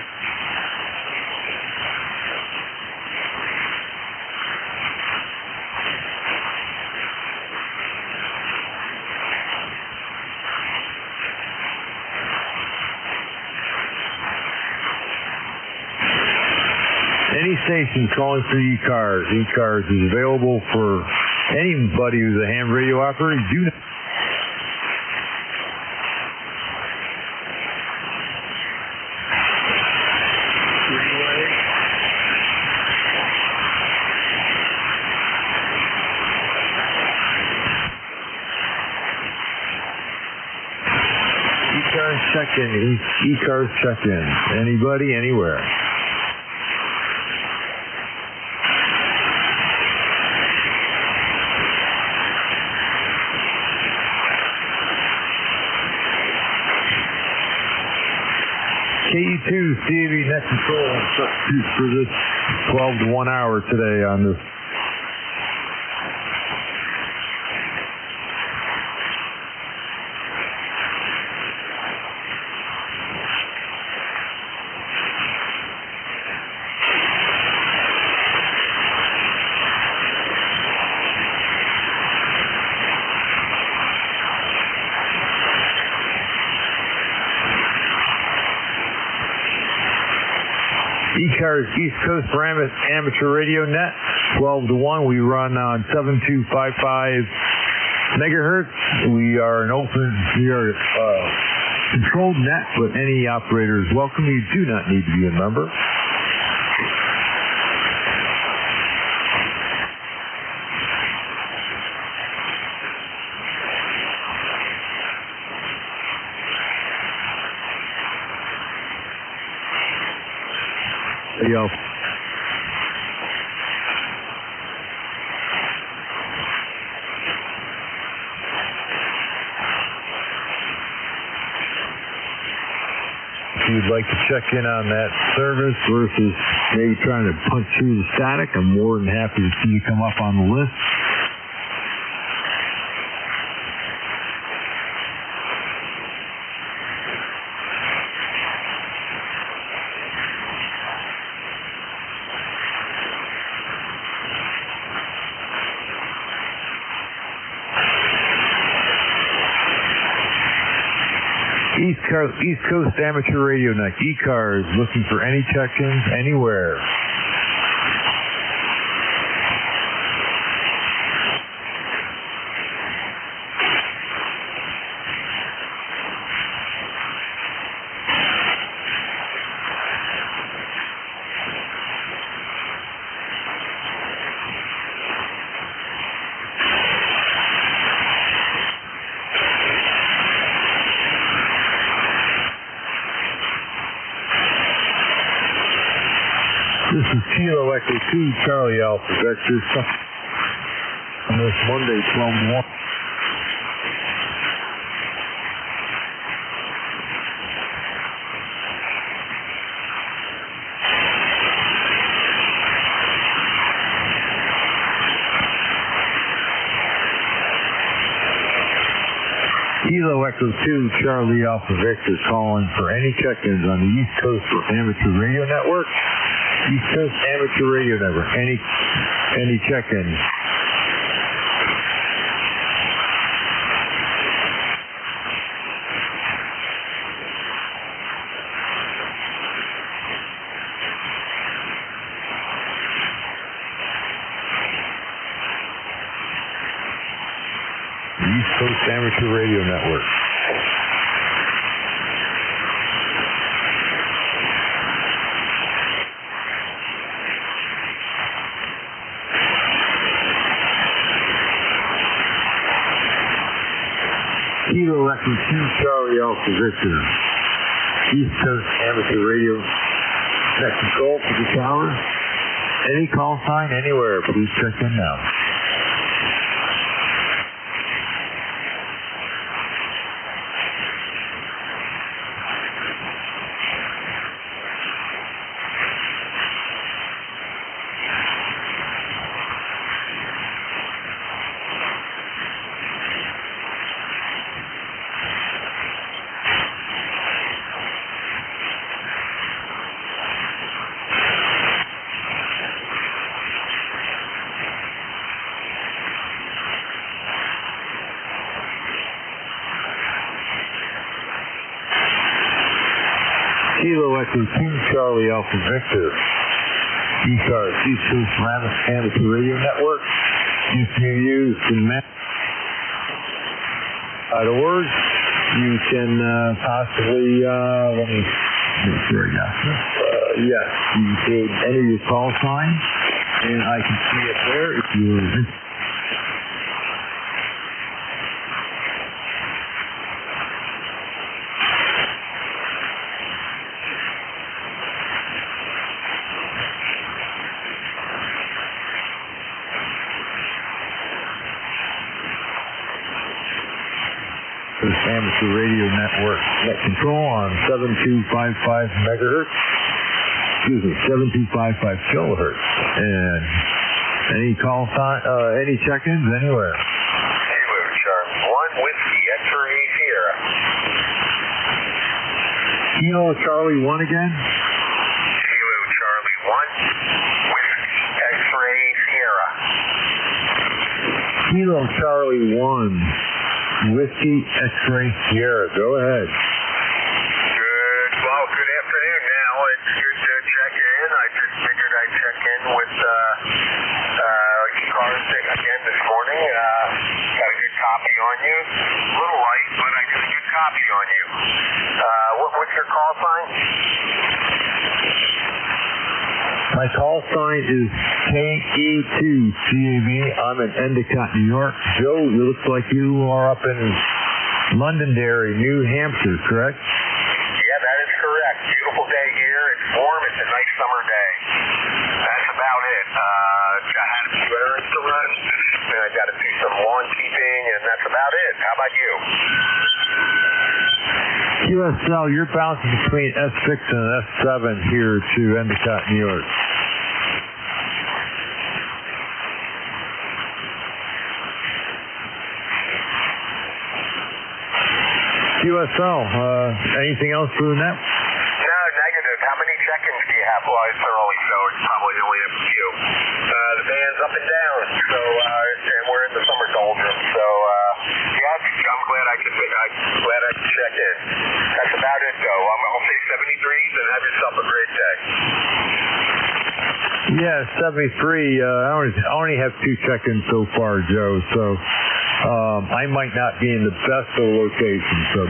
Any station calling for ECARS. ECARS is available for anybody who's a ham radio operator. Do not. ECARS check-in. ECARS check-in. Anybody, anywhere. CAV net control substitute for this 12 to 1 hour today on this. ECARS East Coast Amateur Radio Net, 12 to 1. We run on 7255 megahertz. We are controlled net, but any operator is welcome. You do not need to be a member. Yo. If you'd like to check in on that service versus maybe trying to punch through the static, I'm more than happy to see you come up on the list. East Coast Amateur Radio Net, ECARS, looking for any check-ins anywhere. This is Kilo Echo 2, Charlie Alpha Vector, on this Monday, 12 to 1. Kilo Echo 2, Charlie Alpha Victor, calling for any check-ins on the East Coast Amateur Radio Network. East Coast Amateur Radio Network. Any check-ins? East Coast Amateur Radio Network. Kilo Echo 2, Charlie Alpha Victor. East Coast Amateur Radio Net Control for the tower. Any call sign anywhere, please check in now. Kilo Echo 2, Charlie Alpha Victor. ECARS, East Coast Amateur Radio Network. If you use the map.org, you can possibly, let me make sure I got this. Yes, you could enter your call sign, and I can see it there if you're this amateur radio network. Net control on 7255 megahertz. Excuse me, 7255 kilohertz. And any call sign, any check-ins anywhere? Kilo Charlie 1 Whiskey X-Ray Sierra. Kilo Charlie 1 again? Kilo Charlie 1 Whiskey X-Ray Sierra. Kilo Charlie 1 Whiskey X-Ray Sierra. Go ahead. Good afternoon now. It's good to check in. I just figured I'd check in with ECARS again this morning. Got a good copy on you. A little light, but I got a good copy on you. What's your call sign? My call sign is KE2CAV. I'm in Endicott, New York. Joe, it looks like you are up in Londonderry, New Hampshire, correct? Yeah, that is correct. Beautiful day here. It's warm. It's a nice summer day. That's about it. I had a few errands to run, and I got to do some lawn keeping, and that's about it. How about you? QSL, you're bouncing between S6 and S7 here to Endicott, New York. QSL, anything else for the net? No, negative. How many check-ins do you have? Well, it's early, so it's probably only a few. The band's up and down, so and we're in the summer doldrums. So yeah, I'm glad I could check in. That's about it, though. I'll say 73s and have yourself a great day. Yeah, 73. I only have 2 check-ins so far, Joe. So I might not be in the best of locations. So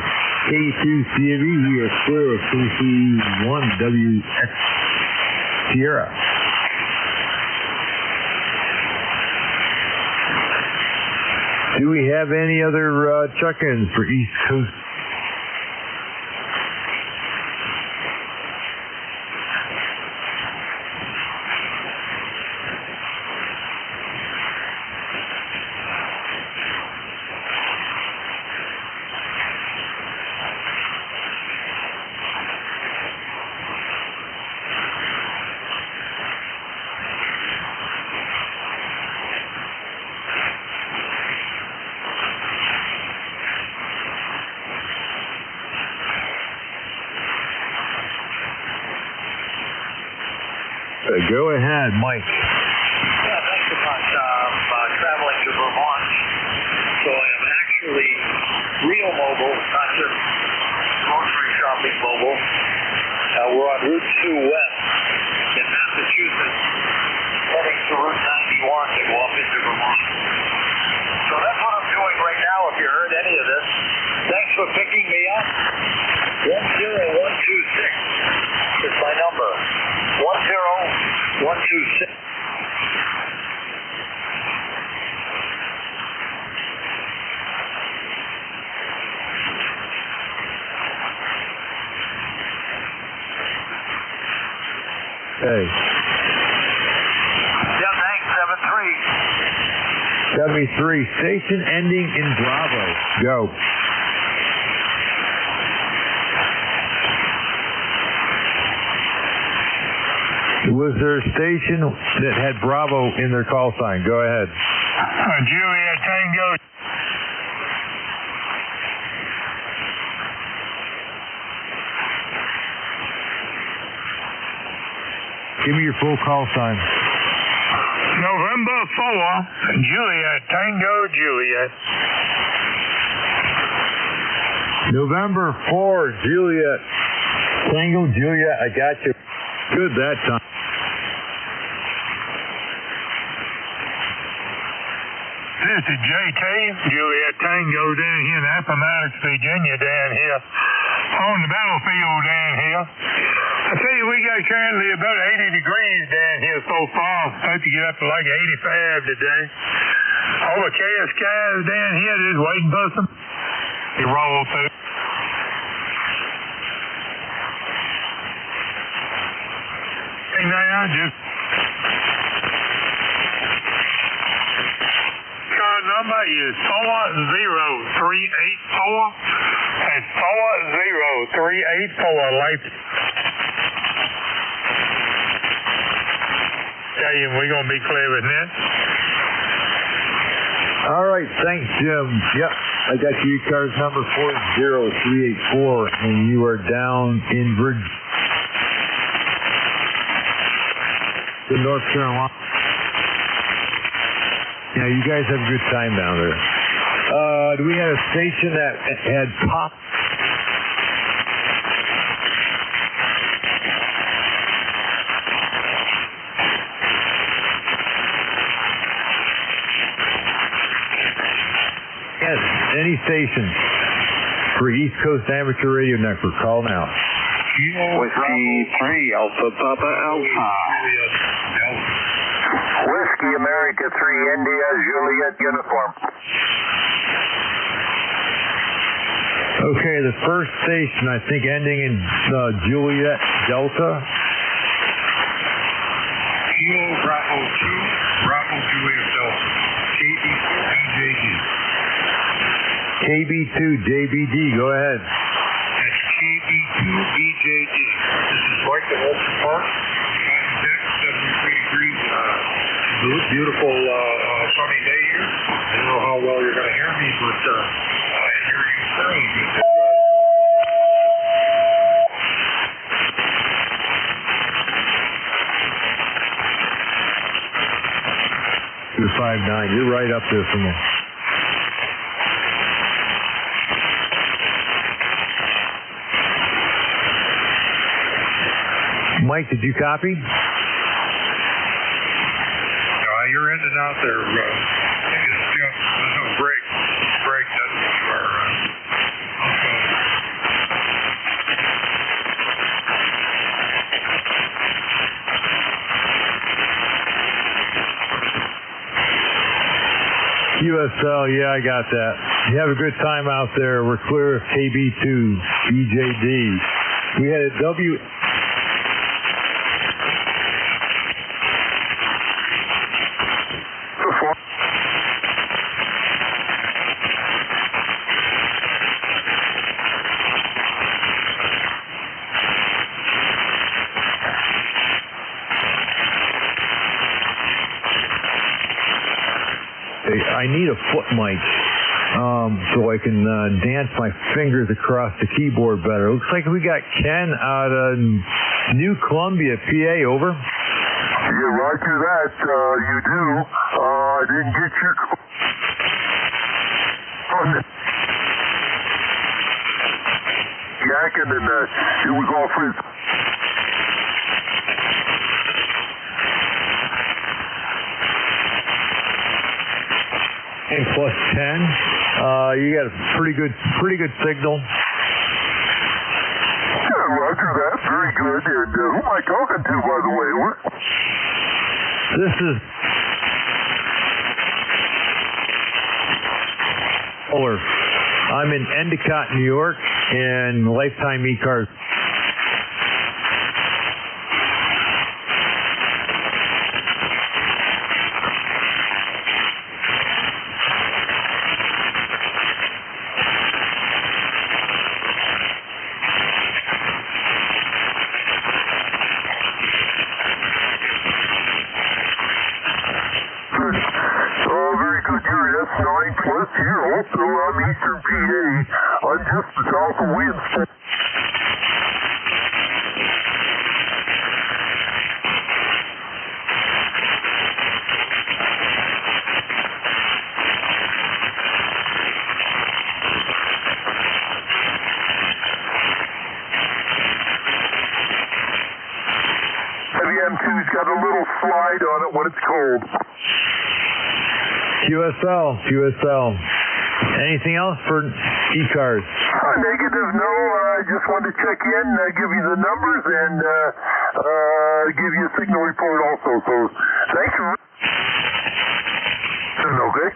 K2CAV, we are clear of CC1WX Sierra. Do we have any other check-ins for East Coast? Go ahead, Mike. Yeah, thanks so much. Traveling to Vermont, so I'm actually real mobile, not just grocery shopping mobile. We're on Route 2 West in Massachusetts, heading to Route 91 to go up into Vermont. So that's what I'm doing right now, if you heard any of this. Thanks for picking me up. 10126 is my number. 10126. Hey. Yeah, thanks. 73. 73. Station ending in Bravo. Go. Was there a station that had Bravo in their call sign? Go ahead. Juliet Tango. Give me your full call sign. November 4, Juliet Tango Juliet. November 4, Juliet. Tango Juliet, I got you. Good that time. This is JT, Juliet Tango down here in Appomattox, Virginia, down here on the battlefield down here. I tell you, we got currently about 80 degrees down here so far. Supposed to get up to like 85 today. All the chaos guys down here just waiting for some. They roll through. Now, just car number is 40384. It's 40384. Life. Tell you, we're going to be clear with that. All right, thanks, Jim. Yep, I got your ECARS number 40384, and you are down in North Carolina. Yeah, you guys have a good time down there. Do we have a station that had pop? Yes, any station for East Coast Amateur Radio Network. Call now. Whiskey 3, Alpha Papa Alpha. Whiskey America 3, India Juliet uniform. Okay, the first station, I think ending in Juliet Delta. Kilo Bravo 2, Bravo Juliet Delta. KB2JBD, go ahead. That's KB2BJD. This is Mike at Olson Park. Deck, 73 degrees. Beautiful sunny day here. I don't know how well you're going to hear me, but I hear you fairly good. You're 5'9". You're right up there for me. Mike, did you copy? You're in and out there. Break. That's what you are. QSL, yeah, I got that. You have a good time out there. We're clear of KB2, BJD. We had a W. I need a foot mic so I can dance my fingers across the keyboard better. Looks like we got Ken out of New Columbia, PA, over. Yeah, roger that. You do. I didn't get your... Yakking and it was all free. And plus 10. You got a pretty good signal. Yeah, roger that. Very good. And who am I talking to, by the way? This is Fuller. I'm in Endicott, New York, and Lifetime ECARS. Eastern PA. I'm just south of Winston. Heavy M2's got a little slide on it when it's cold. QSL. Anything else for ECARS? Negative, no. I just wanted to check in, give you the numbers, and give you a signal report also. So, thanks for... Okay.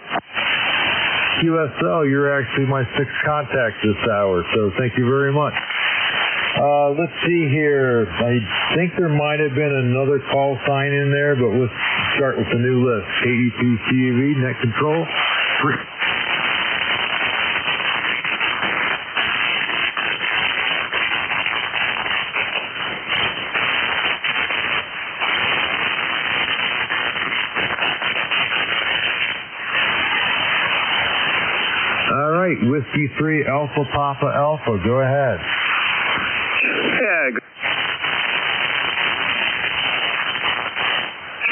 QSL, you're actually my sixth contact this hour, so thank you very much. Let's see here. I think there might have been another call sign in there, but let's start with the new list. KDP CUV, net control. All right, Whiskey 3 Alpha Papa Alpha, go ahead. Yeah.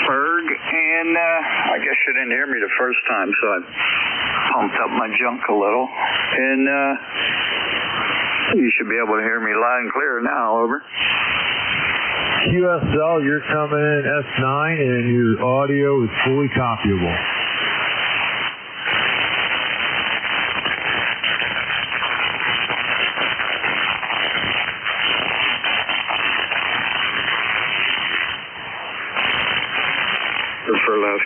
Ferg, and I guess you didn't hear me the first time, so I pumped up my junk a little. And you should be able to hear me loud and clear now, over. QSL, you're coming in S9, and your audio is fully copyable. For left.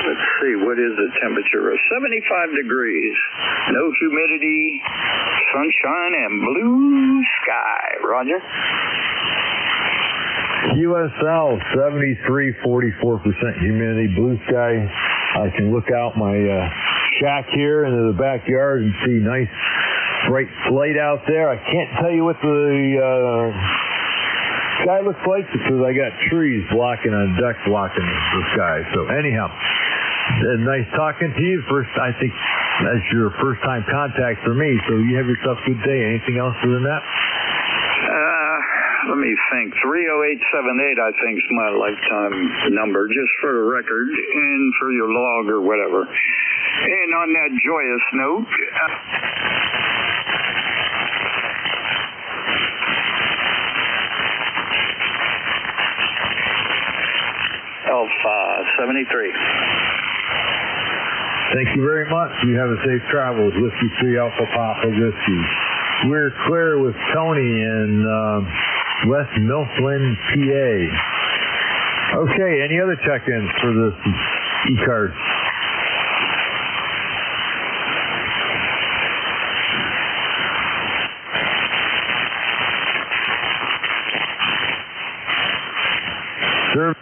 Let's see, what is the temperature? 75 degrees, no humidity, sunshine, and blue sky. Roger. QSL, 73.44% humidity, blue sky. I can look out my shack here into the backyard and see nice bright light out there. I can't tell you what the sky looks like because I got trees blocking on deck blocking the sky. So anyhow, nice talking to you. First, I think that's your first time contact for me. So you have yourself a good day. Anything else other than that? Let me think. 30878, I think, is my lifetime number, just for the record and for your log or whatever. And on that joyous note, Alpha 73. Thank you very much. You have a safe travels. Whiskey 3 Alpha Papa Whiskey. We're clear with Tony in West Milfland, PA. Okay, any other check-ins for this ECARS? Sir?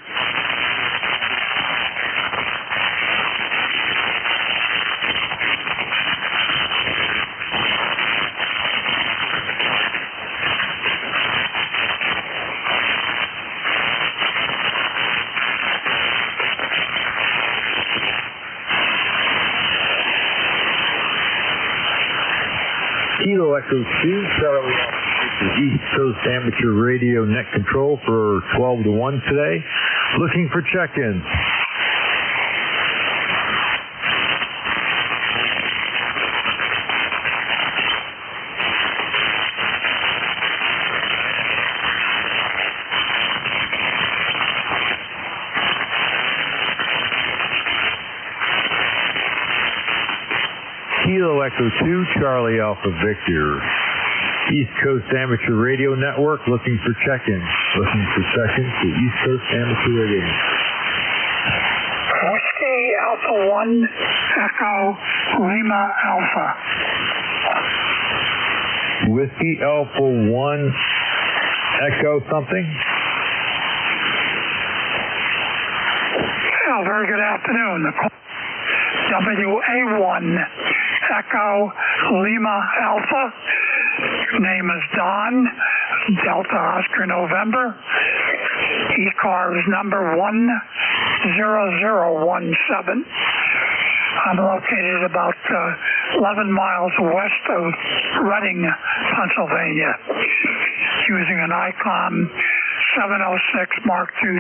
Kilo Echo 2, Charlie East Coast Amateur Radio Net Control for 12 to 1 today. Looking for check-ins. Kilo Echo 2, Charlie Alpha Victor. East Coast Amateur Radio Network, looking for check-in. Looking for check-in to East Coast Amateur Radio. Whiskey Alpha 1, Echo Lima Alpha. Whiskey Alpha 1, Echo something? Well, very good afternoon. WA1, Echo Lima Alpha. Name is Don, Delta Oscar November. ECARS number 10017. I'm located about 11 miles west of Reading, Pennsylvania, using an ICOM 706 Mark II.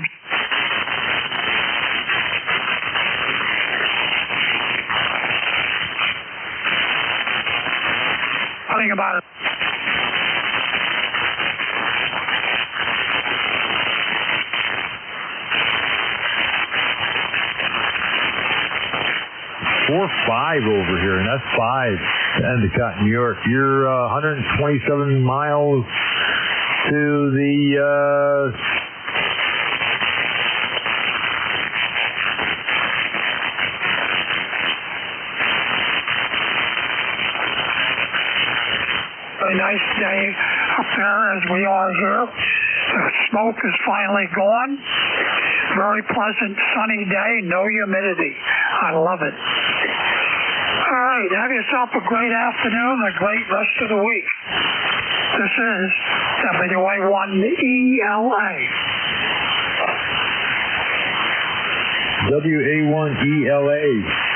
Nothing about it. We're 5 over here, and that's 5 to Endicott, New York. You're 127 miles to the really nice day up there as we are here. The smoke is finally gone. Very pleasant, sunny day, no humidity. I love it. All right, have yourself a great afternoon, a great rest of the week. This is WA1ELA. WA1ELA.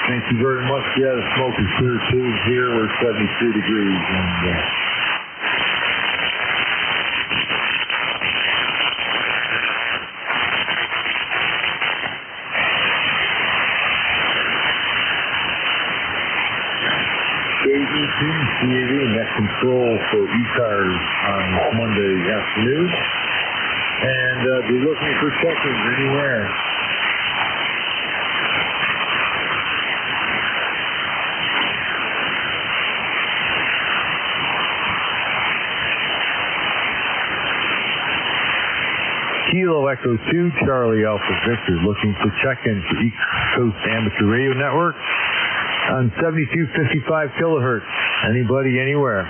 Thank you very much. Yeah, the smoke is clear too. Here we're 73 degrees. And, CAV, net control for ECARS on Monday afternoon. And be looking for check-ins anywhere. Kilo Echo 2, Charlie Alpha Victor, looking for check-in for East Coast Amateur Radio Network on 7255 kilohertz. Anybody, anywhere.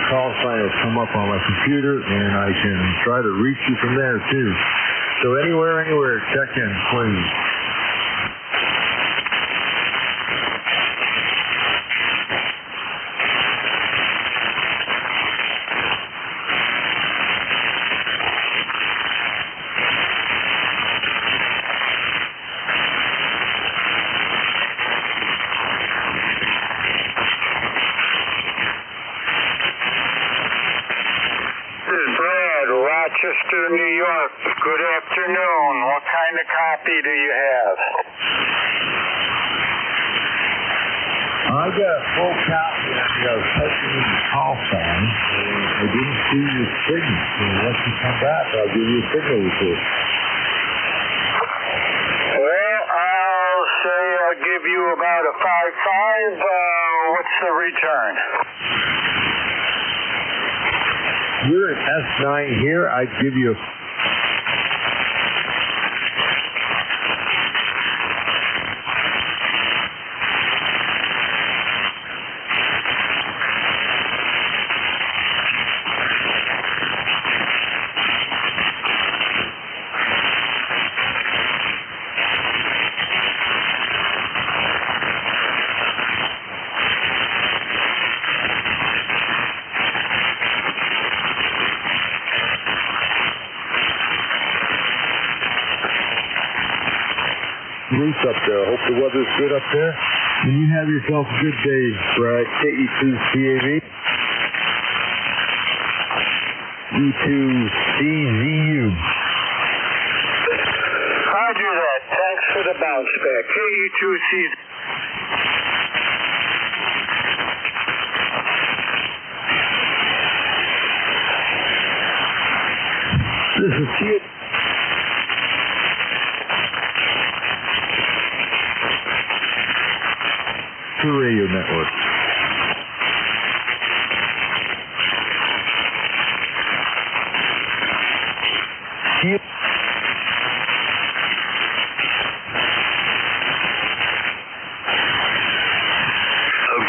Call sign will come up on my computer, and I can try to reach you from there too. So anywhere, check in, please. Rochester, New York. Good afternoon. What kind of copy do you have? I got a full copy. I was typing in the call sign. I didn't see your signal. So once you come back, I'll give you a signal report. Well, I'll say I'll give you about a 5.5. What's the return? You're at S9 here. I'd give you a... Bruce up there. Hope the weather's good up there. And you have yourself a good day, Brad. KE2CAV. E2CZU. Roger that. Thanks for the bounce back. KE2CZU. This is T. Radio Network.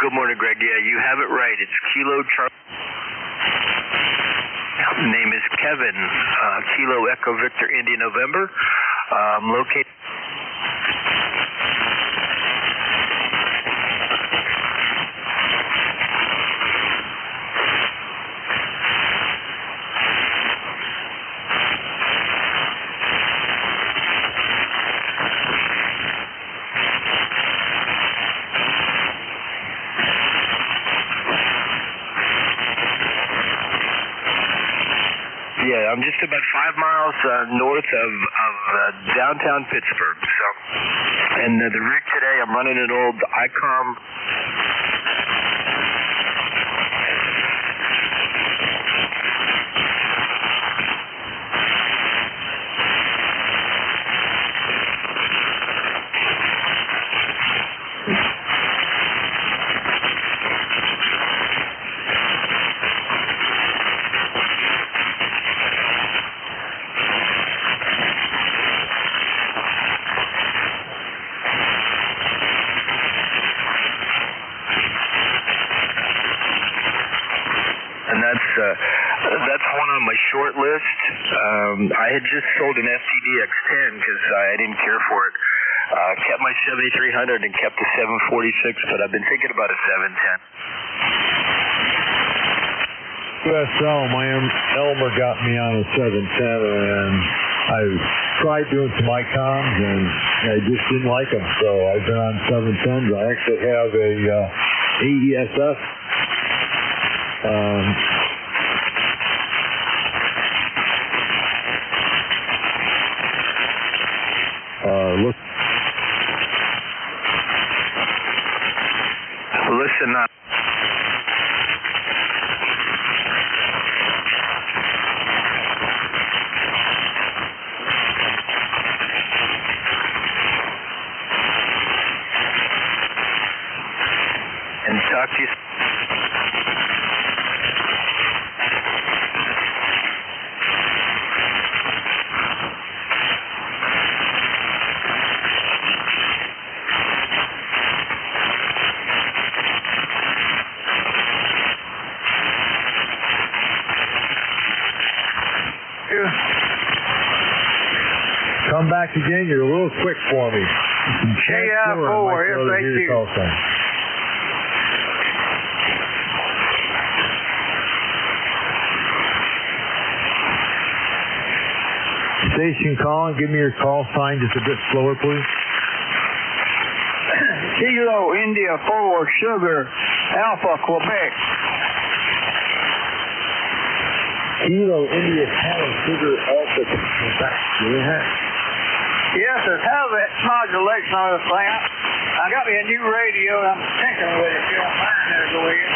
Good morning, Greg. Yeah, you have it right. It's Kilo Charlie. Name is Kevin. Kilo Echo Victor India November. Located. I'm just about 5 miles north of downtown Pittsburgh. So, and the rig today, I'm running an old ICOM. That's one on my short list. I had just sold an FTD X10 because I didn't care for it. Kept my Chevy 300 and kept the 746, but I've been thinking about a 710. USL, my Elmer got me on a 710, and I tried doing some ICOMs, and I just didn't like them, so I've been on 710s. I actually have a AESF. Listen up. And talk to you. Come back again. You're a little quick for me. KI4, FAQ. Station calling. Give me your call sign just a bit slower, please. Kilo India 4 Sugar Alpha Quebec. Kilo India Tanner Sugar Alpha Quebec. Yes, it's how's that modulation on the plant? I got me a new radio and I'm tinkering with it. If you don't mind, there, go ahead.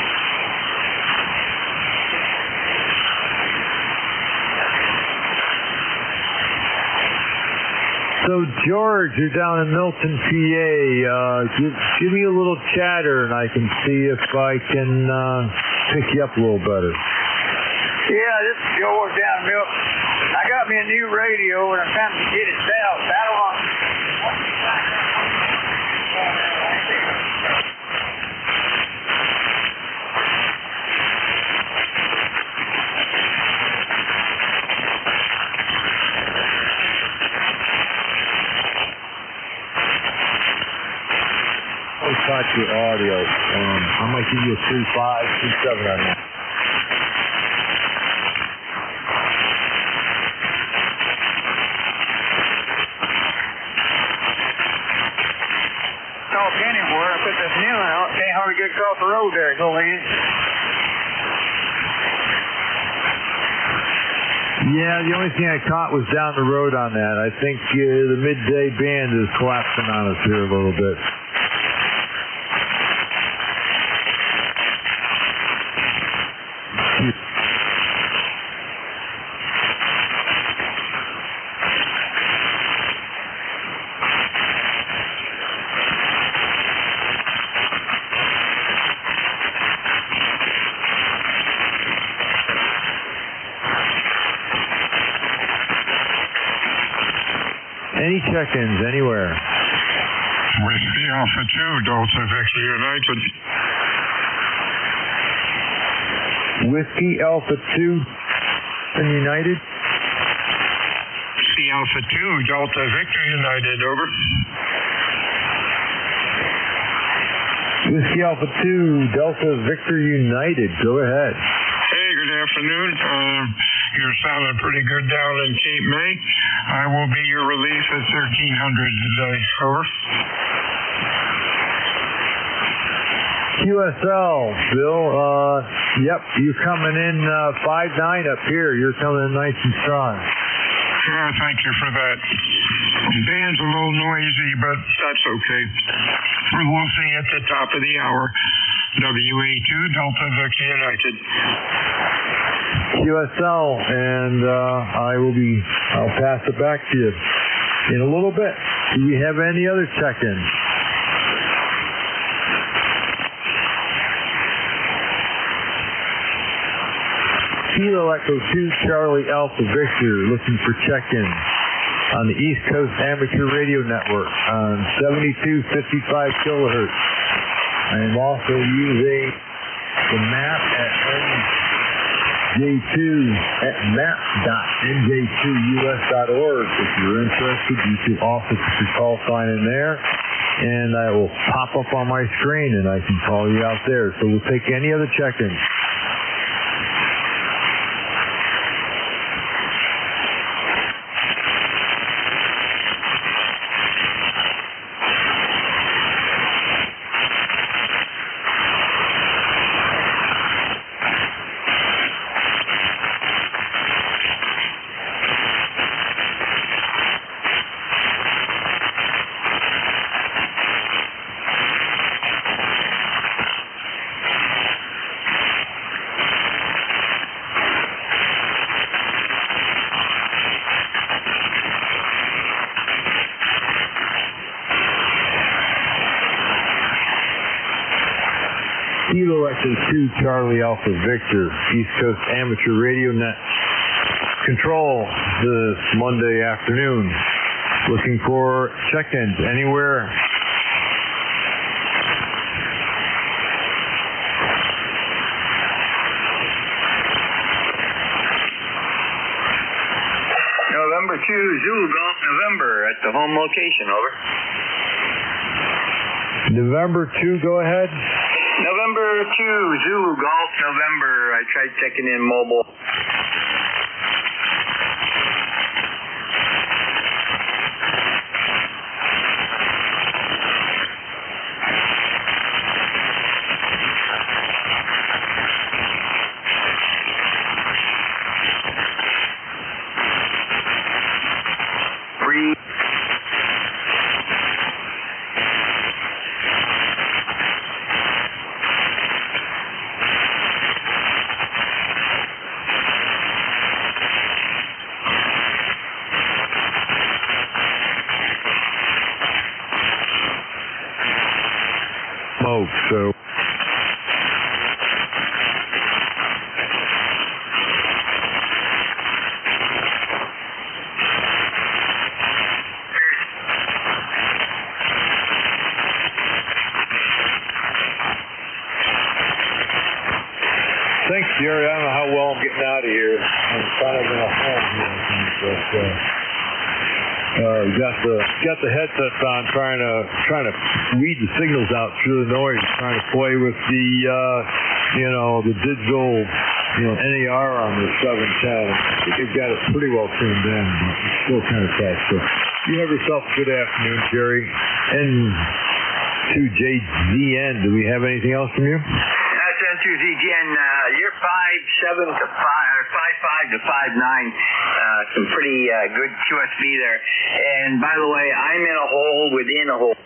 So, George, you're down in Milton, PA. Give me a little chatter, and I can see if I can pick you up a little better. Yeah, this is George down in Milton. I got me a new radio, and I'm trying to get it down. Battle on. Got your audio. I might give you a 3.5, 3.7 on that. Talk anywhere. I put this new one out. Can't hardly get across the road there. Go ahead. Yeah, the only thing I caught was down the road on that. I think the midday band is collapsing on us here a little bit. Any check-ins anywhere? Whiskey Alpha 2, Delta Victor United. Whiskey Alpha 2 and United? Whiskey Alpha 2, Delta Victor United, over. Whiskey Alpha 2, Delta Victor United, go ahead. Hey, good afternoon. You're sounding pretty good down in Cape May. I will be your relief at 1300 today. Over. QSL, Bill, yep, you're coming in 5-9 up here. You're coming in nice and strong. Yeah, thank you for that. The band's a little noisy, but that's okay. We'll see at the top of the hour. WA2, Delta Victor United. QSL, and I'll pass it back to you in a little bit. Do we have any other check-ins? Kilo Echo 2 Charlie Alpha Victor looking for check-ins on the East Coast Amateur Radio Network on 7255 kilohertz. I am also using the map at NJ2 at map.nj2us.org. If you're interested, you can also put your call sign in there, and I will pop up on my screen, and I can call you out there. So we'll take any other check-ins. Kilo Echo 2 Charlie Alpha Victor, East Coast Amateur Radio Net Control this Monday afternoon. Looking for check-ins anywhere. November 2, Zulu Golf November at the home location, over. November 2, go ahead. November 2, Zulu Golf November. I tried checking in mobile. So thanks, Jerry. I don't know how well I'm getting out of here. I'm kind of in a home here, but got the headsets on, trying to weed the signals out through the noise, trying to play with the the digital NAR on the 710. I think they've got it pretty well tuned in, but it's still kind of tough. So you have yourself a good afternoon, Jerry. N2JZN, do we have anything else from you? That's N2ZGN. You're 5.7 to 5 or 5.5 to 5.9. Some pretty good QSB there. And by the way, I'm in a hole within a hole.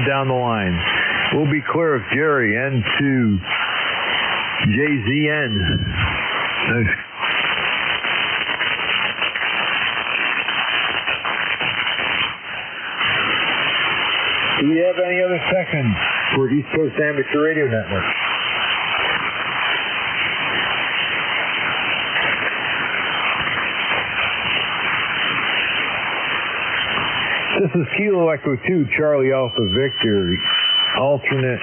Down the line. We'll be clear of Jerry. N2JZN. Do we have any other seconds for East Coast Amateur Radio Network? This is Kilo Echo 2 Charlie Alpha Victor, alternate.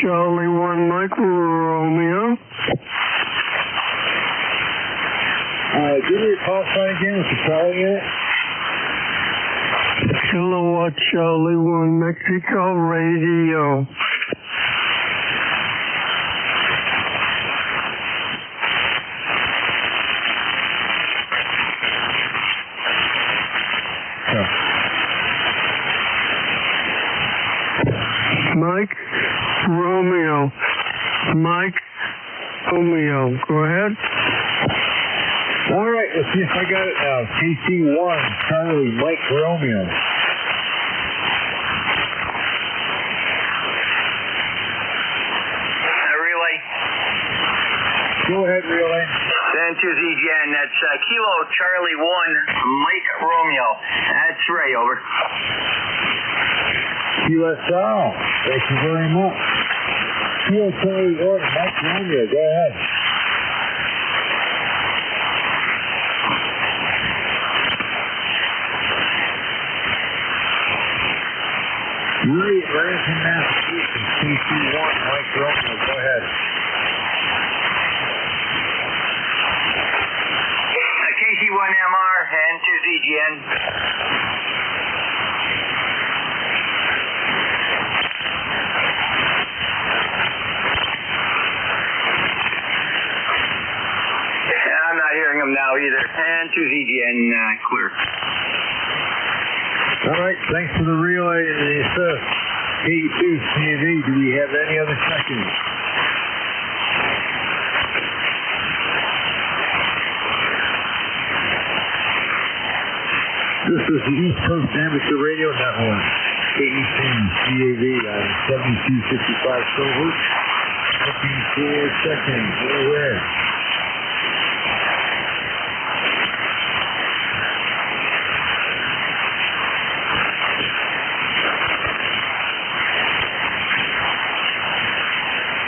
Charlie 1 Mike Romeo. Give me your call sign again with the calling in it. Kilowatt Charlie 1 Mexico Radio. Mike Romeo. Mike Romeo. Go ahead. All right, let's see if I got it now. KC1, Charlie, Mike Romeo. Relay. Go ahead, relay. N2ZGN, that's Kilo Charlie 1, Mike Romeo. That's Ray, over. QSL, thank you very much. Kilo Charlie 1, Mike Romeo, go ahead. Ray from Massachusetts, KC1, Mike Romeo, go ahead. KC1MR, N2ZGN. I'm not hearing them now either. N2ZGN, clear. All right, thanks for the relay and the assist. K2 CNV, do we have any other check-ins? This is the East Coast Amateur Radio Network, KEC CAV on 7255 kilohertz. Looking for check-ins. Where?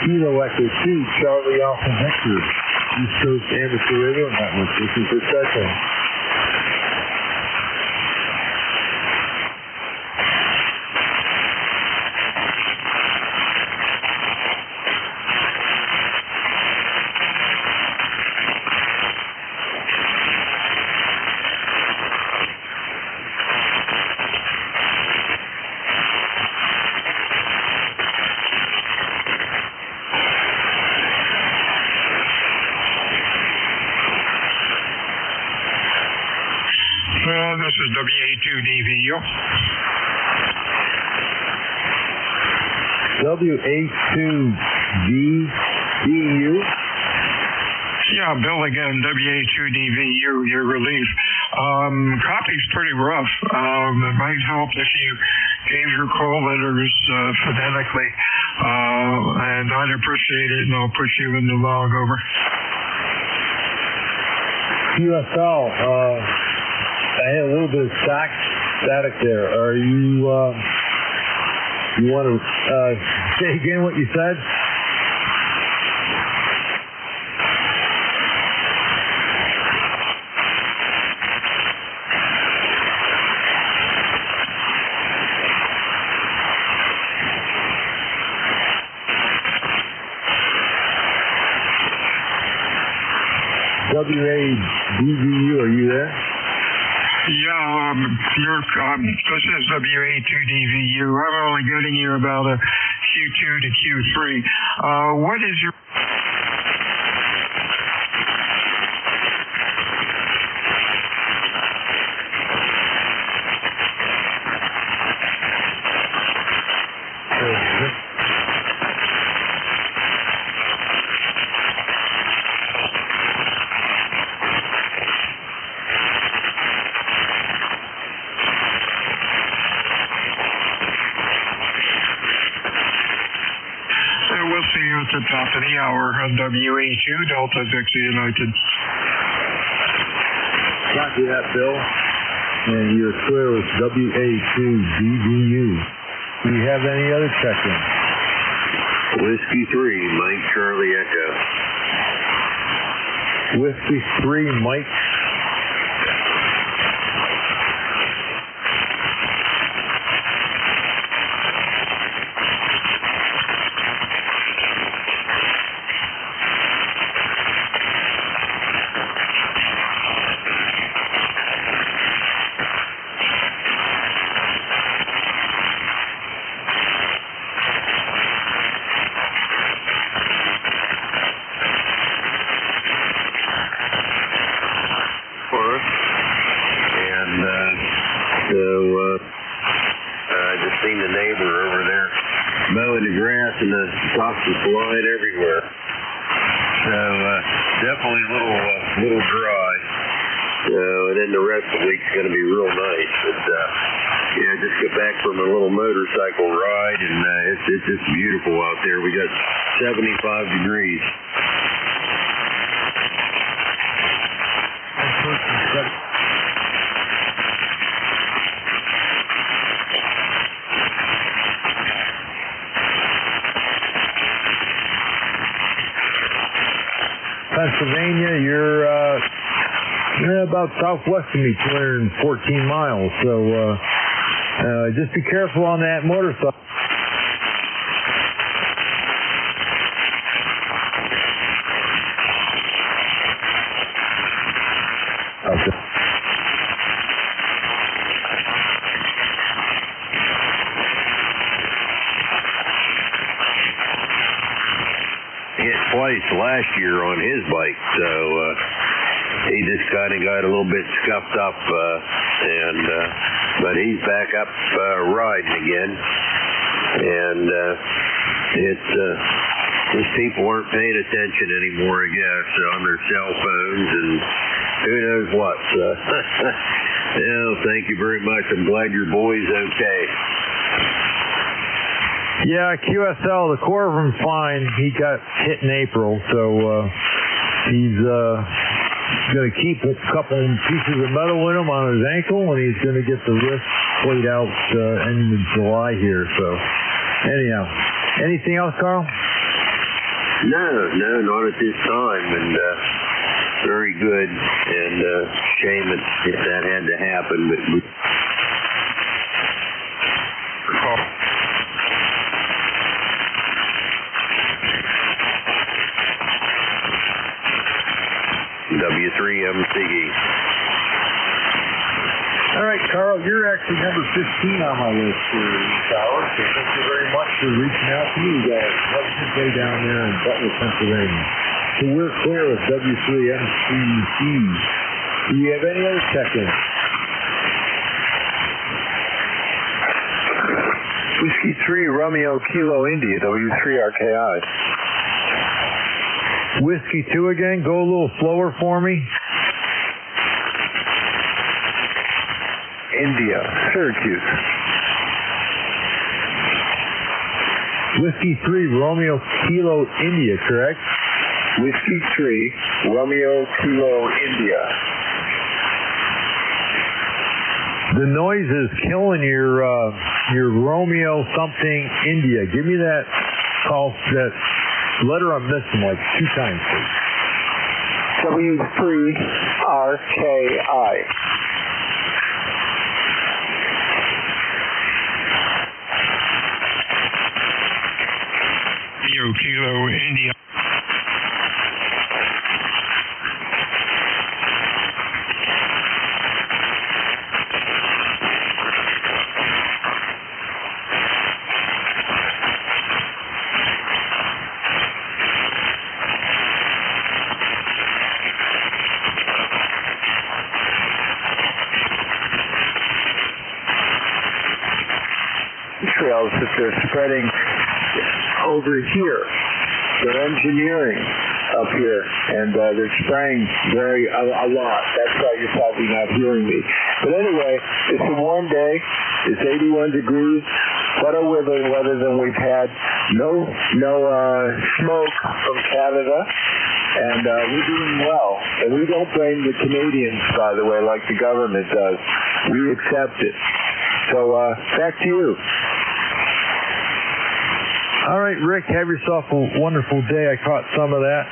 Kilo Echo 2, Charlie Alpha Victor, East Coast Amateur Radio Network, looking for check-in. This is WA2DVU. WA2DVU? Yeah, Bill again, WA2DVU, your relief. Copy's pretty rough. It might help if you gave your call letters phonetically. And I'd appreciate it, and I'll put you in the log, over. QSL, I had a little bit of static there. Are you, you want to say again what you said? WADVU, are you there? Yeah, this is WA2DVU. I'm only getting you about a Q2 to Q3. What is your... We'll see you at the top of the hour on WA2 Delta Dixie United. Copy that, Bill. And you're clear with WA2DVU. Do you have any other check-in? Whiskey 3, Mike Charlie Echo. Whiskey 3, Mike. just seen the neighbor over there mowing the grass and the tops are flying everywhere. So definitely a little dry. And then the rest of the week's going to be real nice. But yeah, just got back from a little motorcycle ride, and it's just beautiful out there. We got 75 degrees. Pennsylvania, you're about southwest of me, 214 miles. So just be careful on that motorcycle. Okay. Hit twice last year on his bike, so he just kind of got a little bit scuffed up, but he's back up riding again, and it's just people aren't paying attention anymore, I guess, on their cell phones and who knows what. So, well, thank you very much. I'm glad your boy's okay. Yeah, QSL, the core of him's fine. He got hit in April, so he's going to keep a couple pieces of metal with him on his ankle, and he's going to get the wrist played out end of July here. So, anyhow, anything else, Carl? No, not at this time, and very good, and shame if that had to happen, but W3MCE. All right, Carl, you're actually number 15 on my list for this hour, so thank you very much for reaching out to me. You guys have a good day down there in Butler, Pennsylvania. So we're clear with W3MCE. Do you have any other check-ins? Whiskey 3 Romeo Kilo India, W3RKI. Whiskey 2 again, go a little slower for me. India, Syracuse. Whiskey 3 Romeo Kilo India, correct? Whiskey 3 Romeo Kilo India. The noise is killing your Romeo something India. Give me that call, that letter I'm missing like 2 times, please. W3RKI. Kilo India. Trails that they're spreading over here. They're engineering up here, and they're spraying a lot. That's why you're probably not hearing me. But anyway, it's a warm day. It's 81 degrees. Better weather than we've had. No smoke from Canada, and we're doing well. And we don't blame the Canadians, by the way, like the government does. We accept it. So back to you. All right, Rick, have yourself a wonderful day. I caught some of that.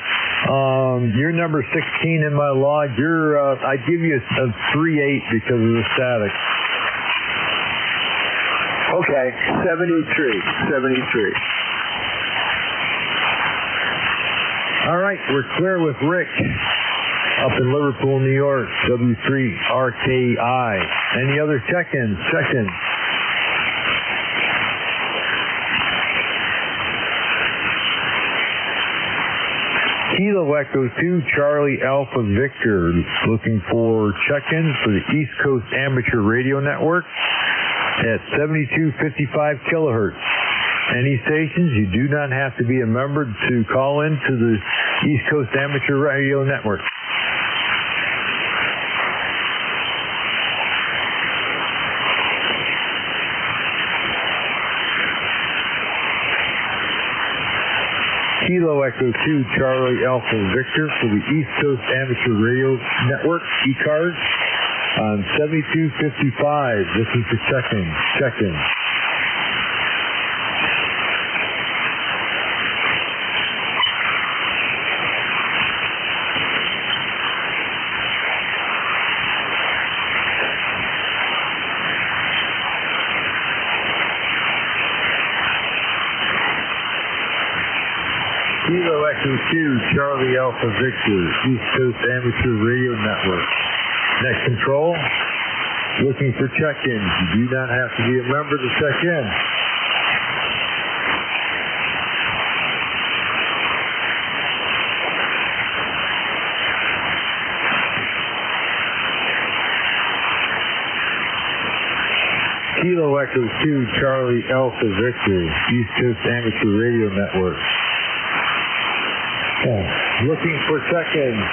You're number 16 in my log. I give you a 3.8 because of the static. Okay, 73. All right, we're clear with Rick up in Liverpool, New York, W3RKI. Any other check-ins? Kilo Echo 2, Charlie Alpha Victor, looking for check-ins for the East Coast Amateur Radio Network. at 7255 kilohertz. Any stations, you do not have to be a member to call in to the East Coast Amateur Radio Network. Kilo Echo 2 Charlie Alpha Victor for the East Coast Amateur Radio Network, ECARS, on 7255. Looking for check-in. Kilo Echo 2 Charlie Alpha Victor, East Coast Amateur Radio Network. Net control, looking for check-ins. You do not have to be a member to check in. Kilo Echo 2 Charlie Alpha Victor, East Coast Amateur Radio Network. Looking for check-ins.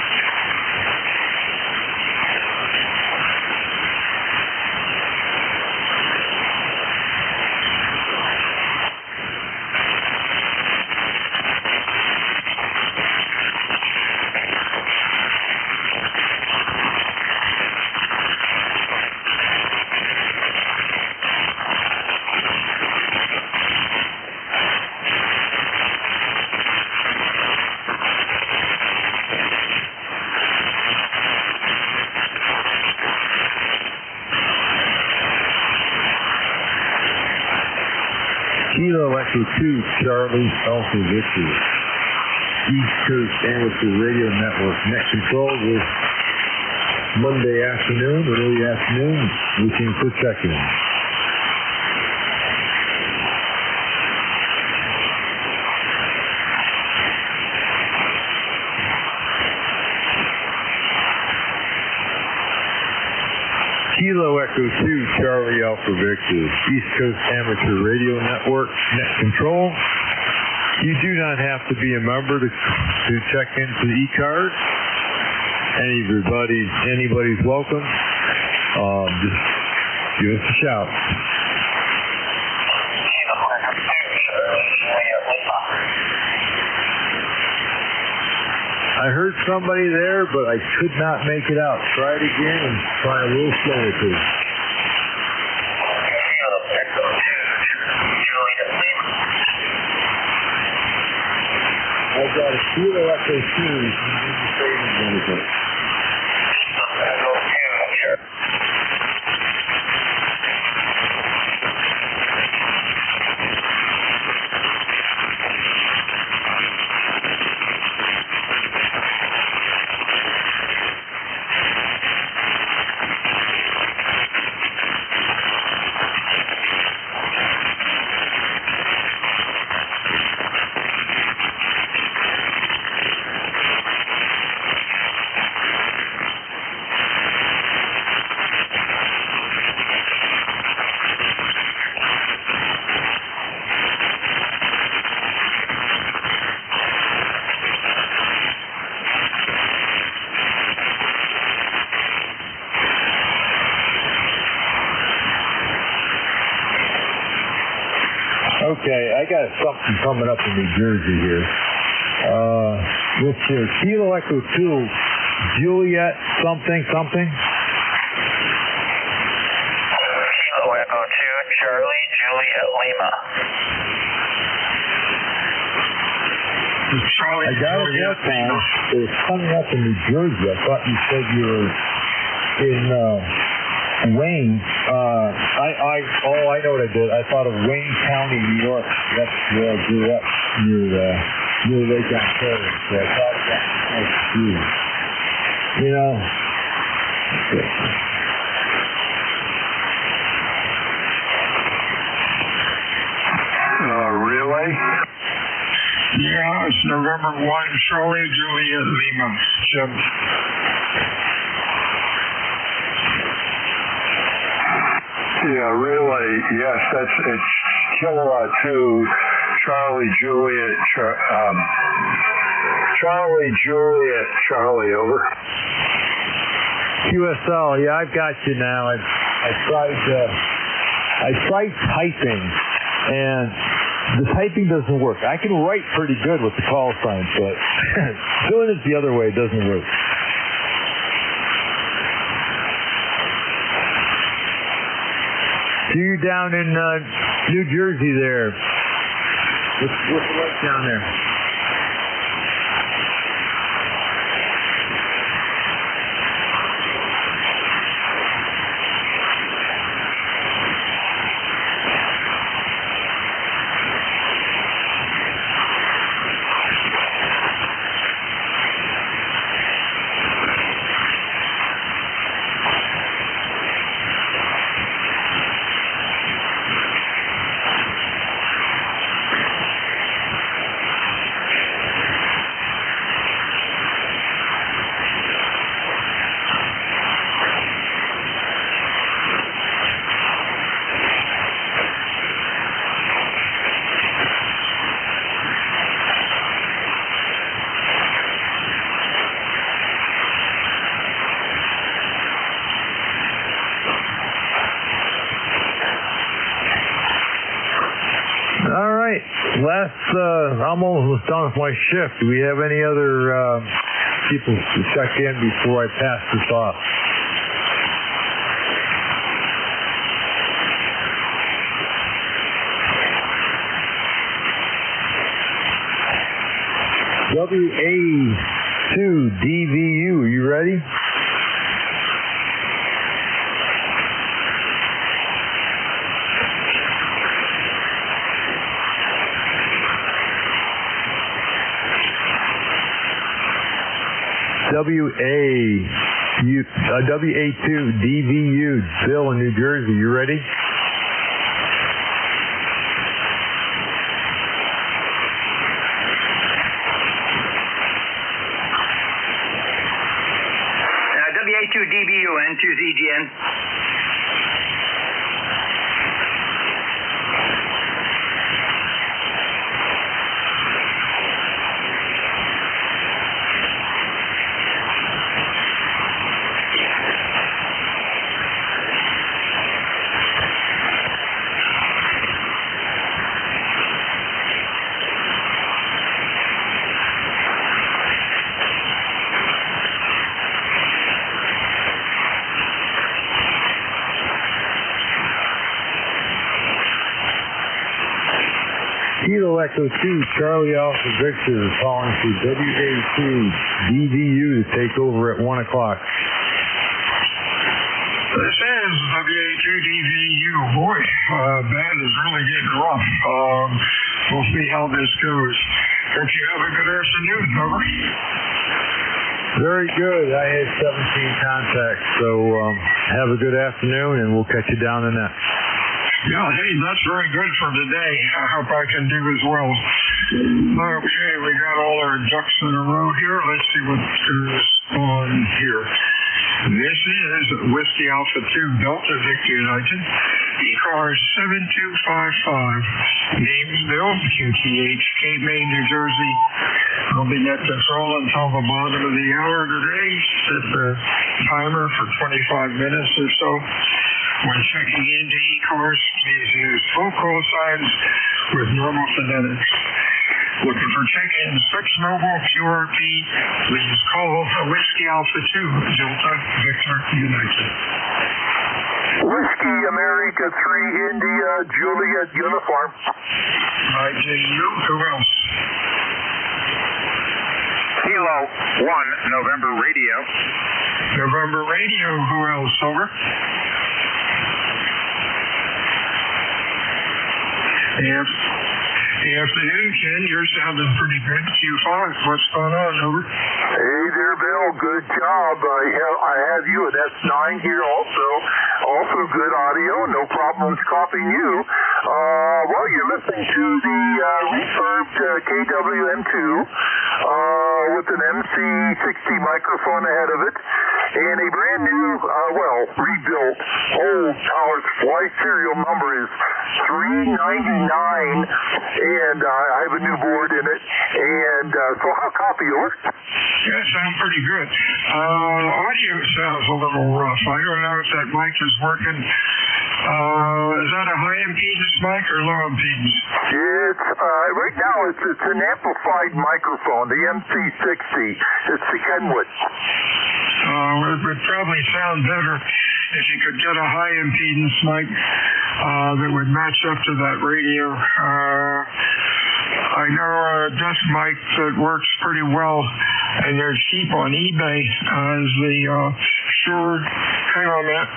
Kilo Echo 2 Charlie Alpha Victor, East Coast Amateur Radio Network. Net control was Monday afternoon, early afternoon, looking for check-in. Kilo Echo 2 Charlie Alpha Victor, East Coast Amateur Radio Network, net control. You do not have to be a member to check into the ECARS. Anybody's welcome. Just give us a shout. I heard somebody there, but I could not make it out. Try it again and try a little slower, please. I've got a Kilo Echo 2. Okay, I got something coming up in New Jersey here. With your Kilo Echo 2, Juliet something. Kilo Echo 2, Charlie, Juliet, Lima. I got it that time. It was coming up in New Jersey. I thought you said you were in Wayne. I know what I did. I thought of Wayne County, New York. That's where I grew up, near Lake Ontario. So I thought that was you. You know. Relay? Yeah, it's November 1, Charlie, Juliet, Lima. Jim. Yeah, relay. Yes, it's kilowatt 2, Charlie Juliet, Charlie, over. QSL, yeah, I've got you now. I tried typing, and the typing doesn't work. I can write pretty good with the call signs, but doing it the other way doesn't work. See you down in New Jersey there. What's the light down there? I'm almost done with my shift. Do we have any other people to check in before I pass this off? WA2DVU, are you ready? WA2DVU, Bill in New Jersey, you ready? WA2DVU, N2ZGN. Kilo Echo 2, Charlie Alpha Victor calling to WA2DVU to take over at 1 o'clock. This is WA2DVU. Boy, band is really getting rough. We'll see how this goes. Hope you have a good afternoon, over. Very good. I had 17 contacts, so have a good afternoon, and we'll catch you down the net. Yeah, hey, that's very good for today. I hope I can do as well. Okay, we got all our ducks in a row here. Let's see what goes on here. This is Whiskey Alpha 2 Delta Victor United, ECARS 7255. Name's Bill, QTH, Cape May, New Jersey. I'll be net control until the bottom of the hour today. Set the timer for 25 minutes or so. When checking into ECARS, please use full call signs with normal phonetics. Looking for check-ins, fixed mobile, QRP, please call Whiskey Alpha 2, Delta Victor United. Whiskey America 3, India, Juliet, uniform. AZI-Loop, who else? Kilo 1, November Radio. November Radio, who else? Over. Afternoon, Ken. You're sounding pretty good. Q5. What's going on? Over. Hey there, Bill. Good job. I have you at S9 here also. Also good audio. No problems copying you. Well, you're listening to the refurbed KWM2. with an MC60 microphone ahead of it, and a brand new, rebuilt old power supply. Serial number is 399, and I have a new board in it, and so I'll copy yours. Yeah, sounds pretty good. Audio sounds a little rough. I don't know if that mic is working. Is that a high impedance mic or low impedance? It's right now it's an amplified microphone, the MC60. It's the Kenwood. It would probably sound better if you could get a high impedance mic that would match up to that radio. I know a desk mic that works pretty well, and they're cheap on eBay. Is the Shure? Hang on a minute.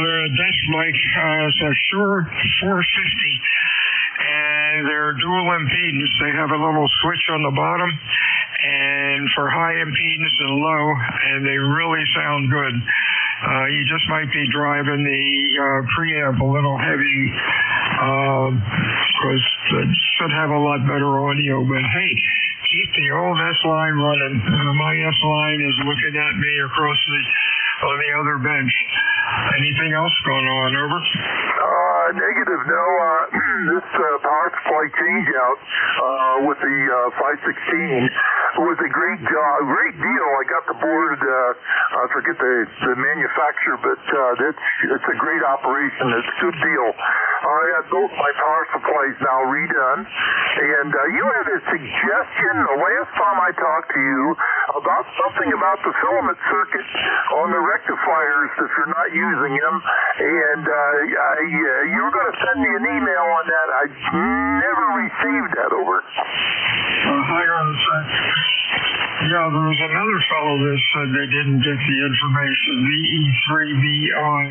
They're a desk mic. It's a Shure 450, and they're dual impedance. They have a little switch on the bottom, and for high impedance and low, and they really sound good. You just might be driving the preamp a little heavy, because it should have a lot better audio. But hey, keep the old S line running. My S line is looking at me across on the other bench. Anything else going on? Over. Negative. No. This power supply change out with the 516 was a great job, great deal. I got the board. I forget the manufacturer, but it's a great operation. It's a good deal. I had both my power supplies now redone, and you had a suggestion the last time I talked to you about something about the filament circuit on the rectifiers if you're not using them, and you were going to send me an email on that. I never received that. Over. Hang on a sec. Yeah, there was another fellow that said they didn't get the information. VE3VI.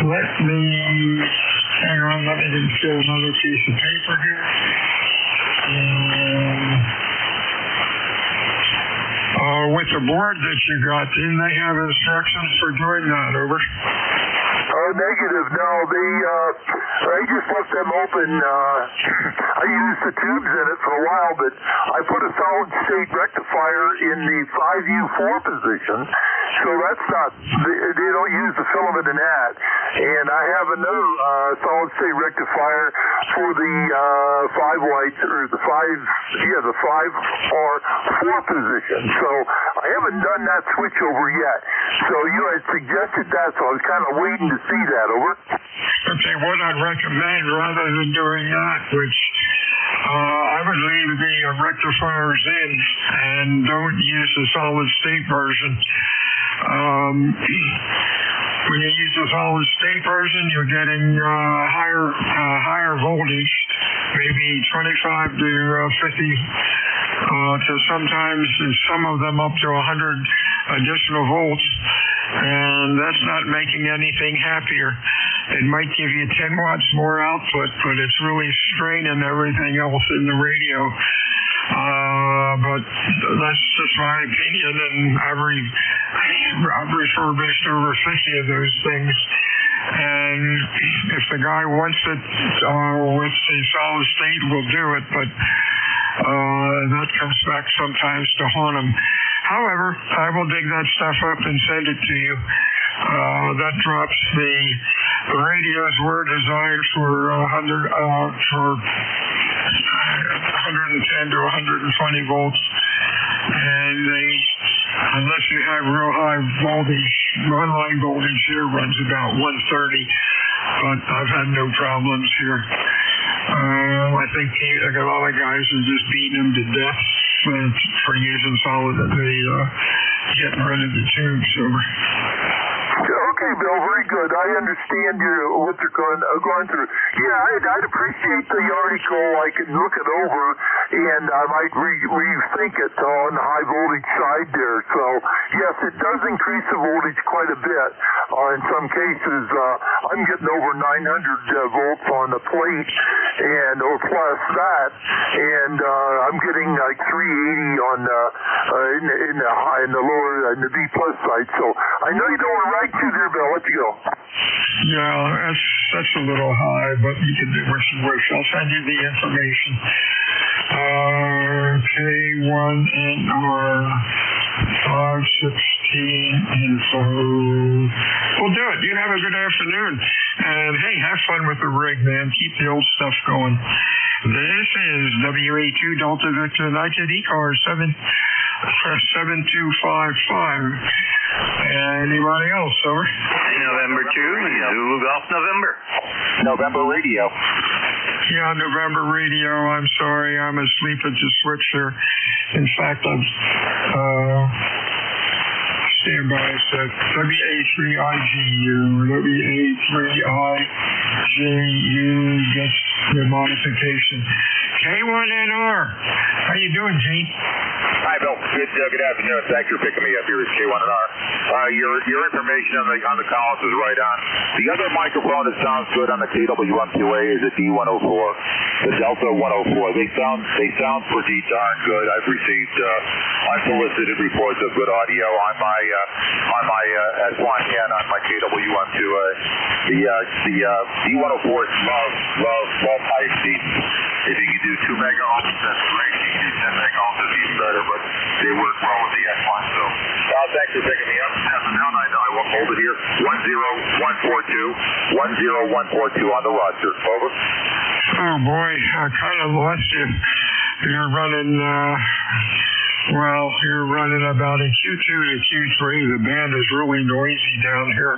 Let me just get another piece of paper here. With the board that you got, didn't they have instructions for doing that? Over. Negative. No, I just left them open. I used the tubes in it for a while, but I put a solid state rectifier in the 5U4 position, so that's not, they don't use the filament in that. And I have another solid state rectifier for the 5 or the 5R4 position. So I haven't done that switch over yet. So you had suggested that, so I was kind of waiting to see that. Over. Okay, what I'd recommend rather than doing that, which I would leave the rectifiers in and don't use the solid state version. When you use the solid state version, you're getting higher voltage, maybe 25 to 50, to sometimes some of them up to 100 additional volts, and that's not making anything happier. It might give you 10 watts more output, but it's really straining everything else in the radio. But that's just my opinion, and I've refurbished over 50 of those things. And if the guy wants it with the solid state, we'll do it, but that comes back sometimes to haunt him. However, I will dig that stuff up and send it to you. That drops the radios were designed for 110 to 120 volts, and unless you have real high voltage, line voltage here runs about 130, but I've had no problems here. I think a lot of guys are just beating them to death for using getting rid of the tubes. Okay, Bill, very good. I understand what you're going through. Yeah, I'd appreciate the article. I can look it over, and I might rethink it on the high voltage side there. So, yes, it does increase the voltage quite a bit. In some cases, I'm getting over 900 volts on the plate, or plus that, and I'm getting like 380 on in the lower, in the D plus site. So I know you don't want to ride too there, but I'll let you go. Yeah, that's a little high, but you can do what you wish. I'll send you the information. K1NR 516 info. We'll do it. You have a good afternoon. And hey, have fun with the rig, man. Keep the old stuff going. This is WA2 Delta Victor United ECARS 7255. Anybody else, over? November 2, Zulu Golf November. November radio. Yeah, November radio. I'm sorry, I'm asleep at the switch here. In fact, I'm stand by. Set WA3IGU. WA3IGU gets the modification. K1NR. How you doing, Gene? Hi, Bill. Good afternoon. Thanks for picking me up here at K1NR. Your information on the columns is right on. The other microphone that sounds good on the KWM2A is a D104, the Delta 104. They sound pretty darn good. I've received unsolicited reports of good audio on my S1 and on my KWM2A. The D104s love high speed. If you can do 2 megaohms, that's great. If you can do 10 megaohms, that's even better. But they work well with the S1. So thanks for picking me up. I will hold it here. 10142 on the roster. Over. Oh boy, I kind of lost you. You're running. You're running about in Q2 to Q3. The band is really noisy down here.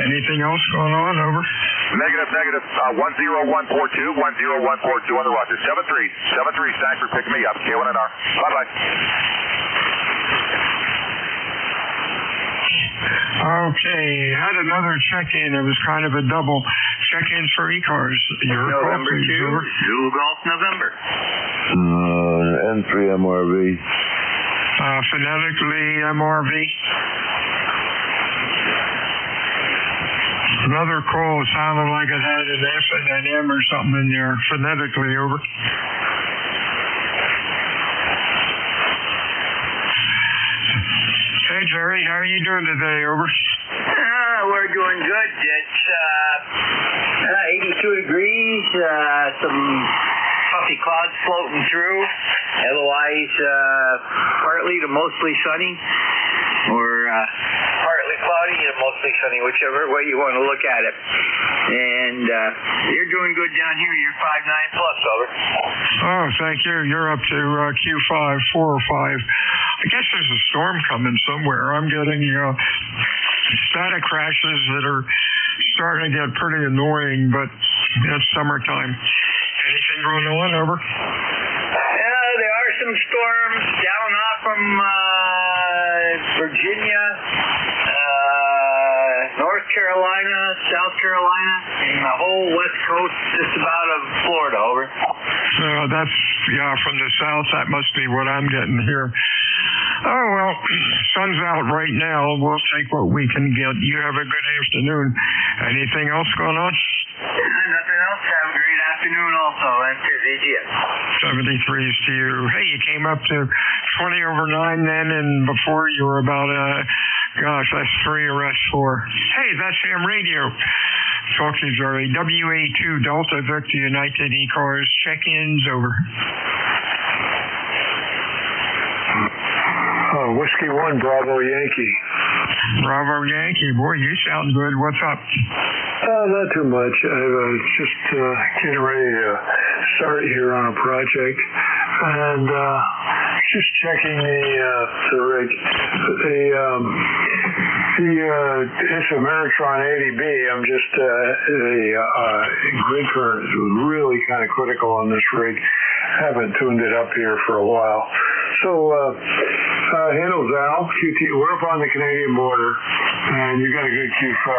Anything else going on? Over. Negative. 10142 on the roster. 73. Thanks for picking me up. K1NR. Bye-bye. Okay, had another check-in. It was kind of a double check-in for ECARS. Your call, please. Over. Zulu Golf November. N3 MRV. Phonetically MRV. Another call sounded like it had an F and an M or something in there. Phonetically, over. Hey, Jerry, how are you doing today? Over. We're doing good. It's 82 degrees, some puffy clouds floating through. Otherwise, partly to mostly sunny, or partly cloudy to mostly sunny, whichever way you want to look at it. And you're doing good down here. You're 5.9 plus, over. Oh, thank you. You're up to Q5, 4 or 5. I guess there's a storm coming somewhere. I'm getting static crashes that are starting to get pretty annoying, but it's summertime. Anything going on, over? There are some storms down off from Virginia, North Carolina, South Carolina, and the whole west coast, just about of Florida, over. That's, from the south. That must be what I'm getting here. Oh, well, sun's out right now. We'll take what we can get. You have a good afternoon. Anything else going on? Nothing else. Have a great afternoon also. And to ZGS. 73s to you. Hey, you came up to 20 over 9 then, and before you were about, that's 3 or S4. Hey, that's Ham Radio. Talk to you, Jerry. WA2 Delta Victor United ECARS. Check-ins, over. Whiskey 1, Bravo Yankee. Bravo Yankee. Boy, you sound good. What's up? Not too much. I was just getting ready to start here on a project, and just checking the rig. It's a Meritron 80B. I'm just the grid current is really kind of critical on this rig. Haven't tuned it up here for a while. So, handle Val, QT, we're up on the Canadian border, and you got a good Q5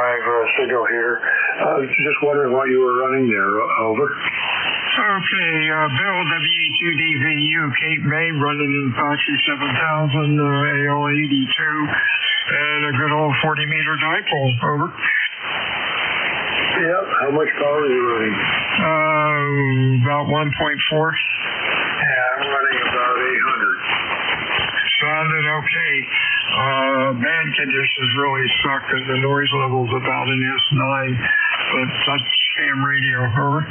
signal here. I was just wondering what you were running there. Over. Okay, Bill, WA2DVU, Cape May, running in Apache 7000, AL82, and a good old 40-meter dipole. Over. Yep. How much power are you running? About 1.4. Yeah, I'm running about sounded okay. Band conditions really suck, and the noise level's about an S9, but that's ham radio. Over.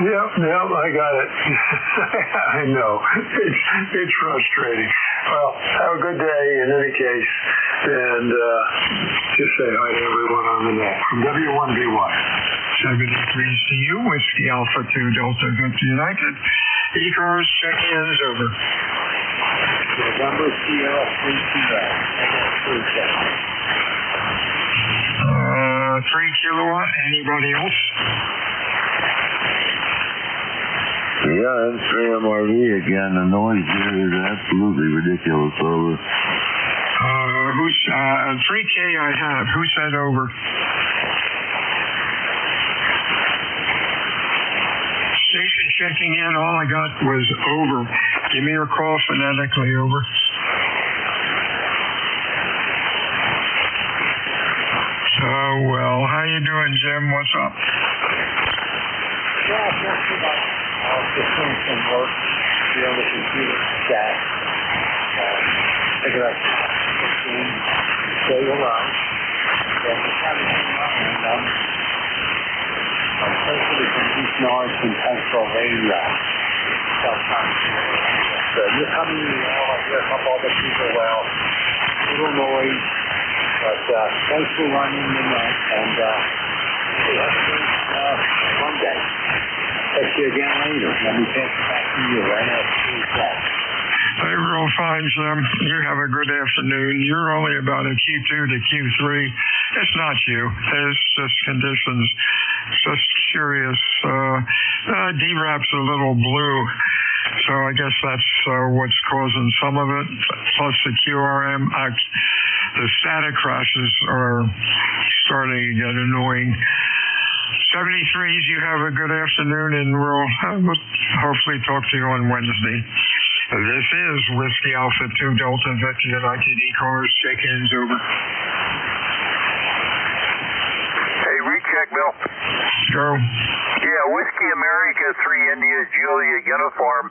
Yep, I got it. I know. It's frustrating. Well, have a good day in any case, and just say hi to everyone on the net. From W1BY. 73 CU, Whiskey Alpha 2 Delta Victor United. ECARS check-ins over. November Sierra 3 3 kilowatt. Anybody else? Yeah, M3MRV again. The noise here is absolutely ridiculous. Over. 3K I have. Who said over? Station checking in. All I got was over. Give me your call phonetically. Over. Oh, well. How you doing, Jim? What's up? Yeah, just too much. I was just doing some work here on the computer chat. Figured I'd stay around. And the time came around, and I'm especially from East Norris and Pennsylvania. So you're coming, I hear from other people, well, little noise, but thanks for running the net, and we have a great Monday. Catch you again later. Let me pass it back to you right after that. Hey, real fine, Jim. You have a good afternoon. You're only about a Q2 to Q3. It's not you. It's just conditions. Just curious. DRAP's a little blue, so I guess that's what's causing some of it. Plus the QRM. The static crashes are starting to get annoying. 73s, you have a good afternoon, and we'll hopefully talk to you on Wednesday. This is Whiskey Alpha 2 Delta Victor United ECARS. Check-ins over. Hey, recheck, Bill. Go. Yeah, Whiskey America 3 India Julia Uniform.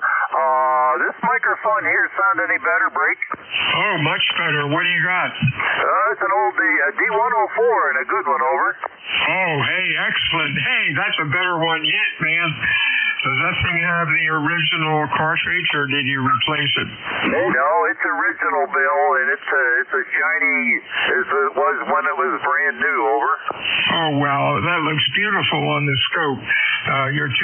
This microphone here sound any better, Break? Oh, much better. What do you got? It's an old D104 and a good one, over. Oh, hey, excellent. Hey, that's a better one yet, man. Does that thing have the original cartridge, or did you replace it? No, it's original, Bill, and it's a shiny as it was when it was brand new, over. Oh, well, that looks beautiful on the scope. You're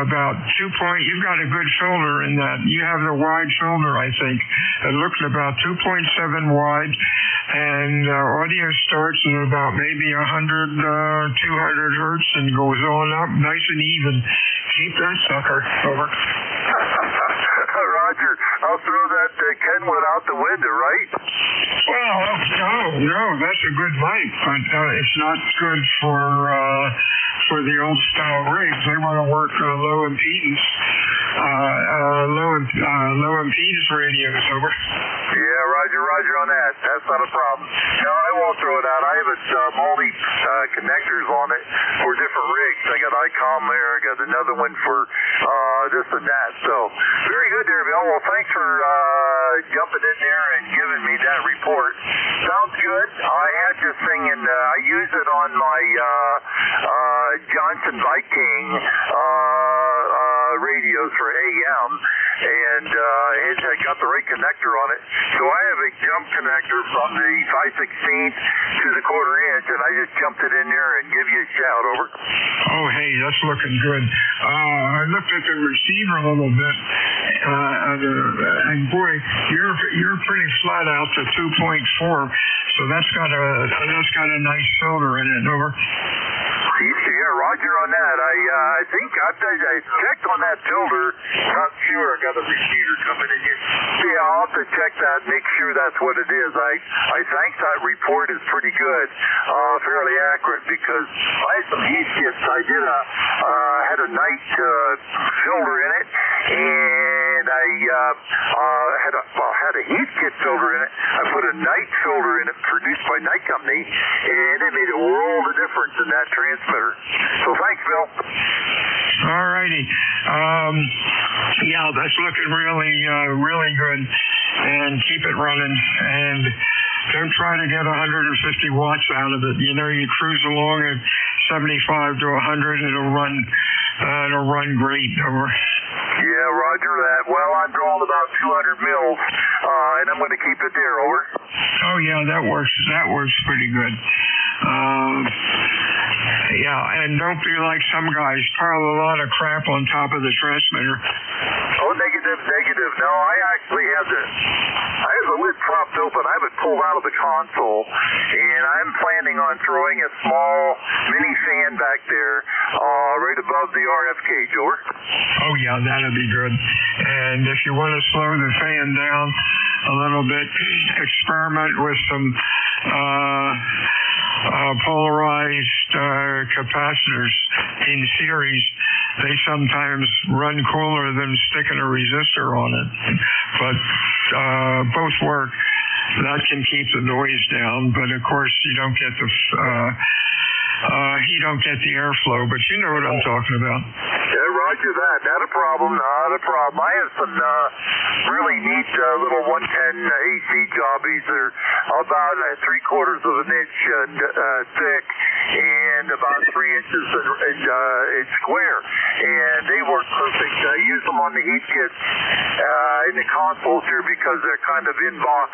about 2 point. You've got a good filter in that. You have the wide filter, I think. It looks about 2.7 wide, and audio starts at about maybe 100, 200 hertz and goes on up nice and even. Keep that sucker. Over. Roger. I'll throw that Kenwood out the window, right? Well, no, that's a good mic, but it's not good for the old style rigs. They want to work low impedance radios. Over. Yeah, Roger on that. That's not a problem. No, I won't throw it out. I have multi connectors on it for different rigs. I got ICOM there. I got another one for this and that. So very good there, Bill. Well, thanks for jumping in there and giving me that report. Sounds good. I had this thing, and I use it on my Johnson Viking radios for AM, and I got the right connector on it. So I have a jump connector from the 5/16 to the 1/4 inch, and I just jumped it in there and give you a shout. Over. Oh, hey, that's looking good. I looked at the receiver a little bit, and boy, you're pretty flat out to 2.4, so that's got a nice filter in it. Over. Yeah, Roger on that. I think I checked on that filter. Not sure. I got a receiver coming in here. Yeah, I'll have to check that, make sure that's what it is. I think that report is pretty good, fairly accurate, because I had some heat kits. I had a night filter in it, and I had a heat kit filter in it. I put a night filter in it produced by Night Company, and it made a world of difference in that transmitter. So thanks, Bill. All righty. Yeah, that's looking really good. and keep it running. And don't try to get 150 watts out of it. You know, you cruise along at 75 to 100, it'll run great. Over. Yeah, roger that. Well, I'm drawing about 200 mils, and I'm going to keep it there. Over. Oh yeah, that works. That works pretty good. Yeah, and don't be like some guys, pile a lot of crap on top of the transmitter. Oh, negative. No, I actually have the lid propped open. I have it pulled out of the console, and I'm planning on throwing a small mini fan back there, right above the RF cage. Over. Oh yeah, that'll be good. And if you want to slow the fan down a little bit, experiment with some polarized capacitors in series. They sometimes run cooler than sticking a resistor on it, but both work. That can keep the noise down, but of course you don't get the airflow. But you know what I'm talking about. Yeah, roger that. Not a problem. I have some really neat little 110 AC jobbies. They're about 3/4 of an inch thick and about 3 inches in square, and they work perfect. I use them on the heat kits in the consoles here because they're kind of in box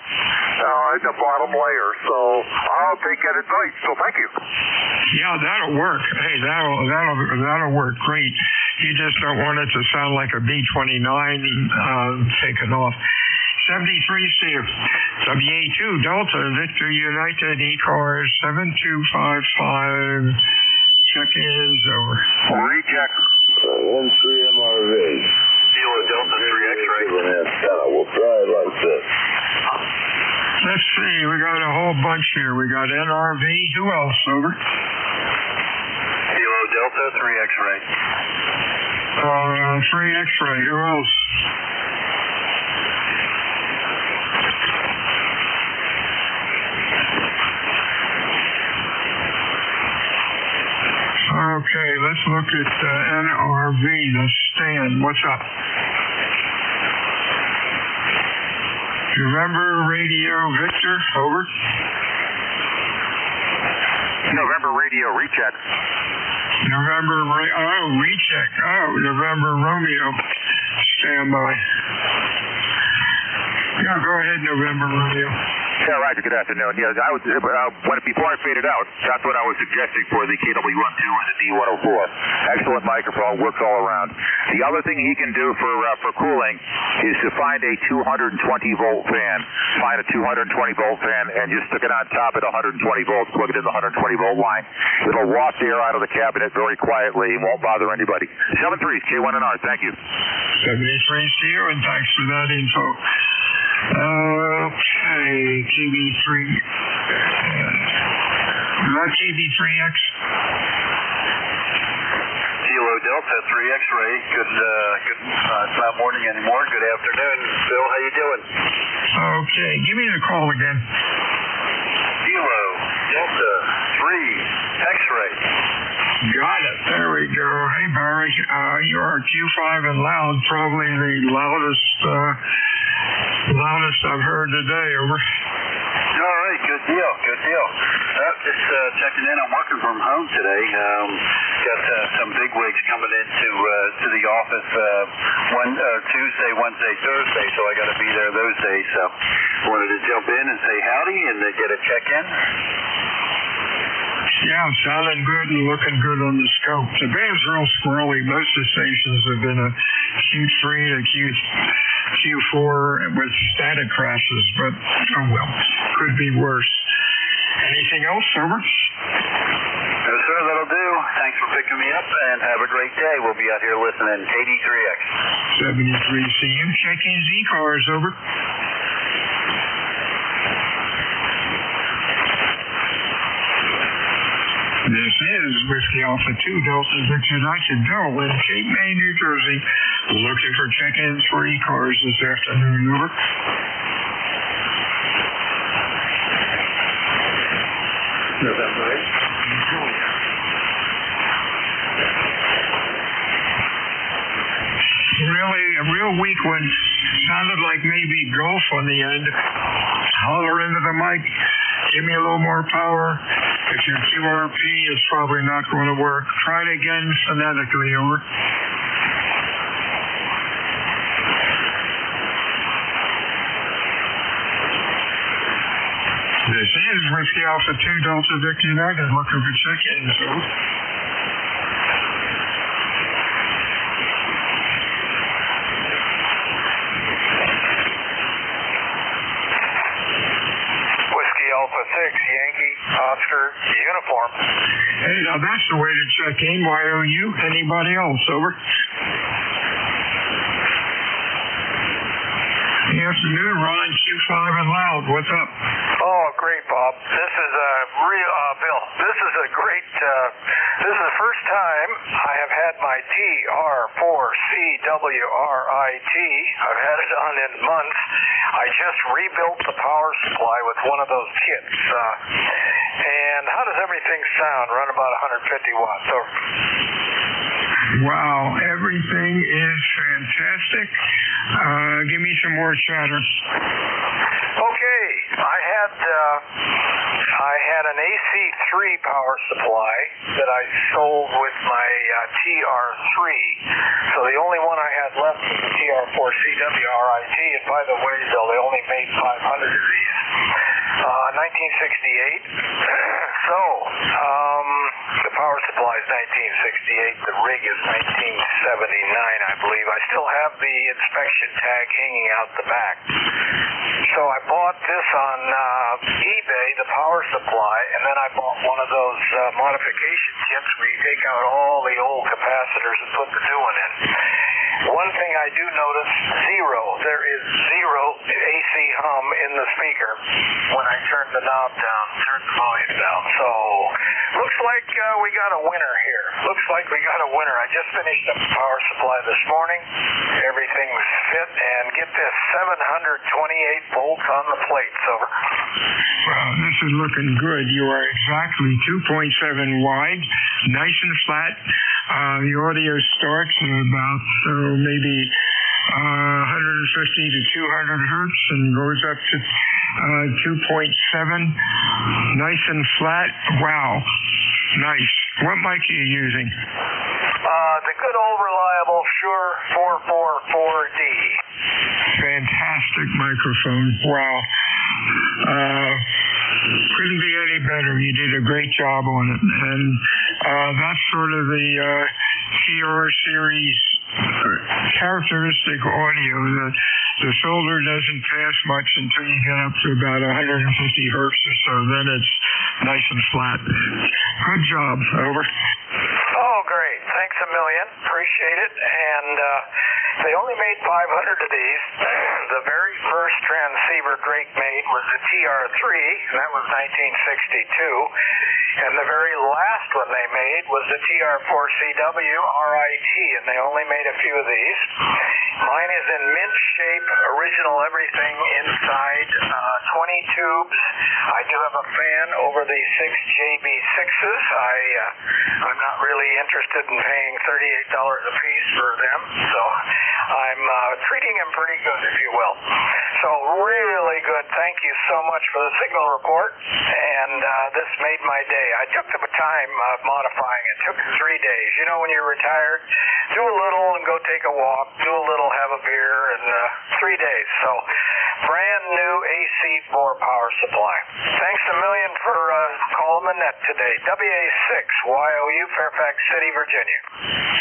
in the bottom layer. So I'll take that advice. So thank you. Yeah, that'll work. Hey, that'll work great. You just don't want it to sound like a B-29 taken off. 73 Steve, WA2 Delta Victor United ECARS 7255. Check-ins over. Recheck. N3MRV. Kilo Delta 3 X-ray. We'll try it like this. Let's see, we got a whole bunch here. We got NRV. Who else? Over. Kilo Delta 3 X-ray. 3 X-ray. Who else? Okay, let's look at NRV, the stand. What's up? November Radio Victor, over. November Radio, recheck. Recheck. November Romeo, stand by. Yeah, go ahead, November Romeo. Yeah, Roger, good afternoon. Yeah, I was, before I faded out, that's what I was suggesting for the KW12 and the D104. Excellent microphone, works all around. The other thing he can do for cooling is to find a 220-volt fan. Find a 220-volt fan and just stick it on top at 120 volts, plug it in the 120-volt line. It'll waft air out of the cabinet very quietly and won't bother anybody. 73, K1NR, thank you. 73 to you, and thanks for that info. Okay, TV3. Is that TV3X? Kilo Delta 3 X-ray. Good. It's not morning anymore. Good afternoon, Phil. How you doing? Okay, give me the call again. Kilo Delta 3 X-ray. Got it. There we go. Hey, Barry. You're Q5 and loud. Probably the loudest I've heard today. Over. All right. Good deal. Just checking in. I'm working from home today. Got some big wigs coming into to the office Tuesday, Wednesday, Thursday, so I got to be there those days. So wanted to jump in and say howdy and get a check-in. Yeah, sounding good and looking good on the scope. The band's real squirrely. Most of the stations have been a Q3 to Q4 with static crashes, but oh well, could be worse. Anything else, over? No, sir, that'll do. Thanks for picking me up, and have a great day. We'll be out here listening. KD3X. 73CU. Check-in ECARS, over. This is Whiskey Alpha 2 Delta Victor United Delaware, Cape May, New Jersey. Looking for check-ins for ECARS this afternoon, over. November 8th. Really, a real weak one. sounded like maybe Gulf on the end. Holler into the mic. Give me a little more power. If your QRP is probably not going to work, try it again phonetically, over. This is Whiskey Alpha 2 Delta Victor United looking for check-ins, over. Alpha 6, Yankee, Oscar, uniform. Hey, now that's the way to check in. YOU. Anybody else? Over. Good afternoon, Ron. Q5 and loud. What's up? Oh, great, Bob. This is Bill. This is a great, this is the first time I have had my TR4CWRIT. I've had it on in months. I just rebuilt the power supply with one of those kits. And how does everything sound? Run about 150 watts. Over. Wow, everything is fantastic. Give me some more chatter. Okay, I had an AC3 power supply that I sold with my TR3. So the only one I had left was the TR4CWRIT. And by the way, Bill, they only made 500 of these. 1968. So, the power supply is 1968. The rig is 1979, I believe. I still have the inspection tag hanging out the back. So I bought this on eBay, the power supply, and then I bought one of those modification kits where you take out all the old capacitors and put the new one in. One thing I do notice, zero. There is zero AC hum in the speaker when I turn the knob down, turn the volume down. So, looks like we got a winner here. Looks like we got a winner. I just finished up the power supply this morning. Everything's fit, and get this, 728 volts on the plates. Over. Well, this is looking good. You are exactly 2.7 wide, nice and flat. The audio starts at about maybe 150 to 200 hertz and goes up to 2.7. Nice and flat. Wow. Nice. What mic are you using? The good old reliable Shure 444D. Fantastic microphone. Wow. Couldn't be any better. You did a great job on it. And that's sort of the TR series characteristic audio. The filter doesn't pass much until you get up to about 150 hertz or so. Then it's nice and flat. Good job. Over. Oh, great. Thanks a million. Appreciate it. And they only made 500 of these. The very first transceiver Drake made was the TR3, and that was 1962. And the very last one they made was the TR4CW RIT, and they only made a few of these. Mine is in mint shape, original everything inside, 20 tubes. I do have a fan over the 6 JB6s. I'm not really interested in paying $38 a piece for them, so I'm treating them pretty good, if you will. So really good. Thank you so much for the signal report, and this made my day. I took the time modifying it. It took 3 days. You know, when you're retired, do a little and go take a walk, do a little, have a beer, and 3 days. So brand new AC4 power supply. Thanks a million for calling the net today. WA6 YOU, Fairfax City, Virginia.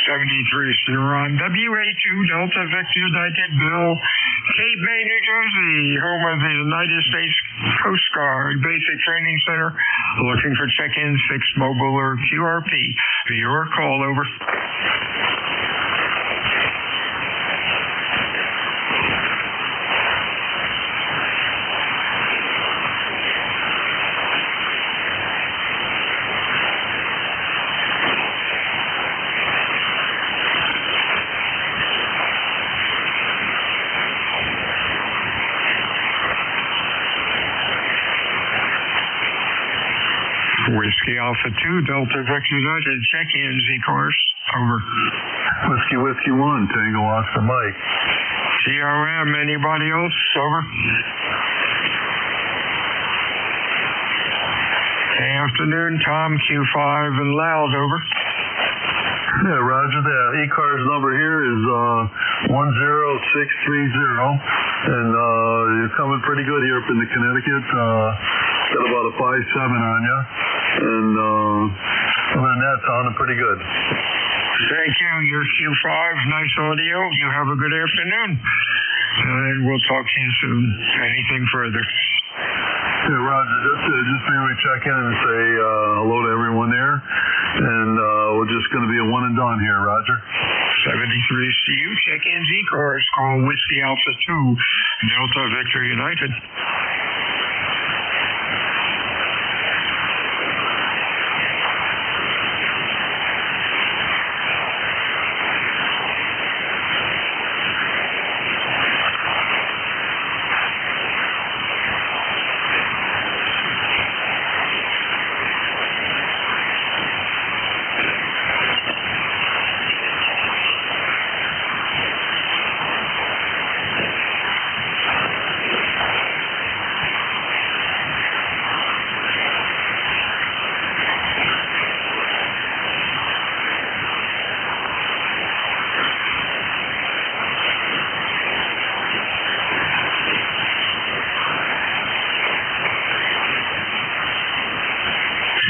73, so you're on WA2 Delta Victor United Bill, Cape May, New Jersey, home of the United States Coast Guard Basic Training Center. Looking for check-ins, fixed mobile or QRP. Your call. Over. Whiskey Alpha 2 Delta Victor United, check-in, ECARS. Over. Whiskey 1, Tango Oscar Mike. COM, anybody else? Over. Afternoon, Tom, Q5 and loud, over. Yeah, roger that. ECARS number here is 10630, and you're coming pretty good here up in the Connecticut. Got about a 5.7 on you, and other than that, sounding pretty good. Thank you. You're Q5. Nice audio. You have a good afternoon, and we'll talk to you soon. Anything further? Yeah, Roger, just maybe check in and say hello to everyone there, and we're just going to be a one and done here, Roger. 73 CU, check-in ECARS, call Whiskey Alpha 2, Delta Victor United.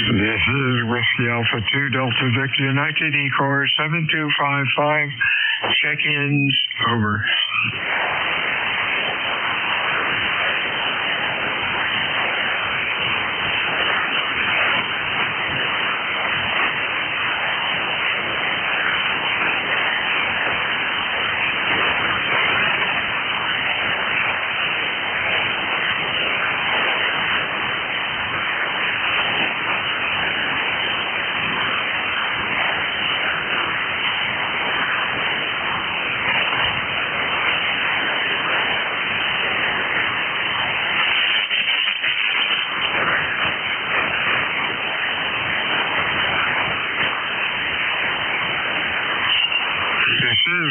This is Whiskey Alpha 2, Delta Victor United, ECARS 7255, check-ins, over.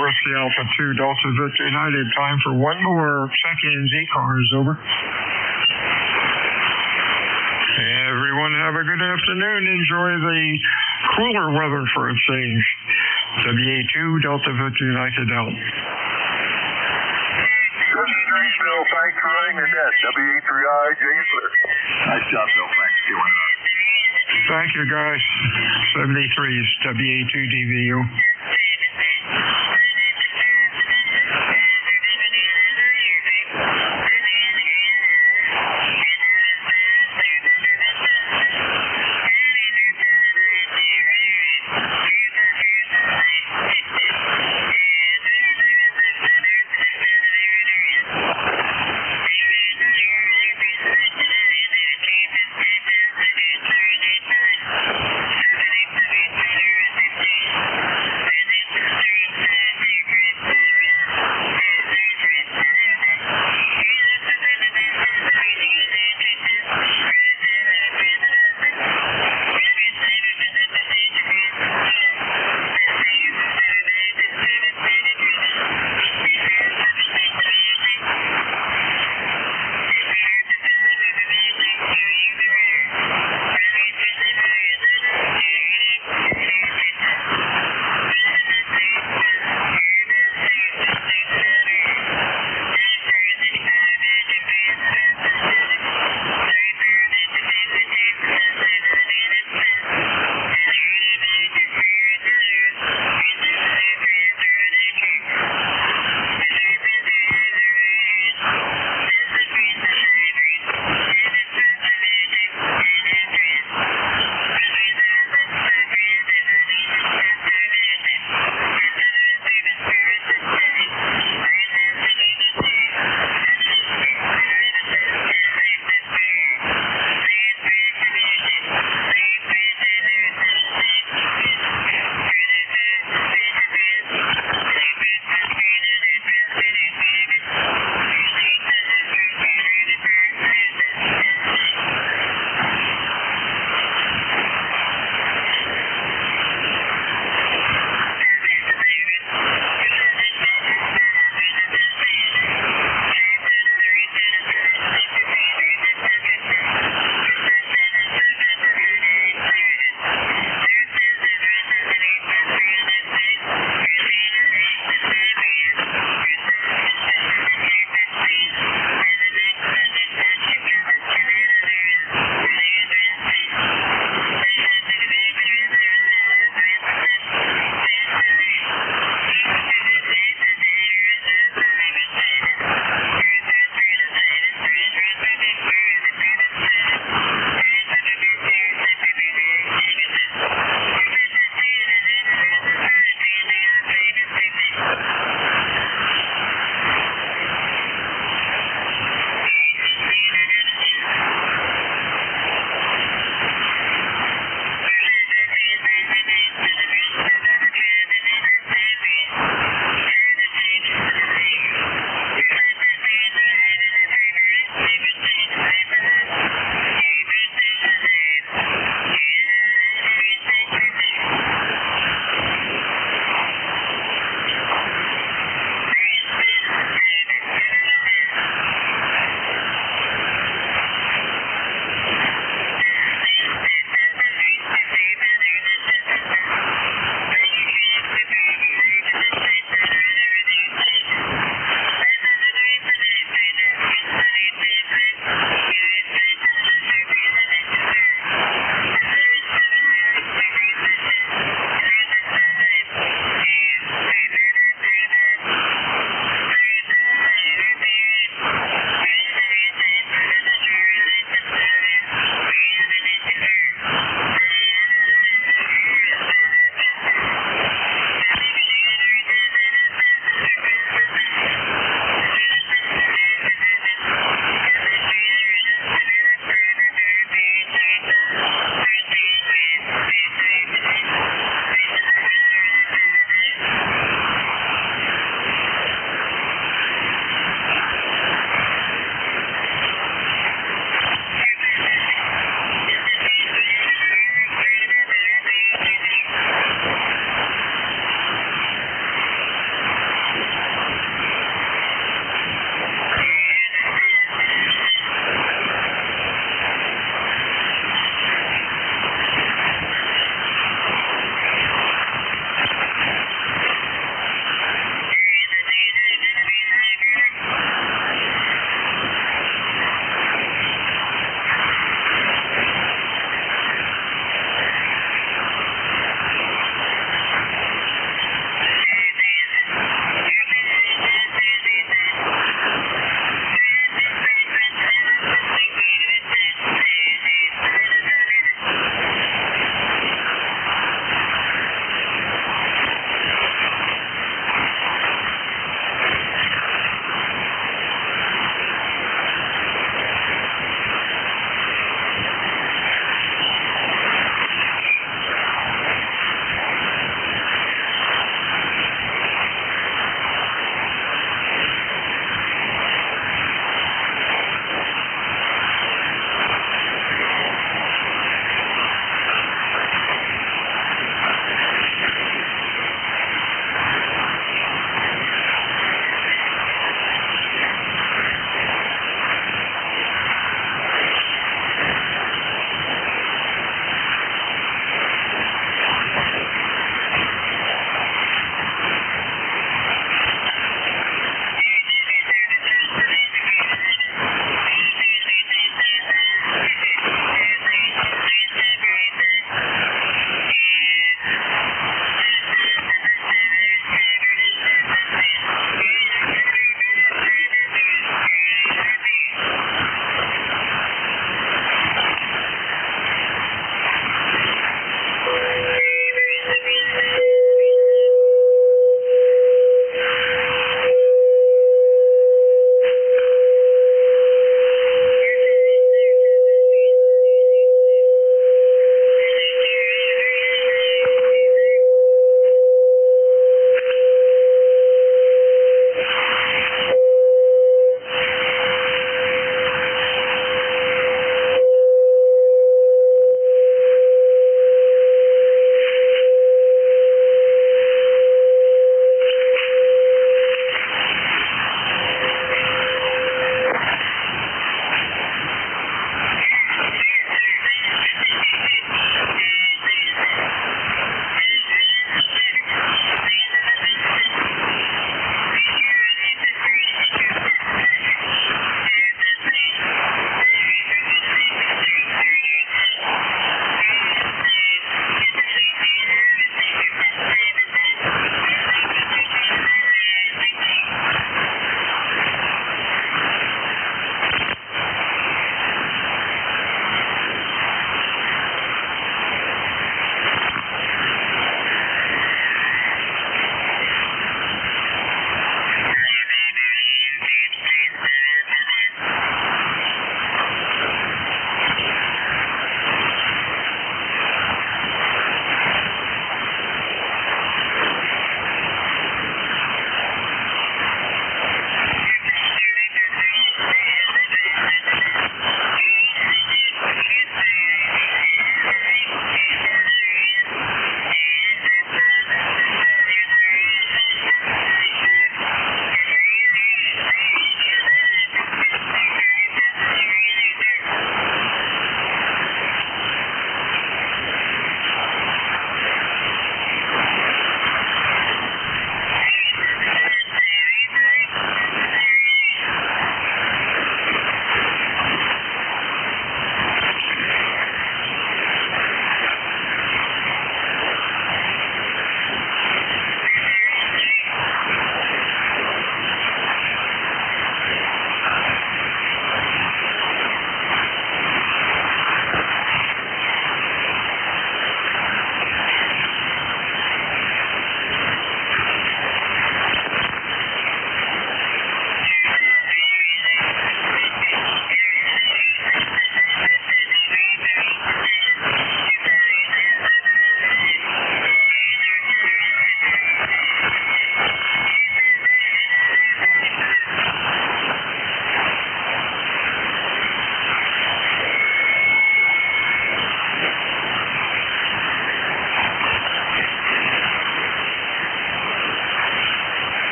Whiskey Alpha 2, Delta Victor United. Time for one more check-ins, ECARS, over. Everyone have a good afternoon. Enjoy the cooler weather for a change. WA2, Delta Victor United out. This is James Bill. Thanks for running the net. WA3I, James. Nice job, Bill. Thanks. Thank you, guys. 73s, WA2 DVU.